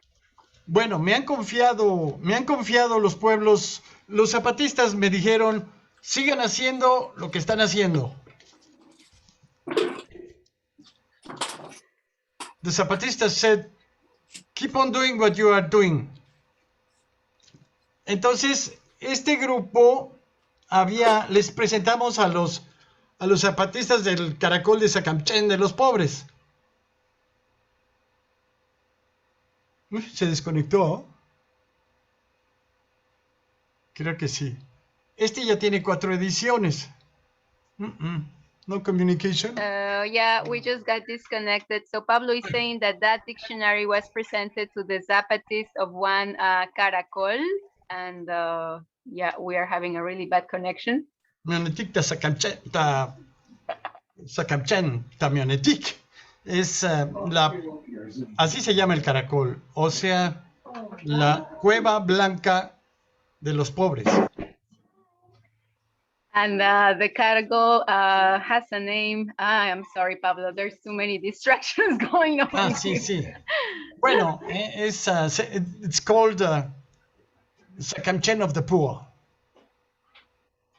S9: Bueno, me han confiado los pueblos, los zapatistas me dijeron, sigan haciendo lo que están haciendo. The Zapatistas said, keep on doing what you are doing. Entonces, este grupo les presentamos a los zapatistas del caracol de Sacamchén de los pobres. Uy, se desconectó. Creo que sí. Este ya tiene 4 ediciones. No communication.
S6: Yeah, we just got disconnected. So Pablo is saying that dictionary was presented to the Zapatistas of one Caracol, and yeah, we are having a really bad connection.
S9: Mionetic ta Sacamchen ta Mionetic. Es así se llama el caracol, o sea, la cueva blanca de los pobres.
S6: And the cargo has a name. I'm sorry, Pablo, there's too many distractions going on.
S9: Sí, sí. Bueno, it's called Sacamchen of the Poor.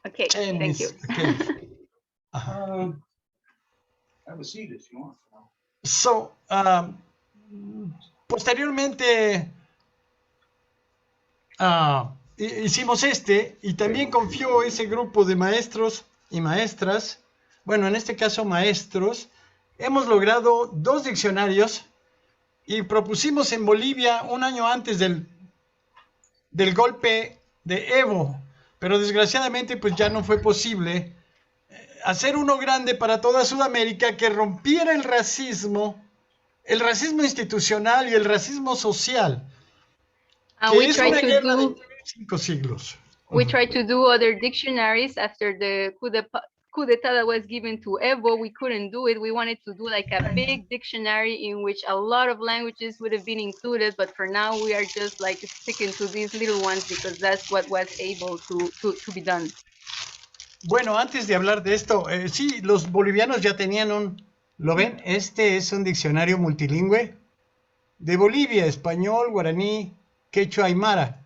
S6: Okay, thank you.
S2: Have a seat if you want.
S9: So, posteriormente hicimos y también confió ese grupo de maestros y maestras, bueno, en este caso maestros, hemos logrado 2 diccionarios y propusimos en Bolivia un año antes del golpe de Evo, pero desgraciadamente pues ya no fue posible hacer uno grande para toda Sudamérica que rompiera el racismo institucional y el racismo social.
S6: We tried to do
S9: 5 siglos.
S6: We tried to do other dictionaries after the coup d'etat that was given to Evo. We couldn't do it. We wanted to do like a big dictionary in which a lot of languages would have been included, but for now we are just like sticking to these little ones because that's what was able to be done.
S9: Bueno, antes de hablar de esto, sí, los bolivianos ya tenían ¿lo ven? Este es un diccionario multilingüe de Bolivia, español, guaraní, quechua, aymara.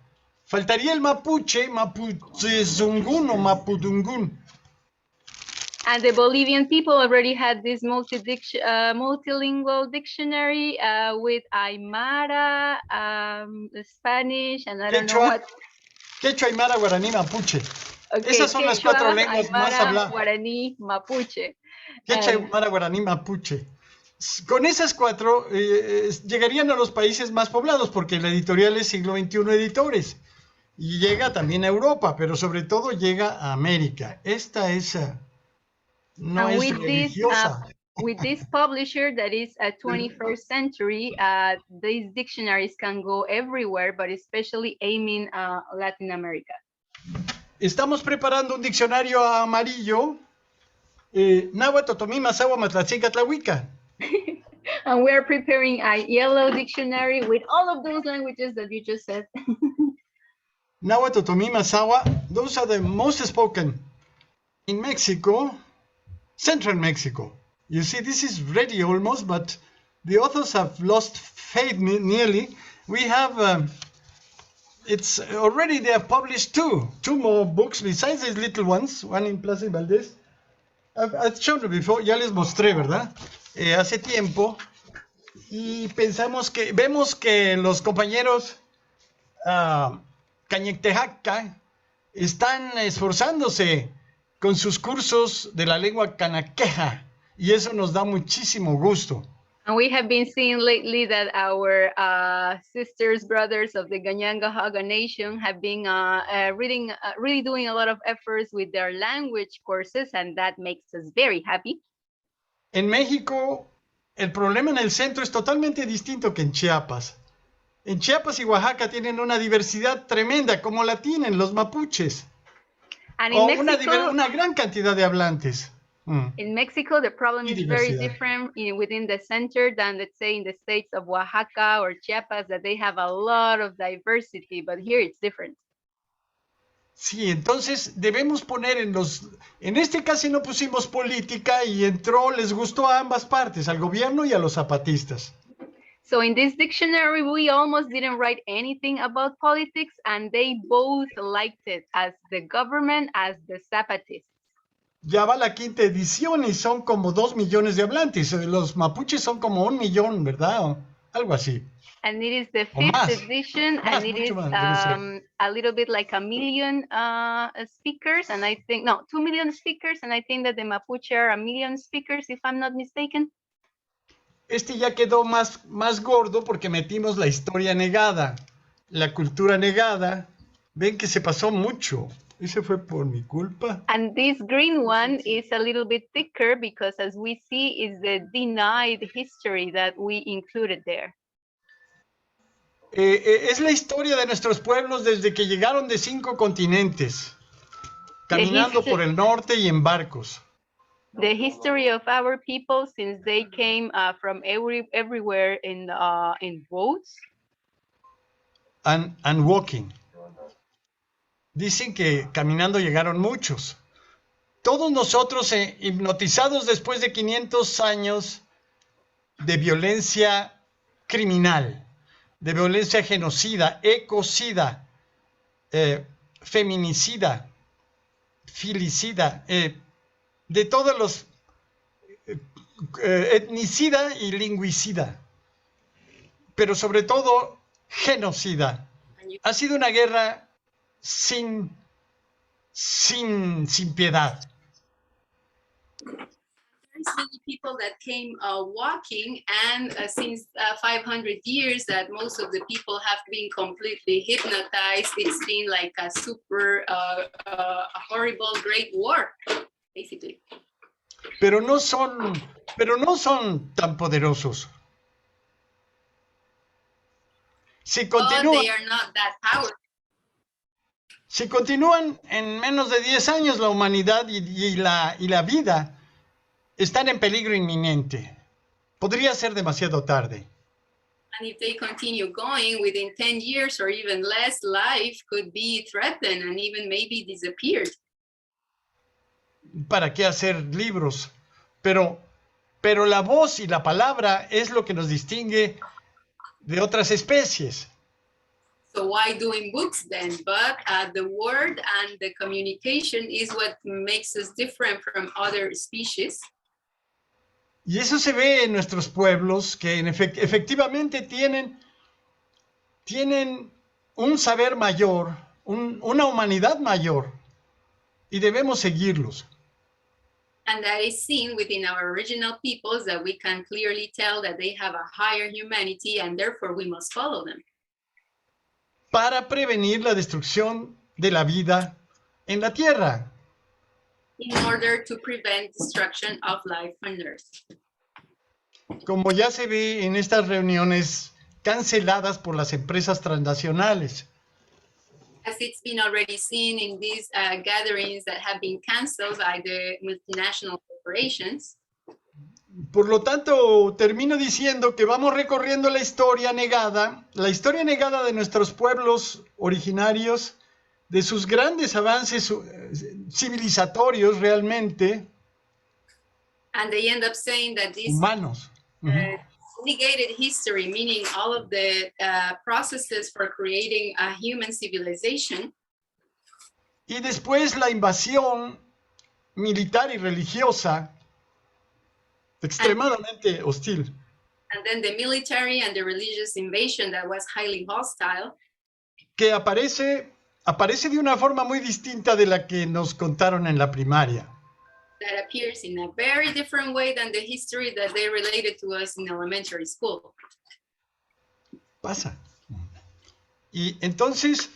S9: Faltaría el mapuche, mapuzungún o mapudungún.
S6: And the Bolivian people already had this multilingual dictionary with aymara, Spanish, and I don't know what.
S9: Quechua, aymara, guaraní, mapuche.
S6: Okay,
S9: esas son las 4 lenguas
S6: aymara,
S9: más habladas.
S6: Guaraní, mapuche.
S9: Quechua, aymara, guaraní, mapuche. Con esas 4 llegarían a los países más poblados porque la editorial es siglo XXI Editores y llega también a Europa, pero sobre todo llega a América. Esta es no es religiosa.
S6: With this publisher that is a 21st century, these dictionaries can go everywhere, but especially aiming Latin America.
S9: Estamos preparando un diccionario amarillo, náhuatl, otomí, mazahua, matlatzinca, tlahuica.
S6: And we are preparing a yellow dictionary with all of those languages that you just said.
S9: Náhuatl, otomí, mazahua, those are the most spoken in Mexico, central Mexico. You see, this is ready almost, but the authors have lost faith nearly. We have, it's already, they have published two more books besides these little ones, one in Plaza y Valdés. I've shown you before, ya les mostré, ¿verdad? Hace tiempo. Y vemos que los compañeros Cañectejaca están esforzándose con sus cursos de la lengua canaqueja. Y eso nos da muchísimo gusto.
S6: And we have been seeing lately that our sisters, brothers of the Ganyangahaga Nation have been really doing a lot of efforts with their language courses, and that makes us very happy.
S9: En México, el problema en el centro es totalmente distinto que en Chiapas. En Chiapas y Oaxaca tienen una diversidad tremenda, como la tienen los mapuches.
S6: And
S9: O
S6: in Mexico,
S9: una gran cantidad de hablantes.
S6: in Mexico, the problem
S9: Y
S6: is very
S9: diversidad.
S6: different within the center than, let's say, in the states of Oaxaca or Chiapas, that they have a lot of diversity, but here it's different.
S9: Sí, entonces debemos poner en este caso no pusimos política y les gustó a ambas partes, al gobierno y a los zapatistas.
S6: So in this dictionary, we almost didn't write anything about politics, and they both liked it, as the government, as the Zapatists.
S9: Ya va la 5ª edición y son como 2 millones de hablantes. Los mapuches son como 1 millón, ¿verdad? O algo así.
S6: And it is the
S9: O
S6: 5th
S9: más.
S6: edition,
S9: Más,
S6: and it
S9: mucho
S6: is
S9: más, debe ser.
S6: a little bit like 1 million speakers, and I think, no, 2 million speakers, and I think that the Mapuche are 1 million speakers, if I'm not mistaken.
S9: Este ya quedó más gordo porque metimos la historia negada, la cultura negada. Ven que se pasó mucho. Ese fue por mi culpa.
S6: And this green one is a little bit thicker because, as we see, is the denied history that we included there.
S9: Es la historia de nuestros pueblos desde que llegaron de 5 continentes, caminando por el norte y en barcos.
S6: The history of our people since they came from everywhere in boats.
S9: And walking. Dicen que caminando llegaron muchos. Todos nosotros hipnotizados después de 500 años de violencia criminal, de violencia genocida, ecocida, feminicida, filicida, de todos los etnicida y lingüicida, pero sobre todo genocida. Ha sido una guerra sin piedad.
S1: There's many people that came walking, and since 500 years that most of the people have been completely hypnotized. It's been like a super horrible great war, basically.
S9: Pero no son tan poderosos. Si continúan,
S1: they are not that powerful.
S9: Si continúan en menos de 10 años, la humanidad y la vida están en peligro inminente. Podría ser demasiado tarde.
S1: And if they continue going, within 10 years or even less, life could be threatened and even maybe disappeared.
S9: ¿Para qué hacer libros? Pero la voz y la palabra es lo que nos distingue de otras especies.
S1: So why doing books then? But the word and the communication is what makes us different from other species.
S9: Y eso se ve en nuestros pueblos que efectivamente tienen un saber mayor, una humanidad mayor, y debemos seguirlos.
S1: And that is seen within our original peoples, that we can clearly tell that they have a higher humanity, and therefore we must follow them.
S9: Para prevenir la destrucción de la vida en la tierra.
S1: In order to prevent destruction of life on earth.
S9: Como ya se ve en estas reuniones canceladas por las empresas transnacionales.
S1: As it's been already seen in these gatherings that have been canceled by the multinational corporations.
S9: Por lo tanto, termino diciendo que vamos recorriendo la historia negada de nuestros pueblos originarios, de sus grandes avances civilizatorios realmente.
S1: And they end up saying that this
S9: humanos.
S1: negated history, meaning all of the processes for creating a human civilization.
S9: Y después la invasión militar y religiosa extremadamente hostil.
S1: And then the military and the religious invasion that was highly hostile.
S9: Que aparece de una forma muy distinta de la que nos contaron en la primaria.
S1: that appears in a very different way than the history that they related to us in elementary school.
S9: Pasa. Y entonces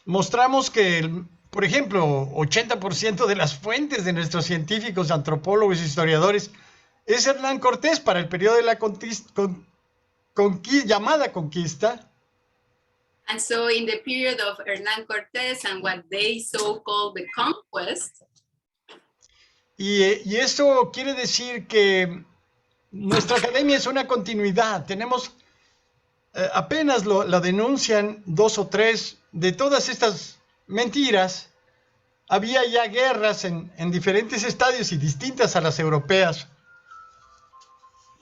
S9: mostramos que, por ejemplo, 80% de las fuentes de nuestros científicos, antropólogos, historiadores, es Hernán Cortés para el periodo de la llamada conquista.
S1: And so in the period of Hernán Cortés and what they so-called the conquest.
S9: Y eso quiere decir que nuestra academia es una continuidad. Tenemos, apenas la denuncian 2 o 3 de todas estas mentiras. Había ya guerras en diferentes estadios y distintas a las europeas.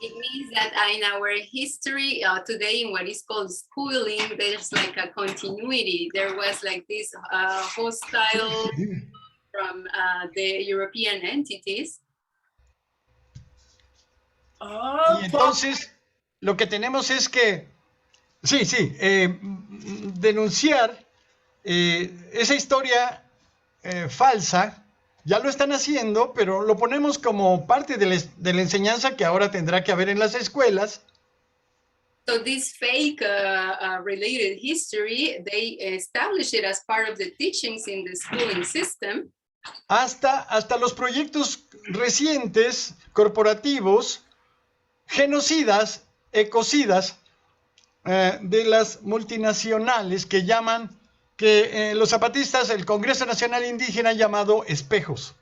S1: It means that in our history today, in what is called schooling, there's like a continuity. There was like this hostile from the European entities.
S9: Y entonces, lo que tenemos es que, denunciar esa historia falsa. Ya lo están haciendo, pero lo ponemos como parte de la enseñanza que ahora tendrá que haber en las escuelas.
S1: So this fake related history, they establish it as part of the teachings in the schooling system.
S9: Hasta los proyectos recientes, corporativos, genocidas, ecocidas, de las multinacionales que llaman, que los zapatistas, el Congreso Nacional Indígena, llamado espejos.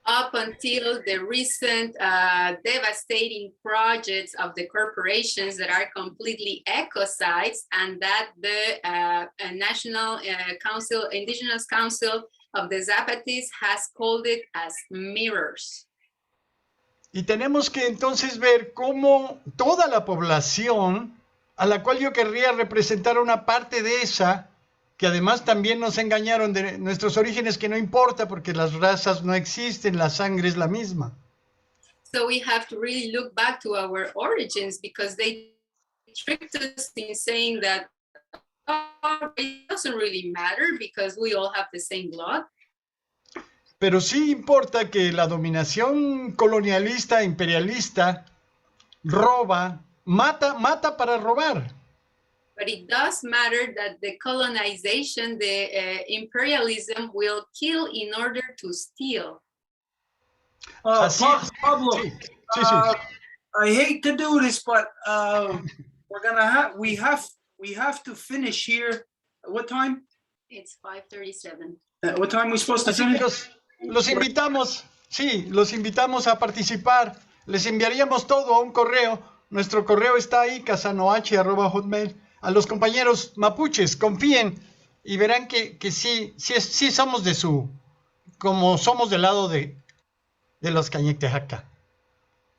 S1: Up until the recent devastating projects of the corporations that are completely ecocides, and that the National Council, Indigenous Council of the Zapatistas has called it as mirrors.
S9: Y tenemos que entonces ver cómo toda la población, a la cual yo querría representar una parte de esa, que además también nos engañaron de nuestros orígenes, que no importa porque las razas no existen, la sangre es la misma.
S1: So we have to really look back to our origins, because they tricked us in saying that it doesn't really matter because we all have the same blood.
S9: Pero sí importa que la dominación colonialista, imperialista, roba, mata para robar.
S1: But it does matter that the colonization, the imperialism will kill in order to steal.
S2: Pablo,
S9: Sí.
S2: I hate to do this, but we have to finish here. What time?
S1: It's 5:37.
S2: What time are we supposed to
S9: Así que
S2: finish?
S9: los invitamos a participar. Les enviaríamos todo a un correo. Nuestro correo está ahí, casanoh@hotmail. A los compañeros mapuches, confíen y verán que sí somos como somos del lado de los Cañectejaca.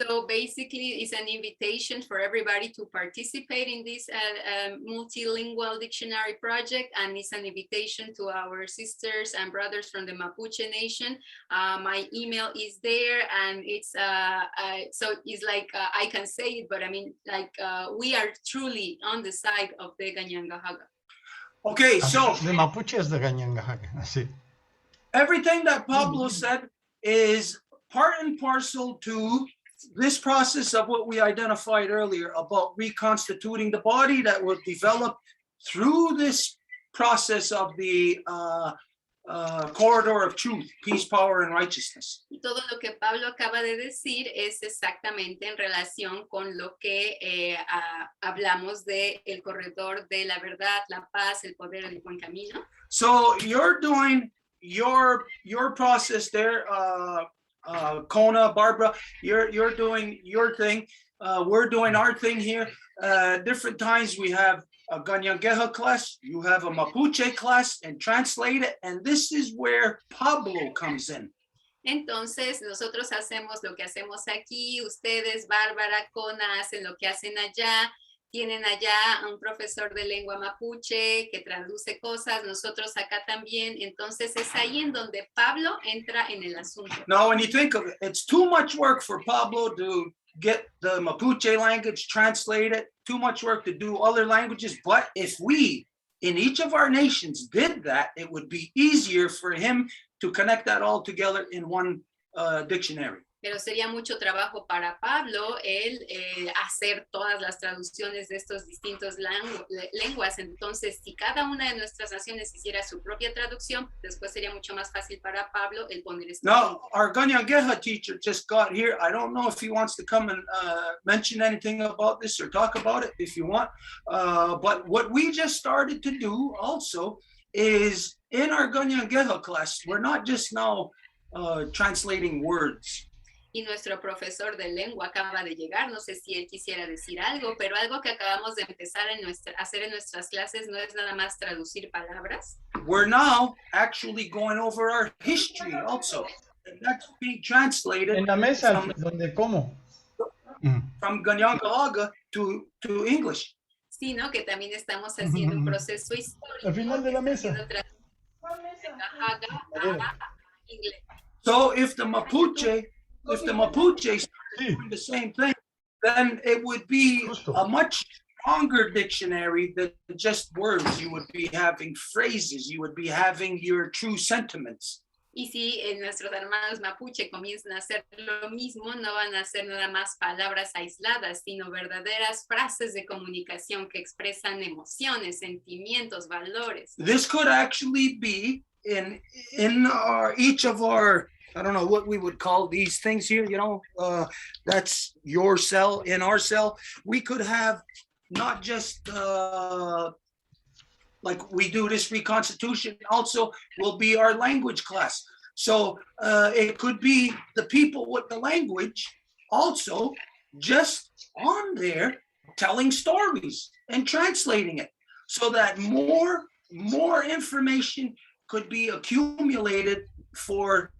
S1: So basically, it's an invitation for everybody to participate in this multilingual dictionary project, and it's an invitation to our sisters and brothers from the Mapuche Nation. My email is there, and it's so it's like I can say it, but I mean, like we are truly on the side of the Gañangajaga.
S2: Okay, so
S9: De mapuches de Cañangajaca, así.
S2: everything that Pablo said is part and parcel to this process of what we identified earlier about reconstituting the body that will develop through this process of the corridor of truth, peace, power, and righteousness.
S1: Y todo lo que Pablo acaba de decir es exactamente en relación con lo que hablamos de el corredor de la verdad, la paz, el poder, el buen camino.
S2: So you're doing your process there, Kona, Barbara, you're doing your thing. We're doing our thing here. Different times we have a Ganyangeja class, you have a Mapuche class, and translate it. And this is where Pablo comes in.
S1: Entonces, nosotros hacemos lo que hacemos aquí, ustedes, Bárbara, Kona, hacen lo que hacen allá. Tienen allá un profesor de lengua mapuche que traduce cosas, nosotros acá también. Entonces es ahí en donde Pablo entra en el asunto.
S2: Now, when you think of it, it's too much work for Pablo to get the Mapuche language, translate it, too much work to do other languages. But if we, in each of our nations, did that, it would be easier for him to connect that all together in one dictionary.
S1: Pero sería mucho trabajo para Pablo el hacer todas las traducciones de estos distintos lenguas. Entonces, si cada una de nuestras naciones hiciera su propia traducción, después sería mucho más fácil para Pablo el poner esto.
S2: Now, our Ganyangeha teacher just got here. I don't know if he wants to come and mention anything about this or talk about it if you want. But what we just started to do also is in our Ganyangeha class, we're not just now translating words.
S1: Y nuestro profesor de lengua acaba de llegar, no sé si él quisiera decir algo, pero algo que acabamos de empezar hacer en nuestras clases no es nada más traducir palabras.
S2: We're now actually going over our history also. And that's being translated
S9: En la mesa, donde como.
S2: from Ganyangahaga to English.
S1: Sí, ¿no? Que también estamos haciendo un proceso histórico.
S9: Al final de la mesa.
S1: Inglés.
S2: So if the Mapuche started doing the same thing, then it would be a much stronger dictionary than just words. You would be having phrases, you would be having your true sentiments.
S1: Y si nuestros hermanos mapuche comienzan a hacer lo mismo, no van a ser nada más palabras aisladas, sino verdaderas frases de comunicación que expresan emociones, sentimientos, valores.
S2: This could actually be in each of our, I don't know what we would call these things here, you know, that's your cell, in our cell. We could have not just like we do this Reconstitution, also will be our language class. So it could be the people with the language also just on there telling stories and translating it so that more information could be accumulated for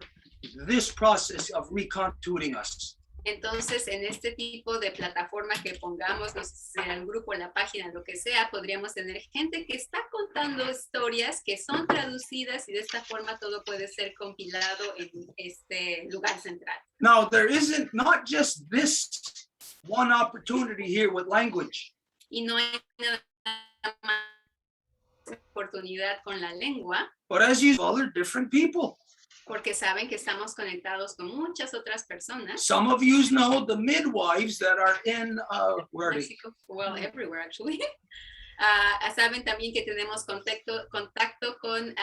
S2: this process of reconstituting us.
S1: Entonces, en este tipo de plataforma que pongamos, no sé si será el grupo, la página, lo que sea, podríamos tener gente que está contando historias que son traducidas y de esta forma todo puede ser compilado en este lugar central.
S2: Now, there isn't not just this one opportunity here with language.
S1: Y no hay nada más oportunidad con la lengua.
S2: But as you other different people.
S1: Porque saben que estamos conectados con muchas otras personas.
S2: Some of you know the midwives that are in where
S1: Mexico, well, everywhere actually. Saben también que tenemos contacto con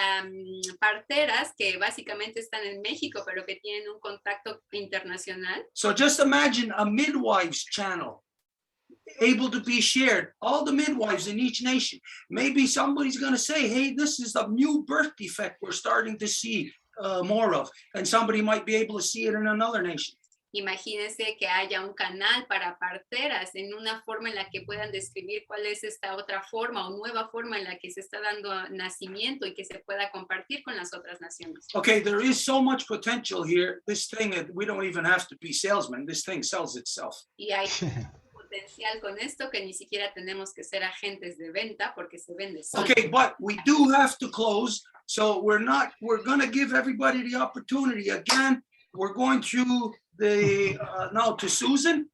S1: parteras que básicamente están en México, pero que tienen un contacto internacional.
S2: So just imagine a midwives channel able to be shared, all the midwives in each nation. Maybe somebody's going to say, hey, this is the new birth defect we're starting to see more of, and somebody might be able to see it in another nation.
S1: Imagínense que haya un canal para parteras en una forma en la que puedan describir cuál es esta otra forma o nueva forma en la que se está dando nacimiento y que se pueda compartir con las otras naciones.
S2: Okay, there is so much potential here. This thing, we don't even have to be salesmen. This thing sells itself.
S1: Y hay potencial con esto que ni siquiera tenemos que ser agentes de venta porque se vende solo.
S2: Okay, but we do have to close. So we're going to give everybody the opportunity. Again, we're going through now to Susan.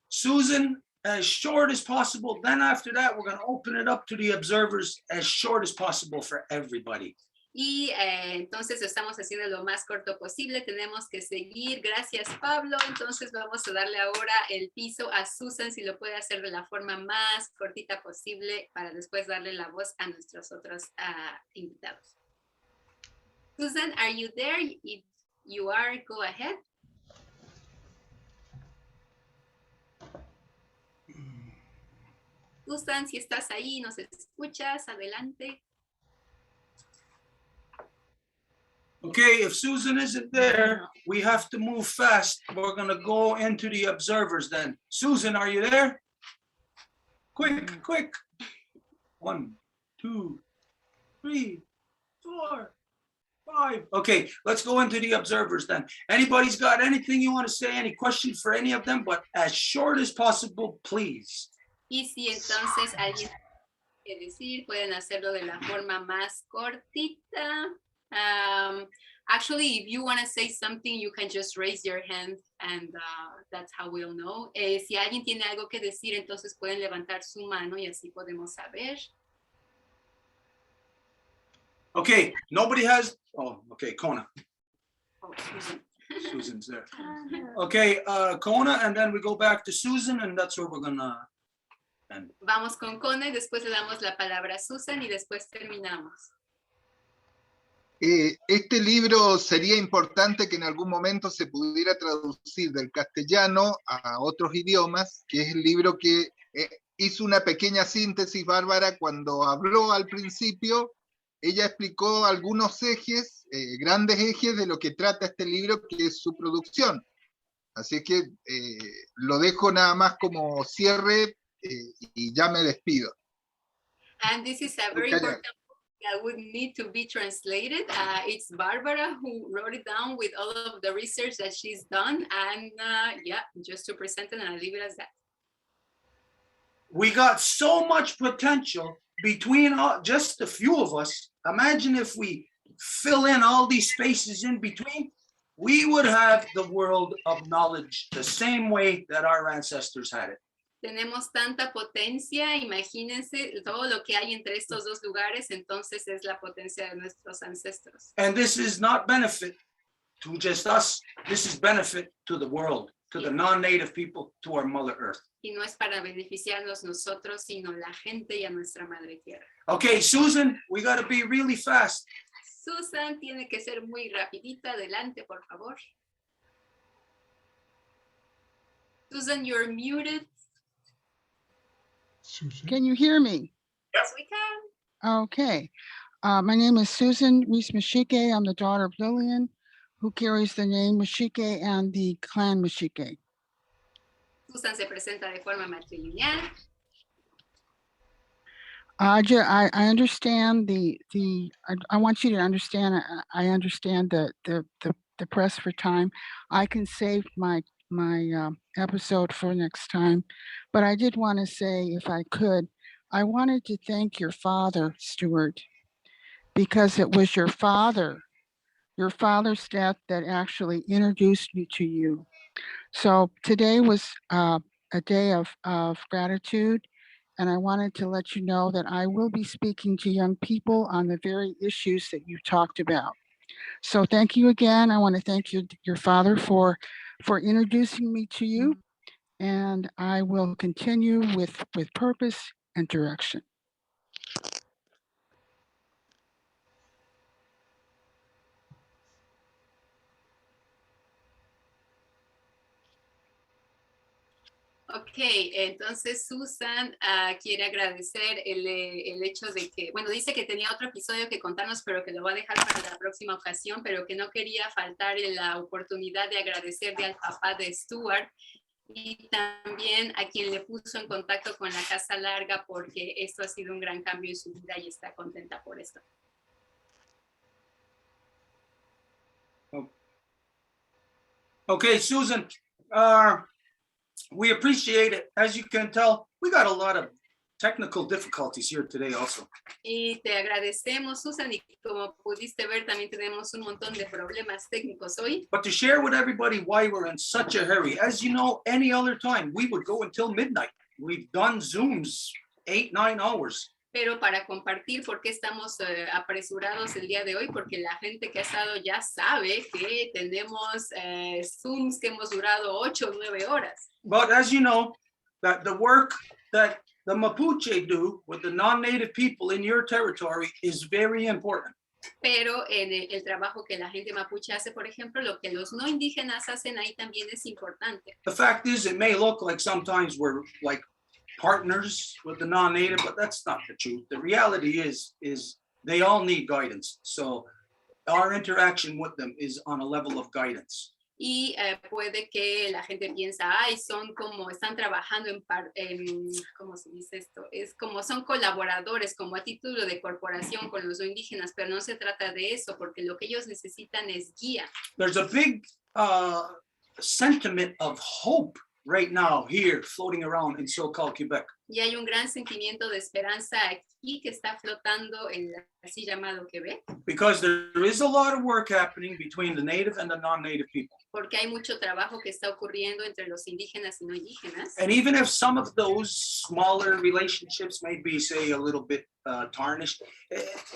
S2: Susan, as short as possible. Then after that, we're going to open it up to the observers as short as possible for everybody.
S1: Y entonces estamos haciendo lo más corto posible. Tenemos que seguir. Gracias, Pablo. Entonces vamos a darle ahora el piso a Susan, si lo puede hacer de la forma más cortita posible para después darle la voz a nuestros otros invitados. Susan, are you there? If you are, go ahead. Susan, si estás ahí, nos escuchas, adelante.
S2: Okay, if Susan isn't there, we have to move fast. We're going to go into the observers then. Susan, are you there? Quick, quick. 1, 2, 3, 4, 5. Okay, let's go into the observers then. Anybody's got anything you want to say? Any questions for any of them? But as short as possible, please.
S1: Y si entonces alguien quiere decir, pueden hacerlo de la forma más cortita. Actually, if you want to say something, you can just raise your hand and that's how we'll know. Si alguien tiene algo que decir, entonces pueden levantar su mano y así podemos saber.
S2: Okay, nobody has, oh, okay, Kona.
S1: Oh,
S2: Susan's there. Okay, Kona, and then we go back to Susan, and that's where we're gonna end.
S1: Vamos con Kona y después le damos la palabra a Susan y después terminamos.
S4: Este libro sería importante que en algún momento se pudiera traducir del castellano a otros idiomas, que es el libro que hizo una pequeña síntesis, Bárbara, cuando habló al principio. Ella explicó algunos ejes, grandes ejes de lo que trata este libro, que es su producción. Así que lo dejo nada más como cierre y ya me despido.
S1: And this is a very important book that would need to be translated. It's Barbara who wrote it down with all of the research that she's done. And yeah, just to present it, and I'll leave it as that.
S2: We got so much potential between just a few of us. Imagine if we fill in all these spaces in between, we would have the world of knowledge the same way that our ancestors had it.
S1: Tenemos tanta potencia, imagínense todo lo que hay entre estos dos lugares, entonces es la potencia de nuestros ancestros.
S2: And this is not benefit to just us, this is benefit to the world, to the non-native people, to our Mother Earth.
S1: Y no es para beneficiarnos nosotros, sino la gente y a nuestra madre tierra.
S2: Okay, Susan, we got to be really fast.
S1: Susan tiene que ser muy rapidita. Adelante, por favor. Susan, you're muted.
S9: Susan.
S11: Can you hear me?
S1: Yes, we can.
S11: Okay. My name is Susan Reese Mashike. I'm the daughter of Lillian, who carries the name Mashike and the clan Mashike.
S1: Susan se presenta de forma matrilineal.
S11: I understand I want you to understand, I understand the press for time. I can save my episode for next time, but I did want to say, if I could, I wanted to thank your father, Stuart, because it was your father's death that actually introduced me to you. So today was a day of gratitude, and I wanted to let you know that I will be speaking to young people on the very issues that you talked about. So thank you again. I want to thank your father for introducing me to you, and I will continue with purpose and direction.
S1: Ok, entonces Susan quiere agradecer el hecho de que, bueno, dice que tenía otro episodio que contarnos, pero que lo va a dejar para la próxima ocasión, pero que no quería faltar la oportunidad de agradecerle al papá de Stuart y también a quien le puso en contacto con la Casa Larga, porque esto ha sido un gran cambio en su vida y está contenta por esto.
S2: Okay, Susan, we appreciate it. As you can tell, we got a lot of technical difficulties here today also.
S1: Y te agradecemos, Susan, y como pudiste ver, también tenemos un montón de problemas técnicos hoy.
S2: But to share with everybody why we're in such a hurry, as you know, any other time, we would go until midnight. We've done Zooms 8-9 hours.
S1: Pero para compartir por qué estamos apresurados el día de hoy, porque la gente que ha estado ya sabe que tenemos Zooms que hemos durado 8 o 9 horas.
S2: But as you know, that the work that the Mapuche do with the non-native people in your territory is very important.
S1: Pero el trabajo que la gente mapuche hace, por ejemplo, lo que los no indígenas hacen ahí también es importante.
S2: The fact is, it may look like sometimes we're like partners with the non-native, but that's not the truth. The reality is they all need guidance. So our interaction with them is on a level of guidance.
S1: Y puede que la gente piensa, ay, son como, están trabajando ¿cómo se dice esto? Es como son colaboradores, como a título de corporación con los no indígenas, pero no se trata de eso, porque lo que ellos necesitan es guía.
S2: There's a big sentiment of hope right now here floating around in so-called Quebec.
S1: Y hay un gran sentimiento de esperanza aquí que está flotando en así llamado Quebec.
S2: Because there is a lot of work happening between the native and the non-native people.
S1: Porque hay mucho trabajo que está ocurriendo entre los indígenas y no indígenas.
S2: And even if some of those smaller relationships may be, say, a little bit tarnished,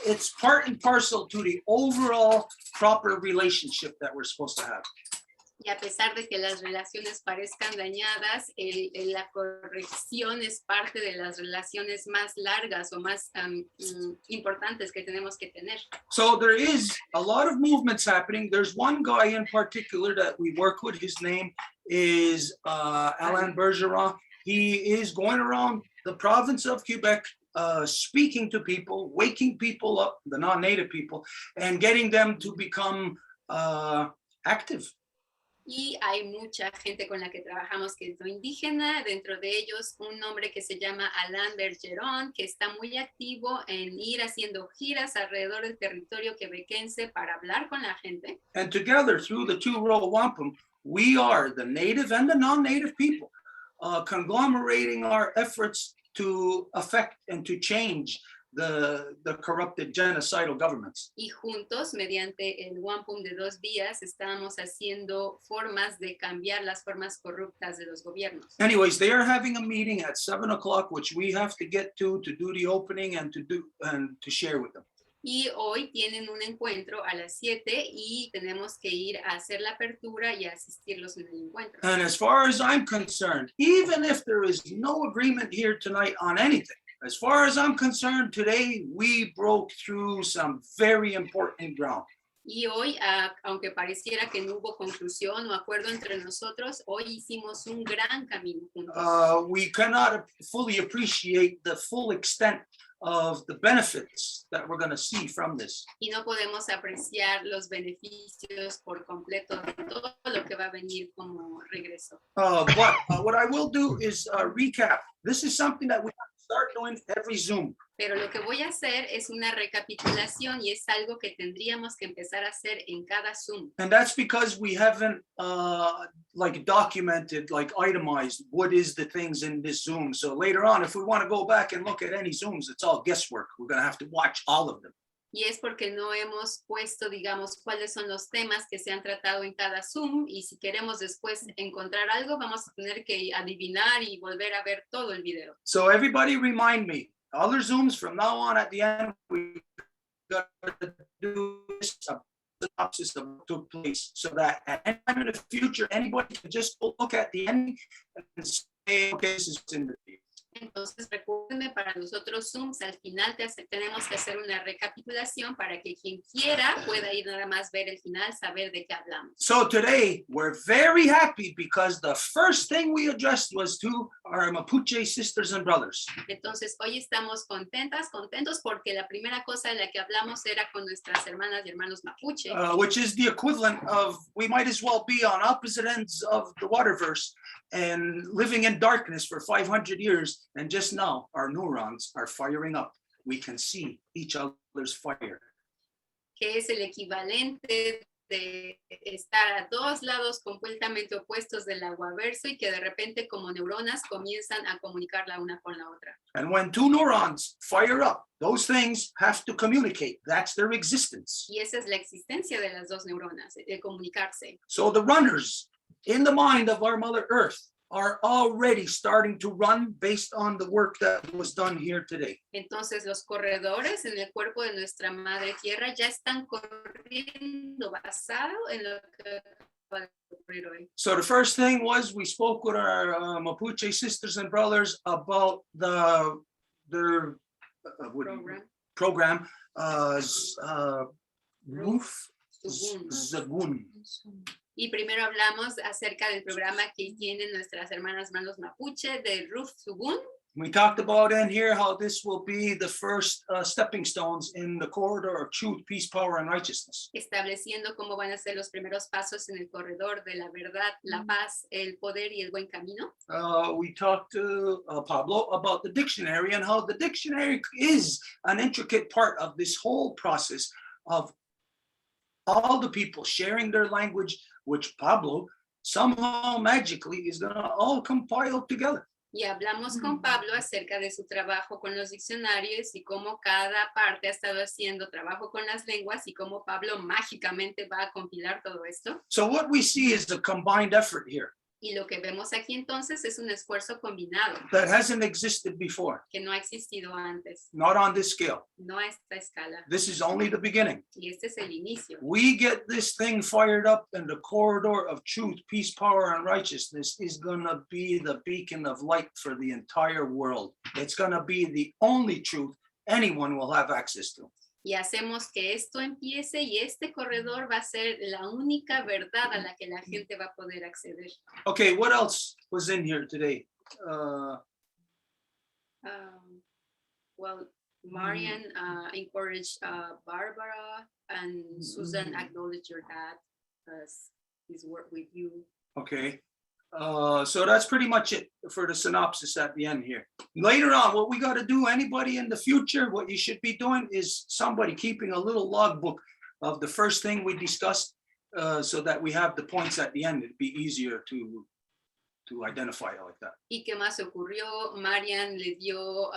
S2: it's part and parcel to the overall proper relationship that we're supposed to have.
S1: Y a pesar de que las relaciones parezcan dañadas, la corrección es parte de las relaciones más largas o más importantes que tenemos que tener.
S2: So there is a lot of movements happening. There's one guy in particular that we work with. His name is Alain Bergeron. He is going around the province of Quebec, speaking to people, waking people up, the non-native people, and getting them to become active.
S1: Y hay mucha gente con la que trabajamos que es no indígena, dentro de ellos un hombre que se llama Alain Bergeron, que está muy activo en ir haciendo giras alrededor del territorio quebequense para hablar con la gente.
S2: And together, through the two-row wampum, we are, the native and the non-native people, conglomerating our efforts to affect and to change the corrupted genocidal governments.
S1: Y juntos, mediante el wampum de 2 vías, estamos haciendo formas de cambiar las formas corruptas de los gobiernos.
S2: Anyways, they are having a meeting at 7 o'clock, which we have to get to do the opening and to share with them.
S1: Y hoy tienen un encuentro a las 7 y tenemos que ir a hacer la apertura y a asistirlos en el encuentro.
S2: And as far as I'm concerned, even if there is no agreement here tonight on anything, as far as I'm concerned, today we broke through some very important ground.
S1: Y hoy, aunque pareciera que no hubo conclusión o acuerdo entre nosotros, hoy hicimos un gran camino juntos.
S2: We cannot fully appreciate the full extent of the benefits that we're going to see from this.
S1: Y no podemos apreciar los beneficios por completo de todo lo que va a venir como regreso.
S2: But what I will do is recap. This is something that we have to start doing every Zoom.
S1: Pero lo que voy a hacer es una recapitulación y es algo que tendríamos que empezar a hacer en cada Zoom.
S2: And that's because we haven't like documented, like itemized what is the things in this Zoom. So later on, if we want to go back and look at any Zooms, it's all guesswork. We're going to have to watch all of them.
S1: Y es porque no hemos puesto, digamos, cuáles son los temas que se han tratado en cada Zoom, y si queremos después encontrar algo, vamos a tener que adivinar y volver a ver todo el video.
S2: So everybody remind me, other Zooms from now on at the end, we got to do this synopsis of what took place so that at any time in the future, anybody can just go look at the ending and say, okay, this is in the video.
S1: Entonces, recuérdenme, para los otros Zooms, al final tenemos que hacer una recapitulación para que quien quiera pueda ir nada más ver el final, saber de qué hablamos.
S2: So today, we're very happy because the first thing we addressed was to our Mapuche sisters and brothers.
S1: Entonces, hoy estamos contentos porque la primera cosa de la que hablamos era con nuestras hermanas y hermanos Mapuche.
S2: Which is the equivalent of, we might as well be on opposite ends of the waterverse and living in darkness for 500 years. And just now, our neurons are firing up. We can see each other's fire.
S1: Que es el equivalente de estar a 2 lados completamente opuestos del aguaverso y que de repente como neuronas comienzan a comunicar la una con la otra.
S2: And when 2 neurons fire up, those things have to communicate. That's their existence.
S1: Y esa es la existencia de las 2 neuronas, de comunicarse.
S2: So the runners in the mind of our Mother Earth are already starting to run based on the work that was done here today.
S1: Entonces los corredores en el cuerpo de nuestra Madre Tierra ya están corriendo basado en lo que va a ocurrir hoy.
S2: So the first thing was we spoke with our Mapuche sisters and brothers about their program, Roof Zagun.
S1: Y primero hablamos acerca del programa que tienen nuestras hermanas manos Mapuche de Roof Sugun.
S2: We talked about in here how this will be the first stepping stones in the corridor of truth, peace, power, and righteousness.
S1: Estableciendo cómo van a ser los primeros pasos en el corredor de la verdad, la paz, el poder y el buen camino.
S2: We talked to Pablo about the dictionary and how the dictionary is an intricate part of this whole process of all the people sharing their language, which Pablo somehow magically is going to all compile together.
S1: Y hablamos con Pablo acerca de su trabajo con los diccionarios y cómo cada parte ha estado haciendo trabajo con las lenguas y cómo Pablo mágicamente va a compilar todo esto.
S2: So what we see is a combined effort here.
S1: Y lo que vemos aquí entonces es un esfuerzo combinado
S2: that hasn't existed before,
S1: que no ha existido antes,
S2: not on this scale.
S1: no a esta escala.
S2: This is only the beginning.
S1: Y este es el inicio.
S2: We get this thing fired up, and the corridor of truth, peace, power, and righteousness is gonna be the beacon of light for the entire world. It's gonna be the only truth anyone will have access to.
S1: Y hacemos que esto empiece y este corredor va a ser la única verdad a la que la gente va a poder acceder.
S2: Okay, what else was in here today?
S1: Well, Marian encouraged Barbara, and Susan acknowledged your dad as his work with you.
S2: Okay, so that's pretty much it for the synopsis at the end here. Later on, what we got to do, anybody in the future, what you should be doing is somebody keeping a little logbook of the first thing we discussed, so that we have the points at the end. It'd be easier to identify it like that.
S1: ¿Y qué más ocurrió? Marian le dio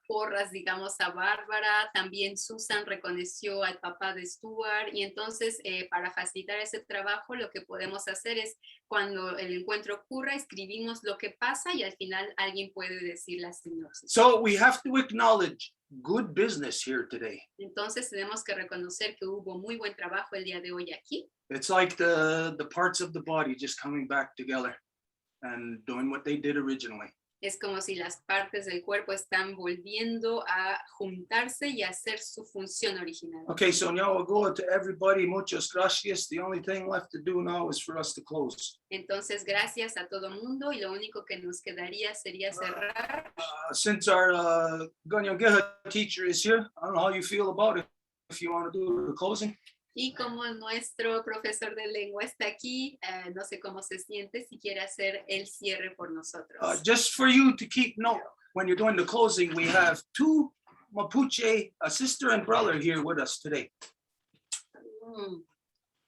S1: porras, digamos, a Bárbara. También Susan reconoció al papá de Stuart. Y entonces, para facilitar ese trabajo, lo que podemos hacer es, cuando el encuentro ocurra, escribimos lo que pasa y al final alguien puede decir la sinopsis.
S2: So we have to acknowledge good business here today.
S1: Entonces, tenemos que reconocer que hubo muy buen trabajo el día de hoy aquí.
S2: It's like the parts of the body just coming back together and doing what they did originally.
S1: Es como si las partes del cuerpo están volviendo a juntarse y a hacer su función original.
S2: Okay, so now we'll go to everybody. Muchas gracias. The only thing left to do now is for us to close.
S1: Entonces, gracias a todo mundo y lo único que nos quedaría sería cerrar.
S2: Since our Ganyangeha teacher is here, I don't know how you feel about it. If you want to do the closing.
S1: Y como nuestro profesor de lengua está aquí, no sé cómo se siente, si quiere hacer el cierre por nosotros.
S2: Just for you to keep note, when you're doing the closing, we have two Mapuche, a sister and brother here with us today.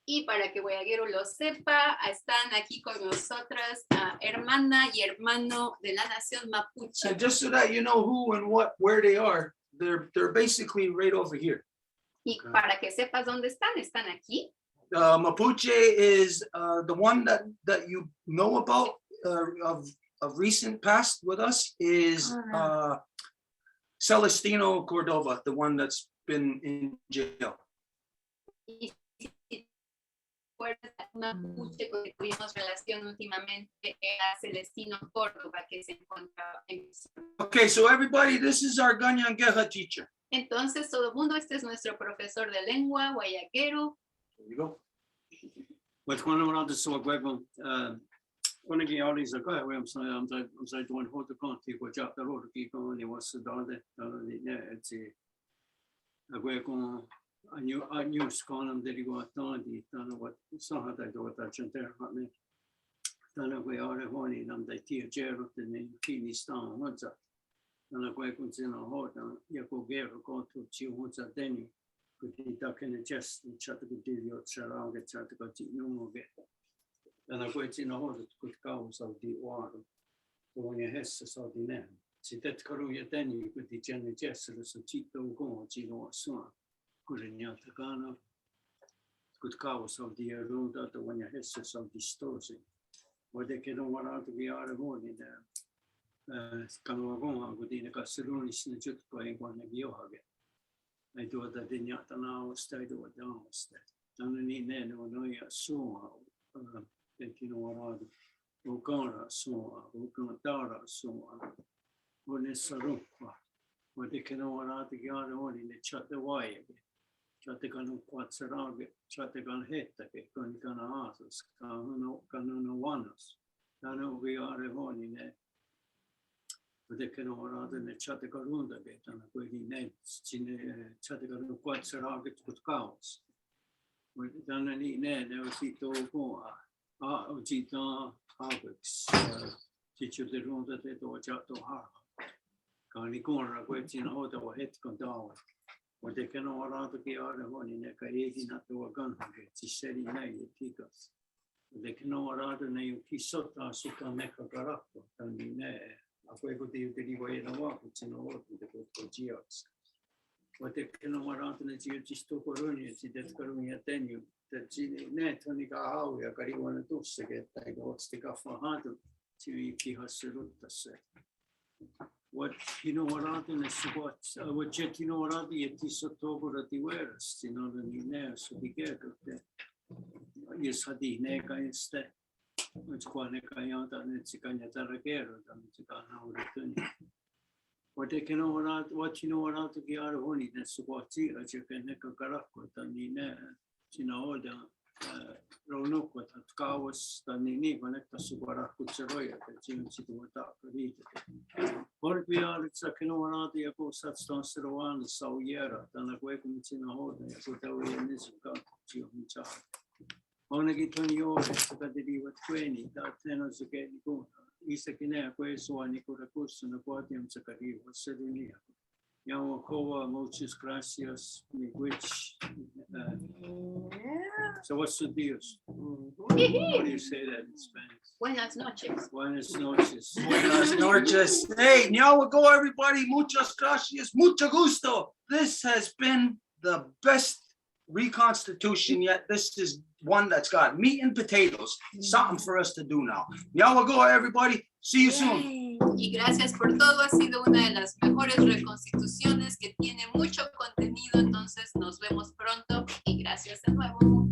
S1: Y para que Guayaguero lo sepa, están aquí con nosotras hermana y hermano de la nación Mapuche.
S2: And just so that you know who and what, where they are, they're basically right over here.
S1: Y para que sepas dónde están aquí.
S2: Mapuche is the one that you know about of recent past with us is Celestino Cordova, the one that's been in jail.
S1: Y si Mapuche con que tuvimos relación últimamente era Celestino Córdoba, que se encontraba en prisión.
S2: Okay, so everybody, this is our Ganyangeha teacher.
S1: Entonces, todo el mundo, este es nuestro profesor de lengua, Guayaguero.
S2: There you go.
S12: Wat gewoon maar altijd zo gewoon kon ik al eens zeggen we om zij doen hoe de kant die wat je daar ook die kon die was daar nee het is gewoon een nieuws kan dat die wat dan wat zo had hij door dat je daar had nee dan we are gewoon in dan dat die jero in Kinistan wat zo dan we kon zien hoe dan je kon weer kon tot je hoe dat dan kuti takene just chat kuti yo charang ke chat kuti no ge ana ko ti no ho kuti ka so di wa ko ne hes so di ne si tet karu ye teni kuti chen just so ti to ko ti no so ko nya ta kana kuti ka so di ro da to ne hes so di stosi o de ke no wa to bi are ho ni da kanu ko kuti ne ka suru ni sin chut ko en ko ne bi ho ge I do that in Yatana state or down state. Tanani Nano Noya Sua, Tentino Ugara Sua, Ugandara Sua, Unisarukwa, what they can all out the yard on in the chat the way. Chatagan Quatsarag, Chatagan Heta, Gunana Asus, Canuna Wanas. Nano we are a one in it. Det kan vara den chattagarunda betan på din sin chattagarunda quatsaraget på kaos. Och den är när vi sitter på och tittar Habex tittar det runt det då chatta har. Kan ni gå på sin hota och het Condor. Och det kan vara att det är hon i kaedina då kan det ser i nej tikas. Och det kan vara att när ju kisota så kan meka garappo den är a fue que te digo ahí no va, pues no va, te puedo cochios. Ote ke no maranta na tiu tisto koroni ti det koroni atenio te ti ne toni ka hau ya kari wana tusse ke tai go sti ka fahatu ti ki hasurutta se. What you know what is what you know what it is so to the wears you know the ne so di ke te yes hadi ne ka este which kwa ne ka ya ta ne cikanya ta rekero ta cikana urituni. What you know what ki ar honi ne so what ti a che ne ka karako ta ni ne sinaoda rono ko ta kaos ta ni konekta su bara kutseroya te chin situ ta rite. Por via litsa che no ana dia ko sat stan seroan sauyera ta na kwe kum china hoda ya ko ta we ne su ka ti o micha. Ona ki toni yo ta de di wat kweni ta teno su ke ni ko isa ki ne ko so ani ko recurso na ko ti am sakari o sedunia. Yamo koa muchas gracias mi which so what's the deals? How do you say that in Spanish?
S1: Buenas noches.
S12: Buenas noches.
S2: Buenas noches. Hey, go everybody. Muchas gracias. Mucho gusto. This has been the best reconstitution yet. This is one that's got meat and potatoes. Something for us to do now. go everybody. See you soon.
S1: Y gracias por todo. Ha sido una de las mejores reconstituciones que tiene mucho contenido. Entonces nos vemos pronto y gracias de nuevo.